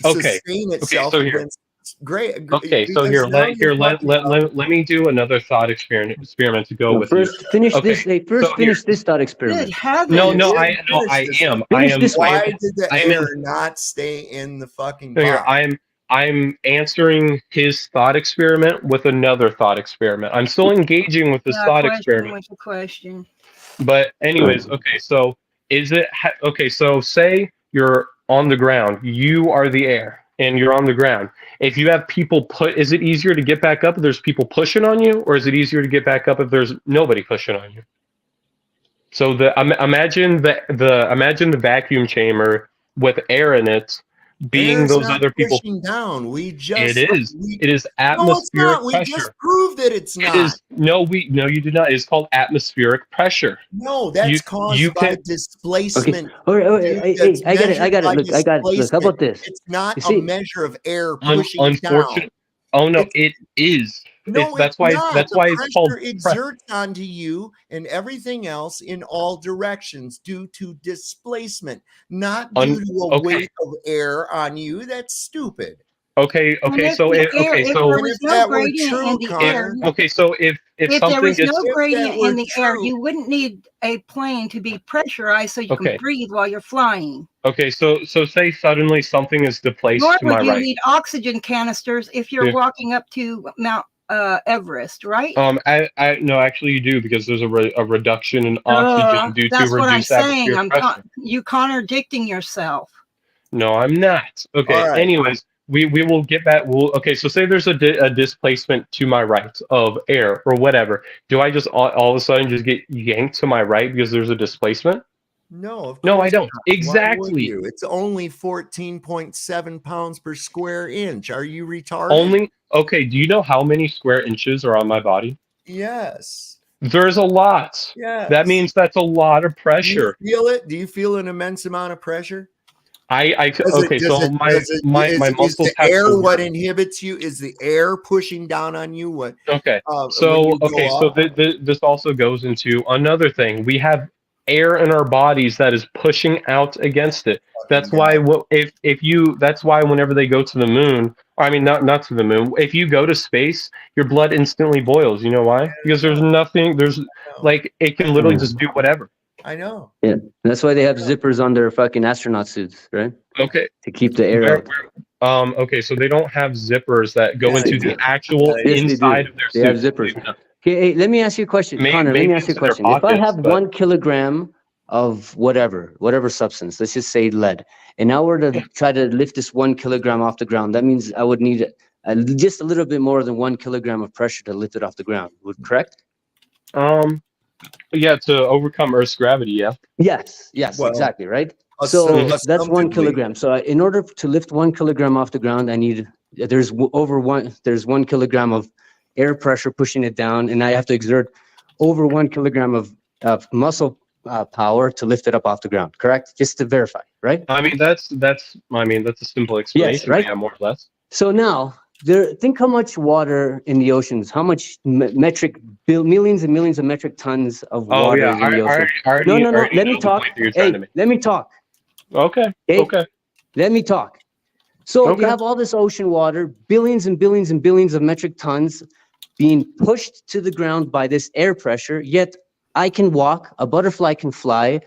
[SPEAKER 4] Okay.
[SPEAKER 3] sustain itself
[SPEAKER 4] so here-
[SPEAKER 3] against great?
[SPEAKER 4] Okay, so here, let me do another thought experiment to go with you.
[SPEAKER 5] First, finish
[SPEAKER 4] Okay,
[SPEAKER 5] this. Hey, first,
[SPEAKER 4] so
[SPEAKER 5] finish
[SPEAKER 4] here-
[SPEAKER 5] this thought
[SPEAKER 6] Good
[SPEAKER 5] experiment.
[SPEAKER 6] heavens.
[SPEAKER 4] No,
[SPEAKER 3] Finish
[SPEAKER 4] I
[SPEAKER 3] this.
[SPEAKER 4] am.
[SPEAKER 5] Finish this one.
[SPEAKER 3] Why did the
[SPEAKER 4] I am-
[SPEAKER 3] air not stay in the fucking
[SPEAKER 4] So here,
[SPEAKER 3] box?
[SPEAKER 4] I'm answering his thought experiment with another thought experiment. I'm still engaging with this
[SPEAKER 6] Yeah,
[SPEAKER 4] thought
[SPEAKER 6] question
[SPEAKER 4] experiment.
[SPEAKER 6] with a question.
[SPEAKER 4] But anyways, okay, so okay, so say you're on the ground, you are the air, and you're on the ground. If you have people is it easier to get back up if there's people pushing on you, or is it easier to get back up if there's nobody pushing on you? So imagine the vacuum chamber with air in it, being
[SPEAKER 3] Air's
[SPEAKER 4] those
[SPEAKER 3] not
[SPEAKER 4] other people.
[SPEAKER 3] pushing down.
[SPEAKER 4] It is
[SPEAKER 3] No, it's
[SPEAKER 4] atmospheric
[SPEAKER 3] not. We
[SPEAKER 4] pressure.
[SPEAKER 3] just proved that it's
[SPEAKER 4] It
[SPEAKER 3] not.
[SPEAKER 4] is no, you did not. It's called atmospheric pressure.
[SPEAKER 3] No, that's caused
[SPEAKER 4] you
[SPEAKER 3] by
[SPEAKER 4] can-
[SPEAKER 3] displacement.
[SPEAKER 5] All right,
[SPEAKER 3] dude,
[SPEAKER 5] hey,
[SPEAKER 3] that's
[SPEAKER 5] I got it.
[SPEAKER 3] measured by
[SPEAKER 5] Look, I got it. Look, how about this?
[SPEAKER 3] It's not
[SPEAKER 5] You see-
[SPEAKER 3] a measure of air pushing down.
[SPEAKER 4] Unfortunate. Oh no, it is.
[SPEAKER 3] No,
[SPEAKER 4] That's
[SPEAKER 3] it's
[SPEAKER 4] why.
[SPEAKER 3] not.
[SPEAKER 4] That's
[SPEAKER 3] The
[SPEAKER 4] why it's called.
[SPEAKER 3] pressure exerts onto you and everything else in all directions due to displacement, not due to a
[SPEAKER 4] okay.
[SPEAKER 3] weight of air on you. That's stupid.
[SPEAKER 4] Okay.
[SPEAKER 6] And
[SPEAKER 4] Okay.
[SPEAKER 6] if
[SPEAKER 4] So
[SPEAKER 6] the
[SPEAKER 4] it,
[SPEAKER 6] air-
[SPEAKER 4] okay.
[SPEAKER 6] if
[SPEAKER 4] So
[SPEAKER 6] there
[SPEAKER 3] And
[SPEAKER 6] was
[SPEAKER 3] if
[SPEAKER 6] no
[SPEAKER 3] that were
[SPEAKER 6] gradient
[SPEAKER 3] true,
[SPEAKER 6] in the
[SPEAKER 3] Connor,
[SPEAKER 6] air,
[SPEAKER 4] okay. So if
[SPEAKER 6] if there
[SPEAKER 4] something
[SPEAKER 6] was
[SPEAKER 4] is
[SPEAKER 6] no
[SPEAKER 3] If
[SPEAKER 6] gradient
[SPEAKER 3] that were
[SPEAKER 6] in the air,
[SPEAKER 3] true-
[SPEAKER 6] you wouldn't need a plane to be pressurized so you
[SPEAKER 4] Okay.
[SPEAKER 6] can breathe while you're flying.
[SPEAKER 4] okay. So say suddenly something is displaced
[SPEAKER 6] Nor
[SPEAKER 4] to my
[SPEAKER 6] would you
[SPEAKER 4] right.
[SPEAKER 6] need oxygen canisters if you're
[SPEAKER 4] Yeah.
[SPEAKER 6] walking up to Mount Everest, right?
[SPEAKER 4] I no, actually you do, because there's a reduction in oxygen due to
[SPEAKER 6] That's what I'm
[SPEAKER 4] reduced
[SPEAKER 6] saying.
[SPEAKER 4] atmospheric pressure.
[SPEAKER 6] You contradicting yourself.
[SPEAKER 4] No, I'm not. Okay.
[SPEAKER 3] All right.
[SPEAKER 4] Anyways, we will get back. Okay. So say there's a displacement to my right of air or whatever. Do I just all of a sudden just get yanked to my right because there's a displacement?
[SPEAKER 3] No, of
[SPEAKER 4] No, I
[SPEAKER 3] course
[SPEAKER 4] don't.
[SPEAKER 3] not. Why would
[SPEAKER 4] Exactly.
[SPEAKER 3] you? It's only 14.7 pounds per square inch. Are you retarded?
[SPEAKER 4] Only. Okay. Do you know how many square inches are on my body?
[SPEAKER 3] Yes.
[SPEAKER 4] There's a lot.
[SPEAKER 3] Yes.
[SPEAKER 4] That means that's a lot of pressure.
[SPEAKER 3] Do you feel it? Do you feel an immense amount of pressure?
[SPEAKER 4] Okay. So my
[SPEAKER 3] is
[SPEAKER 4] muscles
[SPEAKER 3] the
[SPEAKER 4] have
[SPEAKER 3] air
[SPEAKER 4] to
[SPEAKER 3] what
[SPEAKER 4] work.
[SPEAKER 3] inhibits you? Is the air pushing down on you? What?
[SPEAKER 4] Okay.
[SPEAKER 3] when
[SPEAKER 4] So
[SPEAKER 3] you go
[SPEAKER 4] okay. So
[SPEAKER 3] up?
[SPEAKER 4] this also goes into another thing. We have air in our bodies that is pushing out against it. That's why that's why whenever they go to the moon, or I mean not to the moon, if you go to space, your blood instantly boils. You know why? Because there's like it can literally just do whatever.
[SPEAKER 3] I know.
[SPEAKER 5] Yeah, that's why they have zippers on their fucking astronaut suits, right?
[SPEAKER 4] Okay.
[SPEAKER 5] To keep the air out.
[SPEAKER 4] Okay, so they don't have zippers that go
[SPEAKER 3] Yes, they
[SPEAKER 4] into
[SPEAKER 3] do.
[SPEAKER 4] the actual
[SPEAKER 5] Yes, they do.
[SPEAKER 4] inside of their
[SPEAKER 5] They have
[SPEAKER 4] suit.
[SPEAKER 5] zippers. Okay, hey, let me ask you a question, Connor. Let
[SPEAKER 4] Maybe
[SPEAKER 5] me ask you a
[SPEAKER 4] into their
[SPEAKER 5] question. If I
[SPEAKER 4] pockets,
[SPEAKER 5] have
[SPEAKER 4] but-
[SPEAKER 5] 1 kilogram of whatever substance, let's just say lead, and now we're to try to lift this 1 kilogram off the ground, that means I would need just a little bit more than 1 kilogram of pressure to lift it off the ground. Correct?
[SPEAKER 4] Yeah, to overcome Earth's gravity. Yeah.
[SPEAKER 5] Yes,
[SPEAKER 3] Well,
[SPEAKER 5] exactly, right? So that's 1
[SPEAKER 3] assumptively.
[SPEAKER 5] kilogram. So in order to lift 1 kilogram off the ground, I need there's 1 kilogram of air pressure pushing it down, and I have to exert over 1 kilogram of muscle power to lift it up off the ground. Correct? Just to verify, right?
[SPEAKER 4] I mean that's a simple explanation.
[SPEAKER 5] right?
[SPEAKER 4] Yeah, more or less.
[SPEAKER 5] So now think how much water in the oceans, how much millions and millions of metric tons of
[SPEAKER 4] Oh
[SPEAKER 5] water
[SPEAKER 4] yeah,
[SPEAKER 5] is in the ocean.
[SPEAKER 4] no.
[SPEAKER 5] Let me talk. Hey, let me talk.
[SPEAKER 4] Okay.
[SPEAKER 5] Hey,
[SPEAKER 4] Okay.
[SPEAKER 5] Let me talk. So
[SPEAKER 4] Okay.
[SPEAKER 5] you have all this ocean water, billions and billions and billions of metric tons being pushed to the ground by this air pressure, yet I can walk, a butterfly can fly,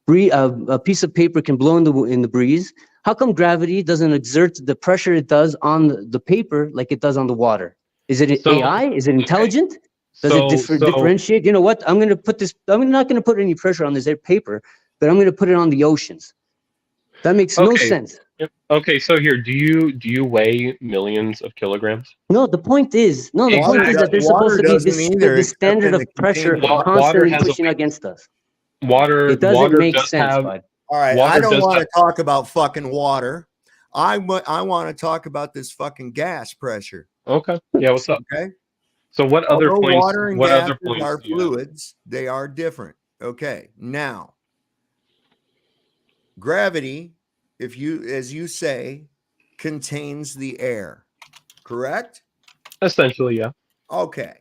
[SPEAKER 5] a piece of paper can blow in the breeze. How come gravity doesn't exert the pressure it does on the paper like it does on the water? Is it
[SPEAKER 4] So,
[SPEAKER 5] AI? Is it intelligent? Does
[SPEAKER 4] so,
[SPEAKER 5] it
[SPEAKER 4] so,
[SPEAKER 5] differentiate? You know what? I'm going to put this. I'm not going to put any pressure on this paper, but I'm going to put it on the oceans. That makes no
[SPEAKER 4] okay.
[SPEAKER 5] sense.
[SPEAKER 4] Yep. Okay, so here, do you weigh millions of kilograms?
[SPEAKER 5] No, the point is, no, the point is that there's supposed to be
[SPEAKER 3] Water doesn't
[SPEAKER 5] this
[SPEAKER 3] either,
[SPEAKER 5] this
[SPEAKER 3] except
[SPEAKER 5] standard
[SPEAKER 3] in
[SPEAKER 5] of
[SPEAKER 3] the
[SPEAKER 5] pressure
[SPEAKER 3] contained
[SPEAKER 4] Water
[SPEAKER 5] constantly
[SPEAKER 4] has a
[SPEAKER 5] pushing
[SPEAKER 4] weight.
[SPEAKER 5] against us.
[SPEAKER 4] Water
[SPEAKER 5] It doesn't make
[SPEAKER 4] does
[SPEAKER 5] sense,
[SPEAKER 4] have
[SPEAKER 5] bud.
[SPEAKER 3] All right,
[SPEAKER 4] water
[SPEAKER 3] I don't
[SPEAKER 4] does
[SPEAKER 3] want
[SPEAKER 4] have
[SPEAKER 3] to talk about fucking water. I want to talk about this fucking gas pressure.
[SPEAKER 4] okay. Yeah, what's up?
[SPEAKER 3] Okay.
[SPEAKER 4] So what other
[SPEAKER 3] Although
[SPEAKER 4] points
[SPEAKER 3] water and
[SPEAKER 4] what other
[SPEAKER 3] gases
[SPEAKER 4] points
[SPEAKER 3] are
[SPEAKER 4] do you have?
[SPEAKER 3] fluids, they are different. Okay. Now, gravity, as you say, contains the air. Correct?
[SPEAKER 4] Essentially, yeah.
[SPEAKER 3] Okay.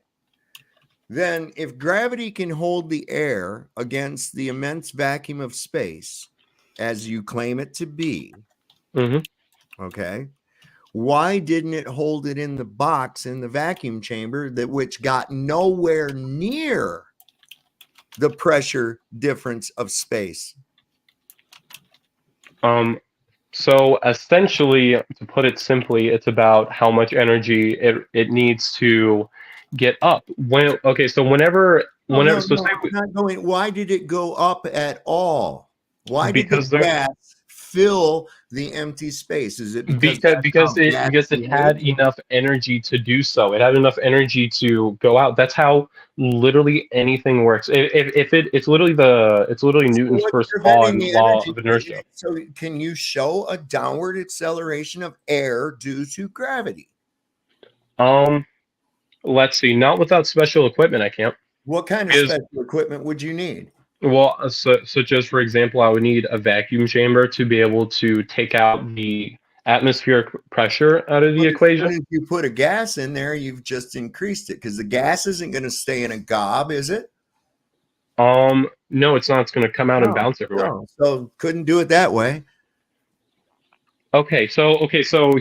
[SPEAKER 3] Then if gravity can hold the air against the immense vacuum of space, as you claim it to be, okay, why didn't it hold it in the box in the vacuum chamber which got nowhere near the pressure difference of space?
[SPEAKER 4] So essentially, to put it simply, it's about how much energy it needs to get up. So whenever
[SPEAKER 3] No,
[SPEAKER 4] so say
[SPEAKER 3] I'm not going. Why did it go up at all? Why did the
[SPEAKER 4] because there
[SPEAKER 3] gas fill the empty space? Is it because that's how
[SPEAKER 4] because
[SPEAKER 3] gas
[SPEAKER 4] it had
[SPEAKER 3] behaves?
[SPEAKER 4] enough energy to do so. It had enough energy to go out. That's how literally anything works. It's literally
[SPEAKER 3] So
[SPEAKER 4] Newton's
[SPEAKER 3] what's
[SPEAKER 4] first
[SPEAKER 3] preventing the
[SPEAKER 4] law
[SPEAKER 3] energy?
[SPEAKER 4] of inertia.
[SPEAKER 3] So can you show a downward acceleration of air due to gravity?
[SPEAKER 4] Let's see. Not without special equipment, I can't.
[SPEAKER 3] What kind of special equipment would you need?
[SPEAKER 4] Well, such as, for example, I would need a vacuum chamber to be able to take out the atmospheric pressure out of the
[SPEAKER 3] But as soon
[SPEAKER 4] equation.
[SPEAKER 3] as you put a gas in there, you've just increased it because the gas isn't going to stay in a gob, is it?
[SPEAKER 4] No, it's not. It's going to come out and
[SPEAKER 3] No,
[SPEAKER 4] bounce everywhere.
[SPEAKER 3] no. So couldn't do it that way.
[SPEAKER 4] Okay, so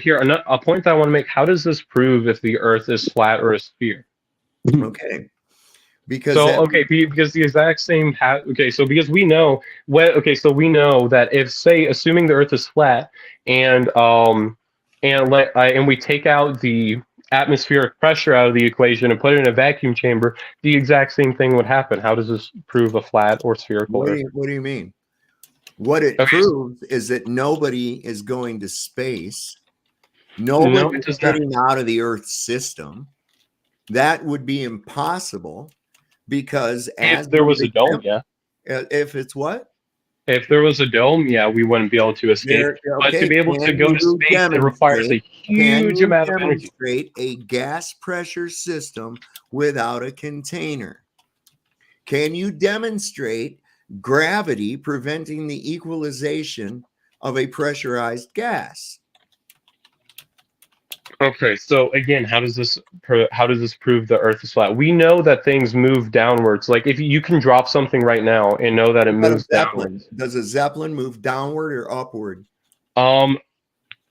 [SPEAKER 4] here a point that I want to make. How does this prove if the Earth is flat or a sphere?
[SPEAKER 3] Okay. Because
[SPEAKER 4] because the exact same because we know we know that if, say, assuming the Earth is flat and we take out the atmospheric pressure out of the equation and put it in a vacuum chamber, the exact same thing would happen. How does this prove a flat or spherical Earth?
[SPEAKER 3] what do you mean? What it proves is that nobody is going to space. Nobody is getting out of the Earth system. That would be impossible because
[SPEAKER 4] if there was a dome, yeah.
[SPEAKER 3] If it's what?
[SPEAKER 4] If there was a dome, yeah, we wouldn't be able to escape. But to be able to go to space, it requires a huge amount of energy.
[SPEAKER 3] Demonstrate a gas pressure system without a container? Can you demonstrate gravity preventing the equalization of a pressurized gas?
[SPEAKER 4] Okay, so again, how does this prove the Earth is flat? We know that things move downwards. Like if you can drop something right now and know that it moves downwards.
[SPEAKER 3] Does a Zeppelin move downward or upward?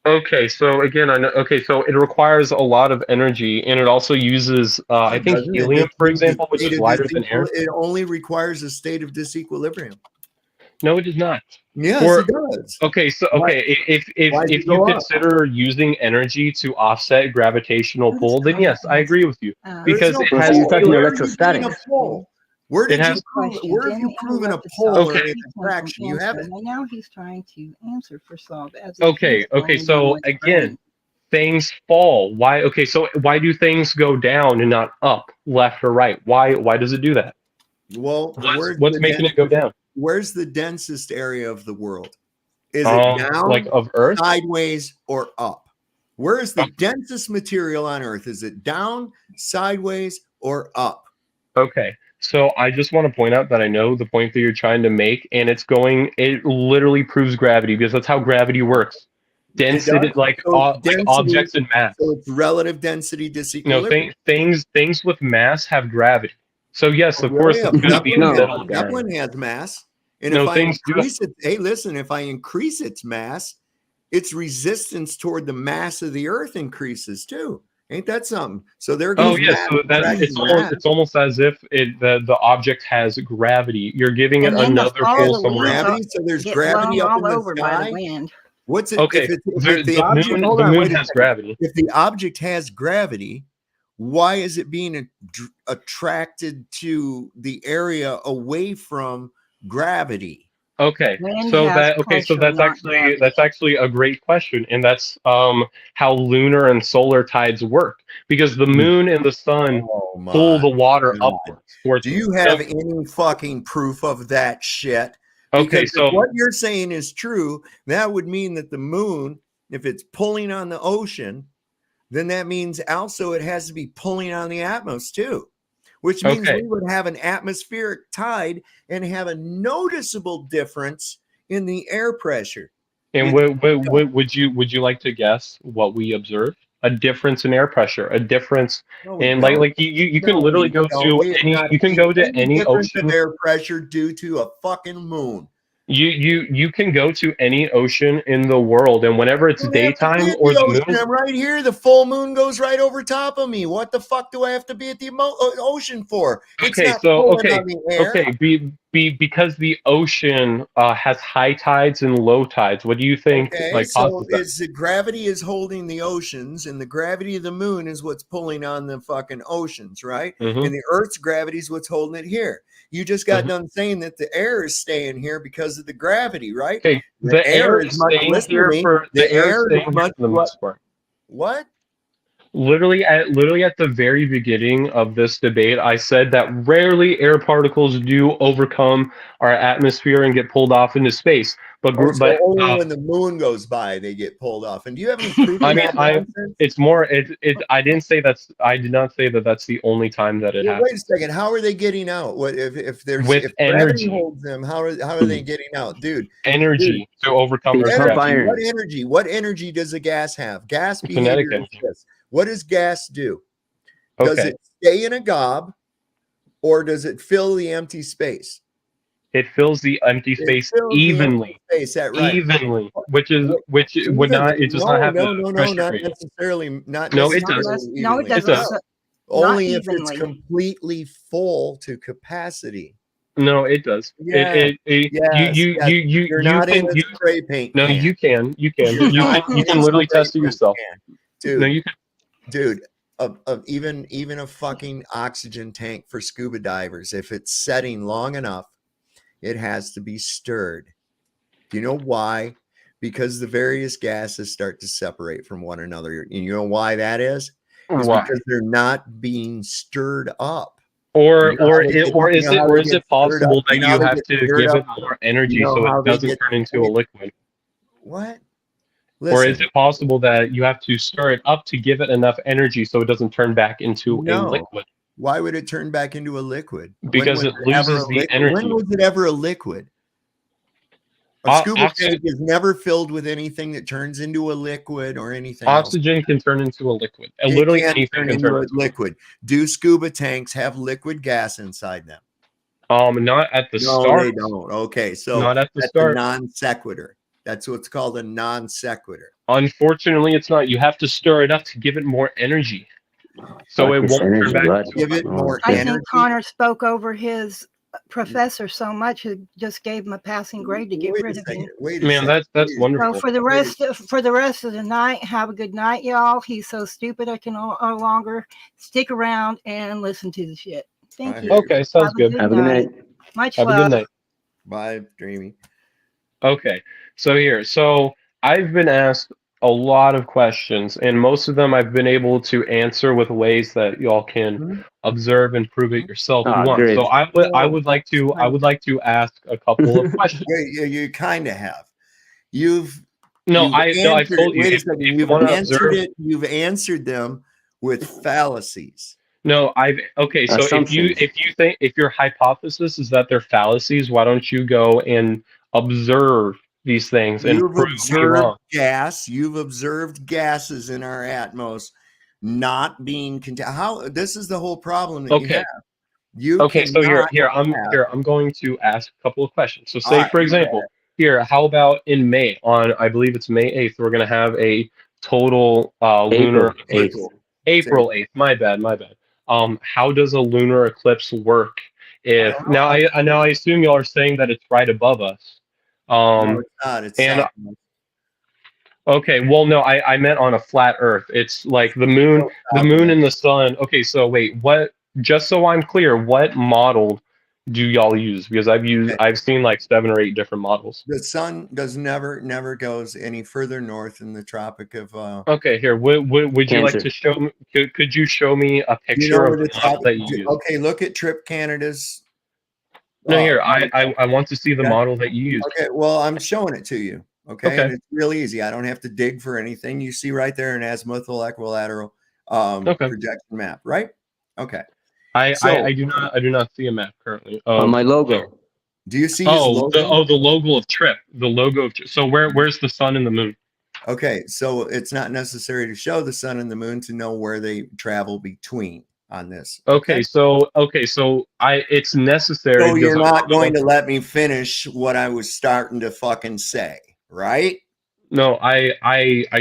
[SPEAKER 4] Okay, so again, I know. Okay, so it requires a lot of energy, and it also uses, I think, helium, for example, which is lighter than air.
[SPEAKER 3] It only requires a state of disequilibrium.
[SPEAKER 4] No, it does not.
[SPEAKER 3] Yes, it does.
[SPEAKER 4] Okay, so if you consider using energy to offset gravitational pull, then yes, I agree with you because it has
[SPEAKER 5] electrostatics.
[SPEAKER 3] Where have you proven a pole or an attraction? You haven't.
[SPEAKER 6] Now he's trying to answer for Saul.
[SPEAKER 4] Okay, so again, things fall. Why? Okay, so why do things go down and not up, left or right? Why does it do that?
[SPEAKER 3] Well,
[SPEAKER 4] what's making it go down?
[SPEAKER 3] Where's the densest area of the world? Is it down,
[SPEAKER 4] like of Earth,
[SPEAKER 3] sideways, or up? Where is the densest material on Earth? Is it down, sideways, or up?
[SPEAKER 4] Okay. So I just want to point out that I know the point that you're trying to make, and it literally proves gravity because that's how gravity works. Density, objects and mass.
[SPEAKER 3] So it's relative density disequilibrium.
[SPEAKER 4] No, things with mass have gravity. So yes, of course, it's going to be in the middle.
[SPEAKER 3] Zeppelin has mass, and if I increase it, hey, listen, if I increase its mass, its resistance toward the mass of the Earth increases too. Ain't that something? So there goes.
[SPEAKER 4] Oh yes, so it's almost as if the object has gravity. You're giving it another pull somewhere.
[SPEAKER 3] Gravity, so there's gravity up in the sky. What's it?
[SPEAKER 4] Okay, the moon has gravity.
[SPEAKER 3] If the object has gravity, why is it being attracted to the area away from gravity?
[SPEAKER 4] Okay,
[SPEAKER 6] Wind
[SPEAKER 4] so
[SPEAKER 6] has pressure,
[SPEAKER 4] that's
[SPEAKER 6] not gravity.
[SPEAKER 4] actually a great question, and that's how lunar and solar tides work, because the moon and the sun
[SPEAKER 3] Oh
[SPEAKER 4] pull
[SPEAKER 3] my
[SPEAKER 4] the water
[SPEAKER 3] God.
[SPEAKER 4] upwards towards
[SPEAKER 3] Do
[SPEAKER 4] them.
[SPEAKER 3] you have any fucking proof of that shit?
[SPEAKER 4] Okay,
[SPEAKER 3] Because if what you're saying is true, that would mean that the moon, if it's pulling on the ocean, then that means also it has to be pulling on the atmos too, which means
[SPEAKER 4] okay,
[SPEAKER 3] we would have an atmospheric tide and have a noticeable difference in the air pressure.
[SPEAKER 4] and
[SPEAKER 3] You think so?
[SPEAKER 4] would you like to guess what we observe? A difference in air pressure, a difference
[SPEAKER 3] No, we
[SPEAKER 4] in
[SPEAKER 3] don't.
[SPEAKER 4] you can
[SPEAKER 3] No,
[SPEAKER 4] literally
[SPEAKER 3] we
[SPEAKER 4] go
[SPEAKER 3] don't.
[SPEAKER 4] to
[SPEAKER 3] We have
[SPEAKER 4] any
[SPEAKER 3] not
[SPEAKER 4] you can
[SPEAKER 3] seen
[SPEAKER 4] go to
[SPEAKER 3] any
[SPEAKER 4] any
[SPEAKER 3] difference of
[SPEAKER 4] ocean.
[SPEAKER 3] air pressure due to a fucking moon.
[SPEAKER 4] You can go to any ocean in the world, and whenever it's
[SPEAKER 3] I don't have to be
[SPEAKER 4] daytime
[SPEAKER 3] at
[SPEAKER 4] or
[SPEAKER 3] the
[SPEAKER 4] the
[SPEAKER 3] ocean.
[SPEAKER 4] moon's
[SPEAKER 3] I'm right here. The full moon goes right over top of me. What the fuck do I have to be at the ocean for? It's
[SPEAKER 4] okay,
[SPEAKER 3] not
[SPEAKER 4] so
[SPEAKER 3] pulling on the air.
[SPEAKER 4] because the ocean has high tides and low tides. What do you think
[SPEAKER 3] Okay,
[SPEAKER 4] like
[SPEAKER 3] so
[SPEAKER 4] causes that?
[SPEAKER 3] it's the gravity is holding the oceans, and the gravity of the moon is what's pulling on the fucking oceans, right?
[SPEAKER 4] Hmm.
[SPEAKER 3] And the Earth's gravity is what's holding it here. You just got done saying that the air is staying here because of the gravity, right?
[SPEAKER 4] Okay,
[SPEAKER 3] The
[SPEAKER 4] the
[SPEAKER 3] air
[SPEAKER 4] air
[SPEAKER 3] is
[SPEAKER 4] is
[SPEAKER 3] much.
[SPEAKER 4] staying
[SPEAKER 3] Listen to
[SPEAKER 4] here
[SPEAKER 3] me.
[SPEAKER 4] for
[SPEAKER 3] The
[SPEAKER 4] the air is
[SPEAKER 3] air is
[SPEAKER 4] staying here
[SPEAKER 3] much.
[SPEAKER 4] for the most part.
[SPEAKER 3] What?
[SPEAKER 4] Literally at the very beginning of this debate, I said that rarely air particles do overcome our atmosphere and get pulled off into space. But
[SPEAKER 3] Oh, so only when the moon goes by they get pulled off. And do you have any proof
[SPEAKER 4] I
[SPEAKER 3] of
[SPEAKER 4] mean,
[SPEAKER 3] that nonsense?
[SPEAKER 4] it's more I didn't say I did not say that that's the only time that it
[SPEAKER 3] Well, wait a
[SPEAKER 4] happens.
[SPEAKER 3] second. How are they getting out? What if
[SPEAKER 4] With
[SPEAKER 3] if gravity
[SPEAKER 4] energy,
[SPEAKER 3] holds them? How are they getting out, dude?
[SPEAKER 4] energy to overcome
[SPEAKER 5] They
[SPEAKER 4] Earth's
[SPEAKER 5] pump
[SPEAKER 4] gravity.
[SPEAKER 3] Energy.
[SPEAKER 5] iron.
[SPEAKER 3] What energy? What energy does a gas have? Gas
[SPEAKER 4] Kinetic
[SPEAKER 3] behavior is
[SPEAKER 4] energy.
[SPEAKER 3] this. What does gas do? Does
[SPEAKER 4] Okay.
[SPEAKER 3] it stay in a gob or does it fill the empty space?
[SPEAKER 4] It fills the empty
[SPEAKER 3] It
[SPEAKER 4] space
[SPEAKER 3] fills the empty
[SPEAKER 4] evenly.
[SPEAKER 3] space. That right?
[SPEAKER 4] Evenly, which would not
[SPEAKER 3] Evenly?
[SPEAKER 4] it does not have the
[SPEAKER 3] No,
[SPEAKER 4] pressure
[SPEAKER 3] not
[SPEAKER 4] gradient.
[SPEAKER 3] necessarily. Not
[SPEAKER 4] No, it
[SPEAKER 6] Not
[SPEAKER 4] does.
[SPEAKER 3] necessarily
[SPEAKER 6] no, it
[SPEAKER 3] evenly.
[SPEAKER 4] It
[SPEAKER 6] doesn't.
[SPEAKER 4] does.
[SPEAKER 6] Not
[SPEAKER 3] Only if it's
[SPEAKER 6] evenly.
[SPEAKER 3] completely full to capacity.
[SPEAKER 4] No, it does.
[SPEAKER 3] Yes, yes, yes. You're
[SPEAKER 4] You
[SPEAKER 3] not in
[SPEAKER 4] can
[SPEAKER 3] a
[SPEAKER 4] you
[SPEAKER 3] spray paint
[SPEAKER 4] no
[SPEAKER 3] can.
[SPEAKER 4] you can
[SPEAKER 3] You're not
[SPEAKER 4] you
[SPEAKER 3] in
[SPEAKER 4] can
[SPEAKER 3] a
[SPEAKER 4] literally
[SPEAKER 3] spray
[SPEAKER 4] test it
[SPEAKER 3] paint
[SPEAKER 4] yourself.
[SPEAKER 3] can.
[SPEAKER 4] No,
[SPEAKER 3] Dude,
[SPEAKER 4] you can.
[SPEAKER 3] dude, even a fucking oxygen tank for scuba divers, if it's setting long enough, it has to be stirred. Do you know why? Because the various gases start to separate from one another. And you know why that is? Is
[SPEAKER 4] Why?
[SPEAKER 3] because they're not being stirred up.
[SPEAKER 4] Or
[SPEAKER 3] You know how they get,
[SPEAKER 4] or
[SPEAKER 3] you
[SPEAKER 4] is
[SPEAKER 3] know how they
[SPEAKER 4] is
[SPEAKER 3] get
[SPEAKER 4] it
[SPEAKER 3] stirred up?
[SPEAKER 4] possible
[SPEAKER 3] You
[SPEAKER 4] that
[SPEAKER 3] know how
[SPEAKER 4] you
[SPEAKER 3] they
[SPEAKER 4] have
[SPEAKER 3] get
[SPEAKER 4] to
[SPEAKER 3] stirred
[SPEAKER 4] give
[SPEAKER 3] up?
[SPEAKER 4] it more
[SPEAKER 3] You
[SPEAKER 4] energy
[SPEAKER 3] know
[SPEAKER 4] so it
[SPEAKER 3] how they
[SPEAKER 4] doesn't
[SPEAKER 3] get
[SPEAKER 4] turn into a liquid?
[SPEAKER 3] what?
[SPEAKER 4] Or is
[SPEAKER 3] Listen,
[SPEAKER 4] it possible that you have to stir it up to give it enough energy so it doesn't turn back into a
[SPEAKER 3] no.
[SPEAKER 4] liquid?
[SPEAKER 3] Why would it turn back into a liquid? When
[SPEAKER 4] Because
[SPEAKER 3] was
[SPEAKER 4] it
[SPEAKER 3] it ever
[SPEAKER 4] loses
[SPEAKER 3] a
[SPEAKER 4] the
[SPEAKER 3] liquid? When
[SPEAKER 4] energy.
[SPEAKER 3] was it ever a liquid? A scuba
[SPEAKER 4] Oxygen,
[SPEAKER 3] tank is never filled with anything that turns into a liquid or anything else.
[SPEAKER 4] oxygen can turn into a liquid. And
[SPEAKER 3] It
[SPEAKER 4] literally
[SPEAKER 3] can't
[SPEAKER 4] anything
[SPEAKER 3] turn
[SPEAKER 4] can turn
[SPEAKER 3] into a
[SPEAKER 4] into a liquid.
[SPEAKER 3] liquid. Do scuba tanks have liquid gas inside them?
[SPEAKER 4] Not at the
[SPEAKER 3] No,
[SPEAKER 4] start.
[SPEAKER 3] they don't. Okay, so
[SPEAKER 4] Not at the
[SPEAKER 3] that's a
[SPEAKER 4] start.
[SPEAKER 3] non sequitur. That's what's called a non sequitur.
[SPEAKER 4] Unfortunately, it's not. You have to stir it up to give it more energy, so
[SPEAKER 5] Like
[SPEAKER 4] it
[SPEAKER 5] this
[SPEAKER 4] won't turn
[SPEAKER 5] energy,
[SPEAKER 4] back
[SPEAKER 5] what?
[SPEAKER 4] into a
[SPEAKER 3] Give it
[SPEAKER 4] liquid.
[SPEAKER 3] more
[SPEAKER 6] I
[SPEAKER 3] energy.
[SPEAKER 6] think Connor spoke over his professor so much who just gave him a passing grade to get
[SPEAKER 3] Wait a
[SPEAKER 6] rid of him.
[SPEAKER 3] second. Wait a
[SPEAKER 4] Man,
[SPEAKER 3] second.
[SPEAKER 4] that's
[SPEAKER 6] So
[SPEAKER 4] wonderful.
[SPEAKER 6] for the rest of the night, have a good night, y'all. He's so stupid I can no longer stick around and listen to the shit. Thank
[SPEAKER 3] I
[SPEAKER 6] you.
[SPEAKER 3] hear
[SPEAKER 4] Okay, sounds good.
[SPEAKER 5] Have a good night.
[SPEAKER 6] Much
[SPEAKER 4] Have a good
[SPEAKER 6] love.
[SPEAKER 4] night.
[SPEAKER 3] Bye, Dreamy.
[SPEAKER 4] Okay, so I've been asked a lot of questions, and most of them I've been able to answer with ways that y'all can observe and prove it yourself if you
[SPEAKER 5] Ah,
[SPEAKER 4] want.
[SPEAKER 5] great.
[SPEAKER 4] So I would like to ask a couple of questions.
[SPEAKER 3] You kind of have. You've
[SPEAKER 4] No, I've
[SPEAKER 3] answered it.
[SPEAKER 4] told you
[SPEAKER 3] Wait a
[SPEAKER 4] if
[SPEAKER 3] second.
[SPEAKER 4] you
[SPEAKER 3] You've
[SPEAKER 4] want to
[SPEAKER 3] answered
[SPEAKER 4] observe.
[SPEAKER 3] it. You've answered them with fallacies.
[SPEAKER 4] No, okay. So
[SPEAKER 5] Assumptions.
[SPEAKER 4] if your hypothesis is that they're fallacies, why don't you go and observe these things and
[SPEAKER 3] You've
[SPEAKER 4] prove me
[SPEAKER 3] observed
[SPEAKER 4] wrong?
[SPEAKER 3] gas. You've observed gases in our atmos not being How this is the whole problem that you
[SPEAKER 4] Okay.
[SPEAKER 3] have. You
[SPEAKER 4] Okay, so
[SPEAKER 3] cannot have.
[SPEAKER 4] I'm going to ask a couple of questions. So
[SPEAKER 3] All
[SPEAKER 4] say
[SPEAKER 3] right,
[SPEAKER 4] for
[SPEAKER 3] you go
[SPEAKER 4] example,
[SPEAKER 3] ahead.
[SPEAKER 4] here, how about in May on I believe it's May 8th, we're gonna have a total lunar
[SPEAKER 5] April
[SPEAKER 4] eclipse.
[SPEAKER 5] 8th.
[SPEAKER 4] April 8th, my bad. How does a lunar eclipse work if now I assume y'all are saying that it's right above us.
[SPEAKER 3] No, it's not. It's
[SPEAKER 4] And
[SPEAKER 3] south.
[SPEAKER 4] Okay, well, no, I meant on a flat Earth. It's like the moon and the sun. Okay, so wait, what? Just so I'm clear, what model do y'all use? Because I've seen like 7 or 8 different models.
[SPEAKER 3] The sun does never goes any further north in the Tropic of
[SPEAKER 4] Okay, here, would you like
[SPEAKER 5] Cancer.
[SPEAKER 4] to show me? Could you show me a
[SPEAKER 3] you know
[SPEAKER 4] picture
[SPEAKER 3] where
[SPEAKER 4] of
[SPEAKER 3] the
[SPEAKER 4] the model
[SPEAKER 3] tropic,
[SPEAKER 4] that you use?
[SPEAKER 3] okay, look at Trip Canada's
[SPEAKER 4] No, here,
[SPEAKER 3] model.
[SPEAKER 4] I want to see the
[SPEAKER 3] Okay.
[SPEAKER 4] model that you use.
[SPEAKER 3] Okay, well, I'm showing it to you. Okay,
[SPEAKER 4] Okay.
[SPEAKER 3] and it's real easy. I don't have to dig for anything. You see right there an azimuthal equilateral
[SPEAKER 4] Okay.
[SPEAKER 3] projection map, right? Okay.
[SPEAKER 4] I
[SPEAKER 3] So
[SPEAKER 4] I do not see a map currently
[SPEAKER 5] On
[SPEAKER 4] of.
[SPEAKER 5] my logo.
[SPEAKER 3] do you see his logo?
[SPEAKER 4] The logo of Trip. The logo of Trip. So where's the sun and the moon?
[SPEAKER 3] Okay, so it's not necessary to show the sun and the moon to know where they travel between on this.
[SPEAKER 4] Okay, so it's necessary
[SPEAKER 3] So
[SPEAKER 4] because
[SPEAKER 3] you're not
[SPEAKER 4] I
[SPEAKER 3] going
[SPEAKER 4] want
[SPEAKER 3] to let me finish what I was starting to fucking say, right?
[SPEAKER 4] no, I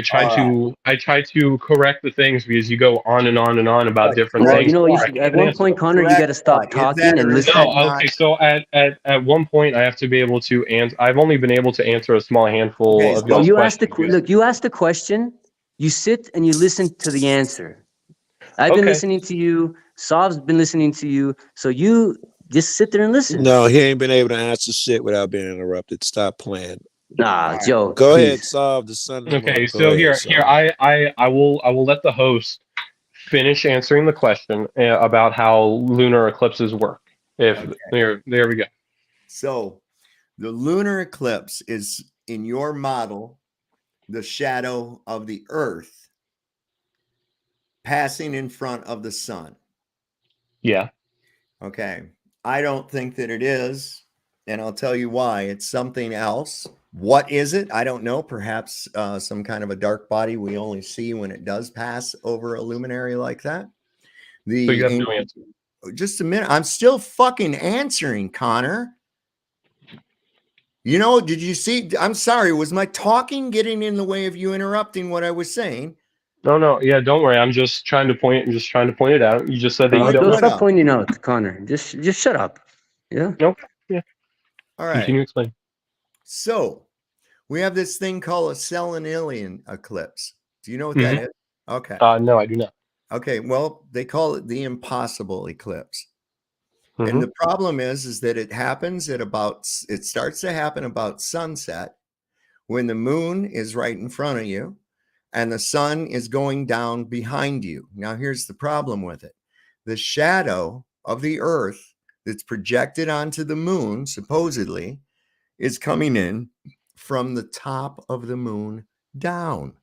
[SPEAKER 4] try
[SPEAKER 3] All right.
[SPEAKER 4] to correct the things because you go on and on and on about different
[SPEAKER 5] Well,
[SPEAKER 4] things.
[SPEAKER 5] you know,
[SPEAKER 4] I
[SPEAKER 5] at
[SPEAKER 4] can't
[SPEAKER 5] one
[SPEAKER 4] answer.
[SPEAKER 5] point, Connor, you
[SPEAKER 3] Correct
[SPEAKER 5] got to stop
[SPEAKER 3] what? Is
[SPEAKER 5] talking
[SPEAKER 3] that
[SPEAKER 5] and
[SPEAKER 3] or is
[SPEAKER 5] listen.
[SPEAKER 3] that
[SPEAKER 4] No,
[SPEAKER 3] not?
[SPEAKER 4] okay, so at one point I have to be able to answer. I've only been able to answer a small handful
[SPEAKER 3] Okay,
[SPEAKER 4] of
[SPEAKER 3] so
[SPEAKER 4] y'all's
[SPEAKER 5] You asked the
[SPEAKER 4] questions.
[SPEAKER 5] look. You asked the question. You sit and you listen to the answer. I've been
[SPEAKER 4] Okay.
[SPEAKER 5] listening to you. Sav's been listening to you. So you just sit there and listen.
[SPEAKER 10] No, he ain't been able to answer shit without being interrupted. Stop playing.
[SPEAKER 5] Nah, Joe.
[SPEAKER 10] Go
[SPEAKER 5] please.
[SPEAKER 10] ahead, solve the sun. And
[SPEAKER 4] Okay,
[SPEAKER 10] moon. Go
[SPEAKER 4] so
[SPEAKER 10] ahead,
[SPEAKER 4] here
[SPEAKER 10] solve.
[SPEAKER 4] I will let the host finish answering the question about how lunar eclipses work. If there we go.
[SPEAKER 3] So the lunar eclipse is in your model the shadow of the Earth passing in front of the sun.
[SPEAKER 4] Yeah.
[SPEAKER 3] Okay. I don't think that it is, and I'll tell you why. It's something else. What is it? I don't know. Perhaps some kind of a dark body we only see when it does pass over a luminary like that.
[SPEAKER 4] So you have no answer.
[SPEAKER 3] Just a minute. I'm still fucking answering, Connor. You know, did you see? I'm sorry. Was my talking getting in the way of you interrupting what I was saying?
[SPEAKER 4] No, yeah, don't worry. I'm just trying to point it out. You just said that you
[SPEAKER 3] Point
[SPEAKER 4] don't
[SPEAKER 5] Don't
[SPEAKER 3] what
[SPEAKER 4] know.
[SPEAKER 5] stop
[SPEAKER 3] out?
[SPEAKER 5] pointing out, Connor. Just shut up. Yeah.
[SPEAKER 4] Okay. Yeah.
[SPEAKER 3] All right.
[SPEAKER 4] Continue explaining.
[SPEAKER 3] So we have this thing called a selenilian eclipse. Do you know what that is? Okay.
[SPEAKER 4] No, I do not.
[SPEAKER 3] Okay. Well, they call it the impossible eclipse.
[SPEAKER 4] Mhm.
[SPEAKER 3] And the problem is that it happens it starts to happen about sunset when the moon is right in front of you and the sun is going down behind you. Now, here's the problem with it. The shadow of the Earth that's projected onto the moon, supposedly, is coming in from the top of the moon down,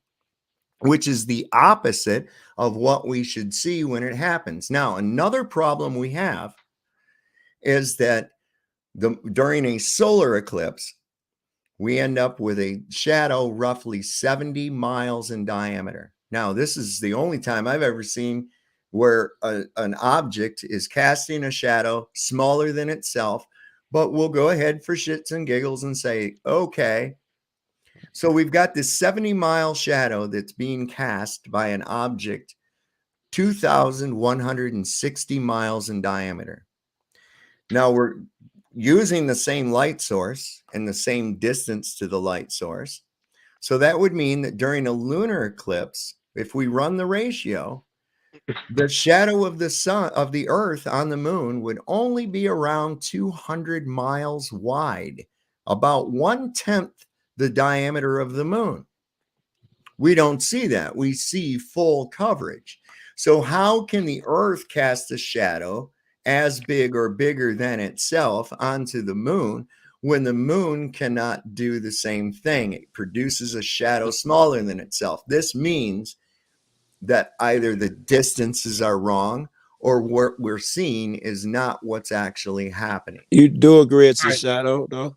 [SPEAKER 3] which is the opposite of what we should see when it happens. Now, another problem we have is that during a solar eclipse, we end up with a shadow roughly 70 miles in diameter. Now, this is the only time I've ever seen where an object is casting a shadow smaller than itself, but we'll go ahead for shits and giggles and say, okay. So we've got this 70-mile shadow that's being cast by an object 2,160 miles in diameter. Now we're using the same light source and the same distance to the light source. So that would mean that during a lunar eclipse, if we run the ratio, the shadow of the sun, of the Earth on the moon, would only be around 200 miles wide, about 1/10 the diameter of the moon. We don't see that. We see full coverage. So how can the Earth cast a shadow as big or bigger than itself onto the moon when the moon cannot do the same thing? It produces a shadow smaller than itself. This means that either the distances are wrong or what we're seeing is not what's actually happening.
[SPEAKER 10] You do agree it's
[SPEAKER 4] All
[SPEAKER 10] a
[SPEAKER 4] right.
[SPEAKER 10] shadow, though?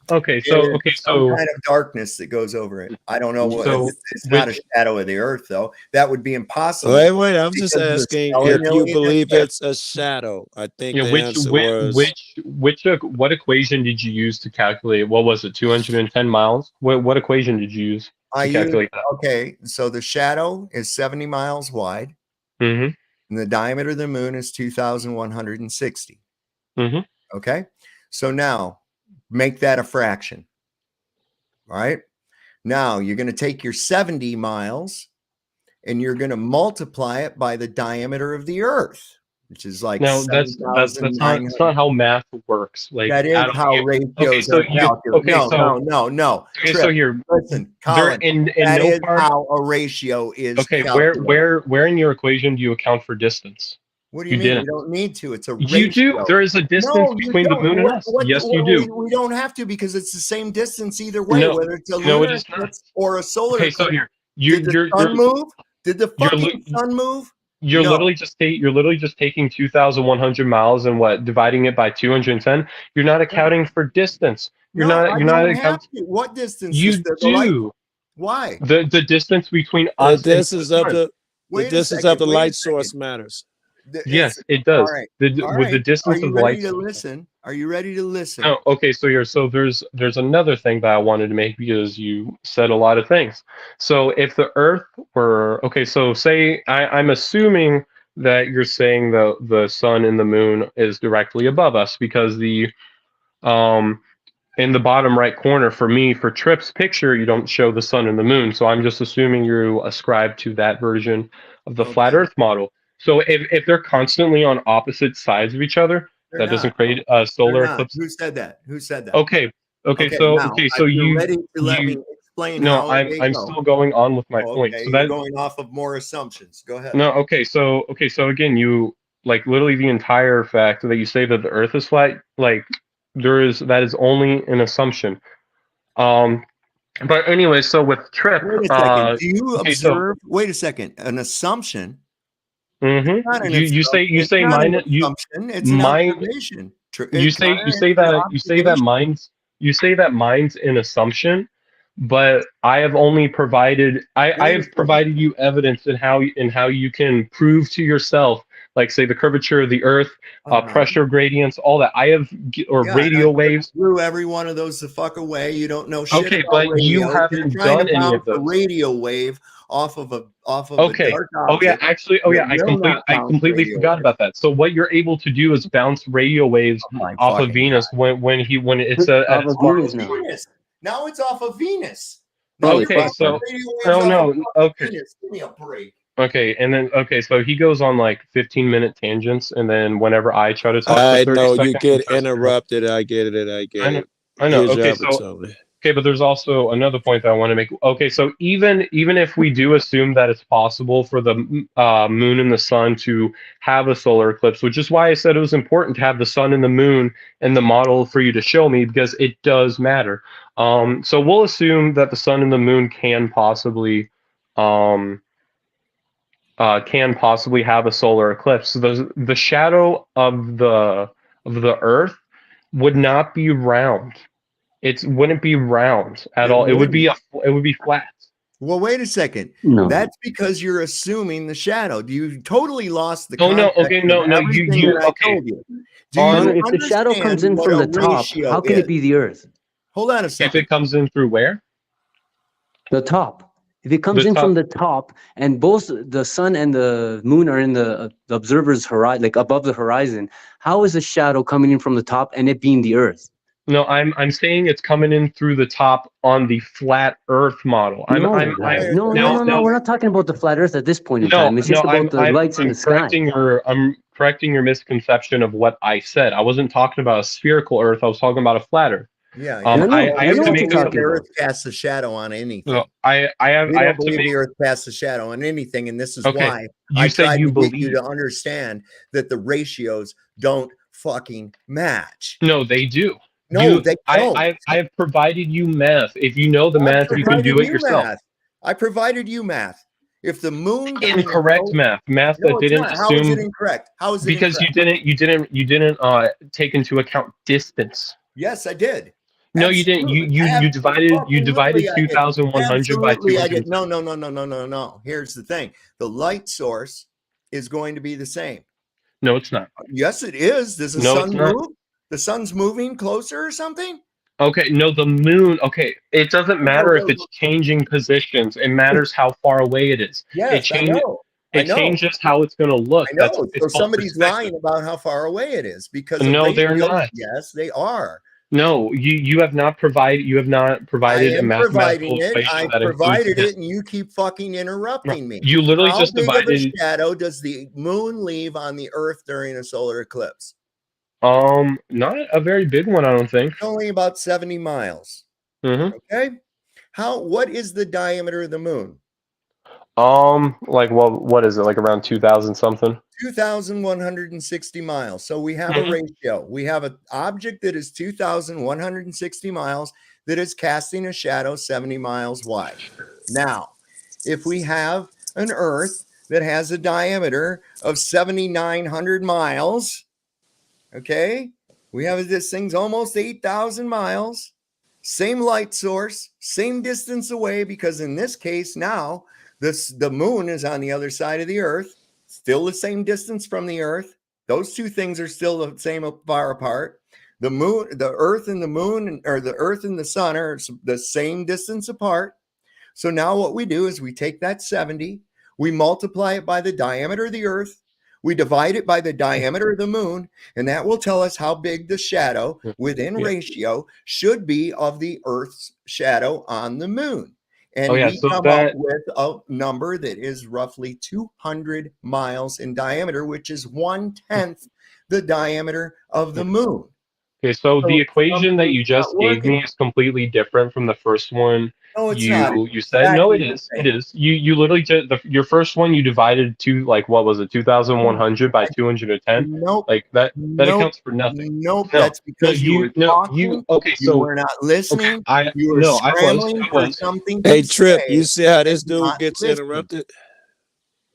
[SPEAKER 4] Okay,
[SPEAKER 3] Some
[SPEAKER 4] so
[SPEAKER 3] kind of darkness that goes over it. I don't know what.
[SPEAKER 4] So
[SPEAKER 3] It's not a shadow of the Earth, though. That would be impossible.
[SPEAKER 10] Wait. I'm just
[SPEAKER 3] because of the
[SPEAKER 10] asking if you
[SPEAKER 3] selenilian
[SPEAKER 10] believe
[SPEAKER 3] eclipse.
[SPEAKER 10] it's a shadow. I think
[SPEAKER 4] you know,
[SPEAKER 10] the answer was
[SPEAKER 4] what equation did you use to calculate? What was it? 210 miles? What equation did you use
[SPEAKER 3] I
[SPEAKER 4] to
[SPEAKER 3] use
[SPEAKER 4] calculate that?
[SPEAKER 3] okay. So the shadow is 70 miles wide,
[SPEAKER 4] Mm-hmm.
[SPEAKER 3] and the diameter of the moon is 2,160.
[SPEAKER 4] Mm-hmm.
[SPEAKER 3] Okay. So now make that a fraction. All right. Now you're going to take your 70 miles and you're going to multiply it by the diameter of the Earth, which is like
[SPEAKER 4] No, that's not how math works. Like
[SPEAKER 3] that is how ratios are calculated. No.
[SPEAKER 4] Okay,
[SPEAKER 3] Trip.
[SPEAKER 4] so here,
[SPEAKER 3] Listen, Colin, that is how a ratio is calculated.
[SPEAKER 4] Where in your equation do you account for distance?
[SPEAKER 3] What do you mean? You don't need to. It's a ratio.
[SPEAKER 4] You do. There is a distance between the moon and us. Yes, you do.
[SPEAKER 3] We don't have to because it's the same distance either way, whether it's a lunar eclipse or a solar eclipse.
[SPEAKER 4] So here,
[SPEAKER 3] did the sun move? Did the fucking sun move?
[SPEAKER 4] You're literally just taking 2,100 miles and dividing it by 210. You're not accounting for distance. You're not accounting.
[SPEAKER 3] What distance?
[SPEAKER 4] You do.
[SPEAKER 3] Why?
[SPEAKER 4] The distance between us.
[SPEAKER 10] The distance of the light source matters.
[SPEAKER 4] Yes, it does.
[SPEAKER 3] Right.
[SPEAKER 4] With the distance of the light.
[SPEAKER 3] Are you ready to listen?
[SPEAKER 4] Oh, okay. So there's another thing that I wanted to make because you said a lot of things. So if the Earth were so say I'm assuming that you're saying the sun and the moon is directly above us because the in the bottom right corner for Tripp's picture you don't show the sun and the moon. So I'm just assuming you ascribe to that version of the flat Earth model. So if they're constantly on opposite sides of each other, that doesn't create a solar eclipse.
[SPEAKER 3] Who said that?
[SPEAKER 4] Okay. So you
[SPEAKER 3] ready to let me explain?
[SPEAKER 4] No, I'm still going on with my point. So
[SPEAKER 3] you're going off of more assumptions. Go ahead.
[SPEAKER 4] No, so again, you literally the entire fact that you say that the Earth is flat, that is only an assumption. But anyway, so with Tripp,
[SPEAKER 3] wait a second. Do you observe? Wait a second. An assumption.
[SPEAKER 4] Mm-hmm. You say mine.
[SPEAKER 3] It's an observation.
[SPEAKER 4] You say that mine's an assumption, but I have only provided I have provided you evidence in how you can prove to yourself, like say the curvature of the Earth, pressure gradients, all that. I have radio waves.
[SPEAKER 3] Blew every one of those the fuck away. You don't know shit.
[SPEAKER 4] Okay, but radio. You haven't done any of those.
[SPEAKER 3] A radio wave off of a dark
[SPEAKER 4] object. I completely forgot about that. So what you're able to do is bounce radio waves off of Venus when it's at its
[SPEAKER 3] Venus. Now it's off of Venus.
[SPEAKER 4] Okay, so no. Okay,
[SPEAKER 3] Venus. Give me a break.
[SPEAKER 4] Okay, and then so he goes on 15-minute tangents, and then whenever I try to talk,
[SPEAKER 10] I know you get interrupted. I get it.
[SPEAKER 4] I know. Okay, but there's also another point that I want to make. Okay, so even if we do assume that it's possible for the moon and the sun to have a solar eclipse, which is why I said it was important to have the sun and the moon in the model for you to show me, because it does matter. So we'll assume that the sun and the moon can possibly have a solar eclipse. So the shadow of the Earth would not be round. It wouldn't be round at all. It would be flat.
[SPEAKER 3] Well, wait a second.
[SPEAKER 5] No.
[SPEAKER 3] That's because you're assuming the shadow. You totally lost the.
[SPEAKER 4] Oh no. Okay, no. You okay?
[SPEAKER 5] If the shadow comes in from the top, how can it be the Earth?
[SPEAKER 3] Hold on a second.
[SPEAKER 4] If it comes in through where?
[SPEAKER 5] The top. If it comes in from the top, and both the sun and the moon are in the observer's horizon, above the horizon, how is the shadow coming in from the top and it being the Earth?
[SPEAKER 4] No, I'm saying it's coming in through the top on the flat Earth model.
[SPEAKER 5] No, we're not talking about the flat Earth at this point in time. It's just about the lights in the sky.
[SPEAKER 4] I'm correcting your misconception of what I said. I wasn't talking about a spherical Earth. I was talking about a flat Earth.
[SPEAKER 3] Yeah,
[SPEAKER 4] I have to make
[SPEAKER 3] the Earth casts a shadow on anything.
[SPEAKER 4] No, I have to make
[SPEAKER 3] the Earth casts a shadow on anything, and this is
[SPEAKER 4] okay.
[SPEAKER 3] why I tried to get you to understand that the ratios don't fucking match.
[SPEAKER 4] No, they do.
[SPEAKER 3] No, they don't.
[SPEAKER 4] I have provided you math. If you know the math, you can do it yourself.
[SPEAKER 3] I provided you math. If the moon
[SPEAKER 4] incorrect math that didn't assume.
[SPEAKER 3] How is it incorrect? How is it
[SPEAKER 4] because
[SPEAKER 3] incorrect?
[SPEAKER 4] you didn't take into account distance.
[SPEAKER 3] Yes, I did.
[SPEAKER 4] No, you didn't. You divided 2,100 by 200.
[SPEAKER 3] No. Here's the thing: the light source is going to be the same.
[SPEAKER 4] No, it's not.
[SPEAKER 3] Yes, it is. Does the sun move? The sun's moving closer or something?
[SPEAKER 4] Okay, no, the moon. Okay, it doesn't matter if it's changing positions. It matters how far away it is.
[SPEAKER 3] Yes, I know.
[SPEAKER 4] It changes how it's going to look.
[SPEAKER 3] I know. So somebody's lying about how far away it is because
[SPEAKER 4] no, they're not.
[SPEAKER 3] Yes, they are.
[SPEAKER 4] No, you have not provided
[SPEAKER 3] I
[SPEAKER 4] a
[SPEAKER 3] am
[SPEAKER 4] mathematical
[SPEAKER 3] providing it.
[SPEAKER 4] equation
[SPEAKER 3] I
[SPEAKER 4] that includes
[SPEAKER 3] provided
[SPEAKER 4] this.
[SPEAKER 3] it, and you keep fucking interrupting me.
[SPEAKER 4] You literally
[SPEAKER 3] How
[SPEAKER 4] just
[SPEAKER 3] big of a
[SPEAKER 4] divided.
[SPEAKER 3] shadow does the moon leave on the Earth during a solar eclipse?
[SPEAKER 4] Not a very big one, I don't think.
[SPEAKER 3] It's only about 70 miles.
[SPEAKER 4] Mm-hmm.
[SPEAKER 3] Okay. What is the diameter of the moon?
[SPEAKER 4] Like, well, what is it? Like around 2,000 something?
[SPEAKER 3] 2,160 miles. So we have a ratio. We have an object that is 2,160 miles that is casting a shadow 70 miles wide. Now, if we have an Earth that has a diameter of 7,900 miles, okay, we have this thing's almost 8,000 miles, same light source, same distance away, because in this case now, the moon is on the other side of the Earth, still the same distance from the Earth. Those two things are still the same far apart. The moon, the Earth and the moon, or the Earth and the sun are the same distance apart. So now what we do is we take that 70, we multiply it by the diameter of the Earth, we divide it by the diameter of the moon, and that will tell us how big the shadow within ratio should be of the Earth's shadow on the moon. And we come up with a number that is roughly 200 miles in diameter, which is 1/10 the diameter of the moon.
[SPEAKER 4] Okay, so the equation that you just gave me is completely different from the first one.
[SPEAKER 3] No, it's not.
[SPEAKER 4] You said no, it is. It is. You literally just your first one you divided to, like, what was it, 2,100 by 210?
[SPEAKER 3] Nope.
[SPEAKER 4] Like that accounts for nothing.
[SPEAKER 3] Nope.
[SPEAKER 4] No,
[SPEAKER 3] That's because you were talking.
[SPEAKER 4] Okay,
[SPEAKER 3] You
[SPEAKER 4] so
[SPEAKER 3] were not listening.
[SPEAKER 4] I
[SPEAKER 3] You were
[SPEAKER 4] no, I
[SPEAKER 3] scrambling for
[SPEAKER 4] was.
[SPEAKER 3] something.
[SPEAKER 10] Hey,
[SPEAKER 3] to
[SPEAKER 10] Trip,
[SPEAKER 3] say
[SPEAKER 10] you see how this
[SPEAKER 3] and
[SPEAKER 10] dude
[SPEAKER 3] not
[SPEAKER 10] gets
[SPEAKER 3] listen.
[SPEAKER 10] interrupted?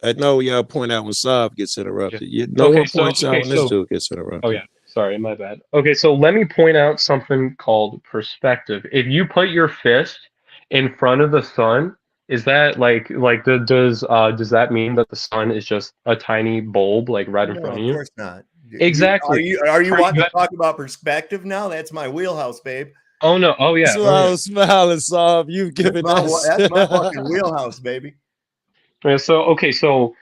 [SPEAKER 10] I know y'all point out when Saab gets interrupted. No
[SPEAKER 4] Okay,
[SPEAKER 10] one points out when this dude gets interrupted.
[SPEAKER 4] Oh yeah, sorry, my bad. Okay, so let me point out something called perspective. If you put your fist in front of the sun, is that does that mean that the sun is just a tiny bulb like right in
[SPEAKER 3] No,
[SPEAKER 4] front of
[SPEAKER 3] of
[SPEAKER 4] you?
[SPEAKER 3] course not.
[SPEAKER 4] Exactly.
[SPEAKER 3] Are you wanting to talk about perspective now? That's my wheelhouse, babe.
[SPEAKER 4] Oh no. Oh yeah.
[SPEAKER 10] That's why I was smiling, Saab. You've given us.
[SPEAKER 3] That's my fucking wheelhouse, baby.
[SPEAKER 4] Yeah, so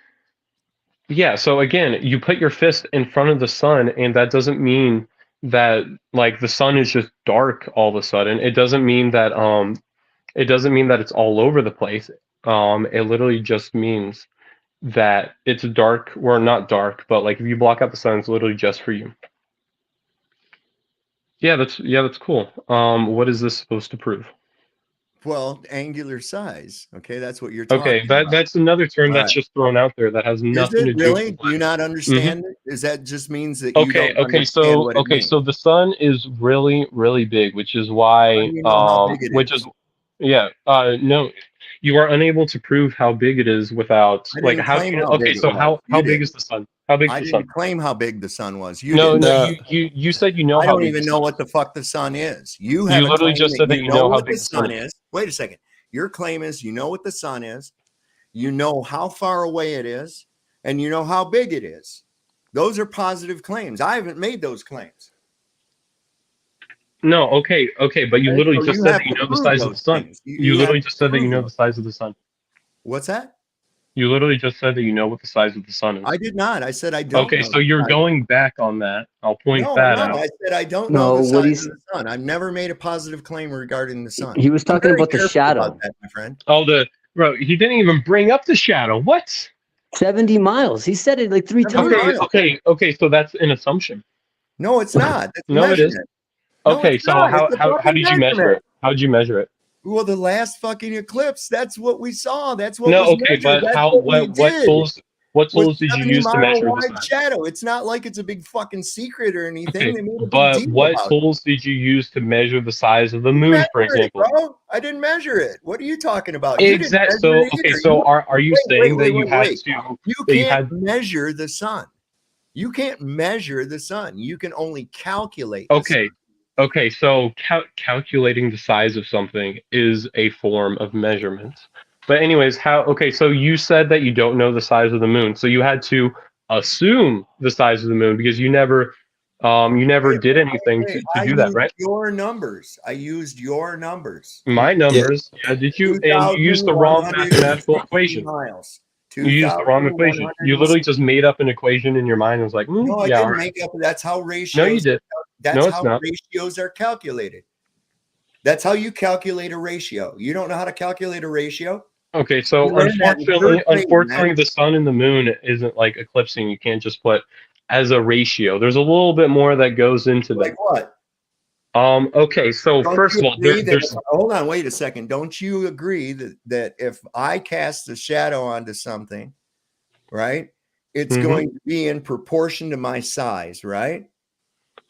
[SPEAKER 4] yeah, so again, you put your fist in front of the sun, and that doesn't mean that, like, the sun is just dark all of a sudden. It doesn't mean that it's all over the place. It literally just means that it's dark, or not dark, but like if you block out the sun, it's literally just for you. Yeah, that's cool. What is this supposed to prove?
[SPEAKER 3] Well, angular size. Okay, that's what you're talking
[SPEAKER 4] Okay,
[SPEAKER 3] about.
[SPEAKER 4] that's another term that's
[SPEAKER 3] Right.
[SPEAKER 4] just thrown out there that has
[SPEAKER 3] Is
[SPEAKER 4] nothing to
[SPEAKER 3] it
[SPEAKER 4] do
[SPEAKER 3] really?
[SPEAKER 4] with
[SPEAKER 3] Do you not understand it? Is that just means that you don't understand what it means?
[SPEAKER 4] So the sun is really, really big, which is why
[SPEAKER 3] How do you know how big it is?
[SPEAKER 4] no, you are unable to prove how big it is without,
[SPEAKER 3] I
[SPEAKER 4] like,
[SPEAKER 3] didn't
[SPEAKER 4] how
[SPEAKER 3] claim
[SPEAKER 4] can
[SPEAKER 3] how big it
[SPEAKER 4] so
[SPEAKER 3] was.
[SPEAKER 4] how
[SPEAKER 3] You
[SPEAKER 4] big
[SPEAKER 3] did.
[SPEAKER 4] is the sun? How big
[SPEAKER 3] I
[SPEAKER 4] is the
[SPEAKER 3] didn't
[SPEAKER 4] sun?
[SPEAKER 3] claim how big the sun was. You
[SPEAKER 4] No,
[SPEAKER 3] did.
[SPEAKER 4] no, you said you know
[SPEAKER 3] I
[SPEAKER 4] how
[SPEAKER 3] don't
[SPEAKER 4] big
[SPEAKER 3] even
[SPEAKER 4] the
[SPEAKER 3] know
[SPEAKER 4] sun
[SPEAKER 3] what
[SPEAKER 4] is.
[SPEAKER 3] the fuck the sun is. You
[SPEAKER 4] You
[SPEAKER 3] have a
[SPEAKER 4] literally
[SPEAKER 3] claim
[SPEAKER 4] just said that you
[SPEAKER 3] know
[SPEAKER 4] know how
[SPEAKER 3] what
[SPEAKER 4] big
[SPEAKER 3] the
[SPEAKER 4] the sun
[SPEAKER 3] sun
[SPEAKER 4] is.
[SPEAKER 3] is. Wait a second. Your claim is you know what the sun is, you know how far away it is, and you know how big it is. Those are positive claims. I haven't made those claims.
[SPEAKER 4] No, okay, but you
[SPEAKER 3] Okay,
[SPEAKER 4] literally
[SPEAKER 3] so
[SPEAKER 4] just
[SPEAKER 3] you
[SPEAKER 4] said
[SPEAKER 3] have
[SPEAKER 4] that you
[SPEAKER 3] to
[SPEAKER 4] know the
[SPEAKER 3] prove
[SPEAKER 4] size of the
[SPEAKER 3] those
[SPEAKER 4] sun.
[SPEAKER 3] things.
[SPEAKER 4] You
[SPEAKER 3] You have
[SPEAKER 4] literally
[SPEAKER 3] to
[SPEAKER 4] just said that you
[SPEAKER 3] prove
[SPEAKER 4] know
[SPEAKER 3] those.
[SPEAKER 4] the size of the sun.
[SPEAKER 3] What's that?
[SPEAKER 4] You literally just said that you know what the size of the sun is.
[SPEAKER 3] I did not. I said I don't
[SPEAKER 4] Okay,
[SPEAKER 3] know
[SPEAKER 4] so
[SPEAKER 3] the
[SPEAKER 4] you're
[SPEAKER 3] size.
[SPEAKER 4] going back on that. I'll point
[SPEAKER 3] No, I'm
[SPEAKER 4] that
[SPEAKER 3] not.
[SPEAKER 4] out.
[SPEAKER 3] I said I don't know
[SPEAKER 5] No,
[SPEAKER 3] the
[SPEAKER 5] what
[SPEAKER 3] size
[SPEAKER 5] he's
[SPEAKER 3] of the sun. I've never made a positive claim regarding the sun.
[SPEAKER 5] he was
[SPEAKER 3] I'm
[SPEAKER 5] talking
[SPEAKER 3] very
[SPEAKER 5] about the
[SPEAKER 3] careful about
[SPEAKER 5] shadow.
[SPEAKER 3] that, my friend.
[SPEAKER 4] Oh, bro, he didn't even bring up the shadow. What?
[SPEAKER 5] 70 miles. He said it like 3
[SPEAKER 3] 70
[SPEAKER 5] times.
[SPEAKER 3] miles.
[SPEAKER 4] Okay, so that's an assumption.
[SPEAKER 3] No, it's not. That's a
[SPEAKER 4] No, it is.
[SPEAKER 3] measurement. No,
[SPEAKER 4] Okay,
[SPEAKER 3] it's
[SPEAKER 4] so
[SPEAKER 3] not.
[SPEAKER 4] how
[SPEAKER 3] It's a
[SPEAKER 4] how
[SPEAKER 3] fucking
[SPEAKER 4] did you measure
[SPEAKER 3] measurement.
[SPEAKER 4] it? How did you measure it?
[SPEAKER 3] Well, the last fucking eclipse, that's what we saw. That's what
[SPEAKER 4] No,
[SPEAKER 3] was
[SPEAKER 4] okay,
[SPEAKER 3] measured.
[SPEAKER 4] but
[SPEAKER 3] That's
[SPEAKER 4] how
[SPEAKER 3] what we
[SPEAKER 4] what
[SPEAKER 3] did.
[SPEAKER 4] tools
[SPEAKER 3] Was
[SPEAKER 4] did you
[SPEAKER 3] 70
[SPEAKER 4] use to
[SPEAKER 3] mile
[SPEAKER 4] measure the
[SPEAKER 3] wide
[SPEAKER 4] size?
[SPEAKER 3] shadow. It's not like it's a big fucking secret or anything.
[SPEAKER 4] Okay,
[SPEAKER 3] They made a big
[SPEAKER 4] but
[SPEAKER 3] deal
[SPEAKER 4] what
[SPEAKER 3] about it.
[SPEAKER 4] tools did you use to measure the size of the
[SPEAKER 3] I didn't
[SPEAKER 4] moon, for
[SPEAKER 3] measure it,
[SPEAKER 4] example?
[SPEAKER 3] bro. I didn't measure it. What are you talking about? You didn't
[SPEAKER 4] Exact.
[SPEAKER 3] measure
[SPEAKER 4] So
[SPEAKER 3] it
[SPEAKER 4] okay,
[SPEAKER 3] either.
[SPEAKER 4] so are you saying that you had
[SPEAKER 3] Wait.
[SPEAKER 4] to
[SPEAKER 3] You
[SPEAKER 4] that you
[SPEAKER 3] can't
[SPEAKER 4] had
[SPEAKER 3] measure the sun. You can't measure the sun. You can only calculate the sun.
[SPEAKER 4] Okay, so calculating the size of something is a form of measurement. But anyways, so you said that you don't know the size of the moon. So you had to assume the size of the moon because you never did anything to
[SPEAKER 3] I
[SPEAKER 4] do that,
[SPEAKER 3] used
[SPEAKER 4] right?
[SPEAKER 3] your numbers. I used your numbers.
[SPEAKER 4] My
[SPEAKER 10] Yeah.
[SPEAKER 4] numbers. Yeah, did you? And you used the wrong
[SPEAKER 3] 2,160
[SPEAKER 4] mathematical equation.
[SPEAKER 3] miles.
[SPEAKER 4] You used the wrong equation. You literally just made up an equation in your mind and was like,
[SPEAKER 3] No, I
[SPEAKER 4] yeah, all
[SPEAKER 3] didn't
[SPEAKER 4] right.
[SPEAKER 3] make up. That's how
[SPEAKER 4] No, you
[SPEAKER 3] ratios
[SPEAKER 4] did.
[SPEAKER 3] That's
[SPEAKER 4] it's
[SPEAKER 3] how
[SPEAKER 4] not.
[SPEAKER 3] ratios are calculated. That's how you calculate a ratio. You don't know how to calculate a ratio?
[SPEAKER 4] Okay, so
[SPEAKER 3] You learned that in third grade, man.
[SPEAKER 4] the sun and the moon isn't like eclipsing. You can't just put as a ratio. There's a little bit more that goes into that.
[SPEAKER 3] Like what?
[SPEAKER 4] Okay, so
[SPEAKER 3] Don't
[SPEAKER 4] first
[SPEAKER 3] you
[SPEAKER 4] of all,
[SPEAKER 3] agree that
[SPEAKER 4] there's
[SPEAKER 3] hold on, wait a second. Don't you agree that if I cast a shadow onto something, right, it's
[SPEAKER 4] Mhm.
[SPEAKER 3] going to be in proportion to my size, right?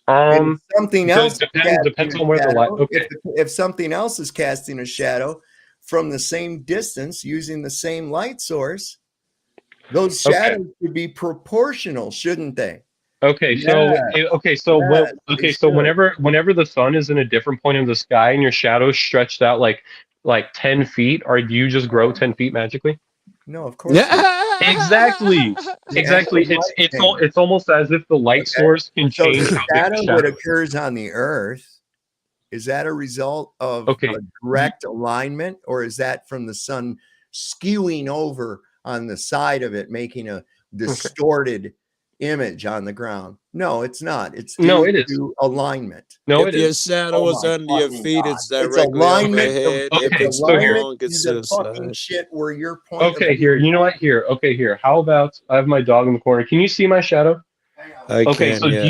[SPEAKER 3] And if something else
[SPEAKER 4] depends on where the light. Okay,
[SPEAKER 3] if something else is casting a shadow from the same distance using the same light source, those shadows should be proportional, shouldn't they?
[SPEAKER 4] Okay, so whenever the sun is in a different point of the sky and your shadow's stretched out like 10 feet, or do you just grow 10 feet magically?
[SPEAKER 3] No, of course not.
[SPEAKER 4] Exactly. Exactly. It's almost as if the light source can
[SPEAKER 3] So
[SPEAKER 4] change
[SPEAKER 3] the
[SPEAKER 4] how big the
[SPEAKER 3] shadow
[SPEAKER 4] shadow
[SPEAKER 3] that
[SPEAKER 4] is.
[SPEAKER 3] occurs on the earth, is that a result of
[SPEAKER 4] Okay.
[SPEAKER 3] a direct alignment, or is that from the sun skewing over on the side of it, making a distorted image on the ground? No, it's not. It's
[SPEAKER 4] No,
[SPEAKER 3] due
[SPEAKER 4] it is.
[SPEAKER 3] to alignment.
[SPEAKER 4] No,
[SPEAKER 10] If
[SPEAKER 4] it
[SPEAKER 10] your
[SPEAKER 4] is.
[SPEAKER 10] shadow is under your feet, it's
[SPEAKER 3] It's
[SPEAKER 10] directly over
[SPEAKER 3] alignment.
[SPEAKER 10] your head.
[SPEAKER 4] Okay,
[SPEAKER 10] If it's
[SPEAKER 4] so here-
[SPEAKER 10] long, it's to
[SPEAKER 3] the
[SPEAKER 10] the
[SPEAKER 3] fucking
[SPEAKER 10] side.
[SPEAKER 3] shit where your point
[SPEAKER 4] Okay,
[SPEAKER 3] of
[SPEAKER 4] here.
[SPEAKER 3] view.
[SPEAKER 4] You know what? Here. Okay, here. How about I have my dog in the corner. Can you see my shadow?
[SPEAKER 10] I
[SPEAKER 4] Okay,
[SPEAKER 10] can,
[SPEAKER 4] so
[SPEAKER 10] yeah.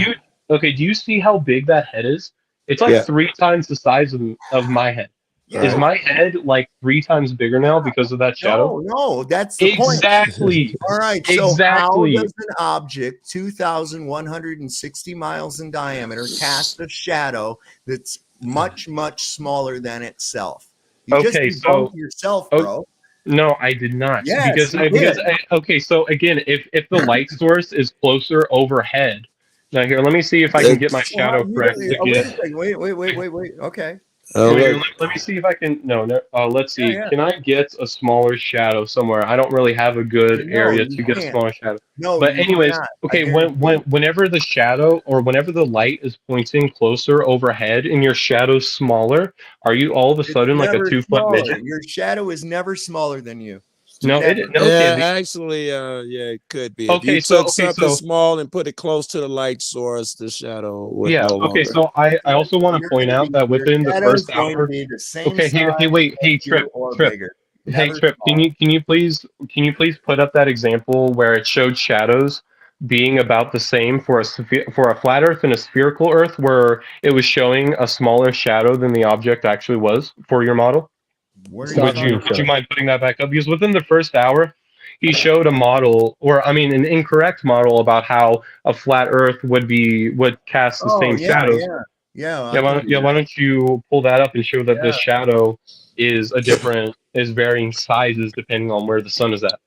[SPEAKER 4] do you see how big that head is? It's like
[SPEAKER 10] Yeah.
[SPEAKER 4] 3 times the size of my head.
[SPEAKER 3] Yeah.
[SPEAKER 4] Is my head like 3 times bigger now because of that shadow?
[SPEAKER 3] No, that's the point.
[SPEAKER 4] Exactly.
[SPEAKER 3] All right, so how
[SPEAKER 4] Exactly.
[SPEAKER 3] does an object 2,160 miles in diameter cast a shadow that's much, much smaller than itself? You just
[SPEAKER 4] Okay,
[SPEAKER 3] debunked
[SPEAKER 4] so
[SPEAKER 3] yourself,
[SPEAKER 4] oh,
[SPEAKER 3] bro.
[SPEAKER 4] no, I did not.
[SPEAKER 3] Yes, you did.
[SPEAKER 4] Okay, so again, if the light source is closer overhead. Now here, let me see if I can get my
[SPEAKER 3] Well, how
[SPEAKER 4] shadow
[SPEAKER 3] you
[SPEAKER 4] correct
[SPEAKER 3] don't- wait a
[SPEAKER 4] again.
[SPEAKER 3] second. Wait. Okay.
[SPEAKER 4] Wait,
[SPEAKER 10] Look,
[SPEAKER 4] let me see if I can. No, no. Let's see.
[SPEAKER 3] Yeah.
[SPEAKER 4] Can I get a smaller shadow somewhere? I don't really have a good
[SPEAKER 3] No,
[SPEAKER 4] area
[SPEAKER 3] you
[SPEAKER 4] to get a
[SPEAKER 3] can't.
[SPEAKER 4] smaller shadow.
[SPEAKER 3] No,
[SPEAKER 4] But
[SPEAKER 3] you
[SPEAKER 4] anyways,
[SPEAKER 3] cannot. I
[SPEAKER 4] okay.
[SPEAKER 3] guarantee
[SPEAKER 4] Whenever the shadow or whenever the light is pointing closer overhead and your shadow's smaller, are you all of a
[SPEAKER 3] it's
[SPEAKER 4] sudden like a
[SPEAKER 3] never
[SPEAKER 4] 2-foot
[SPEAKER 3] smaller.
[SPEAKER 4] midget?
[SPEAKER 3] Your shadow is never smaller than you.
[SPEAKER 4] No,
[SPEAKER 3] Never.
[SPEAKER 10] yeah,
[SPEAKER 4] okay.
[SPEAKER 10] actually, yeah, it could be. If you
[SPEAKER 4] Okay,
[SPEAKER 10] took
[SPEAKER 4] so
[SPEAKER 10] something small and put it close to the light source, the shadow would
[SPEAKER 4] yeah.
[SPEAKER 10] no
[SPEAKER 4] Okay,
[SPEAKER 10] longer.
[SPEAKER 4] so I also want to point out that
[SPEAKER 3] Your
[SPEAKER 4] within the
[SPEAKER 3] shadow's
[SPEAKER 4] first
[SPEAKER 3] going to
[SPEAKER 4] hour.
[SPEAKER 3] be the same
[SPEAKER 4] Okay,
[SPEAKER 3] size
[SPEAKER 4] hey, wait,
[SPEAKER 3] as you or
[SPEAKER 4] Trip.
[SPEAKER 3] bigger.
[SPEAKER 4] Hey
[SPEAKER 3] Never
[SPEAKER 4] Trip,
[SPEAKER 3] smaller.
[SPEAKER 4] can you please put up that example where it showed shadows being about the same for for a flat Earth and a spherical Earth, where it was showing a smaller shadow than the object actually was for your model?
[SPEAKER 3] What are you
[SPEAKER 4] Would
[SPEAKER 3] talking
[SPEAKER 4] you
[SPEAKER 3] about?
[SPEAKER 4] mind putting that back up? Because within the first hour, he showed a model, or I mean, an incorrect model about how a flat Earth would cast the
[SPEAKER 3] Oh
[SPEAKER 4] same shadows.
[SPEAKER 3] yeah.
[SPEAKER 4] Yeah,
[SPEAKER 3] I can do that.
[SPEAKER 4] why don't you pull that up and show that
[SPEAKER 3] Yeah.
[SPEAKER 4] the shadow is varying sizes depending on where the sun is at.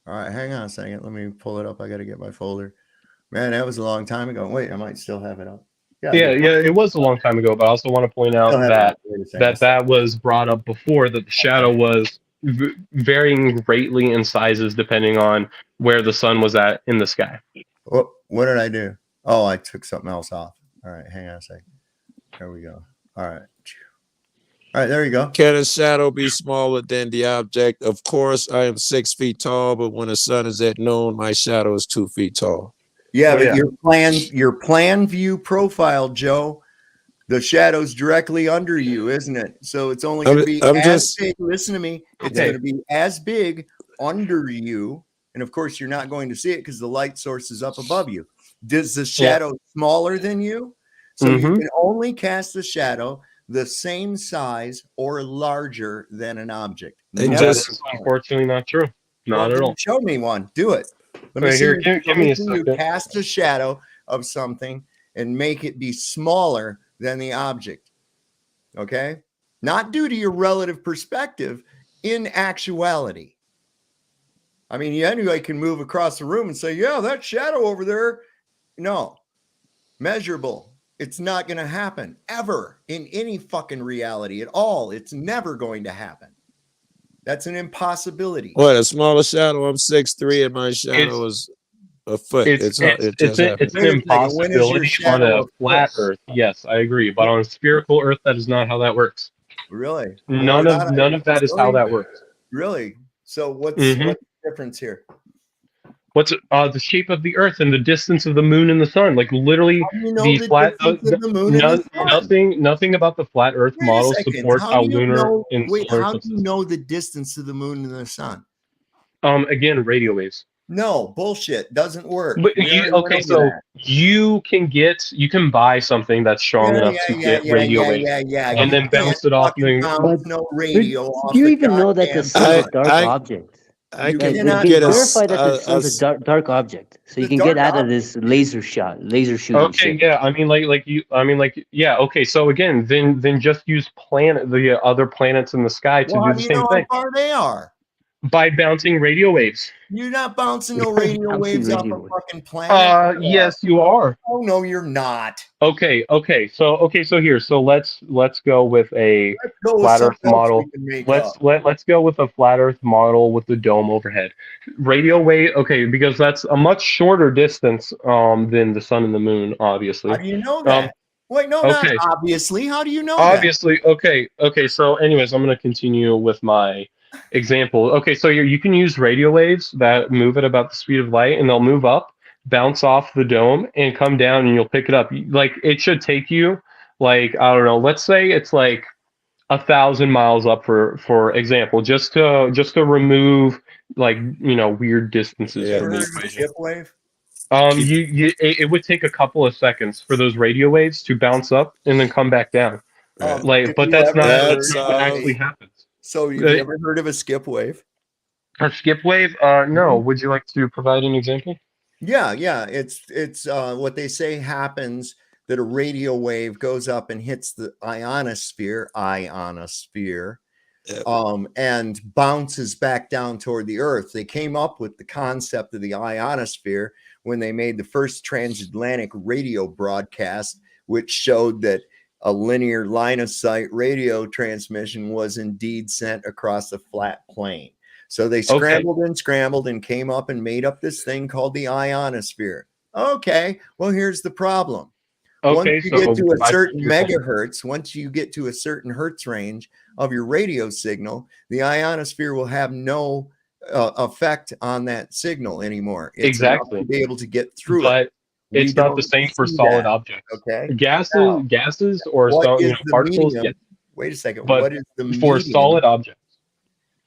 [SPEAKER 3] All right, hang on a second. Let me pull it up. I got to get my folder. Man, that was a long time ago. Wait, I might still have it up.
[SPEAKER 4] Yeah, it was a long time ago, but I also want to point out
[SPEAKER 3] Still have it
[SPEAKER 4] that
[SPEAKER 3] up. Wait a second.
[SPEAKER 4] that was brought up before, that the shadow was varying greatly in sizes depending on where the sun was at in the sky.
[SPEAKER 3] What did I do? Oh, I took something else off. All right, hang on a second. There we go. All right, there you go.
[SPEAKER 10] Can a shadow be smaller than the object? Of course, I am 6 feet tall, but when the sun is at noon, my shadow is 2 feet tall.
[SPEAKER 3] Yeah,
[SPEAKER 4] Oh,
[SPEAKER 3] but
[SPEAKER 4] yeah.
[SPEAKER 3] your plan view profile, Joe, the shadow's directly under you, isn't it? So it's only going to be big. Listen to me. It's going to be as big under you. And of course, you're not going to see it because the light source is up above you. Does the shadow smaller than you? So you can only cast the shadow the same size or larger than an object.
[SPEAKER 4] That is unfortunately not true. Not at all.
[SPEAKER 3] Show me one. Do it. Let me see.
[SPEAKER 4] Here, give me a second.
[SPEAKER 3] You cast a shadow of something and make it be smaller than the object. Okay? Not due to your relative perspective, in actuality. I mean, anybody can move across the room and say, yeah, that shadow over there. No. Measurable. It's not going to happen ever in any fucking reality at all. It's never going to happen. That's an impossibility.
[SPEAKER 10] What, a smaller shadow? I'm 6'3", and my shadow is a foot.
[SPEAKER 4] It's an impossibility on a flat Earth. Yes, I agree. But on a spherical Earth, that is not how that works.
[SPEAKER 3] Really?
[SPEAKER 4] None of that is how that works.
[SPEAKER 3] Really? So what's the difference here?
[SPEAKER 4] What's the shape of the Earth and the distance of the Moon and the Sun? Like literally,
[SPEAKER 3] How do you know
[SPEAKER 4] the
[SPEAKER 3] the
[SPEAKER 4] flat.
[SPEAKER 3] distance of the moon and the sun?
[SPEAKER 4] Nothing about the flat Earth
[SPEAKER 3] Wait a
[SPEAKER 4] model
[SPEAKER 3] second.
[SPEAKER 4] supports
[SPEAKER 3] How
[SPEAKER 4] how
[SPEAKER 3] do you
[SPEAKER 4] lunar
[SPEAKER 3] know?
[SPEAKER 4] and
[SPEAKER 3] Wait,
[SPEAKER 4] solar
[SPEAKER 3] how do you
[SPEAKER 4] eclipses.
[SPEAKER 3] know the distance of the moon and the sun?
[SPEAKER 4] Again, radio waves.
[SPEAKER 3] No, bullshit. Doesn't work.
[SPEAKER 4] But
[SPEAKER 3] We
[SPEAKER 4] you
[SPEAKER 3] already went
[SPEAKER 4] okay?
[SPEAKER 3] over
[SPEAKER 4] So
[SPEAKER 3] that.
[SPEAKER 4] you can buy something that's strong enough to get radio waves,
[SPEAKER 3] Yeah.
[SPEAKER 4] and
[SPEAKER 3] You
[SPEAKER 4] then
[SPEAKER 3] can't
[SPEAKER 4] bounce it off.
[SPEAKER 3] fucking
[SPEAKER 4] And
[SPEAKER 3] bounce
[SPEAKER 5] But
[SPEAKER 3] no
[SPEAKER 5] do
[SPEAKER 3] radio off
[SPEAKER 5] you
[SPEAKER 3] the
[SPEAKER 5] even know that the
[SPEAKER 3] goddamn
[SPEAKER 5] sun's a
[SPEAKER 3] sun.
[SPEAKER 5] dark object?
[SPEAKER 10] I
[SPEAKER 3] You
[SPEAKER 5] Like
[SPEAKER 10] can
[SPEAKER 5] it's
[SPEAKER 3] cannot
[SPEAKER 5] been
[SPEAKER 10] get
[SPEAKER 3] bounce
[SPEAKER 5] verified that the sun's a dark object, so you
[SPEAKER 3] the
[SPEAKER 5] can get
[SPEAKER 3] dark
[SPEAKER 5] out of
[SPEAKER 3] object.
[SPEAKER 5] this laser shooting
[SPEAKER 4] okay,
[SPEAKER 5] shit.
[SPEAKER 4] yeah, I mean, yeah, okay. So again, then just use the other planets in the sky to
[SPEAKER 3] Well,
[SPEAKER 4] do
[SPEAKER 3] how
[SPEAKER 4] the
[SPEAKER 3] do you
[SPEAKER 4] same
[SPEAKER 3] know how
[SPEAKER 4] thing
[SPEAKER 3] far they are?
[SPEAKER 4] by bouncing radio waves.
[SPEAKER 3] You're not bouncing no radio
[SPEAKER 5] Bouncing
[SPEAKER 3] waves off
[SPEAKER 5] radio
[SPEAKER 3] a
[SPEAKER 5] waves.
[SPEAKER 3] fucking planet. You are.
[SPEAKER 4] Yes, you are.
[SPEAKER 3] Oh no, you're not.
[SPEAKER 4] Okay. So here, so let's go with a
[SPEAKER 3] Let's go with
[SPEAKER 4] flat Earth
[SPEAKER 3] something else we
[SPEAKER 4] model.
[SPEAKER 3] can make up.
[SPEAKER 4] Let's go with a flat Earth model with the dome overhead. Radio wave, okay, because that's a much shorter distance than the sun and the moon, obviously.
[SPEAKER 3] How do you know
[SPEAKER 4] Um,
[SPEAKER 3] that? Wait, no, not
[SPEAKER 4] okay,
[SPEAKER 3] obviously. How do you know
[SPEAKER 4] obviously, okay. So, anyways, I'm gonna continue with my example. Okay, so you can use radio waves that move at about the speed of light, and they'll move up, bounce off the dome, and come down, and you'll pick it up. Like it should take you, like I don't know, let's say it's like 1,000 miles up for example, just to remove like weird distances
[SPEAKER 10] Yeah,
[SPEAKER 4] from the
[SPEAKER 3] that?
[SPEAKER 4] equation.
[SPEAKER 3] Skip wave?
[SPEAKER 4] It would take a couple of seconds for those radio waves to bounce up and then come back down.
[SPEAKER 3] Have
[SPEAKER 4] But
[SPEAKER 3] you
[SPEAKER 4] that's
[SPEAKER 3] ever
[SPEAKER 4] not
[SPEAKER 3] heard
[SPEAKER 10] That's
[SPEAKER 4] what
[SPEAKER 3] of
[SPEAKER 4] actually
[SPEAKER 3] a,
[SPEAKER 4] happens.
[SPEAKER 3] so have you ever heard of a skip wave?
[SPEAKER 4] A skip wave? No. Would you like to provide an example?
[SPEAKER 3] Yeah. It's what they say happens that a radio wave goes up and hits the ionosphere,
[SPEAKER 10] Yep.
[SPEAKER 3] and bounces back down toward the Earth. They came up with the concept of the ionosphere when they made the first transatlantic radio broadcast, which showed that a linear line of sight radio transmission was indeed sent across a flat plane. So they scrambled and came up and made up this thing called the ionosphere. Okay, well, here's the problem.
[SPEAKER 4] Okay,
[SPEAKER 3] Once you get to a certain megahertz, once you get to a certain hertz range of your radio signal, the ionosphere will have no effect on that signal anymore. It's enough
[SPEAKER 4] exactly,
[SPEAKER 3] to be able to get through it.
[SPEAKER 4] but
[SPEAKER 3] We
[SPEAKER 4] it's not the
[SPEAKER 3] don't
[SPEAKER 4] same for
[SPEAKER 3] see
[SPEAKER 4] solid
[SPEAKER 3] that.
[SPEAKER 4] objects.
[SPEAKER 3] Okay.
[SPEAKER 4] Gases, gases, or
[SPEAKER 3] What
[SPEAKER 4] so,
[SPEAKER 3] is the
[SPEAKER 4] particles.
[SPEAKER 3] medium?
[SPEAKER 4] Yes,
[SPEAKER 3] Wait a second.
[SPEAKER 4] but
[SPEAKER 3] What is the
[SPEAKER 4] for
[SPEAKER 3] medium?
[SPEAKER 4] solid objects.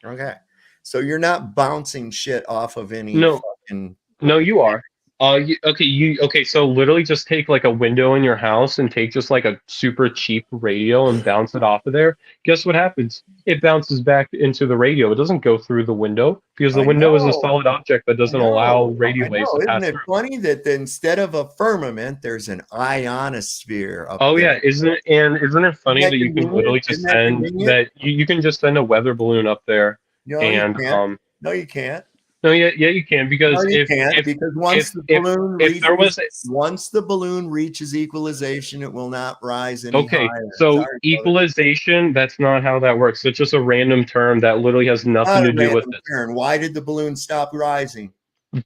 [SPEAKER 3] Okay. So you're not bouncing shit off of any
[SPEAKER 4] No.
[SPEAKER 3] fucking.
[SPEAKER 4] No, you are. Okay. So literally, just take like a window in your house and take just like a super cheap radio and bounce it off of there. Guess what happens? It bounces back into the radio. It doesn't go through the window because the
[SPEAKER 3] I
[SPEAKER 4] window is a
[SPEAKER 3] know.
[SPEAKER 4] solid object that doesn't allow radio
[SPEAKER 3] I
[SPEAKER 4] waves
[SPEAKER 3] know.
[SPEAKER 4] to pass
[SPEAKER 3] Isn't it
[SPEAKER 4] through.
[SPEAKER 3] funny that instead of a firmament, there's an ionosphere up
[SPEAKER 4] Oh
[SPEAKER 3] there?
[SPEAKER 4] yeah, isn't it funny
[SPEAKER 3] that
[SPEAKER 4] that you can
[SPEAKER 3] convenient?
[SPEAKER 4] literally just
[SPEAKER 3] Isn't that
[SPEAKER 4] send
[SPEAKER 3] convenient?
[SPEAKER 4] that you can just send a weather balloon up there
[SPEAKER 3] No,
[SPEAKER 4] and
[SPEAKER 3] you can't. No, you can't.
[SPEAKER 4] no, yeah you can because
[SPEAKER 3] No, you
[SPEAKER 4] if
[SPEAKER 3] can't
[SPEAKER 4] if
[SPEAKER 3] because once the
[SPEAKER 4] if
[SPEAKER 3] balloon
[SPEAKER 4] if there was
[SPEAKER 3] once the balloon reaches equalization, it will not rise any
[SPEAKER 4] okay,
[SPEAKER 3] higher.
[SPEAKER 4] so
[SPEAKER 3] Sorry, brother.
[SPEAKER 4] equalization, that's not how that works. It's just a random term that literally has nothing
[SPEAKER 3] Not
[SPEAKER 4] to
[SPEAKER 3] a
[SPEAKER 4] do with
[SPEAKER 3] random
[SPEAKER 4] it.
[SPEAKER 3] turn. Why did the balloon stop rising?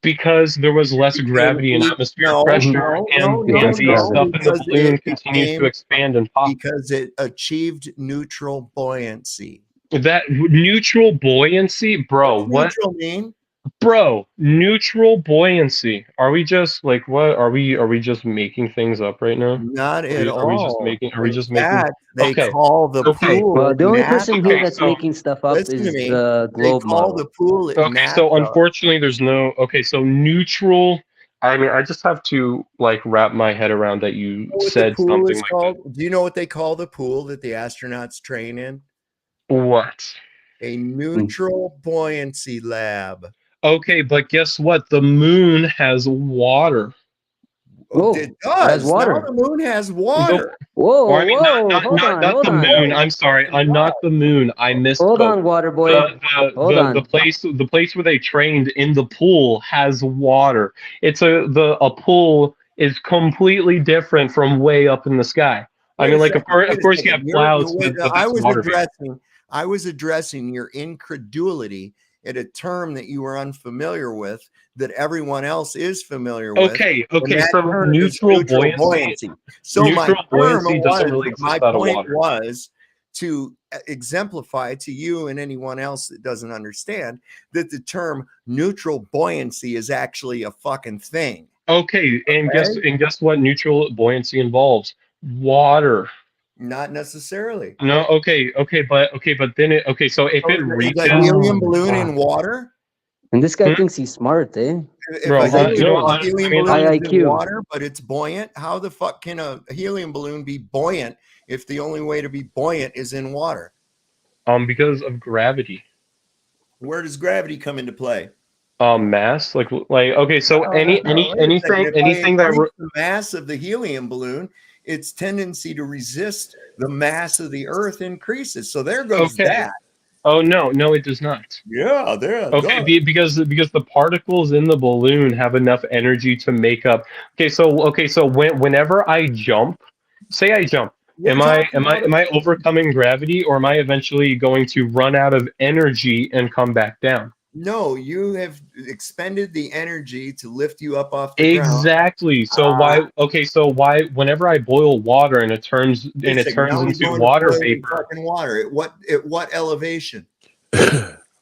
[SPEAKER 4] Because there was less gravity and atmospheric pressure, and the stuff in the
[SPEAKER 3] because
[SPEAKER 4] balloon
[SPEAKER 3] it
[SPEAKER 4] continues to
[SPEAKER 3] became
[SPEAKER 4] expand and pop.
[SPEAKER 3] because it achieved neutral buoyancy.
[SPEAKER 4] That neutral buoyancy, bro.
[SPEAKER 3] What's
[SPEAKER 4] What,
[SPEAKER 3] neutral mean?
[SPEAKER 4] bro? Neutral buoyancy. Are we just like what? Are we just making things up right now?
[SPEAKER 3] Not at
[SPEAKER 4] Are we just
[SPEAKER 3] all.
[SPEAKER 4] making? Are we
[SPEAKER 3] In
[SPEAKER 4] just making?
[SPEAKER 3] fact, they
[SPEAKER 4] Okay.
[SPEAKER 3] call the
[SPEAKER 4] Okay.
[SPEAKER 3] pool.
[SPEAKER 5] Well, the only
[SPEAKER 3] NASA.
[SPEAKER 5] person here
[SPEAKER 4] Okay,
[SPEAKER 5] that's
[SPEAKER 4] so-
[SPEAKER 5] making stuff up
[SPEAKER 3] Listen to
[SPEAKER 5] is
[SPEAKER 3] me.
[SPEAKER 5] the
[SPEAKER 3] They
[SPEAKER 5] globe
[SPEAKER 3] call
[SPEAKER 5] model.
[SPEAKER 3] the pool at
[SPEAKER 4] Okay, so
[SPEAKER 3] NASA.
[SPEAKER 4] unfortunately, there's no. Okay, so neutral. I mean, I just have to like wrap my head around that you
[SPEAKER 3] You know what the
[SPEAKER 4] said
[SPEAKER 3] pool
[SPEAKER 4] something
[SPEAKER 3] is
[SPEAKER 4] like
[SPEAKER 3] called? Do you know what they call the pool that the astronauts train in?
[SPEAKER 4] that. What?
[SPEAKER 3] A neutral buoyancy lab.
[SPEAKER 4] Okay, but guess what? The moon has water.
[SPEAKER 3] Oh,
[SPEAKER 5] Whoa,
[SPEAKER 3] it
[SPEAKER 5] it has
[SPEAKER 3] does.
[SPEAKER 5] water.
[SPEAKER 3] Now the moon has water.
[SPEAKER 5] Whoa,
[SPEAKER 4] Or I mean,
[SPEAKER 5] whoa,
[SPEAKER 4] not
[SPEAKER 5] hold on,
[SPEAKER 4] not
[SPEAKER 5] hold
[SPEAKER 4] the
[SPEAKER 5] on.
[SPEAKER 4] moon. I'm sorry, I'm not the moon. I misspoke.
[SPEAKER 5] Hold on, water boy. Hold
[SPEAKER 4] The
[SPEAKER 5] on.
[SPEAKER 4] place where they trained in the pool has water. It's a pool is completely different from way up in the sky. I
[SPEAKER 3] Wait
[SPEAKER 4] mean,
[SPEAKER 3] a
[SPEAKER 4] like
[SPEAKER 3] second,
[SPEAKER 4] of
[SPEAKER 3] wait a
[SPEAKER 4] course you
[SPEAKER 3] second.
[SPEAKER 4] have clouds,
[SPEAKER 3] Wait,
[SPEAKER 4] but that's water vapor.
[SPEAKER 3] I was addressing your incredulity at a term that you were unfamiliar with that everyone else is familiar with.
[SPEAKER 4] Okay,
[SPEAKER 3] and that
[SPEAKER 4] so
[SPEAKER 3] term is
[SPEAKER 4] neutral buoyancy.
[SPEAKER 3] So
[SPEAKER 4] Neutral buoyancy doesn't really
[SPEAKER 3] my
[SPEAKER 4] exist out of
[SPEAKER 3] point
[SPEAKER 4] water.
[SPEAKER 3] was to exemplify to you and anyone else that doesn't understand that the term neutral buoyancy is actually a fucking thing.
[SPEAKER 4] Okay, and guess what neutral buoyancy involves? Water.
[SPEAKER 3] Not necessarily.
[SPEAKER 4] No, but then so if it
[SPEAKER 3] Is
[SPEAKER 4] reaches
[SPEAKER 3] a helium balloon in water?
[SPEAKER 5] And this guy thinks he's smart, eh?
[SPEAKER 3] If
[SPEAKER 4] Bro,
[SPEAKER 3] a helium
[SPEAKER 4] I
[SPEAKER 3] balloon
[SPEAKER 4] mean,
[SPEAKER 3] is
[SPEAKER 5] high
[SPEAKER 3] in
[SPEAKER 5] IQ.
[SPEAKER 3] water, but it's buoyant, how the fuck can a helium balloon be buoyant if the only way to be buoyant is in water?
[SPEAKER 4] Because of gravity.
[SPEAKER 3] Where does gravity come into play?
[SPEAKER 4] Mass, like okay, so anything that
[SPEAKER 3] the mass of the helium balloon, its tendency to resist the mass of the Earth increases. So there goes that.
[SPEAKER 4] Oh no, it does not.
[SPEAKER 3] Yeah, there.
[SPEAKER 4] Okay, because the particles in the balloon have enough energy to make up. So whenever I jump, say I jump, am I overcoming gravity, or am I eventually going to run out of energy and come back down?
[SPEAKER 3] No, you have expended the energy to lift you up off the ground.
[SPEAKER 4] Exactly. So why? Okay. So why? Whenever I boil water and it turns into water vapor.
[SPEAKER 3] Fucking water. At what elevation?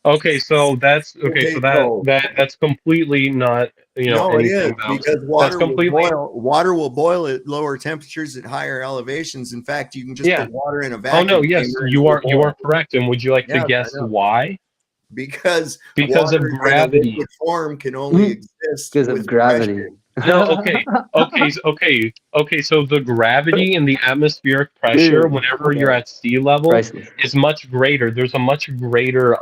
[SPEAKER 4] Okay. So that's that's completely not
[SPEAKER 3] No, it is
[SPEAKER 4] anything
[SPEAKER 3] because water will boil at lower temperatures at higher elevations. In fact, you can just put water in a vacuum.
[SPEAKER 4] Oh no. Yes, you are correct. And would you like to guess why?
[SPEAKER 3] Because
[SPEAKER 4] of gravity.
[SPEAKER 3] In a form can only exist
[SPEAKER 5] because of gravity.
[SPEAKER 4] No, okay. So the gravity and the atmospheric pressure, whenever you're at sea level, is much greater. There's a much greater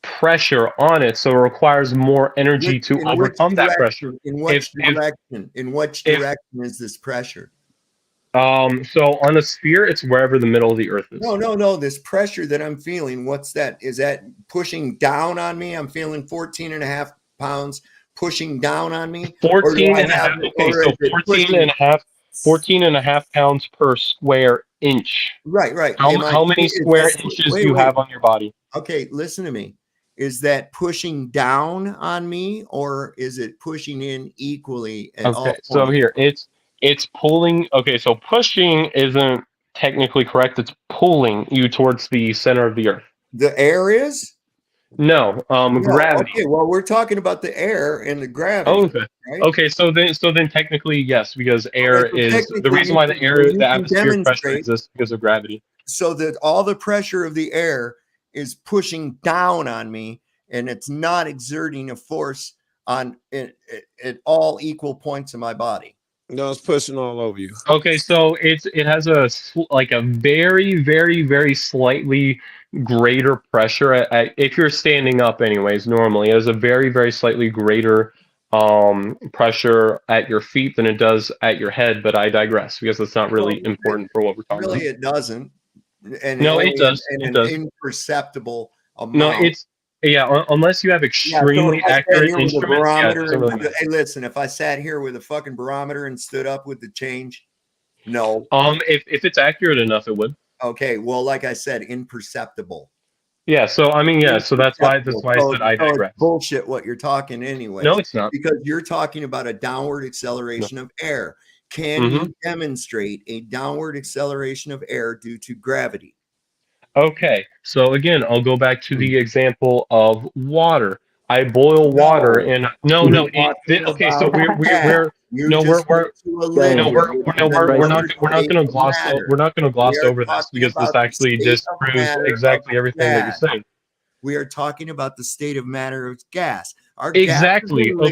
[SPEAKER 4] pressure on it, so it requires more energy to overcome that pressure.
[SPEAKER 3] In which direction? In which direction is this pressure?
[SPEAKER 4] So on a sphere, it's wherever the middle of the Earth is.
[SPEAKER 3] No. This pressure that I'm feeling, what's that? Is that pushing down on me? I'm feeling 14 and a half pounds pushing down on me.
[SPEAKER 4] 14 and a half. Okay, so 14 and a half pounds per square inch.
[SPEAKER 3] Right.
[SPEAKER 4] How many square inches do you have on your body?
[SPEAKER 3] Okay, listen to me. Is that pushing down on me, or is it pushing in equally at all points?
[SPEAKER 4] So here it's pulling. Okay, so pushing isn't technically correct. It's pulling you towards the center of the Earth.
[SPEAKER 3] The air is?
[SPEAKER 4] No, gravity.
[SPEAKER 3] Okay, well, we're talking about the air and the gravity.
[SPEAKER 4] Oh, okay. Right? Okay, so then technically yes, because air is the reason why the atmospheric pressure exists because of gravity.
[SPEAKER 3] So that all the pressure of the air is pushing down on me, and it's not exerting a force on it at all equal points in my body.
[SPEAKER 10] No, it's pushing all over you.
[SPEAKER 4] Okay, so it has a very, very, very slightly greater pressure if you're standing up. Anyways, normally it has a very, very slightly greater pressure at your feet than it does at your head. But I digress because that's not really important for what we're talking about.
[SPEAKER 3] Really, it doesn't. And
[SPEAKER 4] no, it does.
[SPEAKER 3] It
[SPEAKER 4] does.
[SPEAKER 3] Imperceptible amount.
[SPEAKER 4] No, it's. Yeah, unless you have extremely accurate instruments.
[SPEAKER 3] Hey, listen, if I sat here with a fucking barometer and stood up with the change, no.
[SPEAKER 4] If it's accurate enough, it would.
[SPEAKER 3] Okay, well, like I said, imperceptible.
[SPEAKER 4] Yeah, so I mean, so that's why I said I digress.
[SPEAKER 3] Bullshit what you're talking anyway.
[SPEAKER 4] No, it's not.
[SPEAKER 3] Because you're talking about a downward acceleration of air. Can you demonstrate a downward acceleration of air due to gravity?
[SPEAKER 4] Okay, so again, I'll go back to the example of water. I boil water and okay, so we're not going to gloss over this because this actually disproves exactly everything that you're saying.
[SPEAKER 3] We are talking about the state of matter of gas.
[SPEAKER 4] Exactly. Why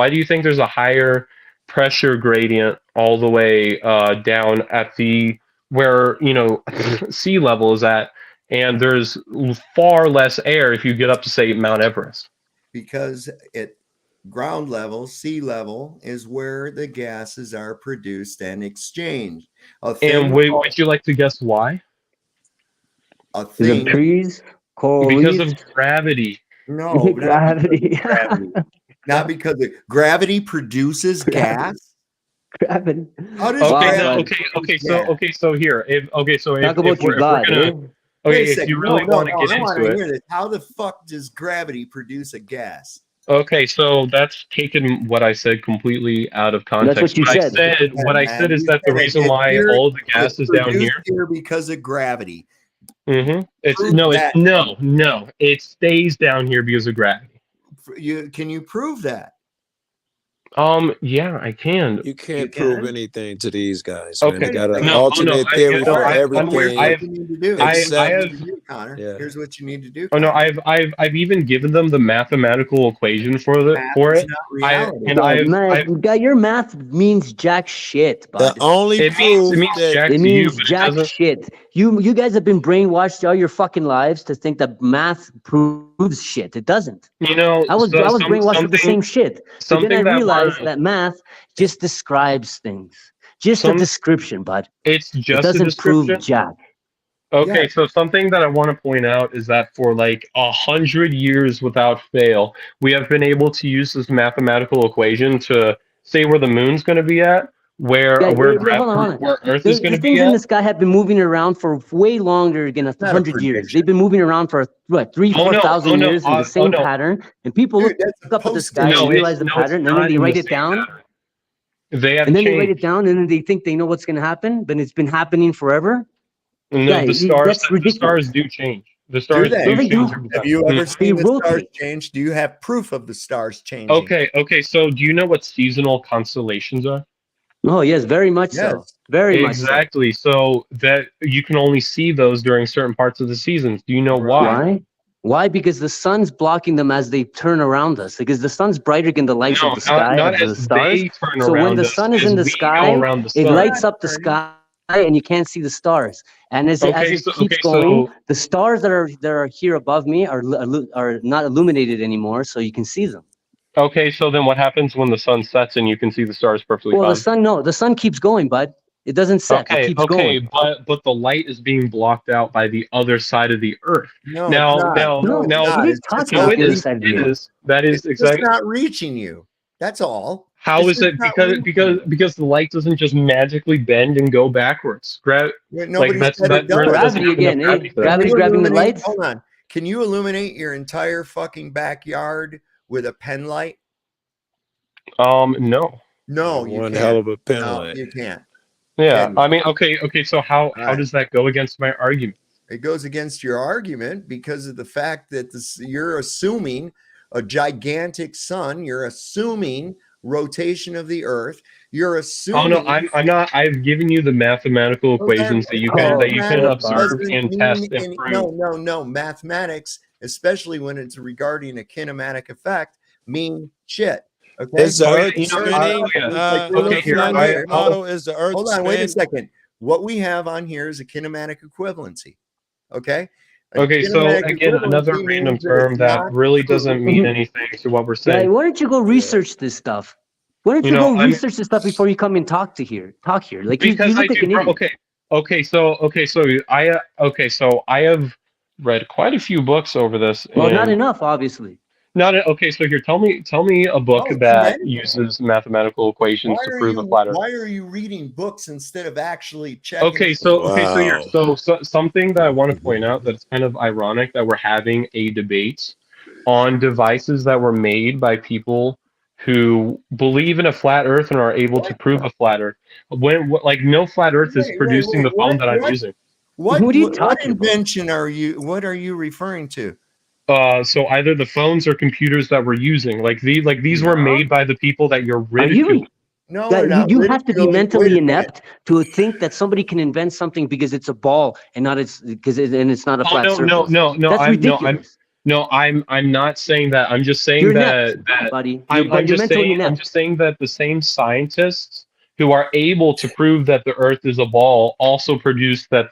[SPEAKER 4] do you think there's a higher pressure gradient all the way down at where sea level is at, and there's far less air if you get up to say Mount Everest?
[SPEAKER 3] Because at ground level, sea level is where the gases are produced and exchanged.
[SPEAKER 4] And would you like to guess why?
[SPEAKER 5] Trees, coral
[SPEAKER 4] because
[SPEAKER 5] reefs?
[SPEAKER 4] Of gravity.
[SPEAKER 3] No,
[SPEAKER 5] gravity.
[SPEAKER 3] Not because gravity produces gas.
[SPEAKER 5] Gravity.
[SPEAKER 3] How does
[SPEAKER 4] So here, if you really want to get into it,
[SPEAKER 3] how the fuck does gravity produce a gas?
[SPEAKER 4] Okay, so that's taken what I said completely out of
[SPEAKER 5] That's what
[SPEAKER 4] context.
[SPEAKER 5] you
[SPEAKER 4] What I
[SPEAKER 5] said.
[SPEAKER 4] said,
[SPEAKER 3] Yeah,
[SPEAKER 4] what I
[SPEAKER 3] man,
[SPEAKER 4] said is
[SPEAKER 3] you
[SPEAKER 4] that the
[SPEAKER 3] said
[SPEAKER 4] reason
[SPEAKER 3] it's
[SPEAKER 4] why
[SPEAKER 3] here.
[SPEAKER 4] all the
[SPEAKER 3] It's
[SPEAKER 4] gas is down
[SPEAKER 3] produced
[SPEAKER 4] here.
[SPEAKER 3] here because of gravity.
[SPEAKER 4] It's
[SPEAKER 3] Prove
[SPEAKER 4] no, it's
[SPEAKER 3] that.
[SPEAKER 4] no. It stays down here because of gravity.
[SPEAKER 3] Can you prove that?
[SPEAKER 4] Yeah, I can.
[SPEAKER 10] You
[SPEAKER 3] You
[SPEAKER 10] can't prove
[SPEAKER 3] can.
[SPEAKER 10] anything to these guys, man. They
[SPEAKER 4] Okay.
[SPEAKER 3] Wait a
[SPEAKER 10] got an
[SPEAKER 3] second.
[SPEAKER 4] No. Oh no.
[SPEAKER 10] alternate
[SPEAKER 4] I
[SPEAKER 10] theory
[SPEAKER 4] no.
[SPEAKER 10] for
[SPEAKER 3] All right. Well, here's
[SPEAKER 4] I
[SPEAKER 10] everything
[SPEAKER 3] what
[SPEAKER 4] have.
[SPEAKER 3] you need to do.
[SPEAKER 4] I.
[SPEAKER 3] Here's
[SPEAKER 4] I
[SPEAKER 3] what
[SPEAKER 10] except
[SPEAKER 3] you
[SPEAKER 4] have.
[SPEAKER 3] need to do, Connor.
[SPEAKER 10] yeah.
[SPEAKER 3] Here's what you need to do,
[SPEAKER 4] Oh no.
[SPEAKER 3] Connor.
[SPEAKER 4] I've even given them the mathematical equation
[SPEAKER 3] Math
[SPEAKER 4] for
[SPEAKER 3] is
[SPEAKER 4] it.
[SPEAKER 3] not
[SPEAKER 4] I
[SPEAKER 3] reality.
[SPEAKER 4] and
[SPEAKER 5] Yeah,
[SPEAKER 4] I've
[SPEAKER 5] man, guy, your math means jack shit,
[SPEAKER 10] The
[SPEAKER 5] bud.
[SPEAKER 10] only
[SPEAKER 4] it
[SPEAKER 10] proof
[SPEAKER 4] means
[SPEAKER 10] that
[SPEAKER 4] jack
[SPEAKER 5] It
[SPEAKER 4] to you,
[SPEAKER 5] means
[SPEAKER 4] but it
[SPEAKER 5] jack
[SPEAKER 4] doesn't.
[SPEAKER 5] shit. You guys have been brainwashed all your fucking lives to think that math proves shit. It doesn't.
[SPEAKER 4] You know,
[SPEAKER 5] I was
[SPEAKER 4] so
[SPEAKER 5] brainwashed with the same shit. But then I
[SPEAKER 4] something that
[SPEAKER 5] realized
[SPEAKER 4] we're
[SPEAKER 5] that math just describes things. Just a
[SPEAKER 4] some.
[SPEAKER 5] description, bud.
[SPEAKER 4] It's
[SPEAKER 5] It
[SPEAKER 4] just a
[SPEAKER 5] doesn't prove
[SPEAKER 4] description.
[SPEAKER 5] jack.
[SPEAKER 4] Okay,
[SPEAKER 3] Yeah.
[SPEAKER 4] so something that I want to point out is that for like 100 years without fail, we have been able to use this mathematical equation to say where the moon's going to be at,
[SPEAKER 5] Yeah, hold on, hold on.
[SPEAKER 4] where Earth is going
[SPEAKER 5] The
[SPEAKER 4] to be
[SPEAKER 5] things in
[SPEAKER 4] at.
[SPEAKER 5] the sky have been moving around for way longer than
[SPEAKER 3] Not a
[SPEAKER 5] 100 years.
[SPEAKER 3] prediction.
[SPEAKER 5] They've been moving around for what, three,
[SPEAKER 4] Oh
[SPEAKER 5] four
[SPEAKER 4] no,
[SPEAKER 5] thousand
[SPEAKER 4] oh no,
[SPEAKER 5] years in the
[SPEAKER 4] oh
[SPEAKER 5] same
[SPEAKER 4] no,
[SPEAKER 5] pattern. And people
[SPEAKER 3] Dude,
[SPEAKER 5] look
[SPEAKER 3] that's a
[SPEAKER 5] up at the
[SPEAKER 3] post
[SPEAKER 5] sky and realize the
[SPEAKER 4] no, it's
[SPEAKER 5] pattern, and then
[SPEAKER 4] not
[SPEAKER 5] they
[SPEAKER 4] in the
[SPEAKER 5] write it
[SPEAKER 4] same
[SPEAKER 5] down,
[SPEAKER 4] pattern. They have
[SPEAKER 5] and then they write it
[SPEAKER 4] changed.
[SPEAKER 5] down, and then they think they know what's going to happen, but it's been happening forever.
[SPEAKER 4] No,
[SPEAKER 5] Yeah, that's
[SPEAKER 4] the
[SPEAKER 5] ridiculous.
[SPEAKER 4] stars do change. The
[SPEAKER 3] Do
[SPEAKER 4] stars
[SPEAKER 5] No,
[SPEAKER 3] they?
[SPEAKER 4] do
[SPEAKER 5] they
[SPEAKER 4] change
[SPEAKER 5] don't.
[SPEAKER 4] over
[SPEAKER 3] Have
[SPEAKER 4] time.
[SPEAKER 3] you ever
[SPEAKER 5] They
[SPEAKER 3] seen the stars
[SPEAKER 5] rotate.
[SPEAKER 3] change? Do you have proof of the stars changing?
[SPEAKER 4] Okay, so do you know what seasonal constellations are?
[SPEAKER 5] Oh, yes, very much so.
[SPEAKER 3] Yes.
[SPEAKER 5] Very much so.
[SPEAKER 4] Exactly. So that you can only see those during certain parts of the seasons. Do you know
[SPEAKER 3] Right.
[SPEAKER 4] why?
[SPEAKER 5] Why? Why? Because the sun's blocking them as they turn around us. Because the sun's brighter than the lights of
[SPEAKER 4] No,
[SPEAKER 5] the sky,
[SPEAKER 4] not
[SPEAKER 5] of the
[SPEAKER 4] as
[SPEAKER 5] stars.
[SPEAKER 4] they turn
[SPEAKER 5] So when
[SPEAKER 4] around
[SPEAKER 5] the
[SPEAKER 4] us,
[SPEAKER 5] sun is
[SPEAKER 4] as
[SPEAKER 5] in the
[SPEAKER 4] we go
[SPEAKER 5] sky,
[SPEAKER 4] around the
[SPEAKER 5] it
[SPEAKER 4] sun.
[SPEAKER 5] lights up the sky, and you can't see the stars. And as it keeps going,
[SPEAKER 4] So
[SPEAKER 5] the stars that are here above me are not illuminated anymore, so you can see them.
[SPEAKER 4] so then what happens when the sun sets and you can see the stars perfectly
[SPEAKER 5] Well,
[SPEAKER 4] fine?
[SPEAKER 5] the sun keeps going, bud. It doesn't set. It keeps going.
[SPEAKER 4] But the light is being blocked out by the other side of the earth.
[SPEAKER 3] No, it's not. No, it's
[SPEAKER 5] What
[SPEAKER 3] not.
[SPEAKER 5] are you
[SPEAKER 3] It's just
[SPEAKER 5] talking
[SPEAKER 4] No,
[SPEAKER 3] not
[SPEAKER 5] about?
[SPEAKER 4] it
[SPEAKER 5] The other
[SPEAKER 4] is.
[SPEAKER 5] side of
[SPEAKER 3] reaching
[SPEAKER 5] the
[SPEAKER 4] It
[SPEAKER 3] you.
[SPEAKER 5] earth.
[SPEAKER 4] is. That is
[SPEAKER 3] It's just
[SPEAKER 4] exactly.
[SPEAKER 3] not reaching you. That's all.
[SPEAKER 4] How
[SPEAKER 3] It's
[SPEAKER 4] is
[SPEAKER 3] just
[SPEAKER 4] it?
[SPEAKER 3] not reaching you.
[SPEAKER 4] Because the light doesn't just magically bend and go backwards. Like
[SPEAKER 3] Nobody said it
[SPEAKER 4] Earth
[SPEAKER 3] does.
[SPEAKER 4] doesn't
[SPEAKER 5] Gravity
[SPEAKER 4] have enough
[SPEAKER 5] again, eh?
[SPEAKER 4] gravity for that.
[SPEAKER 3] Can
[SPEAKER 5] Gravity's
[SPEAKER 3] you
[SPEAKER 5] grabbing the
[SPEAKER 3] illuminate?
[SPEAKER 5] lights.
[SPEAKER 3] Hold on. Can you illuminate your entire fucking backyard with a pen light?
[SPEAKER 4] No.
[SPEAKER 3] No, you
[SPEAKER 10] One hell
[SPEAKER 3] can't.
[SPEAKER 10] of a pen
[SPEAKER 3] No,
[SPEAKER 10] light.
[SPEAKER 3] you can't.
[SPEAKER 4] Yeah.
[SPEAKER 3] Okay.
[SPEAKER 4] I mean, okay. So how
[SPEAKER 3] All right.
[SPEAKER 4] does that go against my argument?
[SPEAKER 3] It goes against your argument because of the fact that you're assuming a gigantic sun. You're assuming rotation of the Earth. You're
[SPEAKER 4] Oh
[SPEAKER 3] assuming.
[SPEAKER 4] no, I'm not. I've given you the mathematical equations that you can
[SPEAKER 3] Mathematics
[SPEAKER 4] observe
[SPEAKER 3] doesn't
[SPEAKER 4] and
[SPEAKER 3] mean
[SPEAKER 4] test and prove.
[SPEAKER 3] no. Mathematics, especially when it's regarding a kinematic effect, mean shit. Okay.
[SPEAKER 10] Is the
[SPEAKER 4] Oh yeah,
[SPEAKER 10] Earth
[SPEAKER 4] you know.
[SPEAKER 10] spinning?
[SPEAKER 4] Okay, here.
[SPEAKER 10] Climate model, is the Earth
[SPEAKER 3] Hold on, wait a
[SPEAKER 10] spinning?
[SPEAKER 3] second. What we have on here is a kinematic equivalency. Okay.
[SPEAKER 4] Okay, so
[SPEAKER 3] Kinematic
[SPEAKER 4] again, another
[SPEAKER 3] equivalency
[SPEAKER 4] random
[SPEAKER 3] means
[SPEAKER 4] term
[SPEAKER 3] it's
[SPEAKER 4] that
[SPEAKER 3] not
[SPEAKER 4] really
[SPEAKER 3] true.
[SPEAKER 4] doesn't mean anything to what we're
[SPEAKER 5] Guy,
[SPEAKER 4] saying.
[SPEAKER 5] why don't you go research this stuff? Why don't you go research this stuff before you come and talk here? Like you
[SPEAKER 4] Because
[SPEAKER 5] look like an idiot.
[SPEAKER 4] So I have read quite a few books over this.
[SPEAKER 5] Well, not
[SPEAKER 4] and
[SPEAKER 5] enough, obviously.
[SPEAKER 4] Okay. So here, tell me a book
[SPEAKER 3] Oh,
[SPEAKER 4] that
[SPEAKER 3] too many.
[SPEAKER 4] uses mathematical equations to prove a flat Earth.
[SPEAKER 3] Why are you reading books instead of actually checking?
[SPEAKER 4] Okay, so here, so something that I want to point out that's kind of ironic that we're having a debate on devices that were made by people who believe in a flat Earth and are able to prove a flat Earth. Like no flat Earth is producing the phone that I'm using.
[SPEAKER 3] What
[SPEAKER 5] are you talking about?
[SPEAKER 3] invention are you? What are you referring to?
[SPEAKER 4] So either the phones or computers that we're using, these were made by the people that you're ridiculing.
[SPEAKER 3] No,
[SPEAKER 5] Guy,
[SPEAKER 3] we're not
[SPEAKER 5] you have to be
[SPEAKER 3] ridiculing.
[SPEAKER 5] mentally
[SPEAKER 3] Wait a minute.
[SPEAKER 5] inept to think that somebody can invent something because it's a ball and not it's not a flat surface. That's ridiculous.
[SPEAKER 4] I'm not saying that. I'm just saying
[SPEAKER 5] You're
[SPEAKER 4] that
[SPEAKER 5] inept, buddy.
[SPEAKER 4] I'm just saying that the same scientists who are able to prove that the Earth is a ball also produce the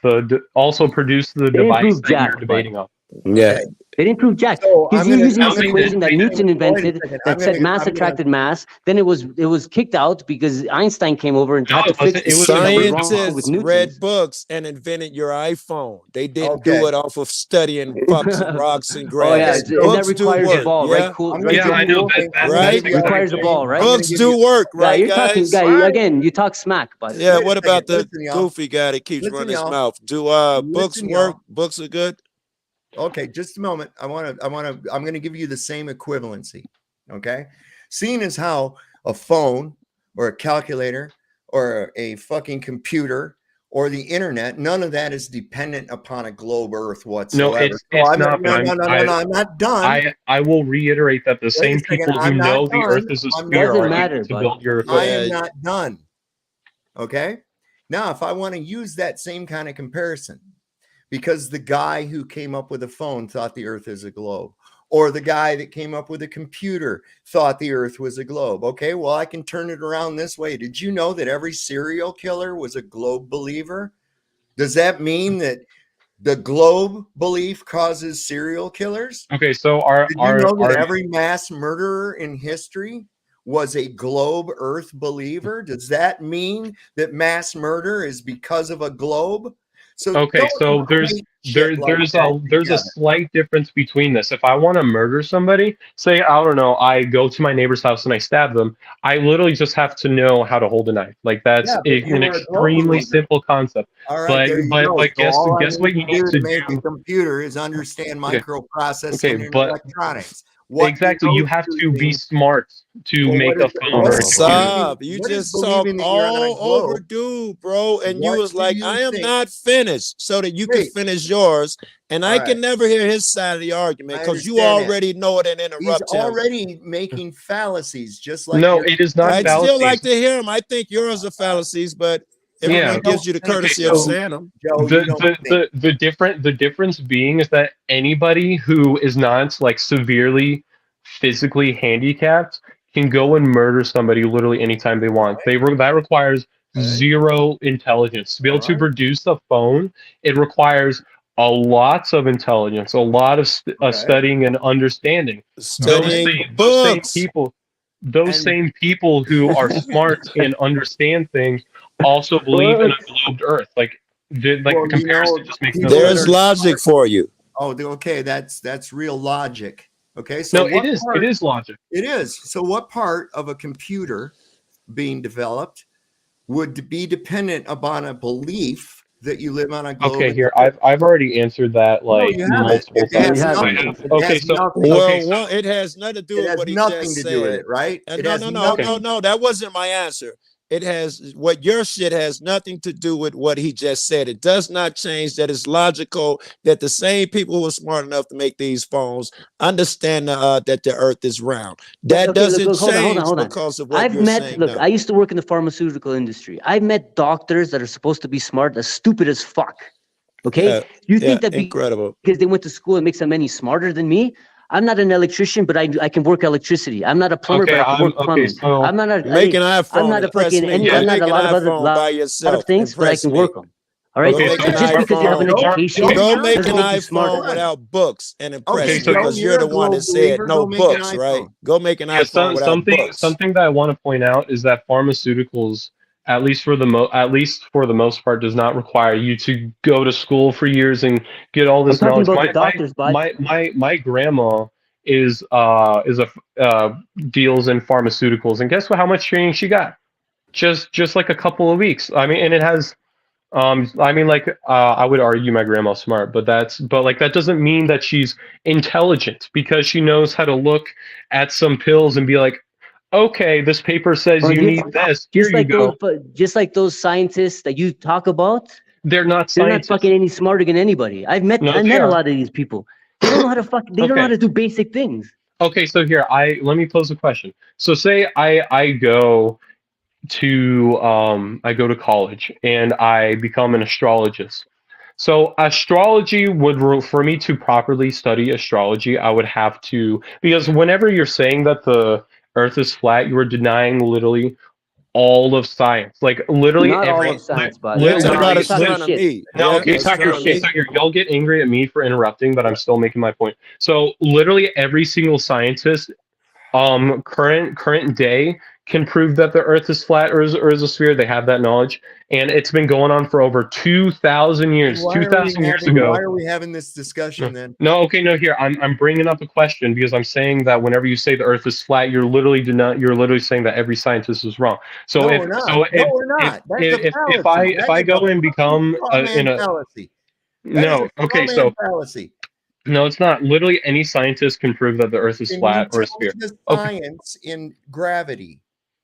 [SPEAKER 4] device that you're debating on.
[SPEAKER 10] Yeah.
[SPEAKER 5] They didn't prove jack.
[SPEAKER 3] So
[SPEAKER 5] Because
[SPEAKER 3] I'm
[SPEAKER 5] you're
[SPEAKER 3] gonna-
[SPEAKER 5] using
[SPEAKER 3] I'm
[SPEAKER 5] this
[SPEAKER 3] gonna-
[SPEAKER 5] equation that
[SPEAKER 3] wait a
[SPEAKER 5] Newton
[SPEAKER 3] second,
[SPEAKER 5] invented that said mass attracted mass. Then it was kicked out because Einstein came over and had to fix
[SPEAKER 4] it
[SPEAKER 5] the
[SPEAKER 4] was
[SPEAKER 5] shit that was wrong with
[SPEAKER 10] Scientists
[SPEAKER 5] Newton.
[SPEAKER 10] read books and invented your iPhone. They didn't do it off of studying fucks and rocks and grass.
[SPEAKER 5] Oh yeah, and that
[SPEAKER 10] Books do
[SPEAKER 5] requires
[SPEAKER 10] work,
[SPEAKER 5] a ball,
[SPEAKER 10] yeah?
[SPEAKER 5] right? Cool.
[SPEAKER 3] I'm
[SPEAKER 5] Right,
[SPEAKER 3] gonna
[SPEAKER 4] Yeah, I know
[SPEAKER 3] give you-
[SPEAKER 4] that.
[SPEAKER 10] Right?
[SPEAKER 5] It requires a ball, right?
[SPEAKER 10] Books do work,
[SPEAKER 5] Yeah,
[SPEAKER 10] right,
[SPEAKER 5] you're talking,
[SPEAKER 10] guys?
[SPEAKER 5] guy. Again, you talk smack, but
[SPEAKER 10] Yeah,
[SPEAKER 3] Wait a
[SPEAKER 10] what about the
[SPEAKER 3] second. Listen, y'all.
[SPEAKER 10] goofy guy that keeps
[SPEAKER 3] Listen,
[SPEAKER 10] running his
[SPEAKER 3] y'all.
[SPEAKER 10] mouth? Do books
[SPEAKER 3] Listen,
[SPEAKER 10] work?
[SPEAKER 3] y'all.
[SPEAKER 10] Books are good?
[SPEAKER 3] Okay, just a moment. I'm going to give you the same equivalency. Okay. Seeing as how a phone or a calculator or a fucking computer or the internet, none of that is dependent upon a globe Earth
[SPEAKER 4] No,
[SPEAKER 3] whatsoever.
[SPEAKER 4] it's
[SPEAKER 3] I'm
[SPEAKER 4] not. But
[SPEAKER 3] I'm not done.
[SPEAKER 4] I will reiterate that the
[SPEAKER 3] Wait a
[SPEAKER 4] same
[SPEAKER 3] second.
[SPEAKER 4] people who
[SPEAKER 3] I'm not
[SPEAKER 4] know the
[SPEAKER 3] done.
[SPEAKER 4] Earth is a
[SPEAKER 3] I'm
[SPEAKER 4] sphere
[SPEAKER 3] not
[SPEAKER 5] Doesn't
[SPEAKER 4] are
[SPEAKER 3] done.
[SPEAKER 5] matter,
[SPEAKER 4] able to
[SPEAKER 5] bud.
[SPEAKER 4] build your
[SPEAKER 3] I
[SPEAKER 4] equipment.
[SPEAKER 3] am not done. Okay. Now, if I want to use that same kind of comparison, because the guy who came up with a phone thought the Earth is a globe, or the guy that came up with a computer thought the Earth was a globe. Okay, well, I can turn it around this way. Did you know that every serial killer was a globe believer? Does that mean that the globe belief causes serial killers?
[SPEAKER 4] Okay, so
[SPEAKER 3] Did you know that every mass murderer in history was a globe Earth believer? Does that mean that mass murder is because of a globe? So
[SPEAKER 4] okay,
[SPEAKER 3] don't
[SPEAKER 4] so
[SPEAKER 3] equate shit like that
[SPEAKER 4] there's a
[SPEAKER 3] together.
[SPEAKER 4] slight difference between this. If I want to murder somebody, say I don't know, I go to my neighbor's house and I stab them, I literally just have to know how to hold a knife. Like that's
[SPEAKER 3] Yeah, but you
[SPEAKER 4] an
[SPEAKER 3] were a globe
[SPEAKER 4] extremely
[SPEAKER 3] believer.
[SPEAKER 4] simple concept.
[SPEAKER 3] All right, there you go.
[SPEAKER 4] But
[SPEAKER 3] So all I
[SPEAKER 4] guess what
[SPEAKER 3] need
[SPEAKER 4] you
[SPEAKER 3] to
[SPEAKER 4] need
[SPEAKER 3] do
[SPEAKER 4] to
[SPEAKER 3] to make a
[SPEAKER 4] do.
[SPEAKER 3] computer is understand
[SPEAKER 4] Okay,
[SPEAKER 3] microprocessing
[SPEAKER 4] okay,
[SPEAKER 3] and
[SPEAKER 4] but
[SPEAKER 3] electronics. What do
[SPEAKER 4] exactly, you
[SPEAKER 3] those
[SPEAKER 4] have
[SPEAKER 3] two
[SPEAKER 4] to be
[SPEAKER 3] things?
[SPEAKER 4] smart to
[SPEAKER 3] Well,
[SPEAKER 4] make a phone or a
[SPEAKER 10] What's
[SPEAKER 4] computer.
[SPEAKER 10] up? You
[SPEAKER 3] What is
[SPEAKER 10] just talk
[SPEAKER 3] believing that you're on a
[SPEAKER 10] all
[SPEAKER 3] globe?
[SPEAKER 10] overdue, bro. And you
[SPEAKER 3] What
[SPEAKER 10] was
[SPEAKER 3] do
[SPEAKER 10] like,
[SPEAKER 3] you
[SPEAKER 10] I am
[SPEAKER 3] think?
[SPEAKER 10] not finished, so that you could
[SPEAKER 3] Wait,
[SPEAKER 10] finish yours. And
[SPEAKER 3] all
[SPEAKER 10] I
[SPEAKER 3] right.
[SPEAKER 10] can never hear his side of the argument
[SPEAKER 3] I
[SPEAKER 10] because you
[SPEAKER 3] understand that.
[SPEAKER 10] already know it and
[SPEAKER 3] He's
[SPEAKER 10] interrupt him.
[SPEAKER 3] already making fallacies, just like
[SPEAKER 4] No,
[SPEAKER 3] you're
[SPEAKER 4] it is not
[SPEAKER 10] I'd
[SPEAKER 3] doing.
[SPEAKER 10] still like
[SPEAKER 4] fallacies.
[SPEAKER 10] to hear him. I think yours are fallacies, but
[SPEAKER 3] Well,
[SPEAKER 4] Yeah.
[SPEAKER 10] everyone gives you the
[SPEAKER 3] think
[SPEAKER 4] Okay,
[SPEAKER 10] courtesy of
[SPEAKER 4] so
[SPEAKER 10] saying them.
[SPEAKER 3] Joe, you don't think.
[SPEAKER 4] the difference being is that anybody who is not like severely physically handicapped can go and murder somebody literally anytime they want. That requires
[SPEAKER 3] All right.
[SPEAKER 4] zero intelligence to be
[SPEAKER 3] All
[SPEAKER 4] able to
[SPEAKER 3] right.
[SPEAKER 4] produce a phone. It requires a lots of intelligence, a lot of
[SPEAKER 3] Okay.
[SPEAKER 4] studying and understanding.
[SPEAKER 10] Studying
[SPEAKER 4] Those same
[SPEAKER 10] books.
[SPEAKER 4] people,
[SPEAKER 3] And
[SPEAKER 4] same people who are smart and understand things also believe in a globed Earth. Like the
[SPEAKER 3] well,
[SPEAKER 4] comparison just makes no
[SPEAKER 3] people that
[SPEAKER 4] sense.
[SPEAKER 10] There's
[SPEAKER 3] are
[SPEAKER 10] logic for you.
[SPEAKER 3] okay, that's real logic. Okay, so
[SPEAKER 4] No,
[SPEAKER 3] what
[SPEAKER 4] it
[SPEAKER 3] part
[SPEAKER 4] is logic.
[SPEAKER 3] it is. So what part of a computer being developed would be dependent upon a belief that you live on a globe?
[SPEAKER 4] Okay, here I've already answered that
[SPEAKER 3] No,
[SPEAKER 4] like
[SPEAKER 3] you haven't.
[SPEAKER 4] multiple
[SPEAKER 3] It
[SPEAKER 4] times.
[SPEAKER 3] has
[SPEAKER 5] haven't.
[SPEAKER 4] I
[SPEAKER 3] nothing.
[SPEAKER 4] have.
[SPEAKER 3] It
[SPEAKER 4] Okay,
[SPEAKER 3] has
[SPEAKER 4] so
[SPEAKER 3] nothing.
[SPEAKER 4] okay,
[SPEAKER 10] Well, it has nothing to do
[SPEAKER 3] It
[SPEAKER 10] with
[SPEAKER 3] has
[SPEAKER 10] what he
[SPEAKER 3] nothing
[SPEAKER 10] just
[SPEAKER 3] to do with
[SPEAKER 10] said.
[SPEAKER 3] it, right? It
[SPEAKER 10] No,
[SPEAKER 3] has
[SPEAKER 10] no, no,
[SPEAKER 4] Okay.
[SPEAKER 10] no,
[SPEAKER 3] nothing.
[SPEAKER 10] no. That wasn't my answer. It has what your shit has nothing to do with what he just said. It does not change that it's logical that the same people who were smart enough to make these phones understand that the earth is round. That
[SPEAKER 5] Okay,
[SPEAKER 10] doesn't
[SPEAKER 5] hold on,
[SPEAKER 10] change
[SPEAKER 5] hold on.
[SPEAKER 10] because of what
[SPEAKER 5] I've
[SPEAKER 10] you're
[SPEAKER 5] met,
[SPEAKER 10] saying
[SPEAKER 5] look,
[SPEAKER 10] now.
[SPEAKER 5] I used to work in the pharmaceutical industry. I've met doctors that are supposed to be smart, as stupid as fuck. Okay? You think that
[SPEAKER 10] incredible.
[SPEAKER 5] because they went to school, it makes them any smarter than me? I'm not an electrician, but I can work electricity. I'm not a plumber,
[SPEAKER 4] Okay,
[SPEAKER 5] but I can work plumbing.
[SPEAKER 4] so
[SPEAKER 5] I'm not a,
[SPEAKER 10] Make an
[SPEAKER 5] I'm
[SPEAKER 10] iPhone.
[SPEAKER 5] not a
[SPEAKER 10] Impress
[SPEAKER 5] fucking,
[SPEAKER 10] me.
[SPEAKER 5] any,
[SPEAKER 10] Go
[SPEAKER 5] I'm not
[SPEAKER 10] make
[SPEAKER 5] a
[SPEAKER 10] an
[SPEAKER 5] lot of other,
[SPEAKER 10] iPhone by
[SPEAKER 5] lot of
[SPEAKER 10] yourself.
[SPEAKER 5] things, but I
[SPEAKER 10] Impress
[SPEAKER 5] can
[SPEAKER 10] me.
[SPEAKER 5] work them. All right?
[SPEAKER 10] Go
[SPEAKER 4] okay,
[SPEAKER 10] make
[SPEAKER 4] so
[SPEAKER 10] an
[SPEAKER 5] Just because you have an
[SPEAKER 10] iPhone.
[SPEAKER 5] education
[SPEAKER 10] Go make
[SPEAKER 5] doesn't
[SPEAKER 10] an
[SPEAKER 5] make you smarter.
[SPEAKER 10] iPhone without books and impress
[SPEAKER 3] Okay,
[SPEAKER 4] okay,
[SPEAKER 10] me
[SPEAKER 4] so
[SPEAKER 3] Joe,
[SPEAKER 10] because
[SPEAKER 3] you're
[SPEAKER 10] you're
[SPEAKER 3] a
[SPEAKER 10] the one that
[SPEAKER 3] globe
[SPEAKER 10] said
[SPEAKER 3] believer.
[SPEAKER 10] no
[SPEAKER 3] Go make an
[SPEAKER 10] books, right?
[SPEAKER 3] iPhone.
[SPEAKER 10] Go make an
[SPEAKER 4] yeah,
[SPEAKER 10] iPhone without books.
[SPEAKER 4] something that I want to point out is that pharmaceuticals, at least for the most part, does not require you to go to school for years and get all
[SPEAKER 5] I'm
[SPEAKER 4] this
[SPEAKER 5] talking
[SPEAKER 4] knowledge.
[SPEAKER 5] about the doctors, bud.
[SPEAKER 4] My grandma is deals in pharmaceuticals, and guess what? How much training she got? Just like a couple of weeks. I mean, and it has. I mean, like, I would argue my grandma's smart, but like that doesn't mean that she's intelligent because she knows how to look at some pills and be like, okay, this paper says
[SPEAKER 5] Or
[SPEAKER 4] you need this. Here you go.
[SPEAKER 5] just like those scientists that you talk about,
[SPEAKER 4] They're not
[SPEAKER 5] they're not
[SPEAKER 4] scientists.
[SPEAKER 5] fucking any smarter than anybody.
[SPEAKER 4] No,
[SPEAKER 5] I
[SPEAKER 4] they
[SPEAKER 5] met a
[SPEAKER 4] are.
[SPEAKER 5] lot of these people. They don't know how to they don't know how
[SPEAKER 4] Okay.
[SPEAKER 5] to do basic things.
[SPEAKER 4] Okay, so here, let me pose a question. So say I go I go to college and I become an astrologist. So astrology for me to properly study astrology, I would have to, because whenever you're saying that the earth is flat, you are denying literally all of science. Like literally
[SPEAKER 5] Not all of science, bud.
[SPEAKER 10] We're talking about
[SPEAKER 5] You're talking shit.
[SPEAKER 10] astronomy.
[SPEAKER 4] no,
[SPEAKER 10] Yeah,
[SPEAKER 4] okay, talk your shit.
[SPEAKER 10] astronomy.
[SPEAKER 4] So y'all get angry at me for interrupting, but I'm still making my point. So literally every single scientist current day can prove that the earth is flat or is a sphere. They have that knowledge, and it's been going on for over 2,000 years. 2,000 years ago.
[SPEAKER 3] Why are we having this discussion then?
[SPEAKER 4] No, okay, no. Here, I'm bringing up a question because I'm saying that whenever you say the Earth is flat, you're literally saying that every scientist is wrong. So
[SPEAKER 3] No,
[SPEAKER 4] if
[SPEAKER 3] we're not.
[SPEAKER 4] so
[SPEAKER 3] No,
[SPEAKER 4] if
[SPEAKER 3] we're not. That's a
[SPEAKER 4] if
[SPEAKER 3] fallacy.
[SPEAKER 4] I go and become
[SPEAKER 3] straw man fallacy. That is
[SPEAKER 4] no,
[SPEAKER 3] a straw
[SPEAKER 4] okay,
[SPEAKER 3] man
[SPEAKER 4] so
[SPEAKER 3] fallacy.
[SPEAKER 4] No, it's not. Literally, any scientist can prove that the Earth is
[SPEAKER 3] Can you
[SPEAKER 4] flat or a
[SPEAKER 3] tell
[SPEAKER 4] sphere.
[SPEAKER 3] me the
[SPEAKER 4] Okay,
[SPEAKER 3] science in gravity?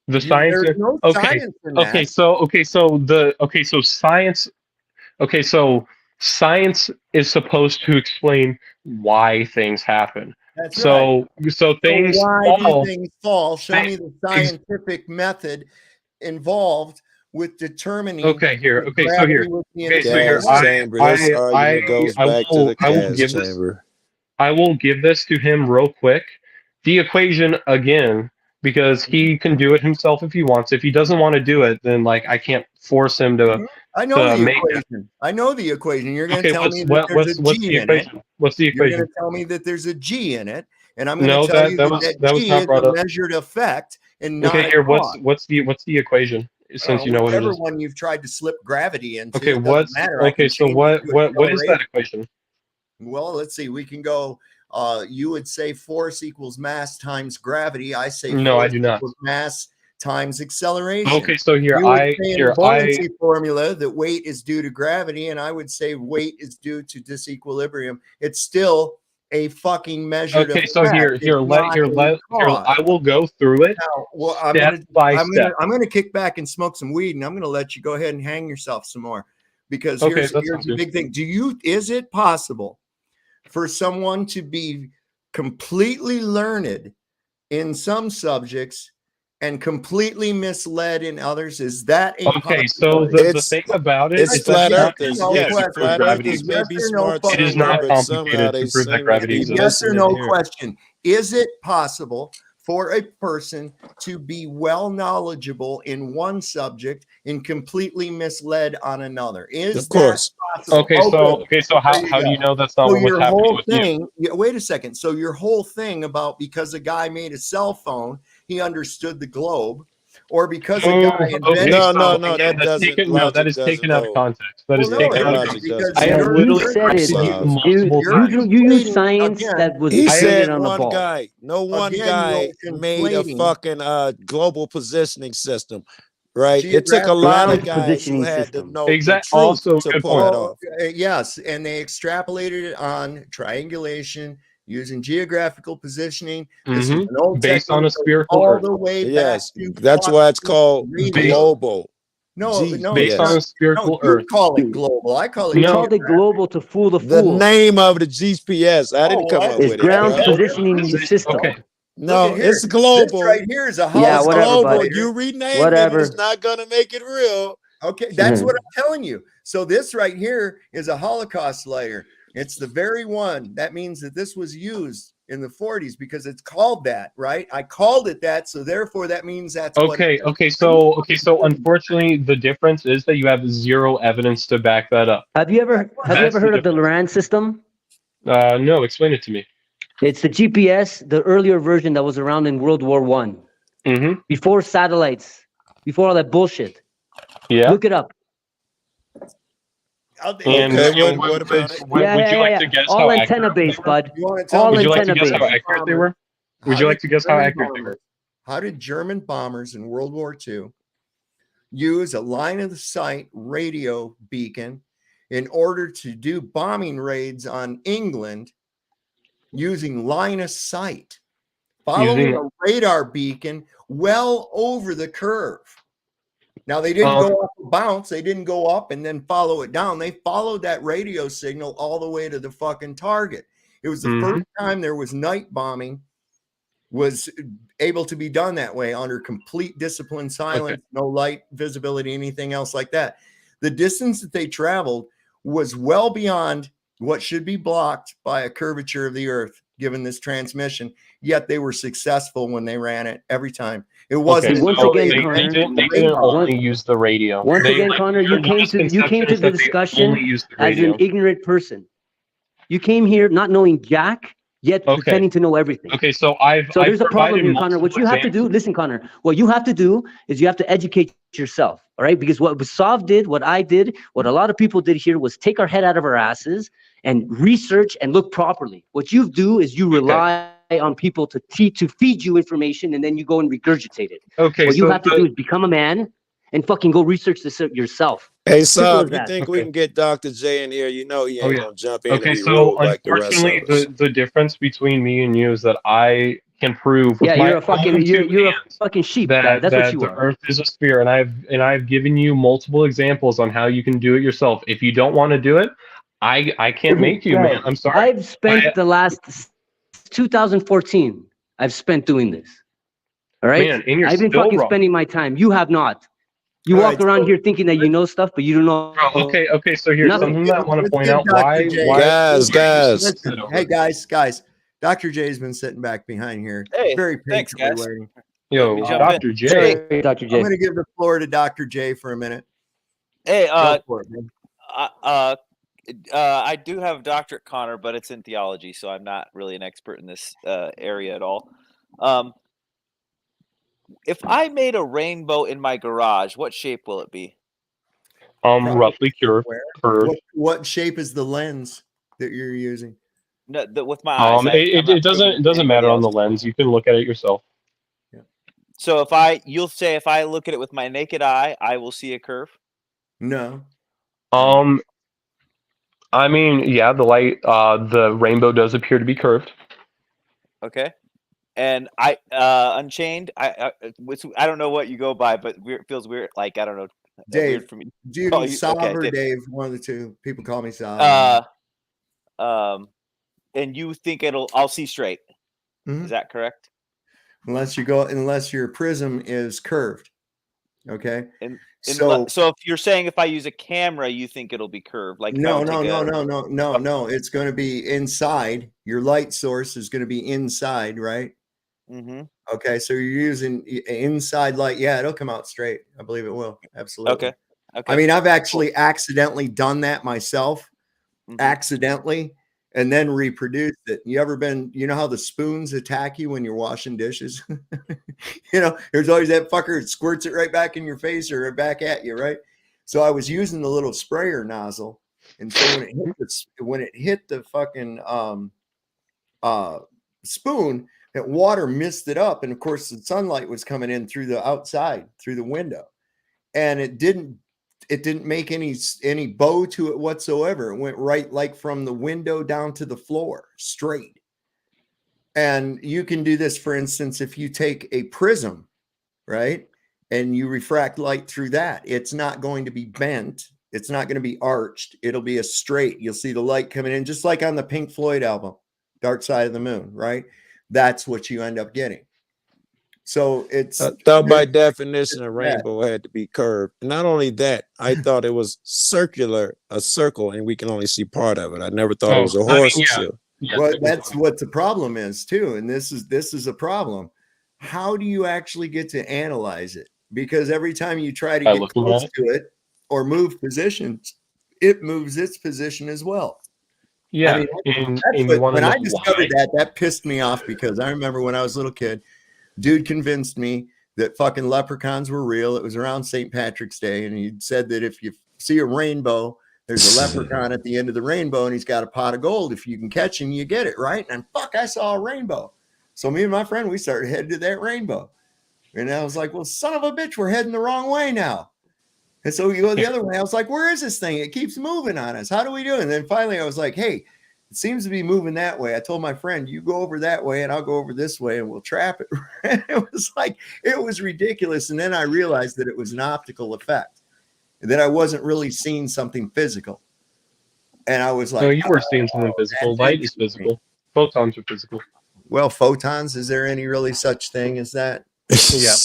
[SPEAKER 4] the science.
[SPEAKER 3] There's no
[SPEAKER 4] Okay,
[SPEAKER 3] science in
[SPEAKER 4] okay.
[SPEAKER 3] that.
[SPEAKER 4] So science. Okay, so science is supposed to explain why things happen.
[SPEAKER 3] That's right.
[SPEAKER 4] So
[SPEAKER 3] So
[SPEAKER 4] things
[SPEAKER 3] why do
[SPEAKER 4] fall.
[SPEAKER 3] things fall? Show me the
[SPEAKER 4] Ex-
[SPEAKER 3] scientific method involved with determining
[SPEAKER 4] Okay, here.
[SPEAKER 3] that
[SPEAKER 4] Okay, so
[SPEAKER 3] gravity
[SPEAKER 4] here.
[SPEAKER 3] was the
[SPEAKER 4] Okay, so here.
[SPEAKER 3] independent
[SPEAKER 10] Gas
[SPEAKER 3] force.
[SPEAKER 10] chamber. This argument goes back to the
[SPEAKER 4] I will
[SPEAKER 10] gas
[SPEAKER 4] give this.
[SPEAKER 10] chamber.
[SPEAKER 4] I will give this to him real quick. The equation again, because he can do it himself if he wants. If he doesn't want to do it, then like I can't force him
[SPEAKER 3] I know
[SPEAKER 4] to
[SPEAKER 3] the
[SPEAKER 4] make it.
[SPEAKER 3] equation. I know the equation. You're going to
[SPEAKER 4] Okay,
[SPEAKER 3] tell me that there's a
[SPEAKER 4] what's
[SPEAKER 3] G
[SPEAKER 4] the
[SPEAKER 3] in it.
[SPEAKER 4] equation? What's the
[SPEAKER 3] You're going
[SPEAKER 4] equation?
[SPEAKER 3] to tell me that there's a G in it, and I'm going
[SPEAKER 4] No,
[SPEAKER 3] to tell you
[SPEAKER 4] that
[SPEAKER 3] that
[SPEAKER 4] was
[SPEAKER 3] G
[SPEAKER 4] not
[SPEAKER 3] is
[SPEAKER 4] brought
[SPEAKER 3] a
[SPEAKER 4] up.
[SPEAKER 3] measured effect and not
[SPEAKER 4] Okay,
[SPEAKER 3] a
[SPEAKER 4] here.
[SPEAKER 3] cause.
[SPEAKER 4] What's the equation? Since you know what it
[SPEAKER 3] Whichever
[SPEAKER 4] is.
[SPEAKER 3] one you've tried to slip gravity into,
[SPEAKER 4] Okay,
[SPEAKER 3] it doesn't matter. I can
[SPEAKER 4] so
[SPEAKER 3] change it to
[SPEAKER 4] what is that
[SPEAKER 3] acceleration.
[SPEAKER 4] equation?
[SPEAKER 3] Well, let's see. We can go. You would say force equals mass times gravity. I say
[SPEAKER 4] No, I
[SPEAKER 3] force
[SPEAKER 4] do not.
[SPEAKER 3] equals mass times acceleration.
[SPEAKER 4] Okay, so here
[SPEAKER 3] You would say in the
[SPEAKER 4] I
[SPEAKER 3] buoyancy formula that weight is due to gravity, and I would say weight is due to disequilibrium. It's still a fucking measured
[SPEAKER 4] okay,
[SPEAKER 3] effect.
[SPEAKER 4] so here
[SPEAKER 3] It's not a cause.
[SPEAKER 4] I will go through it
[SPEAKER 3] Now, well,
[SPEAKER 4] step by step.
[SPEAKER 3] I'm gonna kick back and smoke some weed, and I'm gonna let you go ahead and hang yourself some more, because
[SPEAKER 4] Okay,
[SPEAKER 3] here's
[SPEAKER 4] that sounds
[SPEAKER 3] the
[SPEAKER 4] good.
[SPEAKER 3] big thing. Is it possible for someone to be completely learned in some subjects and completely misled in others? Is that a
[SPEAKER 4] Okay, so
[SPEAKER 3] possibility?
[SPEAKER 4] the thing about it
[SPEAKER 10] It's
[SPEAKER 4] is
[SPEAKER 10] flat
[SPEAKER 4] that's not
[SPEAKER 10] earthers.
[SPEAKER 4] complicated
[SPEAKER 10] Yes,
[SPEAKER 4] to prove
[SPEAKER 10] flat
[SPEAKER 4] gravity
[SPEAKER 10] earthers may
[SPEAKER 4] exists.
[SPEAKER 10] be
[SPEAKER 3] Yes or no
[SPEAKER 10] smart
[SPEAKER 3] fucking
[SPEAKER 4] It is not
[SPEAKER 10] somewhere, but
[SPEAKER 3] question.
[SPEAKER 10] somehow
[SPEAKER 4] complicated
[SPEAKER 10] they
[SPEAKER 4] to prove that
[SPEAKER 10] seem to
[SPEAKER 4] gravity
[SPEAKER 10] be
[SPEAKER 4] exists.
[SPEAKER 3] Yes or
[SPEAKER 10] missing
[SPEAKER 3] no
[SPEAKER 10] in here.
[SPEAKER 3] question. Is it possible for a person to be well knowledgeable in one subject and completely misled on another? Is
[SPEAKER 10] Of course.
[SPEAKER 3] that possible?
[SPEAKER 4] Okay, so
[SPEAKER 3] There you
[SPEAKER 4] how do
[SPEAKER 3] go.
[SPEAKER 4] you know that's not
[SPEAKER 3] So
[SPEAKER 4] what's
[SPEAKER 3] your
[SPEAKER 4] happening
[SPEAKER 3] whole
[SPEAKER 4] with you?
[SPEAKER 3] thing, wait a second. So your whole thing about because a guy made a cell phone, he understood the globe, or because a guy
[SPEAKER 4] Okay,
[SPEAKER 3] invented
[SPEAKER 10] No,
[SPEAKER 4] so
[SPEAKER 10] no,
[SPEAKER 4] again,
[SPEAKER 10] that doesn't.
[SPEAKER 4] that
[SPEAKER 10] Logic
[SPEAKER 4] is
[SPEAKER 10] doesn't
[SPEAKER 4] taken out of
[SPEAKER 10] hold.
[SPEAKER 4] context. That
[SPEAKER 3] well,
[SPEAKER 4] is
[SPEAKER 3] no,
[SPEAKER 4] taken
[SPEAKER 3] it
[SPEAKER 10] That
[SPEAKER 4] out of
[SPEAKER 3] isn't,
[SPEAKER 10] logic
[SPEAKER 4] context.
[SPEAKER 3] because
[SPEAKER 10] doesn't
[SPEAKER 4] I have
[SPEAKER 10] hold.
[SPEAKER 5] You
[SPEAKER 4] literally
[SPEAKER 5] said it.
[SPEAKER 4] corrected you
[SPEAKER 10] Solve.
[SPEAKER 4] multiple times.
[SPEAKER 5] You use
[SPEAKER 3] conflating
[SPEAKER 5] science
[SPEAKER 3] again.
[SPEAKER 5] that was
[SPEAKER 10] He
[SPEAKER 5] printed
[SPEAKER 10] said
[SPEAKER 5] on a
[SPEAKER 10] one
[SPEAKER 5] ball.
[SPEAKER 10] guy, no one
[SPEAKER 3] Again,
[SPEAKER 10] guy
[SPEAKER 3] you're
[SPEAKER 10] made a
[SPEAKER 3] conflating
[SPEAKER 10] fucking global positioning system, right? It took a
[SPEAKER 3] geographic
[SPEAKER 10] lot of
[SPEAKER 5] Ground
[SPEAKER 10] guys who
[SPEAKER 5] positioning
[SPEAKER 10] had to
[SPEAKER 5] system.
[SPEAKER 10] know the truth
[SPEAKER 4] Also,
[SPEAKER 10] to
[SPEAKER 4] good
[SPEAKER 10] pull
[SPEAKER 4] point.
[SPEAKER 10] it off.
[SPEAKER 3] yes, and they extrapolated it on triangulation using geographical positioning. This is an old
[SPEAKER 4] Based on a
[SPEAKER 3] technique goes
[SPEAKER 4] spherical
[SPEAKER 3] all
[SPEAKER 4] Earth.
[SPEAKER 3] the way back
[SPEAKER 10] Yes,
[SPEAKER 3] to
[SPEAKER 10] that's why it's
[SPEAKER 3] fucking
[SPEAKER 10] called
[SPEAKER 3] radio.
[SPEAKER 10] global.
[SPEAKER 3] No, it's
[SPEAKER 4] Based on
[SPEAKER 3] not.
[SPEAKER 4] a spherical
[SPEAKER 3] No, you
[SPEAKER 4] Earth.
[SPEAKER 3] call it global. I call it
[SPEAKER 5] They
[SPEAKER 4] No,
[SPEAKER 5] called it global to fool the
[SPEAKER 10] The
[SPEAKER 5] fool.
[SPEAKER 10] name of the GPS. I didn't come up
[SPEAKER 5] It's
[SPEAKER 10] with it,
[SPEAKER 5] ground
[SPEAKER 10] bro.
[SPEAKER 5] positioning system.
[SPEAKER 4] okay.
[SPEAKER 3] Look
[SPEAKER 10] No,
[SPEAKER 3] at here.
[SPEAKER 10] it's
[SPEAKER 3] This
[SPEAKER 10] global.
[SPEAKER 3] right here is a
[SPEAKER 5] Yeah,
[SPEAKER 10] It's
[SPEAKER 5] whatever,
[SPEAKER 10] global.
[SPEAKER 5] bud.
[SPEAKER 10] You renaming it
[SPEAKER 5] Whatever.
[SPEAKER 10] is not gonna make it real.
[SPEAKER 3] Okay, that's what I'm telling you. So this right here is a Holocaust layer. It's the very one. That means that this was used in the 40s because it's called that, right? I called it that, so therefore that means that's what it is.
[SPEAKER 4] So unfortunately the difference is that you have zero evidence to back that up.
[SPEAKER 5] Have you ever heard of the Lunar system?
[SPEAKER 4] No, explain it to me.
[SPEAKER 5] It's the GPS, the earlier version that was around in World War I.
[SPEAKER 4] Mm-hmm.
[SPEAKER 5] Before satellites, before all that bullshit.
[SPEAKER 4] Yeah.
[SPEAKER 5] Look it up.
[SPEAKER 4] And
[SPEAKER 10] Okay, what about it?
[SPEAKER 4] would you like to guess
[SPEAKER 5] All
[SPEAKER 4] how
[SPEAKER 5] antenna
[SPEAKER 4] accurate they
[SPEAKER 5] based,
[SPEAKER 4] were?
[SPEAKER 5] bud.
[SPEAKER 3] You want to tell
[SPEAKER 5] All
[SPEAKER 3] me
[SPEAKER 4] Would you like to
[SPEAKER 5] antenna
[SPEAKER 4] guess how
[SPEAKER 5] based.
[SPEAKER 4] accurate they were? Would you like to guess how accurate they were?
[SPEAKER 3] How did German bombers in World War II use a line of the sight radio beacon in order to do bombing raids on England using line of sight, following a radar beacon well over the curve? Now, they didn't go up and bounce. They didn't go up and then follow it down. They followed that radio signal all the way to the fucking target. It was the first time there was night bombing was able to be done that way under complete discipline, silence, no light visibility, anything else like that. The distance that they traveled was well beyond what should be blocked by a curvature of the earth, given this transmission, yet they were successful when they ran it every time. It wasn't
[SPEAKER 5] Once
[SPEAKER 3] until
[SPEAKER 5] again,
[SPEAKER 3] they
[SPEAKER 5] Connor,
[SPEAKER 3] invented
[SPEAKER 4] They
[SPEAKER 3] the
[SPEAKER 4] didn't
[SPEAKER 3] radar.
[SPEAKER 4] only use the radio.
[SPEAKER 5] Once again, Connor, you came to the discussion as an ignorant person. You came here not knowing jack, yet pretending to know everything.
[SPEAKER 4] Okay, so
[SPEAKER 5] there's a problem here, Connor. What you have to do, listen, Connor, what you have to do is you have to educate yourself, all right? Because what Basav did, what I did, what a lot of people did here was take our head out of our asses and research and look properly. What you do is you rely on people to feed you information, and then you go and regurgitate it.
[SPEAKER 4] Okay,
[SPEAKER 5] what you
[SPEAKER 4] so
[SPEAKER 5] have to do is become a man and fucking go research this yourself.
[SPEAKER 10] Hey,
[SPEAKER 5] Simple as
[SPEAKER 10] Saab, you
[SPEAKER 5] that.
[SPEAKER 10] think we can get Dr. J in here? You know he
[SPEAKER 4] Oh
[SPEAKER 10] ain't
[SPEAKER 4] yeah.
[SPEAKER 10] gonna jump in and
[SPEAKER 4] Okay,
[SPEAKER 10] be
[SPEAKER 4] so
[SPEAKER 10] rude like the rest
[SPEAKER 4] unfortunately,
[SPEAKER 10] of us.
[SPEAKER 4] the difference between me and you is that I can prove with
[SPEAKER 5] Yeah,
[SPEAKER 4] my
[SPEAKER 5] you're a fucking
[SPEAKER 4] own two
[SPEAKER 5] you're a
[SPEAKER 4] hands
[SPEAKER 5] fucking sheep.
[SPEAKER 4] that
[SPEAKER 5] That's what
[SPEAKER 4] that
[SPEAKER 5] you
[SPEAKER 4] the
[SPEAKER 5] are.
[SPEAKER 4] Earth is a sphere, and I've given you multiple examples on how you can do it yourself. If you don't want to do it, I can't make you, man.
[SPEAKER 5] Bro,
[SPEAKER 4] I'm sorry.
[SPEAKER 5] I've spent the last 2014. I've spent doing this. All right,
[SPEAKER 4] Man, and you're
[SPEAKER 5] I've been
[SPEAKER 4] still
[SPEAKER 5] fucking
[SPEAKER 4] wrong.
[SPEAKER 5] spending my time. You have not. You
[SPEAKER 3] All
[SPEAKER 5] walk
[SPEAKER 3] right,
[SPEAKER 5] around
[SPEAKER 3] so
[SPEAKER 5] here thinking that you know stuff, but you don't know
[SPEAKER 4] Bro, okay. So here's
[SPEAKER 5] nothing.
[SPEAKER 4] something that I want to
[SPEAKER 3] let's
[SPEAKER 4] point
[SPEAKER 3] give
[SPEAKER 4] out.
[SPEAKER 3] Dr.
[SPEAKER 4] Why
[SPEAKER 3] J.
[SPEAKER 4] why
[SPEAKER 10] Guys,
[SPEAKER 4] why are you so
[SPEAKER 10] guys.
[SPEAKER 3] Listen,
[SPEAKER 4] upset over
[SPEAKER 3] hey
[SPEAKER 4] this?
[SPEAKER 3] guys, Dr. J's been sitting back behind here,
[SPEAKER 11] Hey,
[SPEAKER 3] very
[SPEAKER 11] thanks,
[SPEAKER 3] patiently
[SPEAKER 11] guys.
[SPEAKER 3] waiting.
[SPEAKER 11] Let me
[SPEAKER 4] Yo,
[SPEAKER 11] jump in.
[SPEAKER 4] Dr. J.
[SPEAKER 5] Sorry, Dr.
[SPEAKER 3] I'm
[SPEAKER 5] J.
[SPEAKER 3] going to give the floor to Dr. J for a minute.
[SPEAKER 11] Hey,
[SPEAKER 3] Go for it, man.
[SPEAKER 11] I do have a doctorate, Connor, but it's in theology, so I'm not really an expert in this area at all. If I made a rainbow in my garage, what shape will it be?
[SPEAKER 3] Probably
[SPEAKER 4] Roughly curved.
[SPEAKER 3] What shape is the lens that you're using?
[SPEAKER 11] No, with my eyes. I'm
[SPEAKER 4] It
[SPEAKER 11] not proving
[SPEAKER 4] doesn't
[SPEAKER 11] anybody
[SPEAKER 4] matter on
[SPEAKER 11] else.
[SPEAKER 4] the lens. You can look at it yourself.
[SPEAKER 11] So you'll say if I look at it with my naked eye, I will see a curve.
[SPEAKER 3] No.
[SPEAKER 4] I mean, yeah, the rainbow does appear to be curved.
[SPEAKER 11] Okay. And Unchained, I don't know what you go by, but it feels weird. Like, I don't know,
[SPEAKER 3] Dave,
[SPEAKER 11] weird for me.
[SPEAKER 3] do you
[SPEAKER 11] Call
[SPEAKER 3] mean
[SPEAKER 11] you-
[SPEAKER 3] Saab
[SPEAKER 11] okay,
[SPEAKER 3] or
[SPEAKER 11] Dave.
[SPEAKER 3] Dave? One of the two. People call me Saab.
[SPEAKER 11] And you think I'll see straight.
[SPEAKER 3] Mhm.
[SPEAKER 11] Is that correct?
[SPEAKER 3] Unless your prism is curved. Okay.
[SPEAKER 11] So if you're saying if I use a camera, you think it'll be curved? Like
[SPEAKER 3] No. It's going to be inside. Your light source is going to be inside, right?
[SPEAKER 11] Mm-hmm.
[SPEAKER 3] Okay, so you're using inside light. Yeah, it'll come out straight. I believe it will. Absolutely.
[SPEAKER 11] Okay.
[SPEAKER 3] I mean, I've actually accidentally done that myself,
[SPEAKER 11] Mhm.
[SPEAKER 3] accidentally, and then reproduced it. You know how the spoons attack you when you're washing dishes? There's always that fucker that squirts it right back in your face or back at you, right? So I was using the little sprayer nozzle, and so when it hit the fucking spoon, that water missed it up, and of course the sunlight was coming in through the outside through the window, and it didn't make any bow to it whatsoever. It went right, like, from the window down to the floor straight. And you can do this, for instance, if you take a prism, right, and you refract light through that, it's not going to be bent, it's not going to be arched, it'll be a straight. You'll see the light coming in, just like on the Pink Floyd album Dark Side of the Moon, right? That's what you end up getting. So it's
[SPEAKER 10] I thought by definition a rainbow had to be curved. Not only that, I thought it was circular, a circle, and we can only see part of it. I never thought it was a horseshoe.
[SPEAKER 3] Well, that's what the problem is too, and this is a problem. How do you actually get to analyze it? Because every time you try to get close to it or move positions, it moves its position as well.
[SPEAKER 4] Yeah,
[SPEAKER 3] when I discovered that pissed me off, because I remember when I was a little kid, dude convinced me that fucking leprechauns were real. It was around St. Patrick's Day, and he said that if you see a rainbow, there's a leprechaun at the end of the rainbow, and he's got a pot of gold. If you can catch him, you get it, right? And I saw a rainbow. So me and my friend, we started heading to that rainbow. And I was like, well, son of a bitch, we're heading the wrong way now. And so we go the other way. I was like, where is this thing? It keeps moving on us. How do we do it? And then finally I was like, hey, it seems to be moving that way. I told my friend, you go over that way and I'll go over this way and we'll trap it. It was ridiculous. And then I realized that it was an optical effect, and that I wasn't really seeing something physical. And I was like,
[SPEAKER 4] no, you were seeing something physical. Light is physical. Photons are physical.
[SPEAKER 3] Well, photons, is there any really such thing as that?
[SPEAKER 4] Yeah.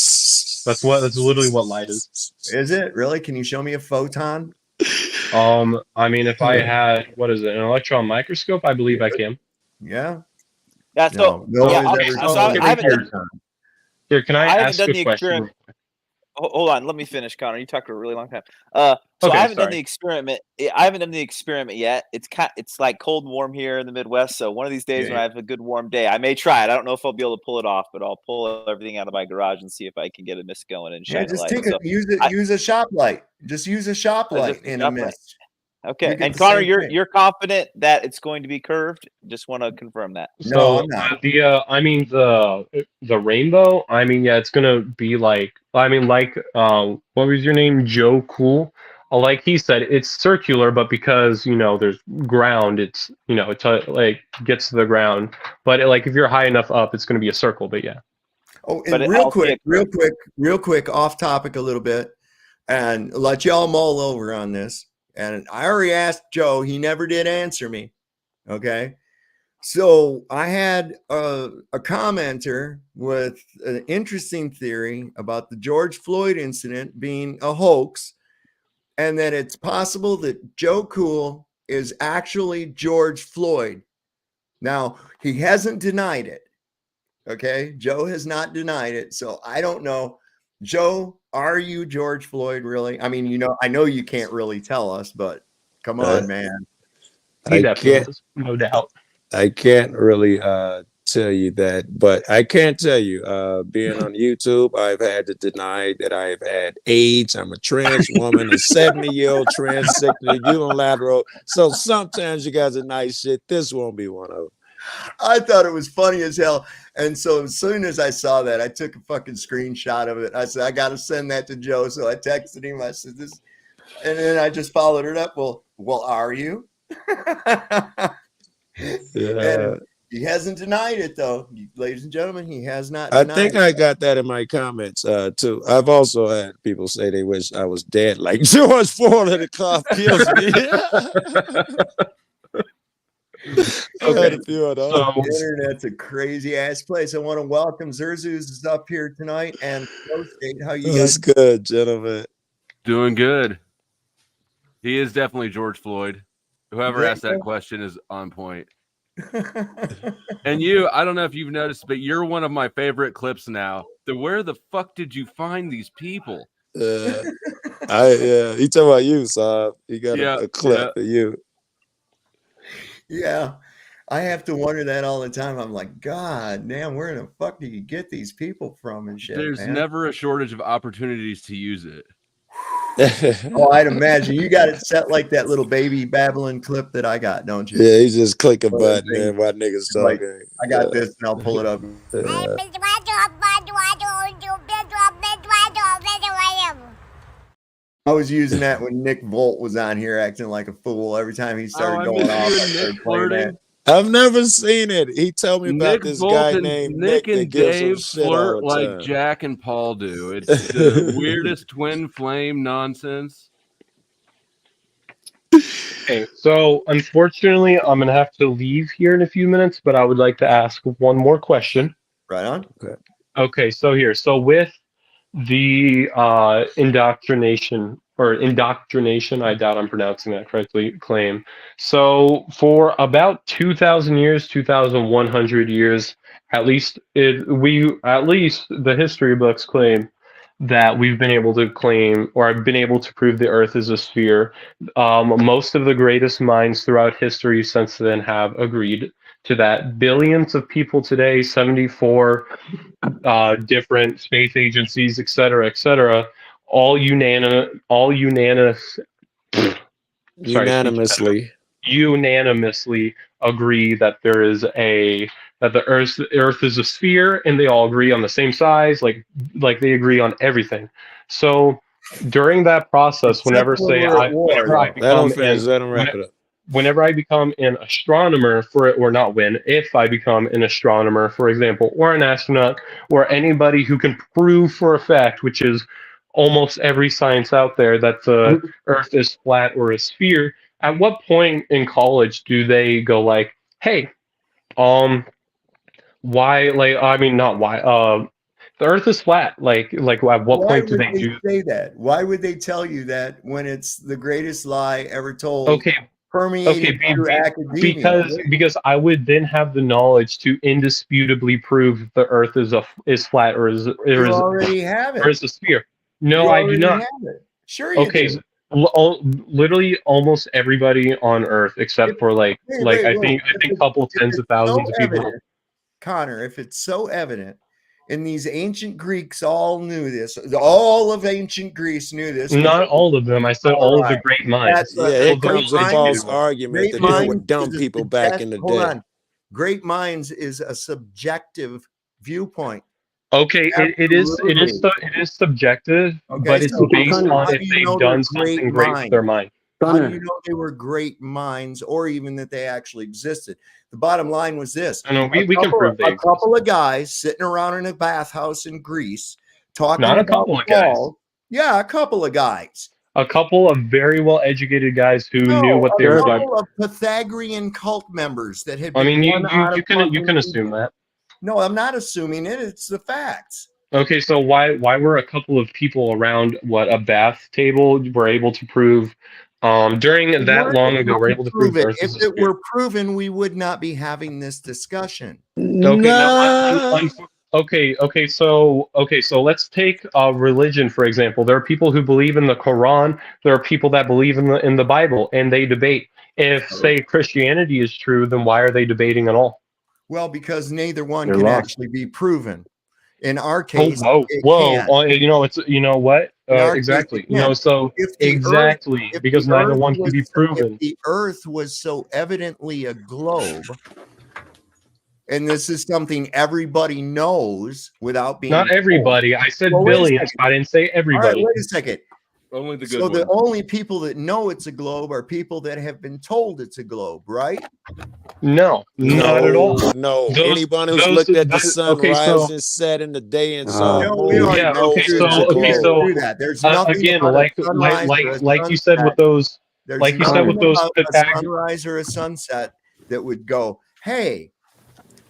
[SPEAKER 4] That's literally what light is.
[SPEAKER 3] Is it really? Can you show me a photon?
[SPEAKER 4] I mean, if I had, what is it, an electron microscope, I believe I can.
[SPEAKER 3] Yeah.
[SPEAKER 11] Yeah. So I haven't
[SPEAKER 4] Here, can I ask a question?
[SPEAKER 11] Hold on, let me finish, Connor. You talked for a really long time. I haven't done the experiment. I haven't done the experiment yet. It's like cold and warm here in the Midwest. So one of these days when I have a good warm day, I may try it. I don't know if I'll be able to pull it off, but I'll pull everything out of my garage and see if I can get a mist going and shine a light.
[SPEAKER 3] Use a shop light. Just use a shop light in a mist.
[SPEAKER 11] Okay, and Connor, you're confident that it's going to be curved? Just want to confirm that.
[SPEAKER 4] So the rainbow, I mean, yeah, it's gonna be like, I mean, like what was your name, Joe Cool? like he said, it's circular, but because there's ground, it's it's like gets to the ground. But like if you're high enough up, it's going to be a circle. But yeah.
[SPEAKER 3] Oh, and real quick, off topic a little bit, and let y'all mull over on this. And I already asked Joe; he never did answer me. Okay, so I had a commenter with an interesting theory about the George Floyd incident being a hoax, and that it's possible that Joe Cool is actually George Floyd. Now, he hasn't denied it. Okay, Joe has not denied it, so I don't know. Joe, are you George Floyd really? I mean, I know you can't really tell us, but come on, man.
[SPEAKER 4] He definitely is, no doubt.
[SPEAKER 10] I can't really tell you that, but I can tell you, being on YouTube, I've had to deny that I've had AIDS. I'm a trans woman, a 70-year-old transsexual, unilateral. So sometimes you guys are nice shit. This won't be one of them.
[SPEAKER 3] I thought it was funny as hell. And so as soon as I saw that, I took a fucking screenshot of it. I said, I got to send that to Joe. So I texted him. I said, this, and then I just followed it up. Well, are you?
[SPEAKER 10] Yeah.
[SPEAKER 3] And he hasn't denied it, though. Ladies and gentlemen, he has not
[SPEAKER 10] I
[SPEAKER 3] denied
[SPEAKER 10] think
[SPEAKER 3] it.
[SPEAKER 10] I got that in my comments too. I've also had people say they wish I was dead, like George Floyd, and the cough kills me.
[SPEAKER 3] Okay. The internet's a crazy ass place. I want to welcome Zerzuz is up here tonight, and State. How you guys?
[SPEAKER 10] That's good, gentlemen.
[SPEAKER 12] Doing good. He is definitely George Floyd. Whoever asked that question is on point. And I don't know if you've noticed, but you're one of my favorite clips now. Where the fuck did you find these people?
[SPEAKER 10] He talking about you, so he got a clip for you.
[SPEAKER 3] Yeah, I have to wonder that all the time. I'm like, God damn, where the fuck do you get these people from and shit?
[SPEAKER 12] There's never a shortage of opportunities to use it.
[SPEAKER 3] Oh, I'd imagine you got it set like that little baby Babylon clip that I got, don't you?
[SPEAKER 10] Yeah, you just click a button, man. Why niggas talking?
[SPEAKER 3] Like, I got this, and I'll pull it up. I was using that when Nick Volt was on here acting like a fool every time he started going off. I started playing that.
[SPEAKER 10] I've never seen it. He told me about this guy named
[SPEAKER 12] Nick and Dave flirt like Jack and Paul do. It's the weirdest twin flame nonsense.
[SPEAKER 4] Okay, so unfortunately, I'm gonna have to leave here in a few minutes, but I would like to ask one more question.
[SPEAKER 3] Right on.
[SPEAKER 4] Okay, so with the indoctrination, I doubt I'm pronouncing that correctly, claim. So for about 2,000 years, 2,100 years, at least the history books claim that we've been able to claim, or I've been able to prove the Earth is a sphere. Most of the greatest minds throughout history since then have agreed to that. Billions of people today, 74 different space agencies, et cetera, all unanimously agree that the Earth is a sphere, and they all agree on the same size, like they agree on everything. So during that process, whenever I become an astronomer if I become an astronomer, for example, or an astronaut, or anybody who can prove for a fact, which is almost every science out there, that the Earth is flat or a sphere, at what point in college do they go like, hey, why, the Earth is flat, at what point do they
[SPEAKER 3] say that? Why would they tell you that when it's the greatest lie ever told?
[SPEAKER 4] Okay,
[SPEAKER 3] through academia.
[SPEAKER 4] Because I would then have the knowledge to indisputably prove the Earth is flat or is a sphere. No, I do not.
[SPEAKER 3] Sure you do.
[SPEAKER 4] Literally almost everybody on Earth, except for I think a couple tens of thousands of people.
[SPEAKER 3] Connor, if it's so evident, and these ancient Greeks all knew this. All of ancient Greece knew this.
[SPEAKER 4] Not all of them. I said all of the great minds.
[SPEAKER 10] It comes a false argument that there were dumb people back in the day.
[SPEAKER 3] Hold on. Great minds is a subjective viewpoint.
[SPEAKER 4] Okay, it is subjective,
[SPEAKER 3] Okay,
[SPEAKER 4] but it's
[SPEAKER 3] so
[SPEAKER 4] based on
[SPEAKER 3] how
[SPEAKER 4] if
[SPEAKER 3] do you
[SPEAKER 4] they've
[SPEAKER 3] know they're
[SPEAKER 4] done
[SPEAKER 3] great
[SPEAKER 4] something great with their mind.
[SPEAKER 3] How do you
[SPEAKER 5] Gunner,
[SPEAKER 3] know they were great minds, or even that they actually existed? The bottom line was this:
[SPEAKER 4] I know we can prove they
[SPEAKER 3] a
[SPEAKER 4] exist.
[SPEAKER 3] couple of guys sitting around in a bathhouse in Greece talking
[SPEAKER 4] Not a
[SPEAKER 3] about
[SPEAKER 4] couple of guys.
[SPEAKER 3] balls. Yeah, a couple of guys.
[SPEAKER 4] A couple of very well educated guys who
[SPEAKER 3] No,
[SPEAKER 4] knew what
[SPEAKER 3] a
[SPEAKER 4] they were
[SPEAKER 3] couple
[SPEAKER 4] doing.
[SPEAKER 3] of Pythagorean cult members that had
[SPEAKER 4] I
[SPEAKER 3] been
[SPEAKER 4] mean,
[SPEAKER 3] run out of
[SPEAKER 4] you can assume that.
[SPEAKER 3] No, I'm not assuming it. It's the facts.
[SPEAKER 4] Okay, so why were a couple of people around a bath table were able to prove during
[SPEAKER 3] They
[SPEAKER 4] that
[SPEAKER 3] weren't
[SPEAKER 4] long
[SPEAKER 3] able
[SPEAKER 4] ago were
[SPEAKER 3] to
[SPEAKER 4] able to
[SPEAKER 3] prove
[SPEAKER 4] prove
[SPEAKER 3] it.
[SPEAKER 4] Earth
[SPEAKER 3] If
[SPEAKER 4] is a
[SPEAKER 3] it
[SPEAKER 4] sphere?
[SPEAKER 3] were proven, we would not be having this discussion.
[SPEAKER 4] Okay,
[SPEAKER 10] No.
[SPEAKER 4] so let's take religion for example. There are people who believe in the Quran. There are people that believe in the Bible, and they debate. If say Christianity is true, then why are they debating at all?
[SPEAKER 3] Well, because neither one
[SPEAKER 4] They're
[SPEAKER 3] can
[SPEAKER 4] wrong.
[SPEAKER 3] actually be proven. In our
[SPEAKER 4] Oh,
[SPEAKER 3] case,
[SPEAKER 4] whoa,
[SPEAKER 3] it
[SPEAKER 4] whoa!
[SPEAKER 3] can.
[SPEAKER 4] You know what?
[SPEAKER 3] In our case,
[SPEAKER 4] Exactly.
[SPEAKER 3] it can.
[SPEAKER 4] So
[SPEAKER 3] If the earth,
[SPEAKER 4] exactly
[SPEAKER 3] if
[SPEAKER 4] because
[SPEAKER 3] the
[SPEAKER 4] neither
[SPEAKER 3] earth
[SPEAKER 4] one can
[SPEAKER 3] was,
[SPEAKER 4] be
[SPEAKER 3] if
[SPEAKER 4] proven.
[SPEAKER 3] the earth was so evidently a globe, and this is something everybody knows without being
[SPEAKER 4] Not
[SPEAKER 3] told.
[SPEAKER 4] everybody. I said
[SPEAKER 3] Well, wait a
[SPEAKER 4] billions.
[SPEAKER 3] second.
[SPEAKER 4] I didn't say
[SPEAKER 3] All right,
[SPEAKER 4] everybody.
[SPEAKER 3] wait a second.
[SPEAKER 12] Only the good
[SPEAKER 3] So the
[SPEAKER 12] ones.
[SPEAKER 3] only people that know it's a globe are people that have been told it's a globe, right?
[SPEAKER 4] No, not at all.
[SPEAKER 10] No.
[SPEAKER 4] Those,
[SPEAKER 10] Anyone who's looked at the sun
[SPEAKER 4] okay,
[SPEAKER 10] rise
[SPEAKER 4] so
[SPEAKER 10] and set in the day and saw a
[SPEAKER 3] No, we
[SPEAKER 10] moon
[SPEAKER 3] already
[SPEAKER 4] yeah,
[SPEAKER 3] been
[SPEAKER 10] knows
[SPEAKER 3] through
[SPEAKER 10] it's
[SPEAKER 3] that.
[SPEAKER 10] a
[SPEAKER 3] We've been
[SPEAKER 10] globe.
[SPEAKER 3] through that. There's nothing
[SPEAKER 4] again,
[SPEAKER 3] about a sunrise or a
[SPEAKER 4] like you said with
[SPEAKER 3] sunset.
[SPEAKER 4] those,
[SPEAKER 3] There's
[SPEAKER 4] like you said with
[SPEAKER 3] nothing
[SPEAKER 4] those
[SPEAKER 3] about a
[SPEAKER 4] Pythagorean.
[SPEAKER 3] sunrise or a sunset that would go, hey,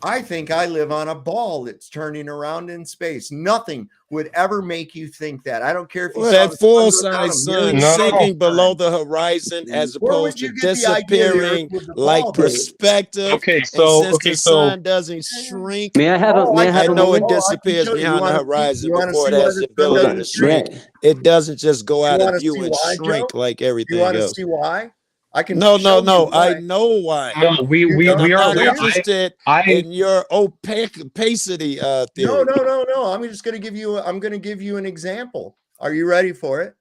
[SPEAKER 3] I think I live on a ball that's turning around in space. Nothing would ever make you think that. I don't care if you
[SPEAKER 10] Well,
[SPEAKER 3] saw
[SPEAKER 10] that
[SPEAKER 3] the
[SPEAKER 10] full
[SPEAKER 3] sun go down
[SPEAKER 10] size
[SPEAKER 3] a million
[SPEAKER 10] sun
[SPEAKER 4] No.
[SPEAKER 10] sinking below the horizon as
[SPEAKER 3] Where
[SPEAKER 10] opposed
[SPEAKER 3] would
[SPEAKER 10] to
[SPEAKER 3] you get the idea the earth
[SPEAKER 10] disappearing
[SPEAKER 3] was a
[SPEAKER 10] like
[SPEAKER 3] ball, Dave?
[SPEAKER 10] perspective.
[SPEAKER 4] Okay,
[SPEAKER 10] And
[SPEAKER 4] so
[SPEAKER 10] since the sun doesn't shrink,
[SPEAKER 5] may I have a
[SPEAKER 10] I know it
[SPEAKER 5] moment?
[SPEAKER 3] I can
[SPEAKER 10] disappears
[SPEAKER 3] show you.
[SPEAKER 10] behind the horizon
[SPEAKER 3] You want to
[SPEAKER 10] before
[SPEAKER 3] see
[SPEAKER 10] it
[SPEAKER 3] why
[SPEAKER 10] has
[SPEAKER 3] the
[SPEAKER 10] the
[SPEAKER 3] sun
[SPEAKER 10] ability
[SPEAKER 3] doesn't
[SPEAKER 10] to
[SPEAKER 3] shrink?
[SPEAKER 10] shrink. It doesn't just go
[SPEAKER 3] You
[SPEAKER 10] out
[SPEAKER 3] want
[SPEAKER 10] of
[SPEAKER 3] to see
[SPEAKER 10] view and
[SPEAKER 3] why,
[SPEAKER 10] shrink
[SPEAKER 3] Joe?
[SPEAKER 10] like
[SPEAKER 3] You
[SPEAKER 10] everything
[SPEAKER 3] want to
[SPEAKER 10] else.
[SPEAKER 3] see why? I can
[SPEAKER 10] No,
[SPEAKER 3] show you
[SPEAKER 10] I
[SPEAKER 3] why.
[SPEAKER 10] know why.
[SPEAKER 4] No, we
[SPEAKER 10] And I'm
[SPEAKER 4] are
[SPEAKER 10] not
[SPEAKER 4] we are,
[SPEAKER 10] interested
[SPEAKER 4] I
[SPEAKER 10] in your opacity theory.
[SPEAKER 3] No. I'm just going to give you. I'm going to give you an example. Are you ready for it?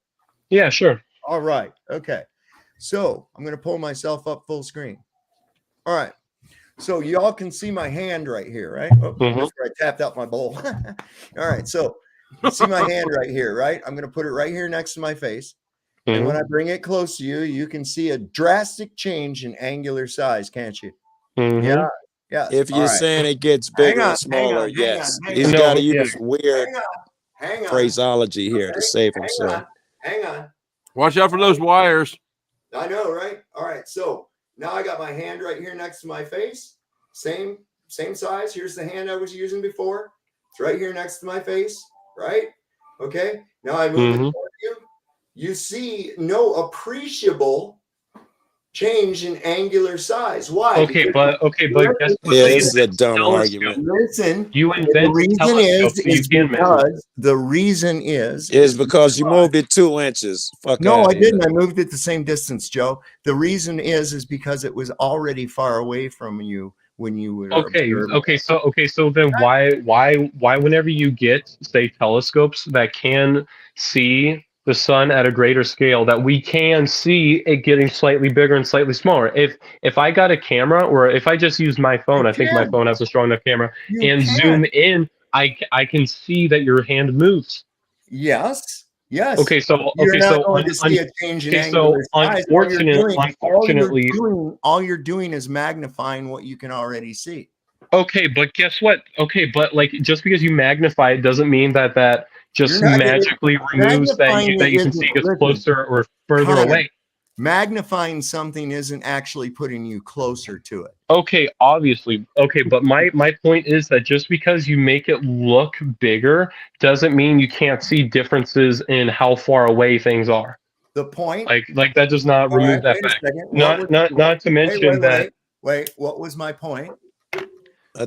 [SPEAKER 4] yeah, sure.
[SPEAKER 3] All right. Okay. So I'm going to pull myself up full screen. All right. So y'all can see my hand right here, right? Oh, that's where I tapped out my bowl. All right. So you see my hand right here, right? I'm going to put it right here next to my face. And when I bring it close to you, you can see a drastic change in angular size, can't you? Yeah. Yes.
[SPEAKER 10] If
[SPEAKER 3] All
[SPEAKER 10] you're
[SPEAKER 3] right.
[SPEAKER 10] saying it gets
[SPEAKER 3] Hang
[SPEAKER 10] bigger
[SPEAKER 3] on,
[SPEAKER 10] and smaller,
[SPEAKER 3] hang
[SPEAKER 10] yes.
[SPEAKER 3] on.
[SPEAKER 10] He's
[SPEAKER 4] No,
[SPEAKER 10] got to
[SPEAKER 4] yeah.
[SPEAKER 10] use weird
[SPEAKER 3] Hang on.
[SPEAKER 10] phraseology here to save himself.
[SPEAKER 3] Hang on.
[SPEAKER 12] Watch out for those wires.
[SPEAKER 3] I know, right? All right. So now I got my hand right here next to my face. Same size. Here's the hand I was using before. It's right here next to my face, right? Okay. Now I move it toward you. You see no appreciable change in angular size. Why?
[SPEAKER 4] Okay, but guess what?
[SPEAKER 10] Yeah,
[SPEAKER 4] They
[SPEAKER 10] this is a
[SPEAKER 4] invented
[SPEAKER 10] dumb
[SPEAKER 4] telescope.
[SPEAKER 10] argument.
[SPEAKER 3] Listen,
[SPEAKER 4] You
[SPEAKER 3] the
[SPEAKER 4] invented
[SPEAKER 3] reason
[SPEAKER 4] telescopes, so you can measure.
[SPEAKER 3] because the reason is
[SPEAKER 10] Because you moved it 2 inches. Fuck
[SPEAKER 3] no,
[SPEAKER 10] outta
[SPEAKER 3] I
[SPEAKER 10] here.
[SPEAKER 3] didn't. I moved it the same distance, Joe. The reason is because it was already far away from you when you were observing.
[SPEAKER 4] So then why whenever you get say telescopes that can see the sun at a greater scale, that we can see it getting slightly bigger and slightly smaller. If I got a camera, or if I just use my phone, I think my phone has a strong enough camera, and zoom in, I can see that your hand moves.
[SPEAKER 3] Yes.
[SPEAKER 4] Okay, so
[SPEAKER 3] You're not
[SPEAKER 4] so
[SPEAKER 3] going to see a change in
[SPEAKER 4] okay,
[SPEAKER 3] angular
[SPEAKER 4] so
[SPEAKER 3] size.
[SPEAKER 4] unfortunately,
[SPEAKER 3] all you're doing is magnifying what you can already see.
[SPEAKER 4] okay, but guess what? Okay, but like just because you magnify it doesn't mean that just
[SPEAKER 3] You're not gonna-
[SPEAKER 4] magically removes that
[SPEAKER 3] magnifying
[SPEAKER 4] you can
[SPEAKER 3] isn't-
[SPEAKER 4] see gets
[SPEAKER 3] listen,
[SPEAKER 4] closer or further
[SPEAKER 3] Connor,
[SPEAKER 4] away.
[SPEAKER 3] Magnifying something isn't actually putting you closer to it.
[SPEAKER 4] Okay, obviously. Okay, but my point is that just because you make it look bigger doesn't mean you can't see differences in how far away things are.
[SPEAKER 3] The point,
[SPEAKER 4] like that does not remove that
[SPEAKER 3] wait a
[SPEAKER 4] fact.
[SPEAKER 3] second.
[SPEAKER 4] Not to mention that.
[SPEAKER 3] Wait, what was my point?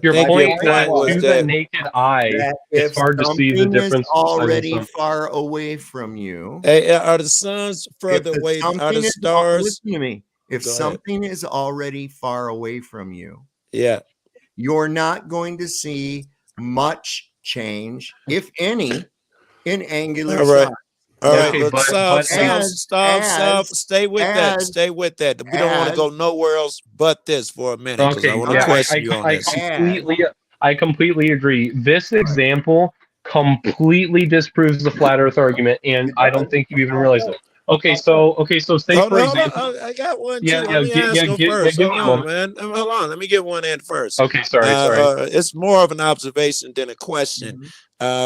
[SPEAKER 4] Your
[SPEAKER 10] think
[SPEAKER 4] point
[SPEAKER 10] your
[SPEAKER 4] is that
[SPEAKER 10] point was
[SPEAKER 4] to the
[SPEAKER 10] that
[SPEAKER 4] naked eye,
[SPEAKER 3] That
[SPEAKER 4] it's
[SPEAKER 3] if
[SPEAKER 4] hard to see the
[SPEAKER 3] something is
[SPEAKER 4] difference.
[SPEAKER 3] already far away from you.
[SPEAKER 10] Hey, are the suns further
[SPEAKER 3] If
[SPEAKER 10] away? Are
[SPEAKER 3] something
[SPEAKER 10] the
[SPEAKER 3] is-
[SPEAKER 10] stars?
[SPEAKER 3] Listen to me. If
[SPEAKER 10] Go ahead.
[SPEAKER 3] something is already far away from you,
[SPEAKER 10] Yeah.
[SPEAKER 3] you're not going to see much change, if any, in angular
[SPEAKER 10] All right.
[SPEAKER 3] size.
[SPEAKER 10] All right,
[SPEAKER 4] Okay,
[SPEAKER 10] but stop. Stay with that. Stay with that. We don't want to go nowhere else but this for a minute because I want to question you on this.
[SPEAKER 4] I completely agree. This example completely disproves the flat Earth argument, and I don't think you even realize it. Okay, so say
[SPEAKER 10] Hold
[SPEAKER 4] for
[SPEAKER 10] on, hold
[SPEAKER 4] example,
[SPEAKER 10] on. I got one
[SPEAKER 4] yeah,
[SPEAKER 10] too.
[SPEAKER 4] yeah,
[SPEAKER 10] Let me ask him first.
[SPEAKER 4] give
[SPEAKER 10] Hold
[SPEAKER 4] me a
[SPEAKER 10] on,
[SPEAKER 4] moment.
[SPEAKER 10] man. Hold on. Let me get one in first.
[SPEAKER 4] Okay, sorry.
[SPEAKER 10] It's more of an observation than a question.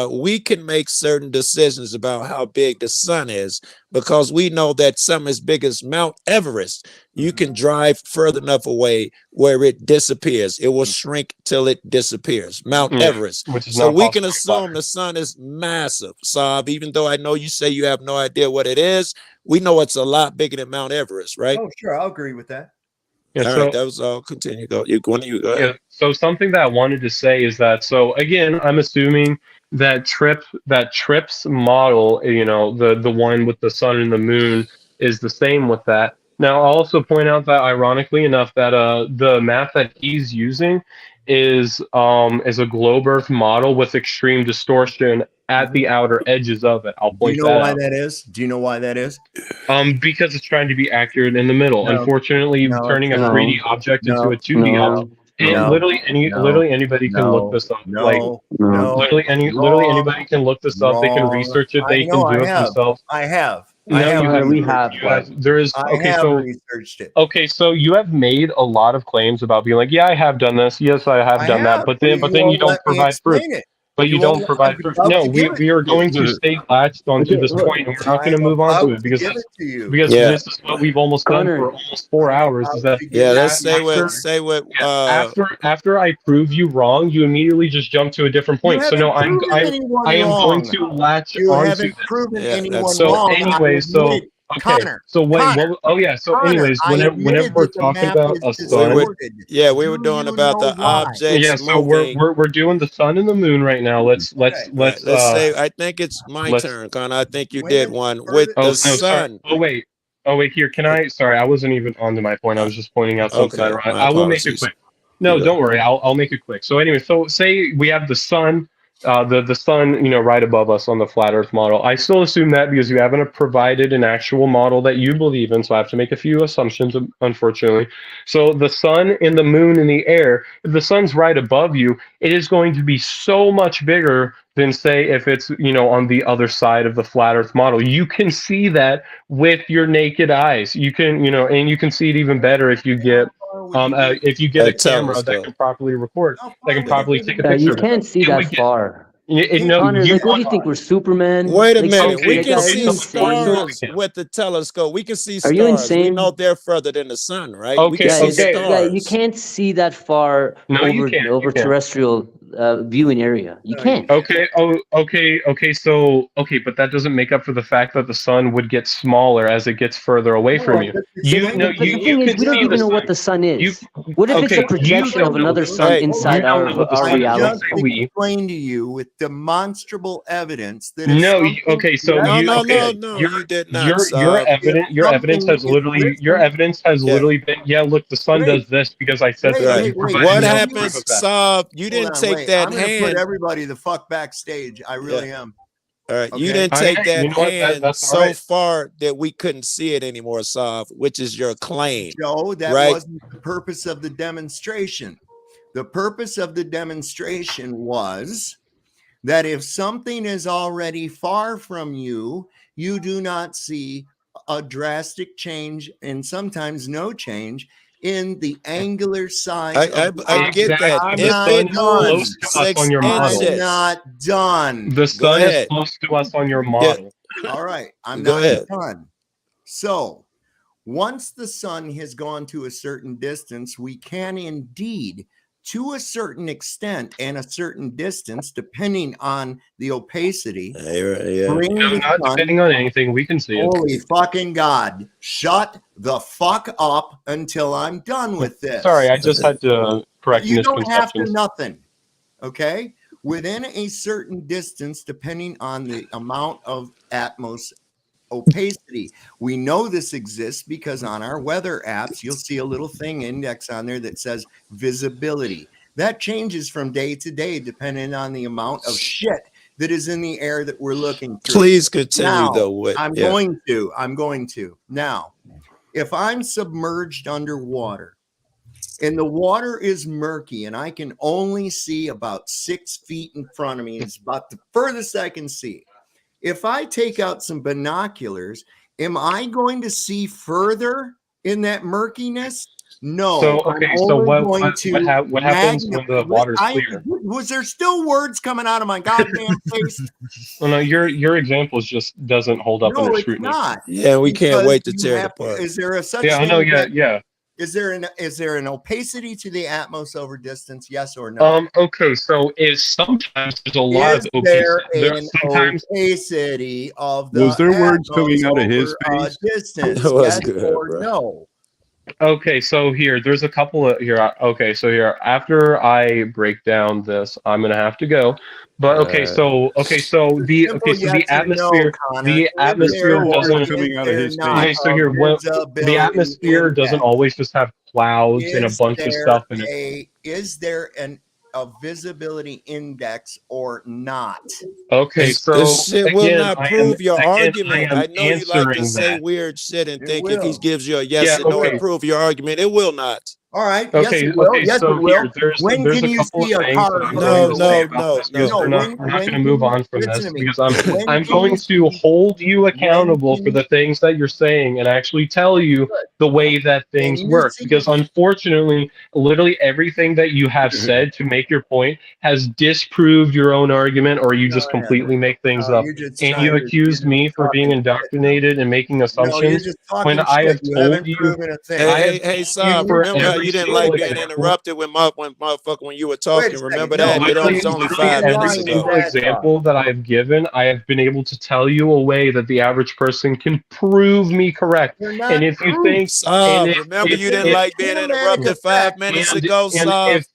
[SPEAKER 10] We can make certain decisions about how big the sun is because we know that something as big as Mount Everest, you can drive further enough away where it disappears. It will shrink till it disappears. Mount Everest.
[SPEAKER 4] Which is
[SPEAKER 10] So
[SPEAKER 4] not
[SPEAKER 10] we can
[SPEAKER 4] possible.
[SPEAKER 10] assume the sun is massive, Saab, even though I know you say you have no idea what it is. We know it's a lot bigger than Mount Everest, right?
[SPEAKER 3] Oh, sure. I'll agree with that.
[SPEAKER 4] Yeah,
[SPEAKER 10] All
[SPEAKER 4] so,
[SPEAKER 10] right, that was all. Continue. Go. You go ahead.
[SPEAKER 4] yeah, so something that I wanted to say is that, so again, I'm assuming that Tripp's model, the one with the sun and the moon is the same with that. Now, I'll also point out that ironically enough that the map that he's using is a globe Earth model with extreme distortion at the outer edges of it. I'll
[SPEAKER 3] Do you
[SPEAKER 4] point
[SPEAKER 3] know
[SPEAKER 4] that
[SPEAKER 3] why
[SPEAKER 4] out.
[SPEAKER 3] that is? Do you know why that is?
[SPEAKER 4] Because it's trying to be accurate in the middle.
[SPEAKER 3] No,
[SPEAKER 4] Unfortunately,
[SPEAKER 3] no,
[SPEAKER 4] turning a
[SPEAKER 3] it's not.
[SPEAKER 4] 3D object into a 2D
[SPEAKER 3] No,
[SPEAKER 4] object. And
[SPEAKER 3] no,
[SPEAKER 4] literally anybody can look this up. Like literally anybody can look this up. They can
[SPEAKER 3] wrong.
[SPEAKER 4] research it.
[SPEAKER 3] I
[SPEAKER 4] They
[SPEAKER 3] know
[SPEAKER 4] can do
[SPEAKER 3] I
[SPEAKER 4] it
[SPEAKER 3] have.
[SPEAKER 4] themselves.
[SPEAKER 3] I have.
[SPEAKER 4] No, you have.
[SPEAKER 5] we have.
[SPEAKER 4] You have. There is.
[SPEAKER 3] I
[SPEAKER 4] Okay,
[SPEAKER 3] have
[SPEAKER 4] so
[SPEAKER 3] researched it.
[SPEAKER 4] okay, so you have made a lot of claims about being like, yeah, I have done this. Yes, I have
[SPEAKER 3] I
[SPEAKER 4] done that.
[SPEAKER 3] have.
[SPEAKER 4] But
[SPEAKER 3] You
[SPEAKER 4] then you
[SPEAKER 3] won't
[SPEAKER 4] don't
[SPEAKER 3] let me
[SPEAKER 4] provide proof.
[SPEAKER 3] explain it.
[SPEAKER 4] But you don't provide
[SPEAKER 3] I'm
[SPEAKER 4] proof.
[SPEAKER 3] about
[SPEAKER 4] No,
[SPEAKER 3] to give it
[SPEAKER 4] we are
[SPEAKER 3] to you.
[SPEAKER 4] going to stay latched onto
[SPEAKER 5] Okay,
[SPEAKER 4] this point, and we're not going to
[SPEAKER 3] I'm
[SPEAKER 4] move on to
[SPEAKER 3] about
[SPEAKER 4] it
[SPEAKER 3] to
[SPEAKER 4] because
[SPEAKER 3] give it to you.
[SPEAKER 4] this is what we've almost done
[SPEAKER 5] Connor.
[SPEAKER 4] for almost 4
[SPEAKER 3] I'm
[SPEAKER 4] hours. Is
[SPEAKER 3] about
[SPEAKER 4] that
[SPEAKER 3] to give it
[SPEAKER 10] let's
[SPEAKER 3] to you.
[SPEAKER 10] say what
[SPEAKER 4] after I prove you wrong, you immediately just jump to a different
[SPEAKER 3] You
[SPEAKER 4] point. So
[SPEAKER 3] haven't
[SPEAKER 4] no,
[SPEAKER 3] proven anyone
[SPEAKER 4] I am going
[SPEAKER 3] wrong.
[SPEAKER 4] to latch
[SPEAKER 3] You
[SPEAKER 4] onto
[SPEAKER 3] haven't
[SPEAKER 4] this.
[SPEAKER 3] proven
[SPEAKER 10] Yeah,
[SPEAKER 3] anyone
[SPEAKER 10] that's
[SPEAKER 4] So
[SPEAKER 3] wrong.
[SPEAKER 4] anyway,
[SPEAKER 3] I admit it.
[SPEAKER 4] okay.
[SPEAKER 3] Connor,
[SPEAKER 4] So wait,
[SPEAKER 3] Connor,
[SPEAKER 4] so
[SPEAKER 3] Connor,
[SPEAKER 4] anyways,
[SPEAKER 3] I
[SPEAKER 4] whenever
[SPEAKER 3] admitted
[SPEAKER 4] we're
[SPEAKER 3] that the
[SPEAKER 4] talking
[SPEAKER 3] map
[SPEAKER 4] about
[SPEAKER 3] is
[SPEAKER 4] a
[SPEAKER 10] we
[SPEAKER 4] sun,
[SPEAKER 10] were
[SPEAKER 3] distorted.
[SPEAKER 10] we were
[SPEAKER 3] Do
[SPEAKER 10] doing
[SPEAKER 3] you
[SPEAKER 10] about
[SPEAKER 3] know
[SPEAKER 10] the
[SPEAKER 3] why?
[SPEAKER 10] objects
[SPEAKER 4] yeah. So
[SPEAKER 10] moving.
[SPEAKER 4] we're doing the sun and the moon right now. Let's
[SPEAKER 3] Okay.
[SPEAKER 10] Right. Let's say I think it's my
[SPEAKER 4] let's.
[SPEAKER 10] turn, Connor. I think you did
[SPEAKER 3] Women
[SPEAKER 10] one with
[SPEAKER 3] further.
[SPEAKER 10] the
[SPEAKER 4] Oh no, sorry.
[SPEAKER 10] sun.
[SPEAKER 4] Oh wait. Here, can I? Sorry, I wasn't even on to my point. I was just pointing out something
[SPEAKER 10] Okay,
[SPEAKER 4] that
[SPEAKER 10] my
[SPEAKER 4] I will make it
[SPEAKER 10] apologies.
[SPEAKER 4] quick. No, don't worry. I'll make it quick. So anyway, so say we have the sun, the sun, right above us on the flat Earth model. I still assume that because you haven't provided an actual model that you believe in, so I have to make a few assumptions, unfortunately. So the sun and the moon in the air, if the sun's right above you, it is going to be so much bigger than say if it's on the other side of the flat Earth model. You can see that with your naked eyes. You can and you can see it even better if you get a camera that can properly record, that can properly take a picture
[SPEAKER 5] You
[SPEAKER 4] of it.
[SPEAKER 5] can't see
[SPEAKER 4] It
[SPEAKER 5] that
[SPEAKER 4] would get,
[SPEAKER 5] far.
[SPEAKER 4] no,
[SPEAKER 5] Connor,
[SPEAKER 4] you
[SPEAKER 5] like, what do you think? We're Superman?
[SPEAKER 10] Wait a
[SPEAKER 5] Like,
[SPEAKER 10] minute. We
[SPEAKER 5] like,
[SPEAKER 10] can
[SPEAKER 5] are you
[SPEAKER 10] see
[SPEAKER 5] insane?
[SPEAKER 10] stars with the telescope. We can see
[SPEAKER 5] Are you
[SPEAKER 10] stars. We know
[SPEAKER 5] insane?
[SPEAKER 10] they're further than the sun, right? We
[SPEAKER 4] Okay,
[SPEAKER 10] can see
[SPEAKER 4] okay.
[SPEAKER 5] Yeah, you
[SPEAKER 10] stars.
[SPEAKER 5] can't see that far
[SPEAKER 4] No, you
[SPEAKER 5] over
[SPEAKER 4] can't. You can't.
[SPEAKER 5] terrestrial viewing area. You can't.
[SPEAKER 4] Okay. Oh, okay. So, but that doesn't make up for the fact that the sun would get smaller as it gets further away from you.
[SPEAKER 5] But the thing is,
[SPEAKER 4] can
[SPEAKER 5] we don't
[SPEAKER 4] see
[SPEAKER 5] even
[SPEAKER 4] the
[SPEAKER 5] know
[SPEAKER 4] sun.
[SPEAKER 5] what the sun
[SPEAKER 4] You
[SPEAKER 5] is. What if it's a
[SPEAKER 4] okay? You
[SPEAKER 5] projection
[SPEAKER 4] don't
[SPEAKER 5] of
[SPEAKER 4] know
[SPEAKER 5] another
[SPEAKER 4] the
[SPEAKER 5] sun
[SPEAKER 4] sun.
[SPEAKER 5] inside
[SPEAKER 4] You don't know what the
[SPEAKER 5] our
[SPEAKER 4] sun is.
[SPEAKER 3] I
[SPEAKER 4] Don't
[SPEAKER 3] just
[SPEAKER 4] say we.
[SPEAKER 3] explained to you with demonstrable evidence that if
[SPEAKER 4] No.
[SPEAKER 3] something,
[SPEAKER 4] Okay. So
[SPEAKER 10] No,
[SPEAKER 4] you.
[SPEAKER 10] no,
[SPEAKER 4] Okay.
[SPEAKER 10] no, no. You did not.
[SPEAKER 3] if
[SPEAKER 4] Your evidence
[SPEAKER 3] something
[SPEAKER 4] has
[SPEAKER 3] is,
[SPEAKER 4] literally. Your
[SPEAKER 3] listen,
[SPEAKER 4] evidence has
[SPEAKER 10] Yeah.
[SPEAKER 4] literally been. Yeah. Look, the sun
[SPEAKER 3] wait,
[SPEAKER 4] does this because I said that.
[SPEAKER 10] Right.
[SPEAKER 4] You provided
[SPEAKER 10] What
[SPEAKER 4] no
[SPEAKER 3] you,
[SPEAKER 4] proof
[SPEAKER 10] happens,
[SPEAKER 4] of that.
[SPEAKER 10] Saab? You
[SPEAKER 3] hold
[SPEAKER 10] didn't
[SPEAKER 3] on,
[SPEAKER 10] take
[SPEAKER 3] wait.
[SPEAKER 10] that
[SPEAKER 3] I'm going to put
[SPEAKER 10] hand.
[SPEAKER 3] everybody the fuck backstage. I
[SPEAKER 10] Yeah.
[SPEAKER 3] really am.
[SPEAKER 10] All right. You
[SPEAKER 3] Okay.
[SPEAKER 10] didn't take
[SPEAKER 4] You
[SPEAKER 10] that
[SPEAKER 4] know what?
[SPEAKER 10] hand
[SPEAKER 4] That's all
[SPEAKER 10] so
[SPEAKER 4] right.
[SPEAKER 10] far that we couldn't see it anymore, Saab, which is your claim.
[SPEAKER 3] Joe, that
[SPEAKER 10] right?
[SPEAKER 3] wasn't the purpose of the demonstration. The purpose of the demonstration was that if something is already far from you, you do not see a drastic change and sometimes no change in the angular size of the
[SPEAKER 10] I get
[SPEAKER 3] object.
[SPEAKER 10] that.
[SPEAKER 3] I'm
[SPEAKER 4] The
[SPEAKER 10] If
[SPEAKER 3] not
[SPEAKER 4] sun
[SPEAKER 10] it
[SPEAKER 4] is
[SPEAKER 3] done.
[SPEAKER 4] close
[SPEAKER 10] moves
[SPEAKER 4] to us on
[SPEAKER 10] 6
[SPEAKER 4] your model.
[SPEAKER 3] I'm
[SPEAKER 10] inches,
[SPEAKER 3] not done.
[SPEAKER 4] The
[SPEAKER 10] go
[SPEAKER 4] sun is
[SPEAKER 10] ahead.
[SPEAKER 4] close to us on your
[SPEAKER 10] Yeah.
[SPEAKER 4] model.
[SPEAKER 3] All right. I'm
[SPEAKER 10] Go
[SPEAKER 3] not
[SPEAKER 10] ahead.
[SPEAKER 3] done. So once the sun has gone to a certain distance, we can indeed, to a certain extent and a certain distance, depending on the opacity, bring the
[SPEAKER 4] Not
[SPEAKER 3] sun.
[SPEAKER 4] depending on anything, we can see it.
[SPEAKER 3] Holy fucking God. Shut the fuck up until I'm done with this.
[SPEAKER 4] Sorry, I just had to correct
[SPEAKER 3] You don't have to
[SPEAKER 4] misconceptions.
[SPEAKER 3] nothing. Okay? Within a certain distance, depending on the amount of opacity. We know this exists because on our weather apps, you'll see a little thing index on there that says visibility. That changes from day to day depending on the amount of shit that is in the air that we're looking through.
[SPEAKER 10] Please continue
[SPEAKER 3] now,
[SPEAKER 10] though.
[SPEAKER 3] I'm going to. Now, if I'm submerged underwater and the water is murky, and I can only see about 6 feet in front of me. It's about the furthest I can see. If I take out some binoculars, am I going to see further in that murkiness? No.
[SPEAKER 4] So okay, so what happens when the water's clear?
[SPEAKER 3] Was there still words coming out of my goddamn face?
[SPEAKER 4] Well, no, your example just doesn't hold up under
[SPEAKER 3] No, it's
[SPEAKER 4] scrutiny.
[SPEAKER 3] not.
[SPEAKER 10] Yeah, we can't wait to
[SPEAKER 3] You
[SPEAKER 10] tear it
[SPEAKER 3] have-
[SPEAKER 10] apart.
[SPEAKER 3] Is there a such
[SPEAKER 4] Yeah, I
[SPEAKER 3] thing
[SPEAKER 4] know.
[SPEAKER 3] that-
[SPEAKER 4] Yeah.
[SPEAKER 3] Is there an opacity to the Atmos over distance? Yes or no?
[SPEAKER 4] Okay, so sometimes there's a lot
[SPEAKER 3] Is
[SPEAKER 4] of
[SPEAKER 3] there
[SPEAKER 4] opacity.
[SPEAKER 3] an
[SPEAKER 4] Sometimes
[SPEAKER 3] opacity of the
[SPEAKER 13] Was there words
[SPEAKER 3] Atmos
[SPEAKER 13] coming out of his
[SPEAKER 3] over,
[SPEAKER 13] face?
[SPEAKER 3] distance?
[SPEAKER 10] That was
[SPEAKER 3] Yes
[SPEAKER 10] good,
[SPEAKER 3] or
[SPEAKER 10] bro.
[SPEAKER 3] no?
[SPEAKER 4] Okay, so there's a couple of here. Okay, so after I break down this, I'm gonna have to go. But
[SPEAKER 3] Simple yes
[SPEAKER 4] the
[SPEAKER 3] or no,
[SPEAKER 4] atmosphere,
[SPEAKER 3] Connor.
[SPEAKER 4] the
[SPEAKER 3] Is
[SPEAKER 4] atmosphere
[SPEAKER 3] there or
[SPEAKER 4] doesn't.
[SPEAKER 3] is
[SPEAKER 13] coming out of
[SPEAKER 3] there
[SPEAKER 13] his
[SPEAKER 3] not
[SPEAKER 4] Okay, so
[SPEAKER 3] a
[SPEAKER 4] here, the
[SPEAKER 3] visibility
[SPEAKER 4] atmosphere doesn't
[SPEAKER 3] index?
[SPEAKER 4] always just have clouds and a
[SPEAKER 3] Is
[SPEAKER 4] bunch of
[SPEAKER 3] there
[SPEAKER 4] stuff in it.
[SPEAKER 3] is there a visibility index or not?
[SPEAKER 4] Okay, so
[SPEAKER 10] This shit will
[SPEAKER 4] again,
[SPEAKER 10] not
[SPEAKER 4] I am
[SPEAKER 10] prove your
[SPEAKER 4] again,
[SPEAKER 10] argument.
[SPEAKER 4] I
[SPEAKER 10] I
[SPEAKER 4] am
[SPEAKER 10] know you like to
[SPEAKER 4] answering
[SPEAKER 10] say
[SPEAKER 4] that.
[SPEAKER 10] weird shit and
[SPEAKER 3] It
[SPEAKER 10] think if he
[SPEAKER 3] will.
[SPEAKER 10] gives you a yes
[SPEAKER 4] Yeah,
[SPEAKER 10] and no,
[SPEAKER 4] okay.
[SPEAKER 10] it prove your argument. It will not.
[SPEAKER 3] All right. Yes,
[SPEAKER 4] Okay,
[SPEAKER 3] it will.
[SPEAKER 4] okay,
[SPEAKER 3] Yes,
[SPEAKER 4] so
[SPEAKER 3] it will.
[SPEAKER 4] here, there's
[SPEAKER 3] When can
[SPEAKER 4] a
[SPEAKER 3] you
[SPEAKER 4] couple
[SPEAKER 3] see
[SPEAKER 4] of
[SPEAKER 3] a
[SPEAKER 4] things
[SPEAKER 3] car
[SPEAKER 4] that I'm
[SPEAKER 3] going
[SPEAKER 4] going to say
[SPEAKER 3] away?
[SPEAKER 4] about this because
[SPEAKER 3] No,
[SPEAKER 4] we're not
[SPEAKER 3] when
[SPEAKER 4] going to
[SPEAKER 3] can
[SPEAKER 4] move
[SPEAKER 3] you
[SPEAKER 4] on from
[SPEAKER 3] listen
[SPEAKER 4] this
[SPEAKER 3] to me?
[SPEAKER 4] because
[SPEAKER 3] When
[SPEAKER 4] I'm
[SPEAKER 3] can
[SPEAKER 4] going
[SPEAKER 3] you
[SPEAKER 4] to hold you accountable
[SPEAKER 3] can
[SPEAKER 4] for
[SPEAKER 3] you-
[SPEAKER 4] the things that you're saying and actually tell you the way that things
[SPEAKER 3] you
[SPEAKER 4] work
[SPEAKER 3] see-
[SPEAKER 4] because unfortunately, literally everything that you have said to make your point has disproved your own argument or you just completely make things up.
[SPEAKER 3] you're just
[SPEAKER 4] And
[SPEAKER 3] trying
[SPEAKER 4] you
[SPEAKER 3] to-
[SPEAKER 4] accused
[SPEAKER 3] you're
[SPEAKER 4] me
[SPEAKER 3] just
[SPEAKER 4] for being
[SPEAKER 3] talking shit.
[SPEAKER 4] indoctrinated and making
[SPEAKER 3] No, you're
[SPEAKER 4] assumptions
[SPEAKER 3] just
[SPEAKER 4] when
[SPEAKER 3] talking
[SPEAKER 4] I have
[SPEAKER 3] shit. You
[SPEAKER 4] told
[SPEAKER 3] haven't
[SPEAKER 4] you
[SPEAKER 3] proven a thing.
[SPEAKER 4] I have
[SPEAKER 10] Hey,
[SPEAKER 4] told
[SPEAKER 10] Saab,
[SPEAKER 4] you for
[SPEAKER 10] remember how
[SPEAKER 4] every
[SPEAKER 10] you didn't
[SPEAKER 4] single
[SPEAKER 10] like being
[SPEAKER 4] example.
[SPEAKER 10] interrupted when when you were
[SPEAKER 3] Wait a
[SPEAKER 10] talking?
[SPEAKER 3] second.
[SPEAKER 10] Remember
[SPEAKER 3] No,
[SPEAKER 10] that? It
[SPEAKER 4] Literally,
[SPEAKER 10] was only
[SPEAKER 4] literally
[SPEAKER 10] 5
[SPEAKER 4] every
[SPEAKER 10] minutes
[SPEAKER 4] single
[SPEAKER 10] ago.
[SPEAKER 4] example that I have given, I have been able to tell you a way that the average person can prove me correct.
[SPEAKER 3] You're not
[SPEAKER 4] And if you
[SPEAKER 3] proof.
[SPEAKER 4] think, and
[SPEAKER 10] Saab,
[SPEAKER 4] if,
[SPEAKER 10] remember
[SPEAKER 4] if,
[SPEAKER 10] you didn't
[SPEAKER 4] if,
[SPEAKER 10] like being
[SPEAKER 3] Kinematic
[SPEAKER 10] interrupted 5
[SPEAKER 3] effect.
[SPEAKER 10] minutes
[SPEAKER 4] and,
[SPEAKER 10] ago,
[SPEAKER 4] and
[SPEAKER 10] Saab.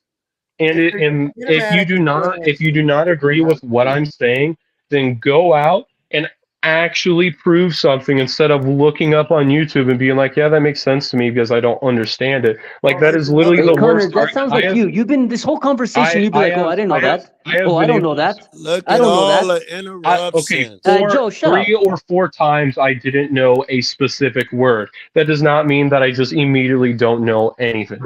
[SPEAKER 4] if you do not agree with what I'm saying, then go out and actually prove something instead of looking up on YouTube and being like, yeah, that makes sense to me because I don't understand it. Like that is literally
[SPEAKER 5] Hey,
[SPEAKER 4] the
[SPEAKER 5] Connor,
[SPEAKER 4] worst.
[SPEAKER 5] that sounds like you. You've been this whole conversation. You'd be like, "Oh, I didn't know that. Oh, I don't know that.
[SPEAKER 10] Look
[SPEAKER 5] I
[SPEAKER 10] at
[SPEAKER 5] don't know
[SPEAKER 10] all
[SPEAKER 5] that."
[SPEAKER 10] the interruptions.
[SPEAKER 5] Joe, shut up.
[SPEAKER 4] 3 or 4 times I didn't know a specific word. That does not mean that I just immediately don't know anything.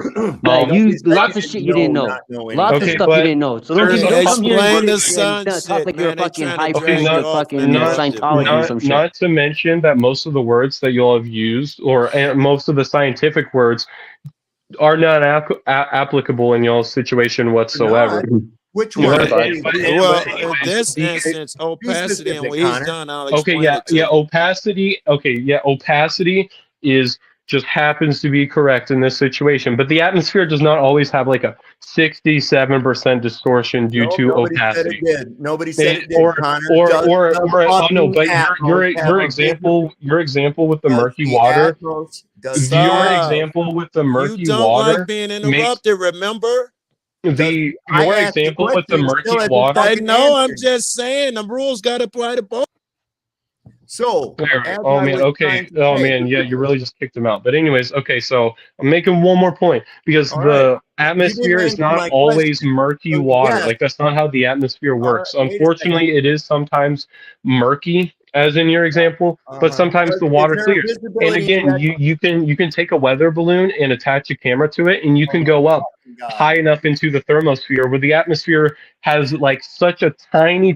[SPEAKER 5] Lots of shit you didn't know. Lots of stuff you didn't know. So don't come here
[SPEAKER 10] Explain the
[SPEAKER 5] and
[SPEAKER 10] sun
[SPEAKER 5] talk
[SPEAKER 10] shit,
[SPEAKER 5] like you're a
[SPEAKER 10] man. They
[SPEAKER 5] fucking
[SPEAKER 10] trying to
[SPEAKER 5] hybrid
[SPEAKER 10] drag you
[SPEAKER 5] of
[SPEAKER 10] off
[SPEAKER 5] fucking
[SPEAKER 10] interrupted,
[SPEAKER 5] Scientology or some shit.
[SPEAKER 4] Not to mention that most of the words that you'll have used, or most of the scientific words, are not applicable in y'all's situation whatsoever.
[SPEAKER 3] Which
[SPEAKER 4] one?
[SPEAKER 10] Well, in this instance, opacity, and when he's done, I'll explain it to you.
[SPEAKER 4] Opacity. Okay, yeah, opacity is just happens to be correct in this situation, but the atmosphere does not always have like a 67% distortion due to opacity.
[SPEAKER 3] Nobody said it did.
[SPEAKER 4] Or
[SPEAKER 3] Connor.
[SPEAKER 4] oh no, but your example with the murky water. Your example with the murky
[SPEAKER 10] you don't
[SPEAKER 4] water
[SPEAKER 10] like being interrupted, remember?
[SPEAKER 4] Your example with the murky water.
[SPEAKER 10] I know. I'm just saying the rules got to apply to both.
[SPEAKER 3] So,
[SPEAKER 4] oh man, okay. Oh man, yeah, you really just kicked him out. But anyways, okay, so I'm making one more point because the atmosphere is not always murky water. Like that's not how the atmosphere works. Unfortunately, it is sometimes murky, as in your example, but sometimes the water clears. And again, you can take a weather balloon and attach a camera to it, and you can go up high enough into the thermosphere where the atmosphere has like such a tiny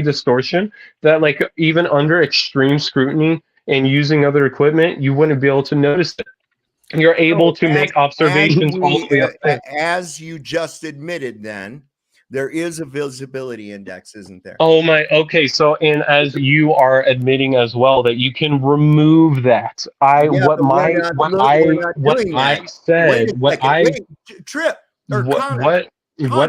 [SPEAKER 4] distortion that like even under extreme scrutiny and using other equipment, you wouldn't be able to notice it. You're able to make observations all the way up there.
[SPEAKER 3] As you just admitted, then there is a visibility index, isn't there?
[SPEAKER 4] Oh my, okay. So, and as you are admitting as well that you can remove that. What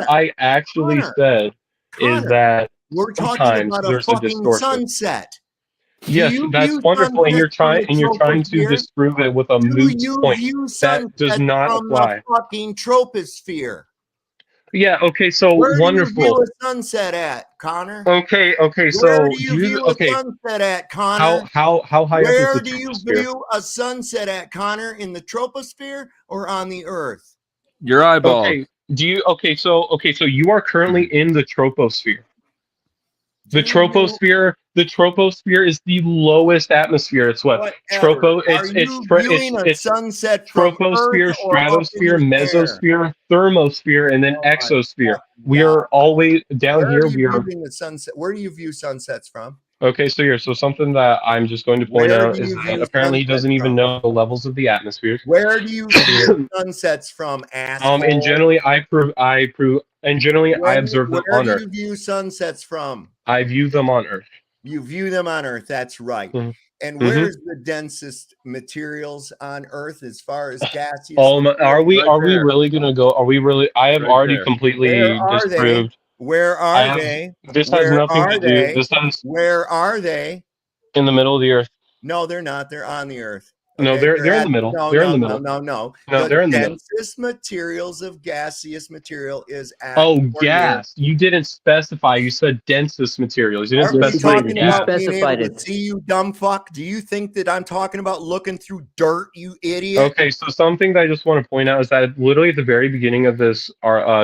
[SPEAKER 4] I actually said is that
[SPEAKER 3] we're talking
[SPEAKER 4] sometimes
[SPEAKER 3] about a
[SPEAKER 4] there's a
[SPEAKER 3] fucking
[SPEAKER 4] distortion.
[SPEAKER 3] sunset.
[SPEAKER 4] Yes, that's wonderful, and you're trying to disprove it with a moot point. That does not apply.
[SPEAKER 3] The fucking troposphere.
[SPEAKER 4] Yeah. Okay. So
[SPEAKER 3] where
[SPEAKER 4] wonderful.
[SPEAKER 3] Where do you view a sunset at, Connor?
[SPEAKER 4] Okay. So
[SPEAKER 3] where do you view a sunset at, Connor?
[SPEAKER 4] How high
[SPEAKER 3] where
[SPEAKER 4] up is the
[SPEAKER 3] do you
[SPEAKER 4] troposphere?
[SPEAKER 3] view a sunset at, Connor? In the troposphere or on the Earth?
[SPEAKER 12] Your eyeball.
[SPEAKER 4] Okay. So you are currently in the troposphere.
[SPEAKER 3] to you.
[SPEAKER 4] The troposphere is the lowest atmosphere. It's what?
[SPEAKER 3] Whatever. Are you viewing a sunset from Earth
[SPEAKER 4] troposphere,
[SPEAKER 3] or up in
[SPEAKER 4] stratosphere,
[SPEAKER 3] the air?
[SPEAKER 4] mesosphere, thermosphere, and then
[SPEAKER 3] Oh my
[SPEAKER 4] exosphere.
[SPEAKER 3] fucking
[SPEAKER 4] We
[SPEAKER 3] God.
[SPEAKER 4] are always down
[SPEAKER 3] Where
[SPEAKER 4] here.
[SPEAKER 3] are you
[SPEAKER 4] We are
[SPEAKER 3] viewing the sunset? Where do you view sunsets from?
[SPEAKER 4] okay. So here, so something that I'm just going to point
[SPEAKER 3] Where
[SPEAKER 4] out
[SPEAKER 3] do
[SPEAKER 4] is
[SPEAKER 3] you
[SPEAKER 4] that
[SPEAKER 3] view
[SPEAKER 4] apparently he
[SPEAKER 3] sunsets
[SPEAKER 4] doesn't even
[SPEAKER 3] from?
[SPEAKER 4] know the levels of the atmosphere.
[SPEAKER 3] Where do you view sunsets from, asshole?
[SPEAKER 4] And generally, and generally, I observe them
[SPEAKER 3] Where
[SPEAKER 4] on
[SPEAKER 3] do
[SPEAKER 4] Earth.
[SPEAKER 3] you view sunsets from?
[SPEAKER 4] I view them on Earth.
[SPEAKER 3] You view them on Earth. That's right.
[SPEAKER 4] Mhm.
[SPEAKER 3] And where's the densest materials on Earth as far as gaseous?
[SPEAKER 4] Are we
[SPEAKER 8] there.
[SPEAKER 4] really gonna go? Are we really? I have
[SPEAKER 8] Right
[SPEAKER 4] already
[SPEAKER 8] there.
[SPEAKER 3] Where
[SPEAKER 4] completely
[SPEAKER 3] are they?
[SPEAKER 4] disproved.
[SPEAKER 3] Where
[SPEAKER 4] I
[SPEAKER 3] are
[SPEAKER 4] have.
[SPEAKER 3] they?
[SPEAKER 4] This has
[SPEAKER 3] Where
[SPEAKER 4] nothing
[SPEAKER 3] are
[SPEAKER 4] to do.
[SPEAKER 3] they?
[SPEAKER 4] This has
[SPEAKER 3] Where are they?
[SPEAKER 4] in the middle of the Earth.
[SPEAKER 3] No, they're not. They're on the Earth.
[SPEAKER 4] No,
[SPEAKER 3] Okay,
[SPEAKER 4] they're in the middle.
[SPEAKER 3] no,
[SPEAKER 4] They're in
[SPEAKER 3] no,
[SPEAKER 4] the
[SPEAKER 3] no,
[SPEAKER 4] middle.
[SPEAKER 3] no, no.
[SPEAKER 4] No,
[SPEAKER 3] The
[SPEAKER 4] they're in the middle.
[SPEAKER 3] densest materials of gaseous material is at
[SPEAKER 4] Oh,
[SPEAKER 3] or near.
[SPEAKER 4] gas. You didn't specify. You said densest materials. You didn't
[SPEAKER 3] Aren't we
[SPEAKER 4] specify
[SPEAKER 3] talking
[SPEAKER 4] gas.
[SPEAKER 3] about being able
[SPEAKER 5] specified
[SPEAKER 3] to
[SPEAKER 5] it.
[SPEAKER 3] see, you dumb fuck? Do you think that I'm talking about looking through dirt, you idiot?
[SPEAKER 4] Okay, so something that I just want to point out is that literally at the very beginning of this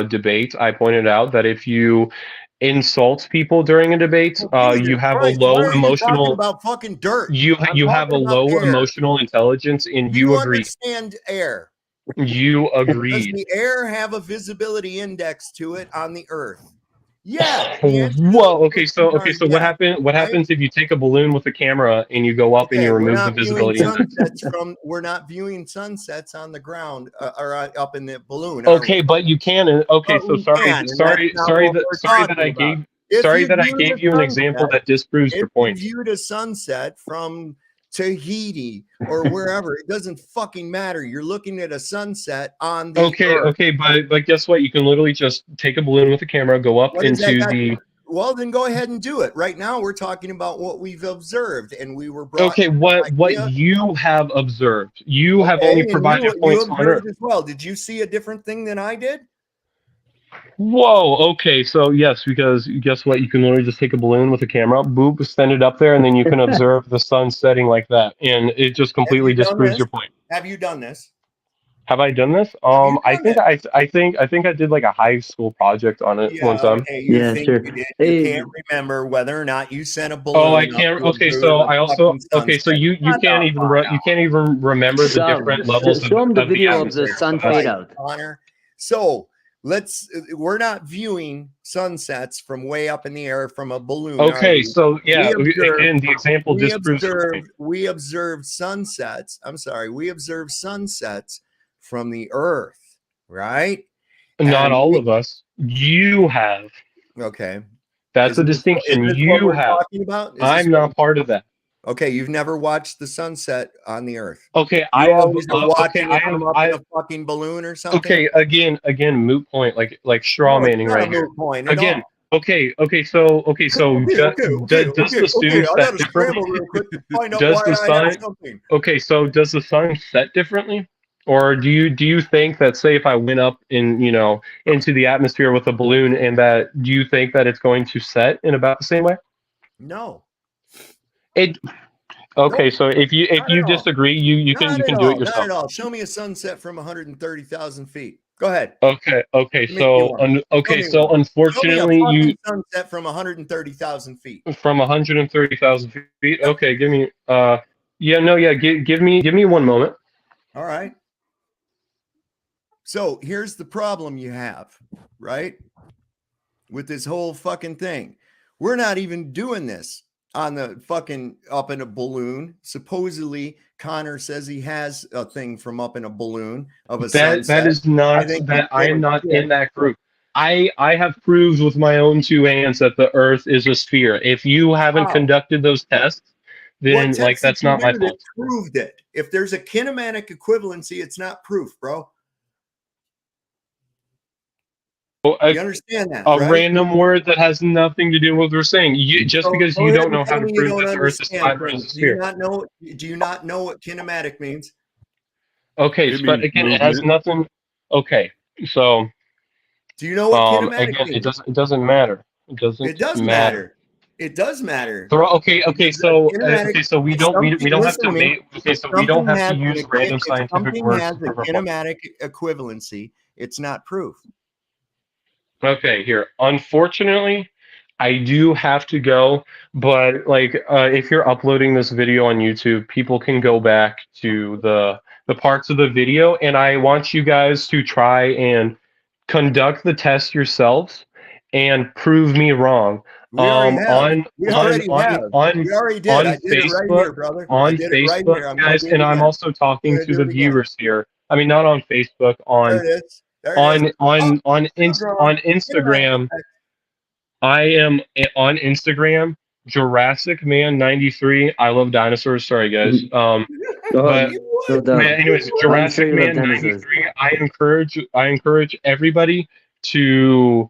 [SPEAKER 4] debate, I pointed out that if you insult people during a debate, you
[SPEAKER 3] Jesus
[SPEAKER 4] have
[SPEAKER 3] Christ,
[SPEAKER 4] a low
[SPEAKER 3] why are you talking
[SPEAKER 4] emotional.
[SPEAKER 3] about fucking dirt?
[SPEAKER 4] You
[SPEAKER 3] I'm
[SPEAKER 4] have a
[SPEAKER 3] talking about
[SPEAKER 4] low
[SPEAKER 3] air.
[SPEAKER 4] emotional intelligence, and
[SPEAKER 3] Do
[SPEAKER 4] you
[SPEAKER 3] you
[SPEAKER 4] agree.
[SPEAKER 3] understand air?
[SPEAKER 4] You
[SPEAKER 3] Does
[SPEAKER 4] agreed.
[SPEAKER 3] the air have a visibility index to it on the Earth? Yeah. The answer to
[SPEAKER 4] Whoa.
[SPEAKER 3] those
[SPEAKER 4] Okay. So
[SPEAKER 3] questions are
[SPEAKER 4] what
[SPEAKER 3] yes,
[SPEAKER 4] happened? What
[SPEAKER 3] right?
[SPEAKER 4] happens if you take a balloon with a camera and you go up and you
[SPEAKER 3] Okay,
[SPEAKER 4] remove the visibility index?
[SPEAKER 3] we're not viewing sunsets on the ground or up in the balloon. Are
[SPEAKER 4] Okay,
[SPEAKER 3] we?
[SPEAKER 4] but you can. Okay,
[SPEAKER 3] But
[SPEAKER 4] so
[SPEAKER 3] we can, and that's not what we're
[SPEAKER 4] sorry that
[SPEAKER 3] talking
[SPEAKER 4] I
[SPEAKER 3] about.
[SPEAKER 4] gave
[SPEAKER 3] If
[SPEAKER 4] sorry
[SPEAKER 3] you
[SPEAKER 4] that I
[SPEAKER 3] viewed
[SPEAKER 4] gave
[SPEAKER 3] a
[SPEAKER 4] you an example
[SPEAKER 3] sunset,
[SPEAKER 4] that disproves
[SPEAKER 3] if
[SPEAKER 4] your
[SPEAKER 3] you
[SPEAKER 4] point.
[SPEAKER 3] viewed a sunset from Tahiti or wherever, it doesn't fucking matter. You're looking at a sunset on the Earth.
[SPEAKER 4] Okay, but guess what? You can literally just take a balloon with a camera, go up
[SPEAKER 3] What does that
[SPEAKER 4] into
[SPEAKER 3] got?
[SPEAKER 4] the.
[SPEAKER 3] Well, then go ahead and do it. Right now, we're talking about what we've observed, and we were brought
[SPEAKER 4] Okay,
[SPEAKER 3] to
[SPEAKER 4] what
[SPEAKER 3] an idea.
[SPEAKER 4] you have observed? You have
[SPEAKER 3] Okay,
[SPEAKER 4] only
[SPEAKER 3] and
[SPEAKER 4] provided
[SPEAKER 3] you
[SPEAKER 4] points on Earth.
[SPEAKER 3] observed as well. Did you see a different thing than I did?
[SPEAKER 4] Whoa, okay, so yes, because guess what? You can literally just take a balloon with a camera, boop, send it up there, and then you can observe the sun setting like that. And it just
[SPEAKER 3] Have
[SPEAKER 4] completely
[SPEAKER 3] you done
[SPEAKER 4] disproves
[SPEAKER 3] this?
[SPEAKER 4] your point.
[SPEAKER 3] Have you done this?
[SPEAKER 4] Have I done this?
[SPEAKER 3] Have you
[SPEAKER 4] I
[SPEAKER 3] done
[SPEAKER 4] think
[SPEAKER 3] it?
[SPEAKER 4] I think I did like a high school project on it one
[SPEAKER 3] Yeah,
[SPEAKER 4] time.
[SPEAKER 3] okay. You
[SPEAKER 5] Yeah,
[SPEAKER 3] think
[SPEAKER 5] sure.
[SPEAKER 3] you did. You
[SPEAKER 5] Hey,
[SPEAKER 3] can't remember whether or not you sent a
[SPEAKER 4] Oh, I
[SPEAKER 3] balloon up
[SPEAKER 4] can't.
[SPEAKER 3] to
[SPEAKER 4] Okay,
[SPEAKER 3] observe
[SPEAKER 4] so
[SPEAKER 3] a
[SPEAKER 4] I also
[SPEAKER 3] fucking
[SPEAKER 4] okay, so
[SPEAKER 3] sunset.
[SPEAKER 4] you
[SPEAKER 3] Shut
[SPEAKER 4] can't
[SPEAKER 3] the
[SPEAKER 4] even
[SPEAKER 3] fuck up.
[SPEAKER 4] you can't even remember the
[SPEAKER 5] Sav,
[SPEAKER 4] different levels
[SPEAKER 5] show him the
[SPEAKER 4] of the
[SPEAKER 5] video of the
[SPEAKER 4] atmosphere.
[SPEAKER 5] sun
[SPEAKER 4] So
[SPEAKER 5] fade
[SPEAKER 3] Right,
[SPEAKER 5] out.
[SPEAKER 3] Connor. So we're not viewing sunsets from way up in the air from a balloon. Are
[SPEAKER 4] okay,
[SPEAKER 3] we?
[SPEAKER 4] so yeah,
[SPEAKER 3] We observed,
[SPEAKER 4] again, the example disproves your point.
[SPEAKER 3] we observed sunsets. I'm sorry, we observed sunsets from the Earth, right?
[SPEAKER 4] Not
[SPEAKER 3] And
[SPEAKER 4] all of us. You have.
[SPEAKER 3] okay.
[SPEAKER 4] That's a distinction.
[SPEAKER 3] Is this what
[SPEAKER 4] You
[SPEAKER 3] we're
[SPEAKER 4] have.
[SPEAKER 3] talking about?
[SPEAKER 4] I'm not part of that.
[SPEAKER 3] Okay, you've never watched the sunset on the Earth.
[SPEAKER 4] Okay,
[SPEAKER 3] You always are
[SPEAKER 4] okay,
[SPEAKER 3] watching it from up in a fucking balloon or something.
[SPEAKER 4] okay, again, moot point, like straw
[SPEAKER 3] No, it's
[SPEAKER 4] manning
[SPEAKER 3] not
[SPEAKER 4] right
[SPEAKER 3] a
[SPEAKER 4] here.
[SPEAKER 3] moot point at
[SPEAKER 4] Again,
[SPEAKER 3] all.
[SPEAKER 4] okay, does the
[SPEAKER 3] Okay.
[SPEAKER 4] spoon
[SPEAKER 3] I
[SPEAKER 4] set
[SPEAKER 3] gotta
[SPEAKER 4] differently?
[SPEAKER 3] scramble real quick to find out
[SPEAKER 4] Does
[SPEAKER 3] why
[SPEAKER 4] the
[SPEAKER 3] I have
[SPEAKER 4] sun?
[SPEAKER 3] something.
[SPEAKER 4] Okay, so does the sun set differently? Or do you think that, say, if I went up into the atmosphere with a balloon, and do you think that it's going to set in about the same way?
[SPEAKER 3] No.
[SPEAKER 4] Okay,
[SPEAKER 3] Nope.
[SPEAKER 4] so if you disagree, you can do it
[SPEAKER 3] Not
[SPEAKER 4] yourself.
[SPEAKER 3] at all. Show me a sunset from 130,000 feet. Go ahead.
[SPEAKER 4] Okay, so unfortunately,
[SPEAKER 3] Show me a
[SPEAKER 4] you
[SPEAKER 3] fucking sunset from 130,000 feet.
[SPEAKER 4] from 130,000 feet. Okay, give me give me 1 moment.
[SPEAKER 3] All right. So here's the problem you have, right? With this whole fucking thing. We're not even doing this on the fucking up in a balloon. Supposedly, Connor says he has a thing from up in a balloon of a sunset.
[SPEAKER 4] That is not I am not in that group. I have proved with my own two hands that the Earth is a sphere. If you haven't conducted those tests, then that's not my fault.
[SPEAKER 3] Proved it. If there's a kinematic equivalency, it's not proof, bro. You understand that,
[SPEAKER 4] right?
[SPEAKER 3] Random
[SPEAKER 4] word that has nothing to do with what we're saying. Because you don't know how to prove that the Earth is flat versus a sphere.
[SPEAKER 3] Do you not know what kinematic means?
[SPEAKER 4] Okay, but again, it has nothing. Okay, so
[SPEAKER 3] do you know what kinematic
[SPEAKER 4] again,
[SPEAKER 3] means?
[SPEAKER 4] It doesn't matter. It does matter.
[SPEAKER 3] It does matter.
[SPEAKER 4] Okay, so we don't have to make. Okay, so we don't have to use random scientific words.
[SPEAKER 3] Something has a kinematic equivalency. It's not proof.
[SPEAKER 4] Okay, here. Unfortunately, I do have to go, but like if you're uploading this video on YouTube, people can go back to the parts of the video, and I want you guys to try and conduct the test yourselves and prove me wrong.
[SPEAKER 3] We already have.
[SPEAKER 4] On
[SPEAKER 3] We already have. We already did. I did it right here, brother. I did it right here. I'm gonna
[SPEAKER 4] guys,
[SPEAKER 3] do
[SPEAKER 4] and
[SPEAKER 3] it
[SPEAKER 4] I'm
[SPEAKER 3] again.
[SPEAKER 4] also talking
[SPEAKER 3] Gonna
[SPEAKER 4] to
[SPEAKER 3] do
[SPEAKER 4] the
[SPEAKER 3] it again.
[SPEAKER 4] viewers here. I mean, not on Facebook,
[SPEAKER 3] There it is. There it is.
[SPEAKER 4] on Instagram. I am on Instagram, Jurassic Man 93. I love dinosaurs. Sorry, guys. But
[SPEAKER 5] No doubt.
[SPEAKER 4] man, anyways,
[SPEAKER 5] I'm sure
[SPEAKER 4] Jurassic
[SPEAKER 5] you love
[SPEAKER 4] Man
[SPEAKER 5] dinosaurs.
[SPEAKER 4] 93. I encourage everybody to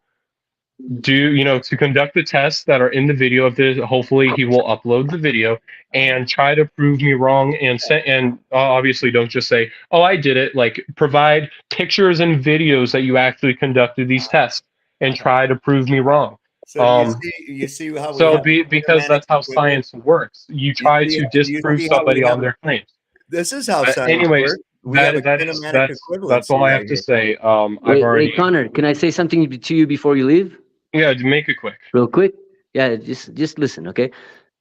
[SPEAKER 4] to conduct the tests that are in the video of this. Hopefully he will upload the video and try to prove me wrong, and obviously don't just say, oh, I did it. Like, provide pictures and videos that you actually conducted these tests and try to prove me wrong.
[SPEAKER 3] So you see how we
[SPEAKER 4] so
[SPEAKER 3] have
[SPEAKER 4] because that's how science works. You try to disprove somebody on their claims.
[SPEAKER 3] This is how
[SPEAKER 4] But
[SPEAKER 3] science
[SPEAKER 4] anyways,
[SPEAKER 3] works. We have a kinematic
[SPEAKER 4] that's all I have to say. I've already.
[SPEAKER 5] Hey, Connor, can I say something to you before you leave?
[SPEAKER 4] Yeah, make it quick.
[SPEAKER 5] Real quick. Yeah, just listen, okay?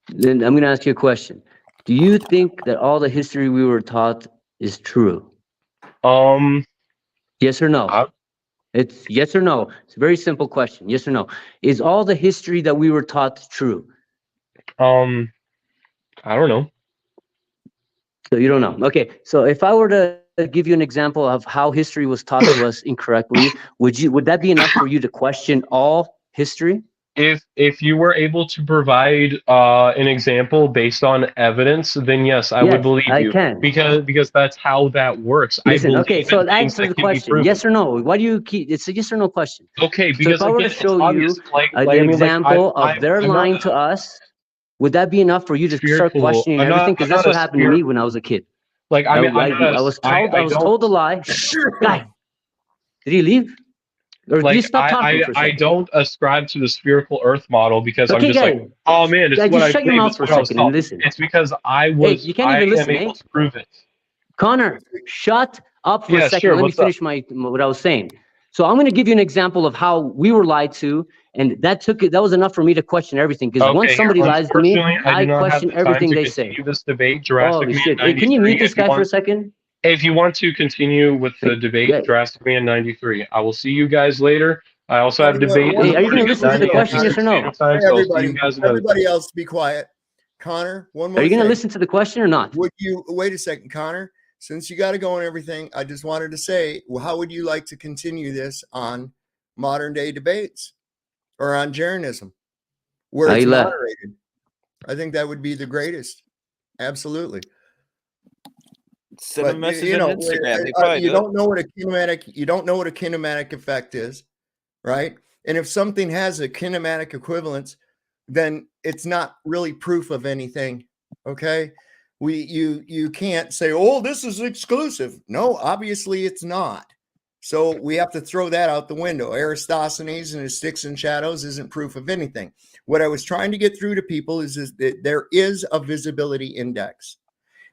[SPEAKER 5] Then I'm gonna ask you a question. Do you think that all the history we were taught is true? Yes or no? It's yes or no. It's a very simple question. Yes or no? Is all the history that we were taught true?
[SPEAKER 4] I don't know.
[SPEAKER 5] So you don't know. Okay. So if I were to give you an example of how history was taught to us incorrectly, would that be enough for you to question all history?
[SPEAKER 4] If you were able to provide an example based on evidence, then yes, I would believe you.
[SPEAKER 5] Can.
[SPEAKER 4] Because that's how that works.
[SPEAKER 5] Listen, okay, so answer the question. Yes or no? Why do you keep it's a yes or no question?
[SPEAKER 4] Okay, because
[SPEAKER 5] so if I were to show you an example of their lying to us, would that be enough for you to start questioning everything? Because that's what happened to me when I was a kid.
[SPEAKER 4] Like I
[SPEAKER 5] was told to lie. Guy, did he leave? Or
[SPEAKER 4] like,
[SPEAKER 5] you stop talking for a second?
[SPEAKER 4] I don't ascribe to the spherical Earth model because I'm just like, oh man, it's what I
[SPEAKER 5] shut your mouth for a second and listen.
[SPEAKER 4] It's because I was
[SPEAKER 5] you can't even listen,
[SPEAKER 4] am able to prove it.
[SPEAKER 5] Connor, shut up for a second.
[SPEAKER 4] Sure,
[SPEAKER 5] Let me finish what I was saying. So I'm going to give you an example of how we were lied to, and that was enough for me to question everything. Because once somebody lies to me, I question everything they say.
[SPEAKER 4] This debate, Jurassic Man 93.
[SPEAKER 5] Hey, can you mute this guy for a second?
[SPEAKER 4] If you want to continue with the debate, Jurassic Man 93, I will see you guys later. I also have debate.
[SPEAKER 5] Hey, are you going to listen to the question, yes or no?
[SPEAKER 3] Everybody else, be quiet. Connor, one more.
[SPEAKER 5] Are you going to listen to the question or not?
[SPEAKER 3] Would you wait a second, Connor? Since you got to go and everything, I just wanted to say, well, how would you like to continue this on modern day debates or on Jeranism, where it's moderated? I think that would be the greatest. Absolutely.
[SPEAKER 11] Send a message on Instagram.
[SPEAKER 3] You don't know what a kinematic effect is, right? And if something has a kinematic equivalence, then it's not really proof of anything. Okay. You can't say, oh, this is exclusive. No, obviously it's not. So we have to throw that out the window. Eratosthenes and his sticks and shadows isn't proof of anything. What I was trying to get through to people is that there is a visibility index.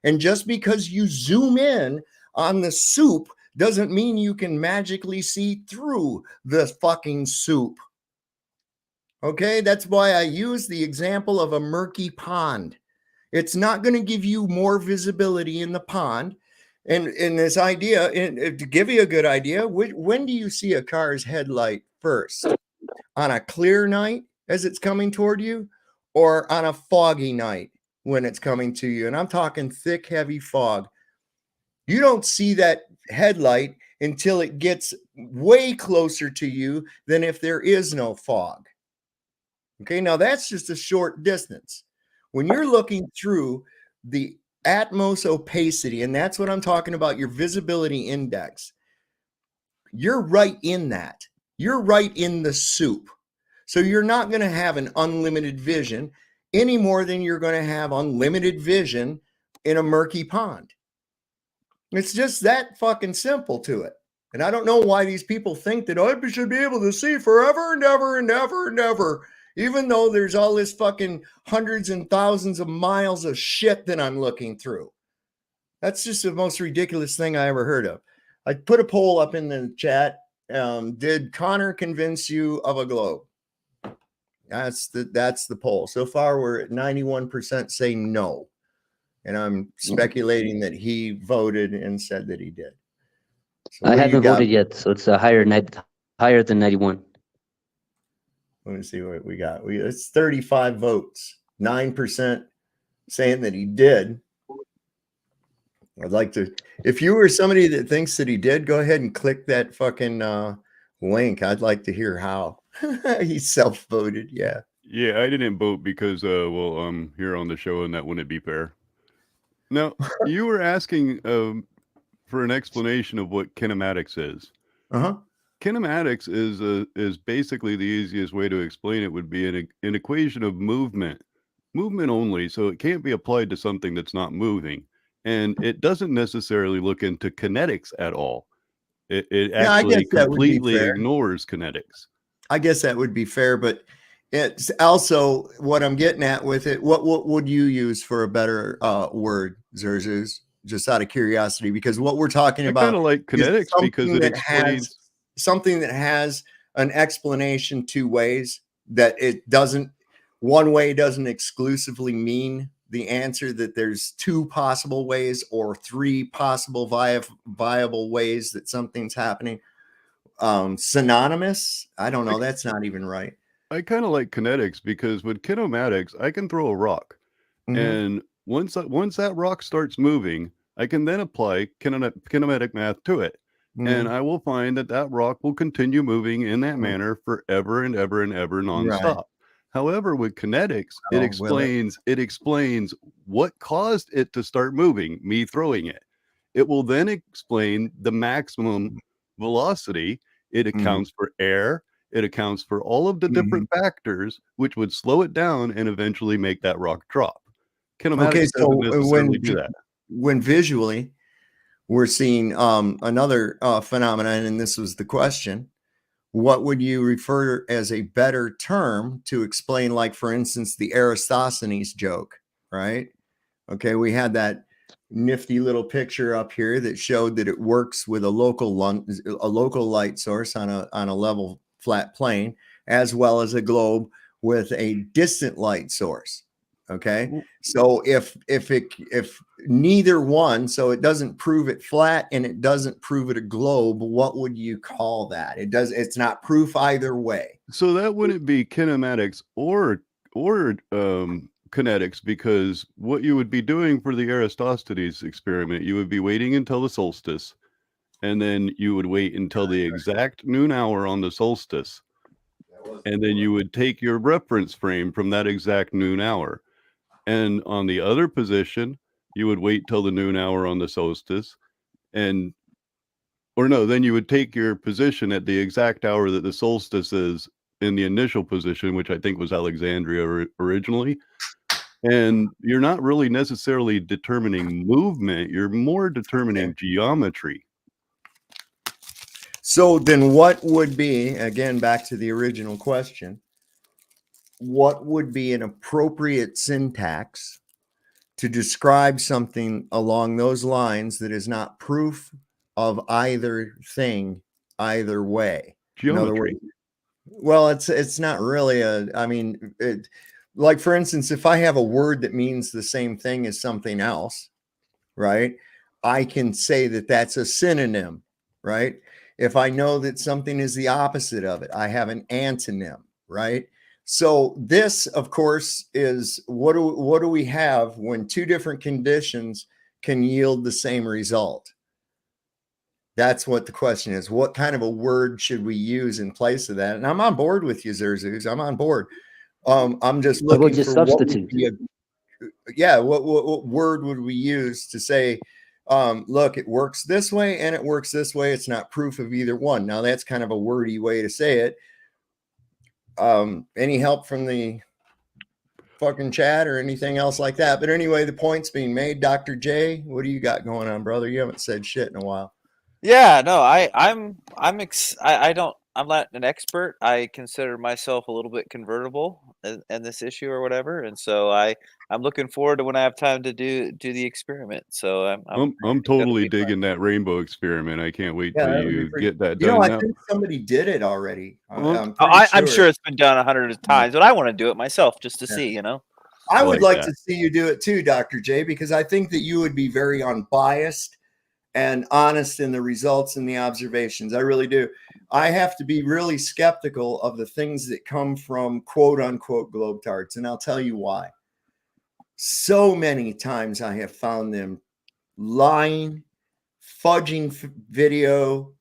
[SPEAKER 3] And just because you zoom in on the soup doesn't mean you can magically see through the fucking soup. Okay, that's why I use the example of a murky pond. It's not going to give you more visibility in the pond. And in this idea, to give you a good idea, when do you see a car's headlight first? On a clear night as it's coming toward you, or on a foggy night when it's coming to you? And I'm talking thick, heavy fog. You don't see that headlight until it gets way closer to you than if there is no fog. Okay, now that's just a short distance. When you're looking through the Atmos opacity, and that's what I'm talking about, your visibility index, you're right in that. You're right in the soup. So you're not going to have an unlimited vision any more than you're going to have unlimited vision in a murky pond. It's just that fucking simple to it. And I don't know why these people think that I should be able to see forever and ever and ever and ever, even though there's all this fucking hundreds and thousands of miles of shit that I'm looking through. That's just the most ridiculous thing I ever heard of. I put a poll up in the chat. Did Connor convince you of a globe? That's the poll. So far, we're at 91% saying no. And I'm speculating that he voted and said that he did. So
[SPEAKER 5] I haven't voted yet, so it's a higher than 91.
[SPEAKER 3] Let me see what we got. It's 35 votes, 9% saying that he did. I'd like to, if you were somebody that thinks that he did, go ahead and click that fucking link. I'd like to hear how. He self-voted. Yeah.
[SPEAKER 13] Yeah, I didn't vote because, well, I'm here on the show and that wouldn't be fair. Now, you were asking for an explanation of what kinematics is.
[SPEAKER 3] Uh-huh.
[SPEAKER 13] Kinematics is basically the easiest way to explain it would be an equation of movement only. So it can't be applied to something that's not moving. And it doesn't necessarily look into kinetics at all. It actually completely ignores kinetics.
[SPEAKER 3] I guess that would be fair, but it's also what I'm getting at with it. What would you use for a better word, Zerzuz? Just out of curiosity, because what we're talking about
[SPEAKER 13] kind of like kinetics because it explains
[SPEAKER 3] something that has an explanation two ways, that it doesn't, one way doesn't exclusively mean the answer, that there's two possible ways or three possible viable ways that something's happening. Synonymous, I don't know, that's not even right.
[SPEAKER 13] I kind of like kinetics because with kinematics I can throw a rock, and once that rock starts moving, I can then apply kinematic math to it, and I will find that rock will continue moving in that manner forever and ever and ever nonstop. Right. However, with kinetics, it explains what caused it to start moving, me throwing it. It will then explain the maximum velocity. It accounts for air. It accounts for all of the different factors, which would slow it down and eventually make that rock drop. Kinematics doesn't necessarily do that.
[SPEAKER 3] When visually we're seeing another phenomenon, and this was the question, what would you refer as a better term to explain, like, for instance, the Eratosthenes joke, right? Okay, we had that nifty little picture up here that showed that it works with a local light source on a level flat plane, as well as a globe with a distant light source. Okay, so if neither one, so it doesn't prove it flat and it doesn't prove it a globe, what would you call that? It's not proof either way.
[SPEAKER 13] So that wouldn't be kinematics or kinetics, because what you would be doing for the Eratosthenes experiment, you would be waiting until the solstice, and then you would wait until the exact noon hour on the solstice, and then you would take your reference frame from that exact noon hour. And on the other position, you would wait till the noon hour on the solstice, then you would take your position at the exact hour that the solstice is in the initial position, which I think was Alexandria originally. And you're not really necessarily determining movement, you're more determining geometry.
[SPEAKER 3] So then what would be, again, back to the original question, what would be an appropriate syntax to describe something along those lines that is not proof of either thing, either way?
[SPEAKER 13] Geometry.
[SPEAKER 3] In other words, well, it's not really like, for instance, if I have a word that means the same thing as something else, right, I can say that that's a synonym, right? If I know that something is the opposite of it, I have an antonym, right? So this, of course, is what do we have when two different conditions can yield the same result? That's what the question is. What kind of a word should we use in place of that? And I'm on board with you, Zerzuz. I'm on board. I'm just looking for what would be what word would we use to say, look, it works this way and it works this way. It's not proof of either one. Now that's kind of a wordy way to say it. Any help from the fucking chat or anything else like that? But anyway, the point's being made. Dr. J, what do you got going on, brother? You haven't said shit in a while.
[SPEAKER 11] Yeah, no, I don't I'm not an expert. I consider myself a little bit convertible in this issue or whatever, and so I'm looking forward to when I have time to do the experiment. So I
[SPEAKER 13] I'm
[SPEAKER 11] think that'll
[SPEAKER 13] totally
[SPEAKER 11] be fun.
[SPEAKER 13] digging that rainbow experiment. I can't wait
[SPEAKER 3] Yeah,
[SPEAKER 13] till
[SPEAKER 3] that would be
[SPEAKER 13] you
[SPEAKER 3] pretty.
[SPEAKER 13] get that
[SPEAKER 3] You know,
[SPEAKER 13] done.
[SPEAKER 3] I
[SPEAKER 13] Now,
[SPEAKER 3] think somebody did it already.
[SPEAKER 13] well,
[SPEAKER 3] I'm
[SPEAKER 11] Oh,
[SPEAKER 3] pretty
[SPEAKER 11] I'm
[SPEAKER 3] sure.
[SPEAKER 11] sure it's been done 100 times, but I want to do it myself just to
[SPEAKER 3] Yeah.
[SPEAKER 11] see. You know.
[SPEAKER 3] I
[SPEAKER 13] I
[SPEAKER 3] would
[SPEAKER 13] like
[SPEAKER 3] like
[SPEAKER 13] that.
[SPEAKER 3] to see you do it too, Dr. J, because I think that you would be very unbiased and honest in the results and the observations. I really do. I have to be really skeptical of the things that come from quote unquote globetards, and I'll tell you why. So many times I have found them lying, fudging video,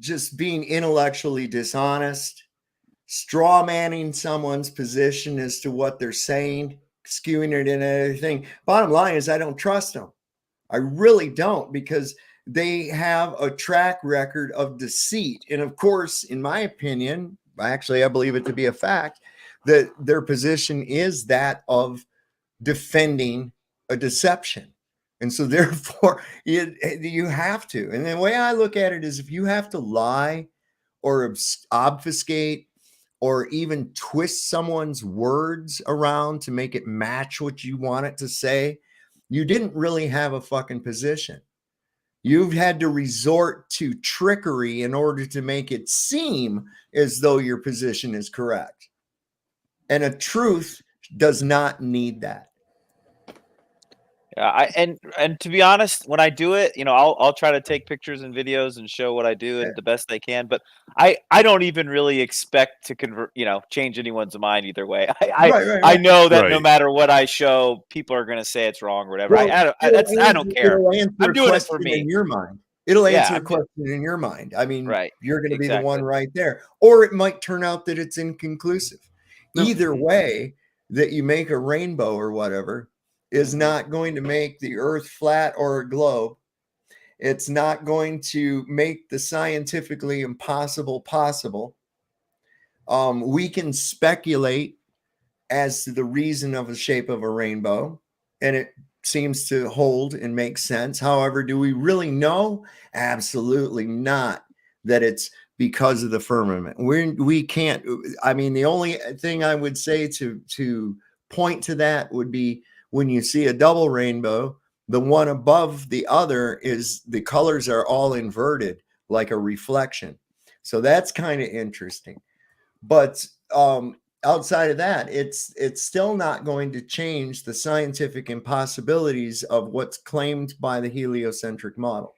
[SPEAKER 3] just being intellectually dishonest, straw manning someone's position as to what they're saying, skewing it and everything. Bottom line is, I don't trust them. I really don't, because they have a track record of deceit. And of course, in my opinion, actually, I believe it to be a fact that their position is that of defending a deception. And so therefore, you have to. And the way I look at it is, if you have to lie or obfuscate or even twist someone's words around to make it match what you want it to say, you didn't really have a fucking position. You've had to resort to trickery in order to make it seem as though your position is correct. And a truth does not need that.
[SPEAKER 11] Yeah, and to be honest, when I do it, you know, I'll try to take pictures and videos and show what I do and the best I can. But I don't even really expect to change anyone's mind either way. I know that no
[SPEAKER 13] Right.
[SPEAKER 11] matter what I show, people are going to say it's wrong or whatever.
[SPEAKER 3] Well,
[SPEAKER 11] I don't care.
[SPEAKER 3] it'll answer
[SPEAKER 11] I'm
[SPEAKER 3] a
[SPEAKER 11] doing it for
[SPEAKER 3] question
[SPEAKER 11] me.
[SPEAKER 3] in your mind. It'll
[SPEAKER 11] Yeah,
[SPEAKER 3] answer a question in your mind. I mean,
[SPEAKER 11] right.
[SPEAKER 3] You're going to be the
[SPEAKER 11] Exactly.
[SPEAKER 3] one right there. Or it might turn out that it's inconclusive. Either way, that you make a rainbow or whatever is not going to make the earth flat or a globe. It's not going to make the scientifically impossible possible. We can speculate as to the reason of the shape of a rainbow, and it seems to hold and make sense. However, do we really know? Absolutely not, that it's because of the firmament. We can't. I mean, the only thing I would say to point to that would be, when you see a double rainbow, the one above the other is, the colors are all inverted like a reflection. So that's kind of interesting. But outside of that, it's still not going to change the scientific impossibilities of what's claimed by the heliocentric model.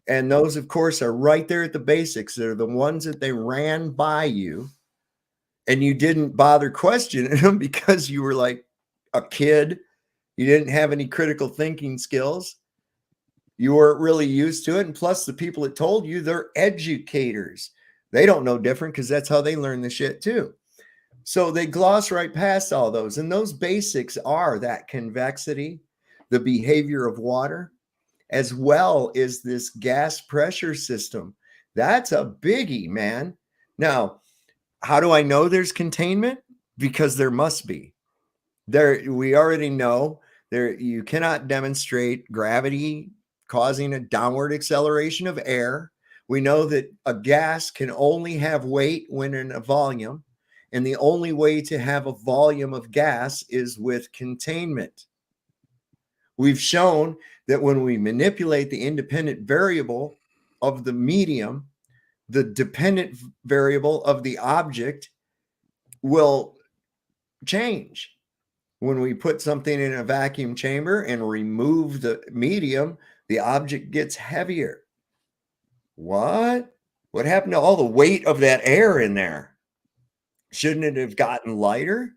[SPEAKER 3] And those, of course, are right there at the basics. They're the ones that they ran by you, and you didn't bother questioning them because you were like a kid. You didn't have any critical thinking skills. You weren't really used to it. And plus, the people that told you, they're educators. They don't know different, because that's how they learn the shit too. So they gloss right past all those. And those basics are that convexity, the behavior of water, as well as this gas pressure system. That's a biggie, man. Now, how do I know there's containment? Because there must be. We already know you cannot demonstrate gravity causing a downward acceleration of air. We know that a gas can only have weight when in a volume, and the only way to have a volume of gas is with containment. We've shown that when we manipulate the independent variable of the medium, the dependent variable of the object will change. When we put something in a vacuum chamber and remove the medium, the object gets heavier. What happened to all the weight of that air in there? Shouldn't it have gotten lighter?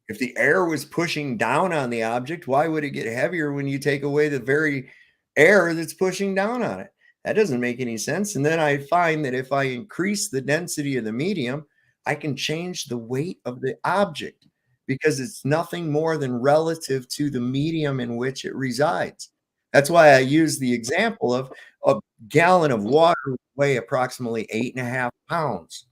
[SPEAKER 3] If the air was pushing down on the object, why would it get heavier when you take away the very air that's pushing down on it? That doesn't make any sense. And then I find that if I increase the density of the medium, I can change the weight of the object, because it's nothing more than relative to the medium in which it resides. That's why I use the example of a gallon of water weigh approximately 8.5 pounds.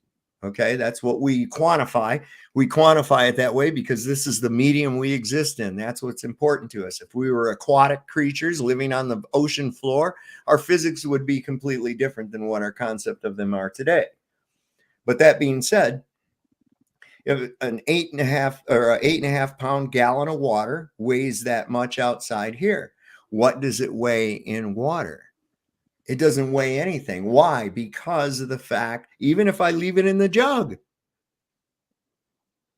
[SPEAKER 3] Okay, that's what we quantify. We quantify it that way because this is the medium we exist in. That's what's important to us. If we were aquatic creatures living on the ocean floor, our physics would be completely different than what our concept of them are today. But that being said, if an 8.5 pound gallon of water weighs that much outside here, what does it weigh in water? It doesn't weigh anything. Why? Because of the fact, even if I leave it in the jug,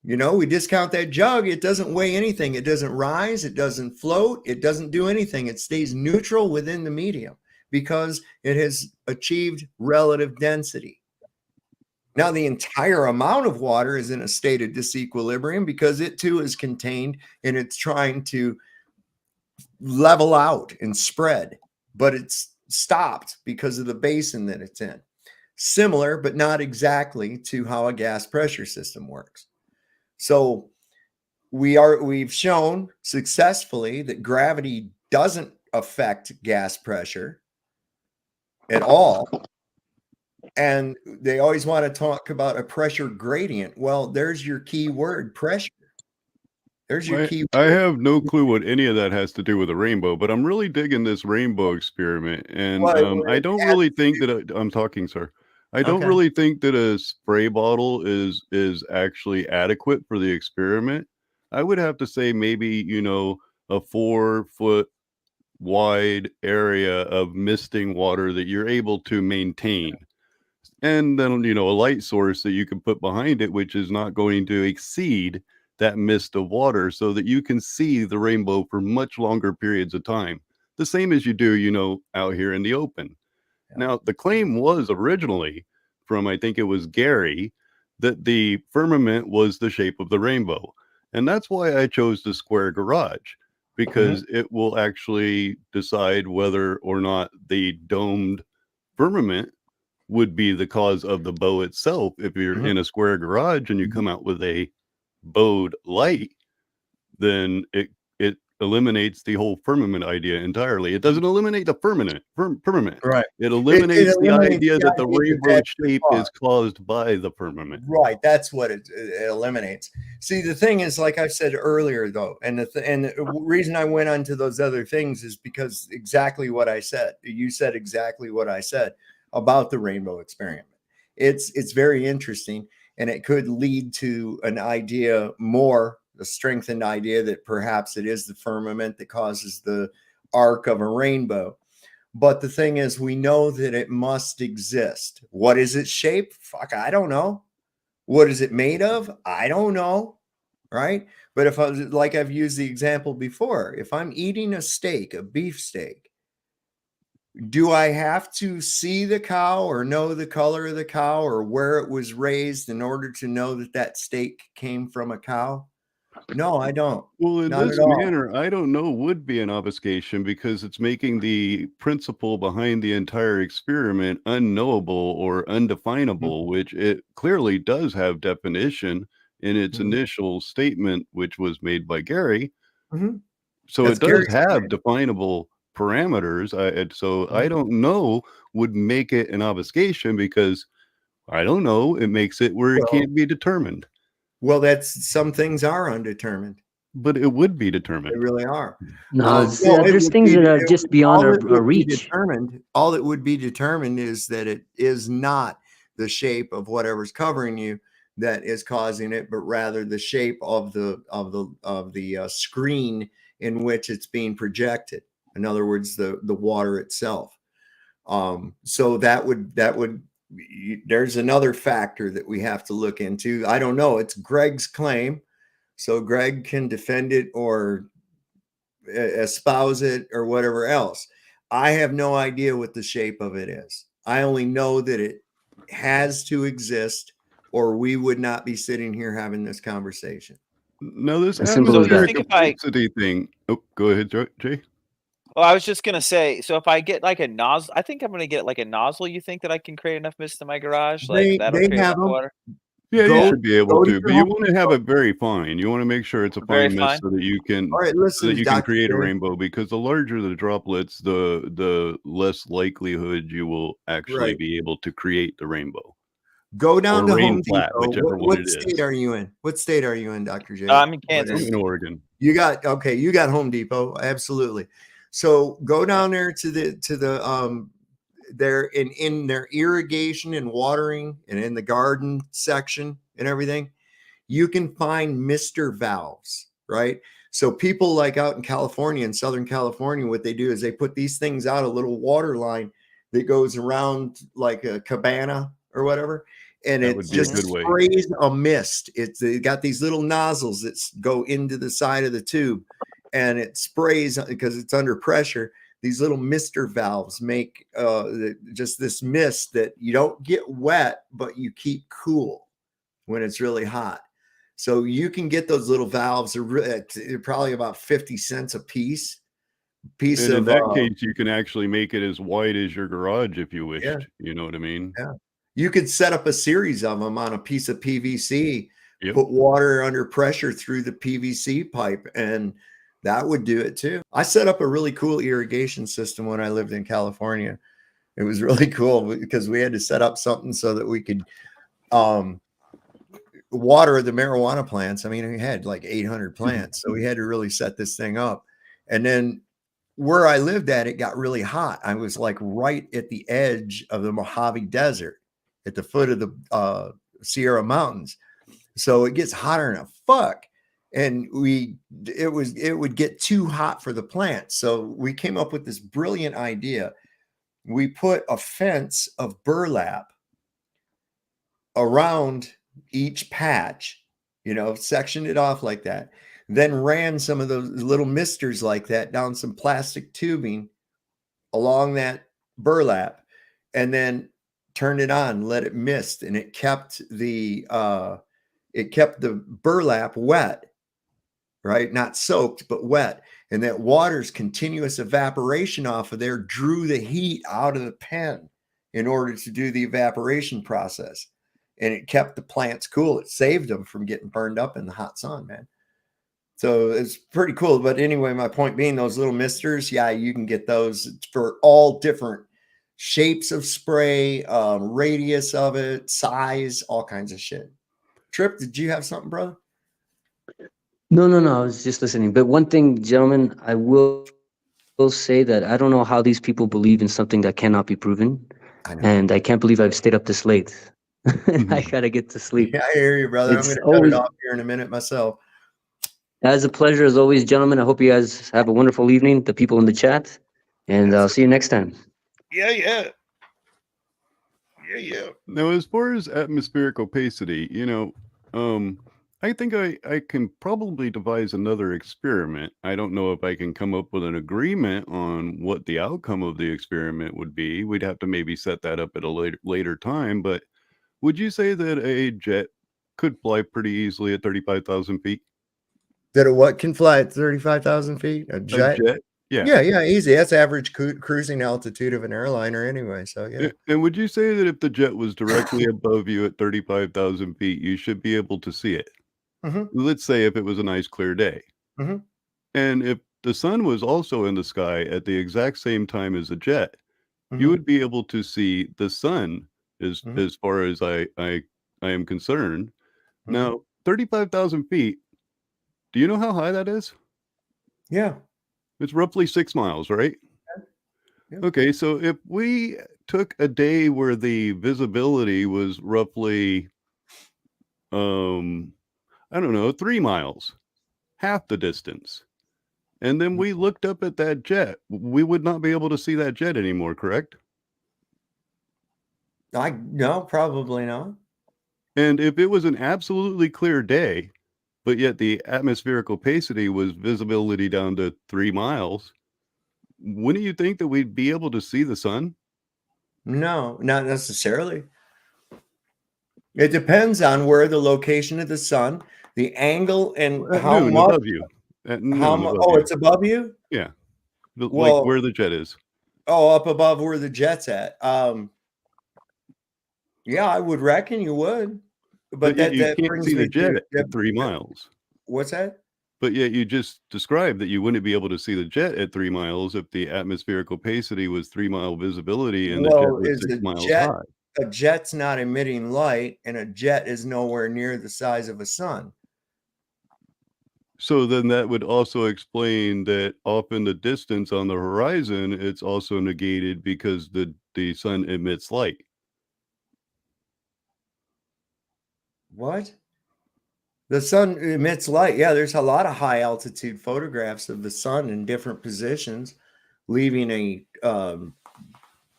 [SPEAKER 3] you know, we discount that jug, it doesn't weigh anything. It doesn't rise, it doesn't float, it doesn't do anything. It stays neutral within the medium because it has achieved relative density. Now, the entire amount of water is in a state of disequilibrium because it too is contained and it's trying to level out and spread, but it's stopped because of the basin that it's in. Similar, but not exactly to how a gas pressure system works. So we've shown successfully that gravity doesn't affect gas pressure at all. And they always want to talk about a pressure gradient. Well, there's your key word, pressure. There's your key word.
[SPEAKER 13] I have no clue what any of that has to do with a rainbow, but I'm really digging this rainbow experiment. And I don't really think that I'm talking, sir. I don't really think that a spray bottle is actually adequate for the experiment. I would have to say maybe, you know, a 4-foot wide area of misting water that you're able to maintain. And then, you know, a light source that you can put behind it, which is not going to exceed that mist of water so that you can see the rainbow for much longer periods of time. The same as you do, you know, out here in the open. Now, the claim was originally from, I think it was Gary, that the firmament was the shape of the rainbow. And that's why I chose the square garage, because it will actually decide whether or not the domed firmament would be the cause of the bow itself. If you're in a square garage and you come out with a bowed light, then it eliminates the whole firmament idea entirely. It doesn't eliminate the firmament.
[SPEAKER 3] Right.
[SPEAKER 13] It eliminates the idea that the rainbow shape
[SPEAKER 3] cause.
[SPEAKER 13] is caused by the firmament.
[SPEAKER 3] Right. That's what it eliminates. See, the thing is, like I said earlier, though, and the reason I went on to those other things is because exactly what I said. You said exactly what I said about the rainbow experiment. It's very interesting, and it could lead to an idea more, a strengthened idea that perhaps it is the firmament that causes the arc of a rainbow. But the thing is, we know that it must exist. What is its shape? Fuck, I don't know. What is it made of? I don't know. Right? But if I was, like I've used the example before, if I'm eating a steak, a beef steak, do I have to see the cow or know the color of the cow or where it was raised in order to know that that steak came from a cow? No, I don't.
[SPEAKER 13] Well, in
[SPEAKER 3] Not
[SPEAKER 13] this
[SPEAKER 3] at all.
[SPEAKER 13] manner, I don't know would be an obfuscation because it's making the principle behind the entire experiment unknowable or undefinable, which it clearly does have definition in its initial statement, which was made by Gary. So
[SPEAKER 3] That's
[SPEAKER 13] it does
[SPEAKER 3] Gary's
[SPEAKER 13] have
[SPEAKER 3] claim.
[SPEAKER 13] definable parameters. I don't know would make it an obfuscation because I don't know. It makes it where it can't be determined.
[SPEAKER 3] Well, some things are undetermined.
[SPEAKER 13] But it would be
[SPEAKER 3] They
[SPEAKER 13] determined.
[SPEAKER 3] really are.
[SPEAKER 5] No, there's things that are just beyond our reach.
[SPEAKER 3] All that would be determined is that it is not the shape of whatever's covering you that is causing it, but rather the shape of the screen in which it's being projected. In other words, the water itself. So that would there's another factor that we have to look into. I don't know. It's Greg's claim. So Greg can defend it or espouse it or whatever else. I have no idea what the shape of it is. I only know that it has to exist or we would not be sitting here having this conversation.
[SPEAKER 13] No, this
[SPEAKER 11] atmospheric
[SPEAKER 13] complexity thing. Oh, go ahead, Jay.
[SPEAKER 11] Well, I was just gonna say, so if I get like a nozzle, I think I'm gonna get like a nozzle. You think that I can create enough mist in my garage? Like that'll create enough water?
[SPEAKER 13] Yeah, you should be able to, but you want to have it very fine. You want to make sure it's a
[SPEAKER 11] Very
[SPEAKER 13] fine
[SPEAKER 11] fine?
[SPEAKER 13] mist so that you can create a rainbow. Because the larger the droplets, the less likelihood you will actually be able to create the rainbow.
[SPEAKER 3] Go down
[SPEAKER 13] or
[SPEAKER 3] to
[SPEAKER 13] rain
[SPEAKER 3] Home
[SPEAKER 13] flat,
[SPEAKER 3] Depot.
[SPEAKER 13] whichever one
[SPEAKER 3] What
[SPEAKER 13] it
[SPEAKER 3] state
[SPEAKER 13] is.
[SPEAKER 3] are you in? What state are you in, Dr. J?
[SPEAKER 11] I'm in
[SPEAKER 13] I'm
[SPEAKER 11] Kansas.
[SPEAKER 13] in Oregon.
[SPEAKER 3] You got Home Depot. Absolutely. So go down there to the there in their irrigation and watering and in the garden section and everything, you can find mister valves, right? So people like out in California, in Southern California, what they do is they put these things out, a little water line that goes around like a cabana or whatever, and
[SPEAKER 13] That
[SPEAKER 3] it
[SPEAKER 13] would be a
[SPEAKER 3] just
[SPEAKER 13] good way.
[SPEAKER 3] sprays a mist. They got these little nozzles that go into the side of the tube, and it sprays because it's under pressure. These little mister valves make just this mist that you don't get wet, but you keep cool when it's really hot. So you can get those little valves. They're probably about 50 cents a piece.
[SPEAKER 13] And in that case, you can actually make it as wide as your garage if you wished.
[SPEAKER 3] Yeah.
[SPEAKER 13] You know what I mean?
[SPEAKER 3] Yeah. You could set up a series of them on a piece of PVC,
[SPEAKER 13] Yep.
[SPEAKER 3] put water under pressure through the PVC pipe, and that would do it too. I set up a really cool irrigation system when I lived in California. It was really cool because we had to set up something so that we could water the marijuana plants. I mean, we had like 800 plants, so we had to really set this thing up. And then where I lived at, it got really hot. I was like right at the edge of the Mojave Desert at the foot of the Sierra Mountains. So it gets hotter than a fuck. And it would get too hot for the plants. So we came up with this brilliant idea. We put a fence of burlap around each patch, sectioned it off like that, then ran some of those little misters like that down some plastic tubing along that burlap, and then turned it on, let it mist, and it kept the burlap wet, right? Not soaked, but wet. And that water's continuous evaporation off of there drew the heat out of the pen in order to do the evaporation process. And it kept the plants cool. It saved them from getting burned up in the hot sun, man. So it's pretty cool. But anyway, my point being, those little misters, yeah, you can get those for all different shapes of spray, radius of it, size, all kinds of shit. Trip, did you have something, brother?
[SPEAKER 5] No. I was just listening. But one thing, gentlemen, I will say that I don't know how these people believe in something that cannot be proven. And I can't believe I've stayed up this late. I gotta get to sleep.
[SPEAKER 3] Yeah, I hear you, brother. I'm going to cut it off here in a minute myself.
[SPEAKER 5] As a pleasure as always, gentlemen. I hope you guys have a wonderful evening, the people in the chat, and I'll see you next time.
[SPEAKER 8] Yeah.
[SPEAKER 13] Now, as far as atmospheric opacity, I think I can probably devise another experiment. I don't know if I can come up with an agreement on what the outcome of the experiment would be. We'd have to maybe set that up at a later time. But would you say that a jet could fly pretty easily at 35,000 feet?
[SPEAKER 3] That a what can fly at 35,000 feet? A jet? Yeah, easy. That's average cruising altitude of an airliner anyway. So, yeah.
[SPEAKER 13] And would you say that if the jet was directly above you at 35,000 feet, you should be able to see it?
[SPEAKER 3] Mm-hmm.
[SPEAKER 13] Let's say if it was a nice clear day.
[SPEAKER 3] Mm-hmm.
[SPEAKER 13] And if the sun was also in the sky at the exact same time as a jet,
[SPEAKER 3] Mm-hmm.
[SPEAKER 13] you would be able to see the sun as far as I am concerned.
[SPEAKER 3] Mm-hmm.
[SPEAKER 13] Now, 35,000 feet, do you know how high that is?
[SPEAKER 3] Yeah.
[SPEAKER 13] It's roughly 6 miles, right?
[SPEAKER 3] Yeah.
[SPEAKER 13] Okay, so if we took a day where the visibility was roughly, I don't know, 3 miles, half the distance, and then we looked up at that jet, we would not be able to see that jet anymore, correct?
[SPEAKER 3] No, probably not.
[SPEAKER 13] And if it was an absolutely clear day, but yet the atmospheric opacity was visibility down to 3 miles, wouldn't you think that we'd be able to see the sun?
[SPEAKER 3] No, not necessarily. It depends on where the location of the sun, the angle, and how
[SPEAKER 13] noon,
[SPEAKER 3] much
[SPEAKER 13] above you. At noon,
[SPEAKER 3] how much.
[SPEAKER 13] above
[SPEAKER 3] Oh,
[SPEAKER 13] you.
[SPEAKER 3] it's above you?
[SPEAKER 13] Yeah. Like
[SPEAKER 3] Well,
[SPEAKER 13] where the jet is.
[SPEAKER 3] Oh, up above where the jet's at. Yeah, I would reckon you would.
[SPEAKER 13] But yet
[SPEAKER 3] that
[SPEAKER 13] you
[SPEAKER 3] that
[SPEAKER 13] can't
[SPEAKER 3] brings
[SPEAKER 13] see the
[SPEAKER 3] me
[SPEAKER 13] jet
[SPEAKER 3] to
[SPEAKER 13] at 3 miles.
[SPEAKER 3] what's that?
[SPEAKER 13] But yet you just described that you wouldn't be able to see the jet at 3 miles if the atmospheric opacity was 3 mile visibility and the jet
[SPEAKER 3] Well,
[SPEAKER 13] was
[SPEAKER 3] is
[SPEAKER 13] 6
[SPEAKER 3] the
[SPEAKER 13] miles
[SPEAKER 3] jet
[SPEAKER 13] high.
[SPEAKER 3] a jet's not emitting light, and a jet is nowhere near the size of a sun.
[SPEAKER 13] So then that would also explain that off in the distance on the horizon, it's also negated because the sun emits light.
[SPEAKER 3] What? The sun emits light. Yeah, there's a lot of high altitude photographs of the sun in different positions, leaving a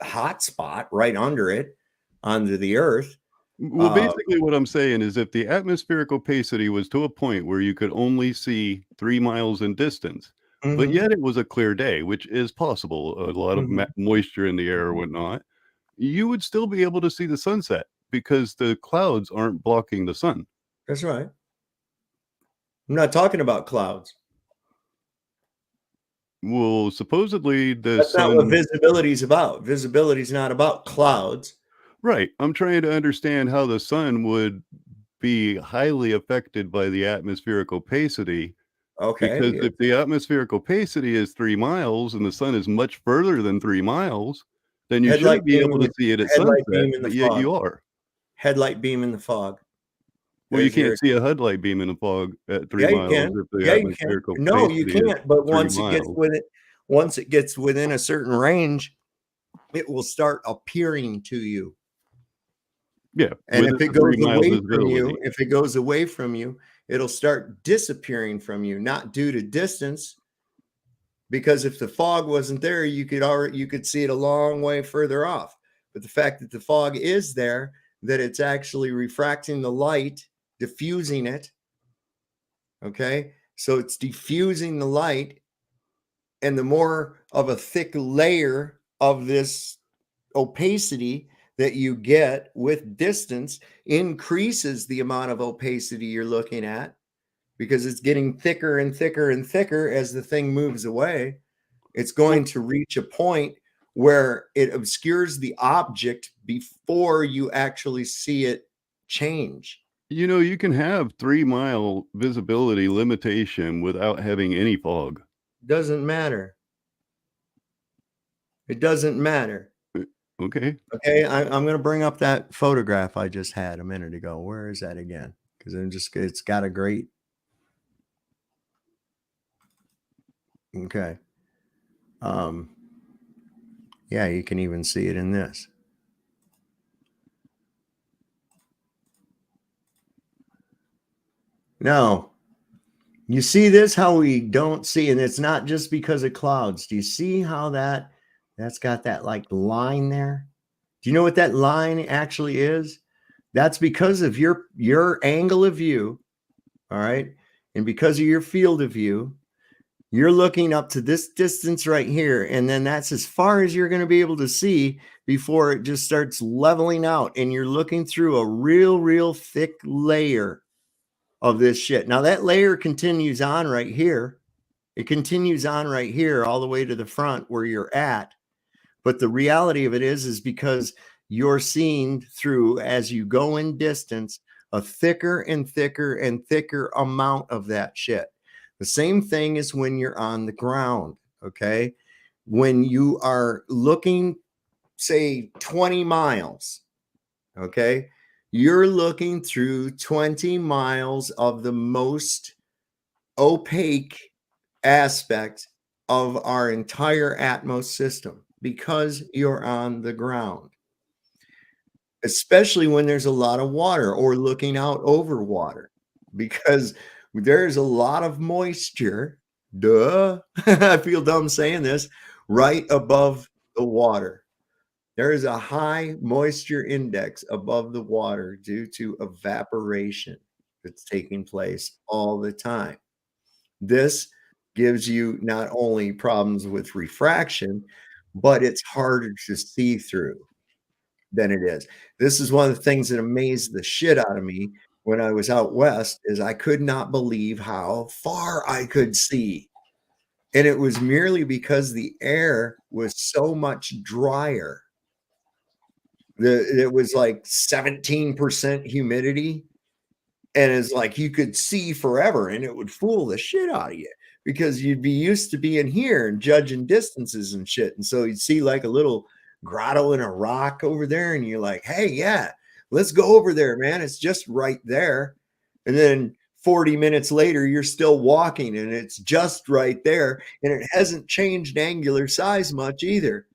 [SPEAKER 3] hot spot right under it, under the Earth.
[SPEAKER 13] Well, basically what I'm saying is if the atmospheric opacity was to a point where you could only see 3 miles in distance, but yet it was a clear day, which is possible, a lot of moisture in the air or whatnot, you would still be able to see the sunset because the clouds aren't blocking the sun.
[SPEAKER 3] That's right. I'm not talking about clouds.
[SPEAKER 13] Well, supposedly the
[SPEAKER 3] That's not what
[SPEAKER 13] sun.
[SPEAKER 3] visibility is about. Visibility is not about clouds.
[SPEAKER 13] Right. I'm trying to understand how the sun would be highly affected by the atmospheric opacity.
[SPEAKER 3] Okay.
[SPEAKER 13] Because if the atmospheric opacity is 3 miles and the sun is much further than 3 miles, then you should be able to see it at sunset, but yet you are.
[SPEAKER 3] Headlight beam in the fog.
[SPEAKER 13] Well, you can't see a headlight beam in the fog at 3
[SPEAKER 3] Yeah, you
[SPEAKER 13] miles
[SPEAKER 3] can.
[SPEAKER 13] if the
[SPEAKER 3] Yeah, you can.
[SPEAKER 13] atmospheric
[SPEAKER 3] No, you
[SPEAKER 13] opacity is
[SPEAKER 3] can't. But
[SPEAKER 13] 3
[SPEAKER 3] once it gets within a certain range, it will start appearing to you.
[SPEAKER 13] Yeah.
[SPEAKER 3] And if it goes away from you, it'll start disappearing from you, not due to distance. Because if the fog wasn't there, you could see it a long way further off. But the fact that the fog is there, that it's actually refracting the light, diffusing it. Okay. So it's diffusing the light. And the more of a thick layer of this opacity that you get with distance increases the amount of opacity you're looking at, because it's getting thicker and thicker and thicker as the thing moves away. It's going to reach a point where it obscures the object before you actually see it change.
[SPEAKER 13] You know, you can have 3-mile visibility limitation without having any fog.
[SPEAKER 3] Doesn't matter. It doesn't matter.
[SPEAKER 13] Okay.
[SPEAKER 3] Okay, I'm going to bring up that photograph I just had a minute ago. Where is that again? Because it's got a great. Okay. Yeah, you can even see it in this. Now, you see this, how we don't see, and it's not just because of clouds. Do you see how that's got that like line there? Do you know what that line actually is? That's because of your angle of view, all right? And because of your field of view, you're looking up to this distance right here, and then that's as far as you're going to be able to see before it just starts leveling out, and you're looking through a real thick layer of this shit. Now that layer continues on right here. It continues on right here all the way to the front where you're at. But the reality of it is because you're seeing through, as you go in distance, a thicker and thicker and thicker amount of that shit. The same thing is when you're on the ground, okay? When you are looking, say, 20 miles, okay? You're looking through 20 miles of the most opaque aspect of our entire Atmos system because you're on the ground, especially when there's a lot of water or looking out over water, because there's a lot of moisture. Duh. I feel dumb saying this, right above the water. There is a high moisture index above the water due to evaporation that's taking place all the time. This gives you not only problems with refraction, but it's harder to see through than it is. This is one of the things that amazed the shit out of me when I was out west, is I could not believe how far I could see. And it was merely because the air was so much drier. It was like 17% humidity. And it's like you could see forever, and it would fool the shit out of you because you'd be used to being here and judging distances and shit. And so you'd see like a little grotto in a rock over there, and you're like, hey, yeah, let's go over there, man. It's just right there. And then 40 minutes later, you're still walking and it's just right there. And it hasn't changed angular size much either.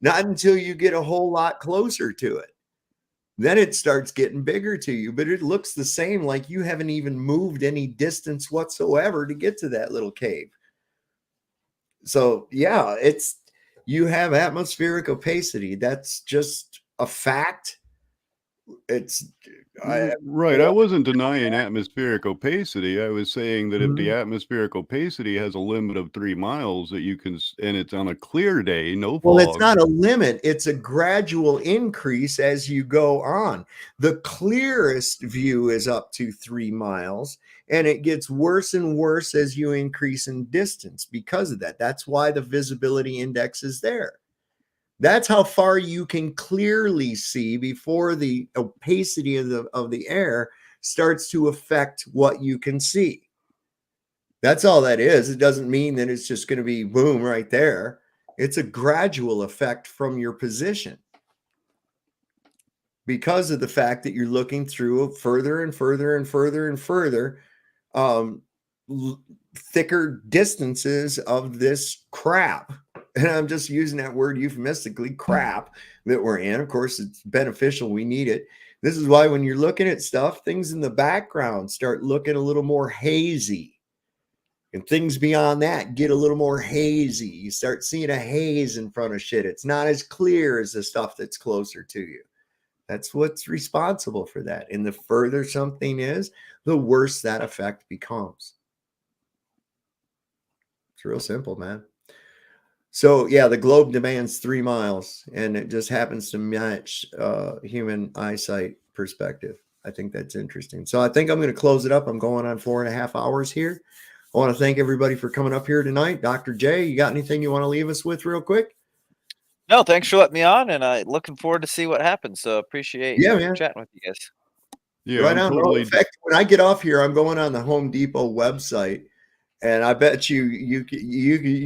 [SPEAKER 3] Not until you get a whole lot closer to it. Then it starts getting bigger to you, but it looks the same, like you haven't even moved any distance whatsoever to get to that little cave. So yeah, you have atmospheric opacity. That's just a fact. It's
[SPEAKER 13] right. I wasn't denying atmospheric opacity. I was saying that if the atmospheric opacity has a limit of 3 miles that you can, and it's on a clear day, no fog.
[SPEAKER 3] Well, it's not a limit. It's a gradual increase as you go on. The clearest view is up to 3 miles, and it gets worse and worse as you increase in distance because of that. That's why the visibility index is there. That's how far you can clearly see before the opacity of the air starts to affect what you can see. That's all that is. It doesn't mean that it's just going to be boom right there. It's a gradual effect from your position because of the fact that you're looking through further and further and further and further thicker distances of this crap. And I'm just using that word euphemistically, crap, that we're in. Of course, it's beneficial. We need it. This is why when you're looking at stuff, things in the background start looking a little more hazy. And things beyond that get a little more hazy. You start seeing a haze in front of shit. It's not as clear as the stuff that's closer to you. That's what's responsible for that. And the further something is, the worse that effect becomes. It's real simple, man. So yeah, the globe demands 3 miles, and it just happens to match human eyesight perspective. I think that's interesting. So I think I'm going to close it up. I'm going on 4.5 hours here. I want to thank everybody for coming up here tonight. Dr. J, you got anything you want to leave us with real quick?
[SPEAKER 11] No, thanks for letting me on, and looking forward to see what happens. So appreciate chatting with you guys.
[SPEAKER 13] Yeah,
[SPEAKER 3] right on. Totally... In fact, when I get off here, I'm going on the Home Depot website. And I bet you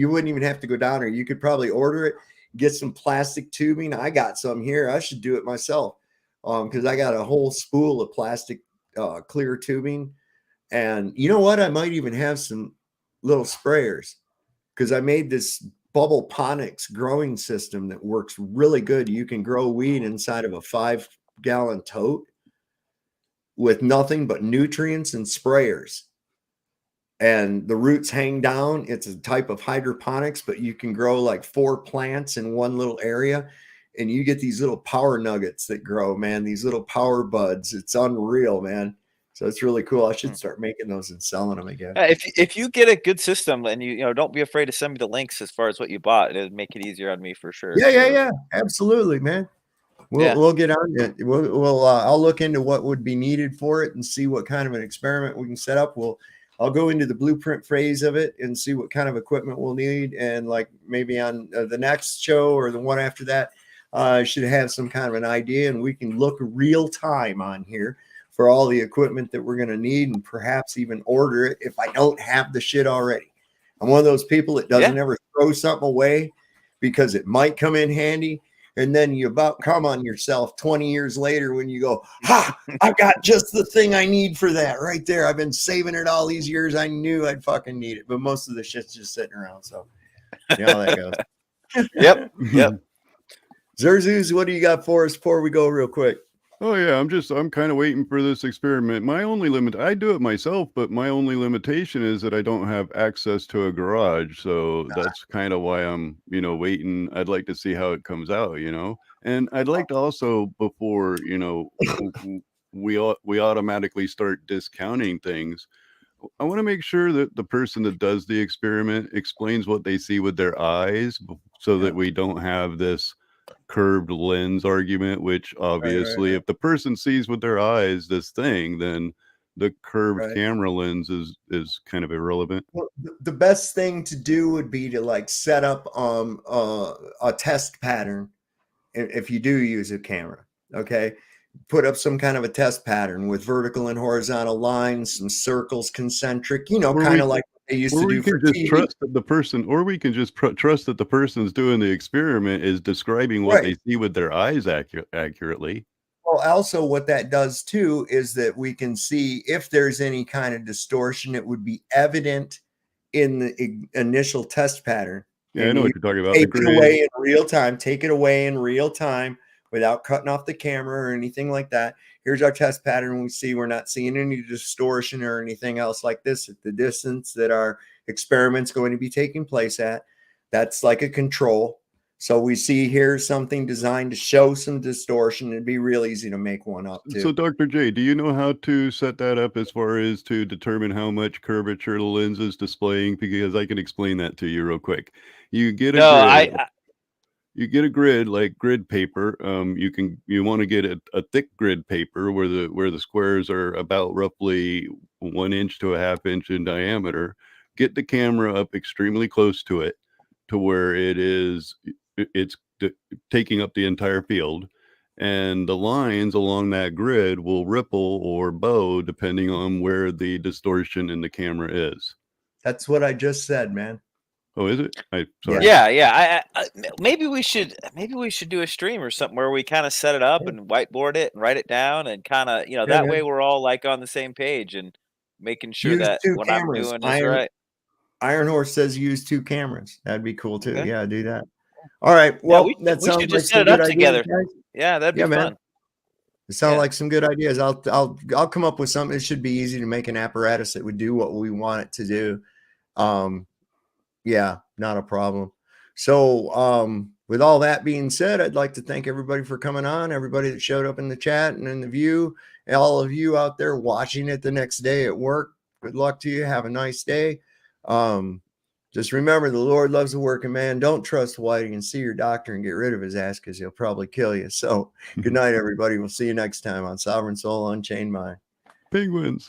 [SPEAKER 3] wouldn't even have to go down there. You could probably order it, get some plastic tubing. I got some here. I should do it myself because I got a whole spool of plastic clear tubing. And you know what? I might even have some little sprayers because I made this bubble ponics growing system that works really good. You can grow weed inside of a 5-gallon tote with nothing but nutrients and sprayers. And the roots hang down. It's a type of hydroponics, but you can grow like 4 plants in one little area. And you get these little power nuggets that grow, man, these little power buds. It's unreal, man. So it's really cool. I should start making those and selling them again.
[SPEAKER 11] If you get a good system and you know, don't be afraid to send me the links as far as what you bought. It'll make it easier on me for sure.
[SPEAKER 3] Yeah. Absolutely, man. We'll get on it. I'll look into what would be needed for it and see what kind of an experiment we can set up. I'll go into the blueprint phase of it and see what kind of equipment we'll need. And like maybe on the next show or the one after that, I should have some kind of an idea and we can look real time on here for all the equipment that we're going to need and perhaps even order it if I don't have the shit already. I'm one of those people that doesn't ever throw something away because it might come in handy. And then you about come on yourself 20 years later when you go, I've got just the thing I need for that right there. I've been saving it all these years. I knew I'd fucking need it. But most of the shit's just sitting around. So, you know how that goes.
[SPEAKER 11] Yep.
[SPEAKER 3] Zerzuz, what do you got for us before we go real quick?
[SPEAKER 13] Oh yeah, I'm kind of waiting for this experiment. My only limit, I do it myself, but my only limitation is that I don't have access to a garage. So that's kind of why I'm, waiting. I'd like to see how it comes out, and I'd like to also, before, we automatically start discounting things. I want to make sure that the person that does the experiment explains what they see with their eyes so that we don't have this curved lens argument, which obviously if the person sees with their eyes this thing, then the curved camera lens is kind of irrelevant.
[SPEAKER 3] Well, the best thing to do would be to like set up a test pattern if you do use a camera. Okay, put up some kind of a test pattern with vertical and horizontal lines, some circles, concentric, kind of like what they used
[SPEAKER 13] Or
[SPEAKER 3] to
[SPEAKER 13] we
[SPEAKER 3] do for
[SPEAKER 13] can just
[SPEAKER 3] TV.
[SPEAKER 13] trust that the person, or we can just trust that the person's doing the experiment is describing what they see with their eyes accurately.
[SPEAKER 3] Well, also what that does too is that we can see if there's any kind of distortion, it would be evident in the initial test pattern.
[SPEAKER 13] Yeah,
[SPEAKER 3] and
[SPEAKER 13] I know
[SPEAKER 3] you
[SPEAKER 13] what you're talking about.
[SPEAKER 3] take
[SPEAKER 13] The
[SPEAKER 3] it
[SPEAKER 13] grid.
[SPEAKER 3] away in real time. Take it away in real time without cutting off the camera or anything like that. Here's our test pattern. We see we're not seeing any distortion or anything else like this at the distance that our experiment's going to be taking place at. That's like a control. So we see here something designed to show some distortion. It'd be real easy to make one up too.
[SPEAKER 13] So, Dr. J, do you know how to set that up as far as to determine how much curvature the lens is displaying? Because I can explain that to you real quick. You get a grid. You get a grid like grid paper. You want to get a thick grid paper where the squares are about roughly 1 inch to a half inch in diameter. Get the camera up extremely close to it, to where it's taking up the entire field, and the lines along that grid will ripple or bow depending on where the distortion in the camera is.
[SPEAKER 3] That's what I just said, man.
[SPEAKER 13] Oh, is it? Sorry.
[SPEAKER 11] Yeah. Maybe we should do a stream or something where we kind of set it up and whiteboard it and write it down and kind of, that way we're all like on the same page and making sure
[SPEAKER 3] Use
[SPEAKER 11] that
[SPEAKER 3] 2
[SPEAKER 11] what
[SPEAKER 3] cameras.
[SPEAKER 11] I'm doing is right.
[SPEAKER 3] Iron Horse says use 2 cameras. That'd be cool too. Okay. Yeah, do that. All right. Well,
[SPEAKER 11] we should just set it up together. Yeah, that'd be fun.
[SPEAKER 3] Man. It sounds like some good ideas. I'll come up with something. It should be easy to make an apparatus that would do what we want it to do. Yeah, not a problem. So with all that being said, I'd like to thank everybody for coming on, everybody that showed up in the chat and in the view, and all of you out there watching it the next day at work. Good luck to you. Have a nice day. Just remember, the Lord loves the working man. Don't trust Whitey, and see your doctor and get rid of his ass, because he'll probably kill you. So good night, everybody. We'll see you next time on Sovereign Soul Unchained Mind.
[SPEAKER 13] Penguins.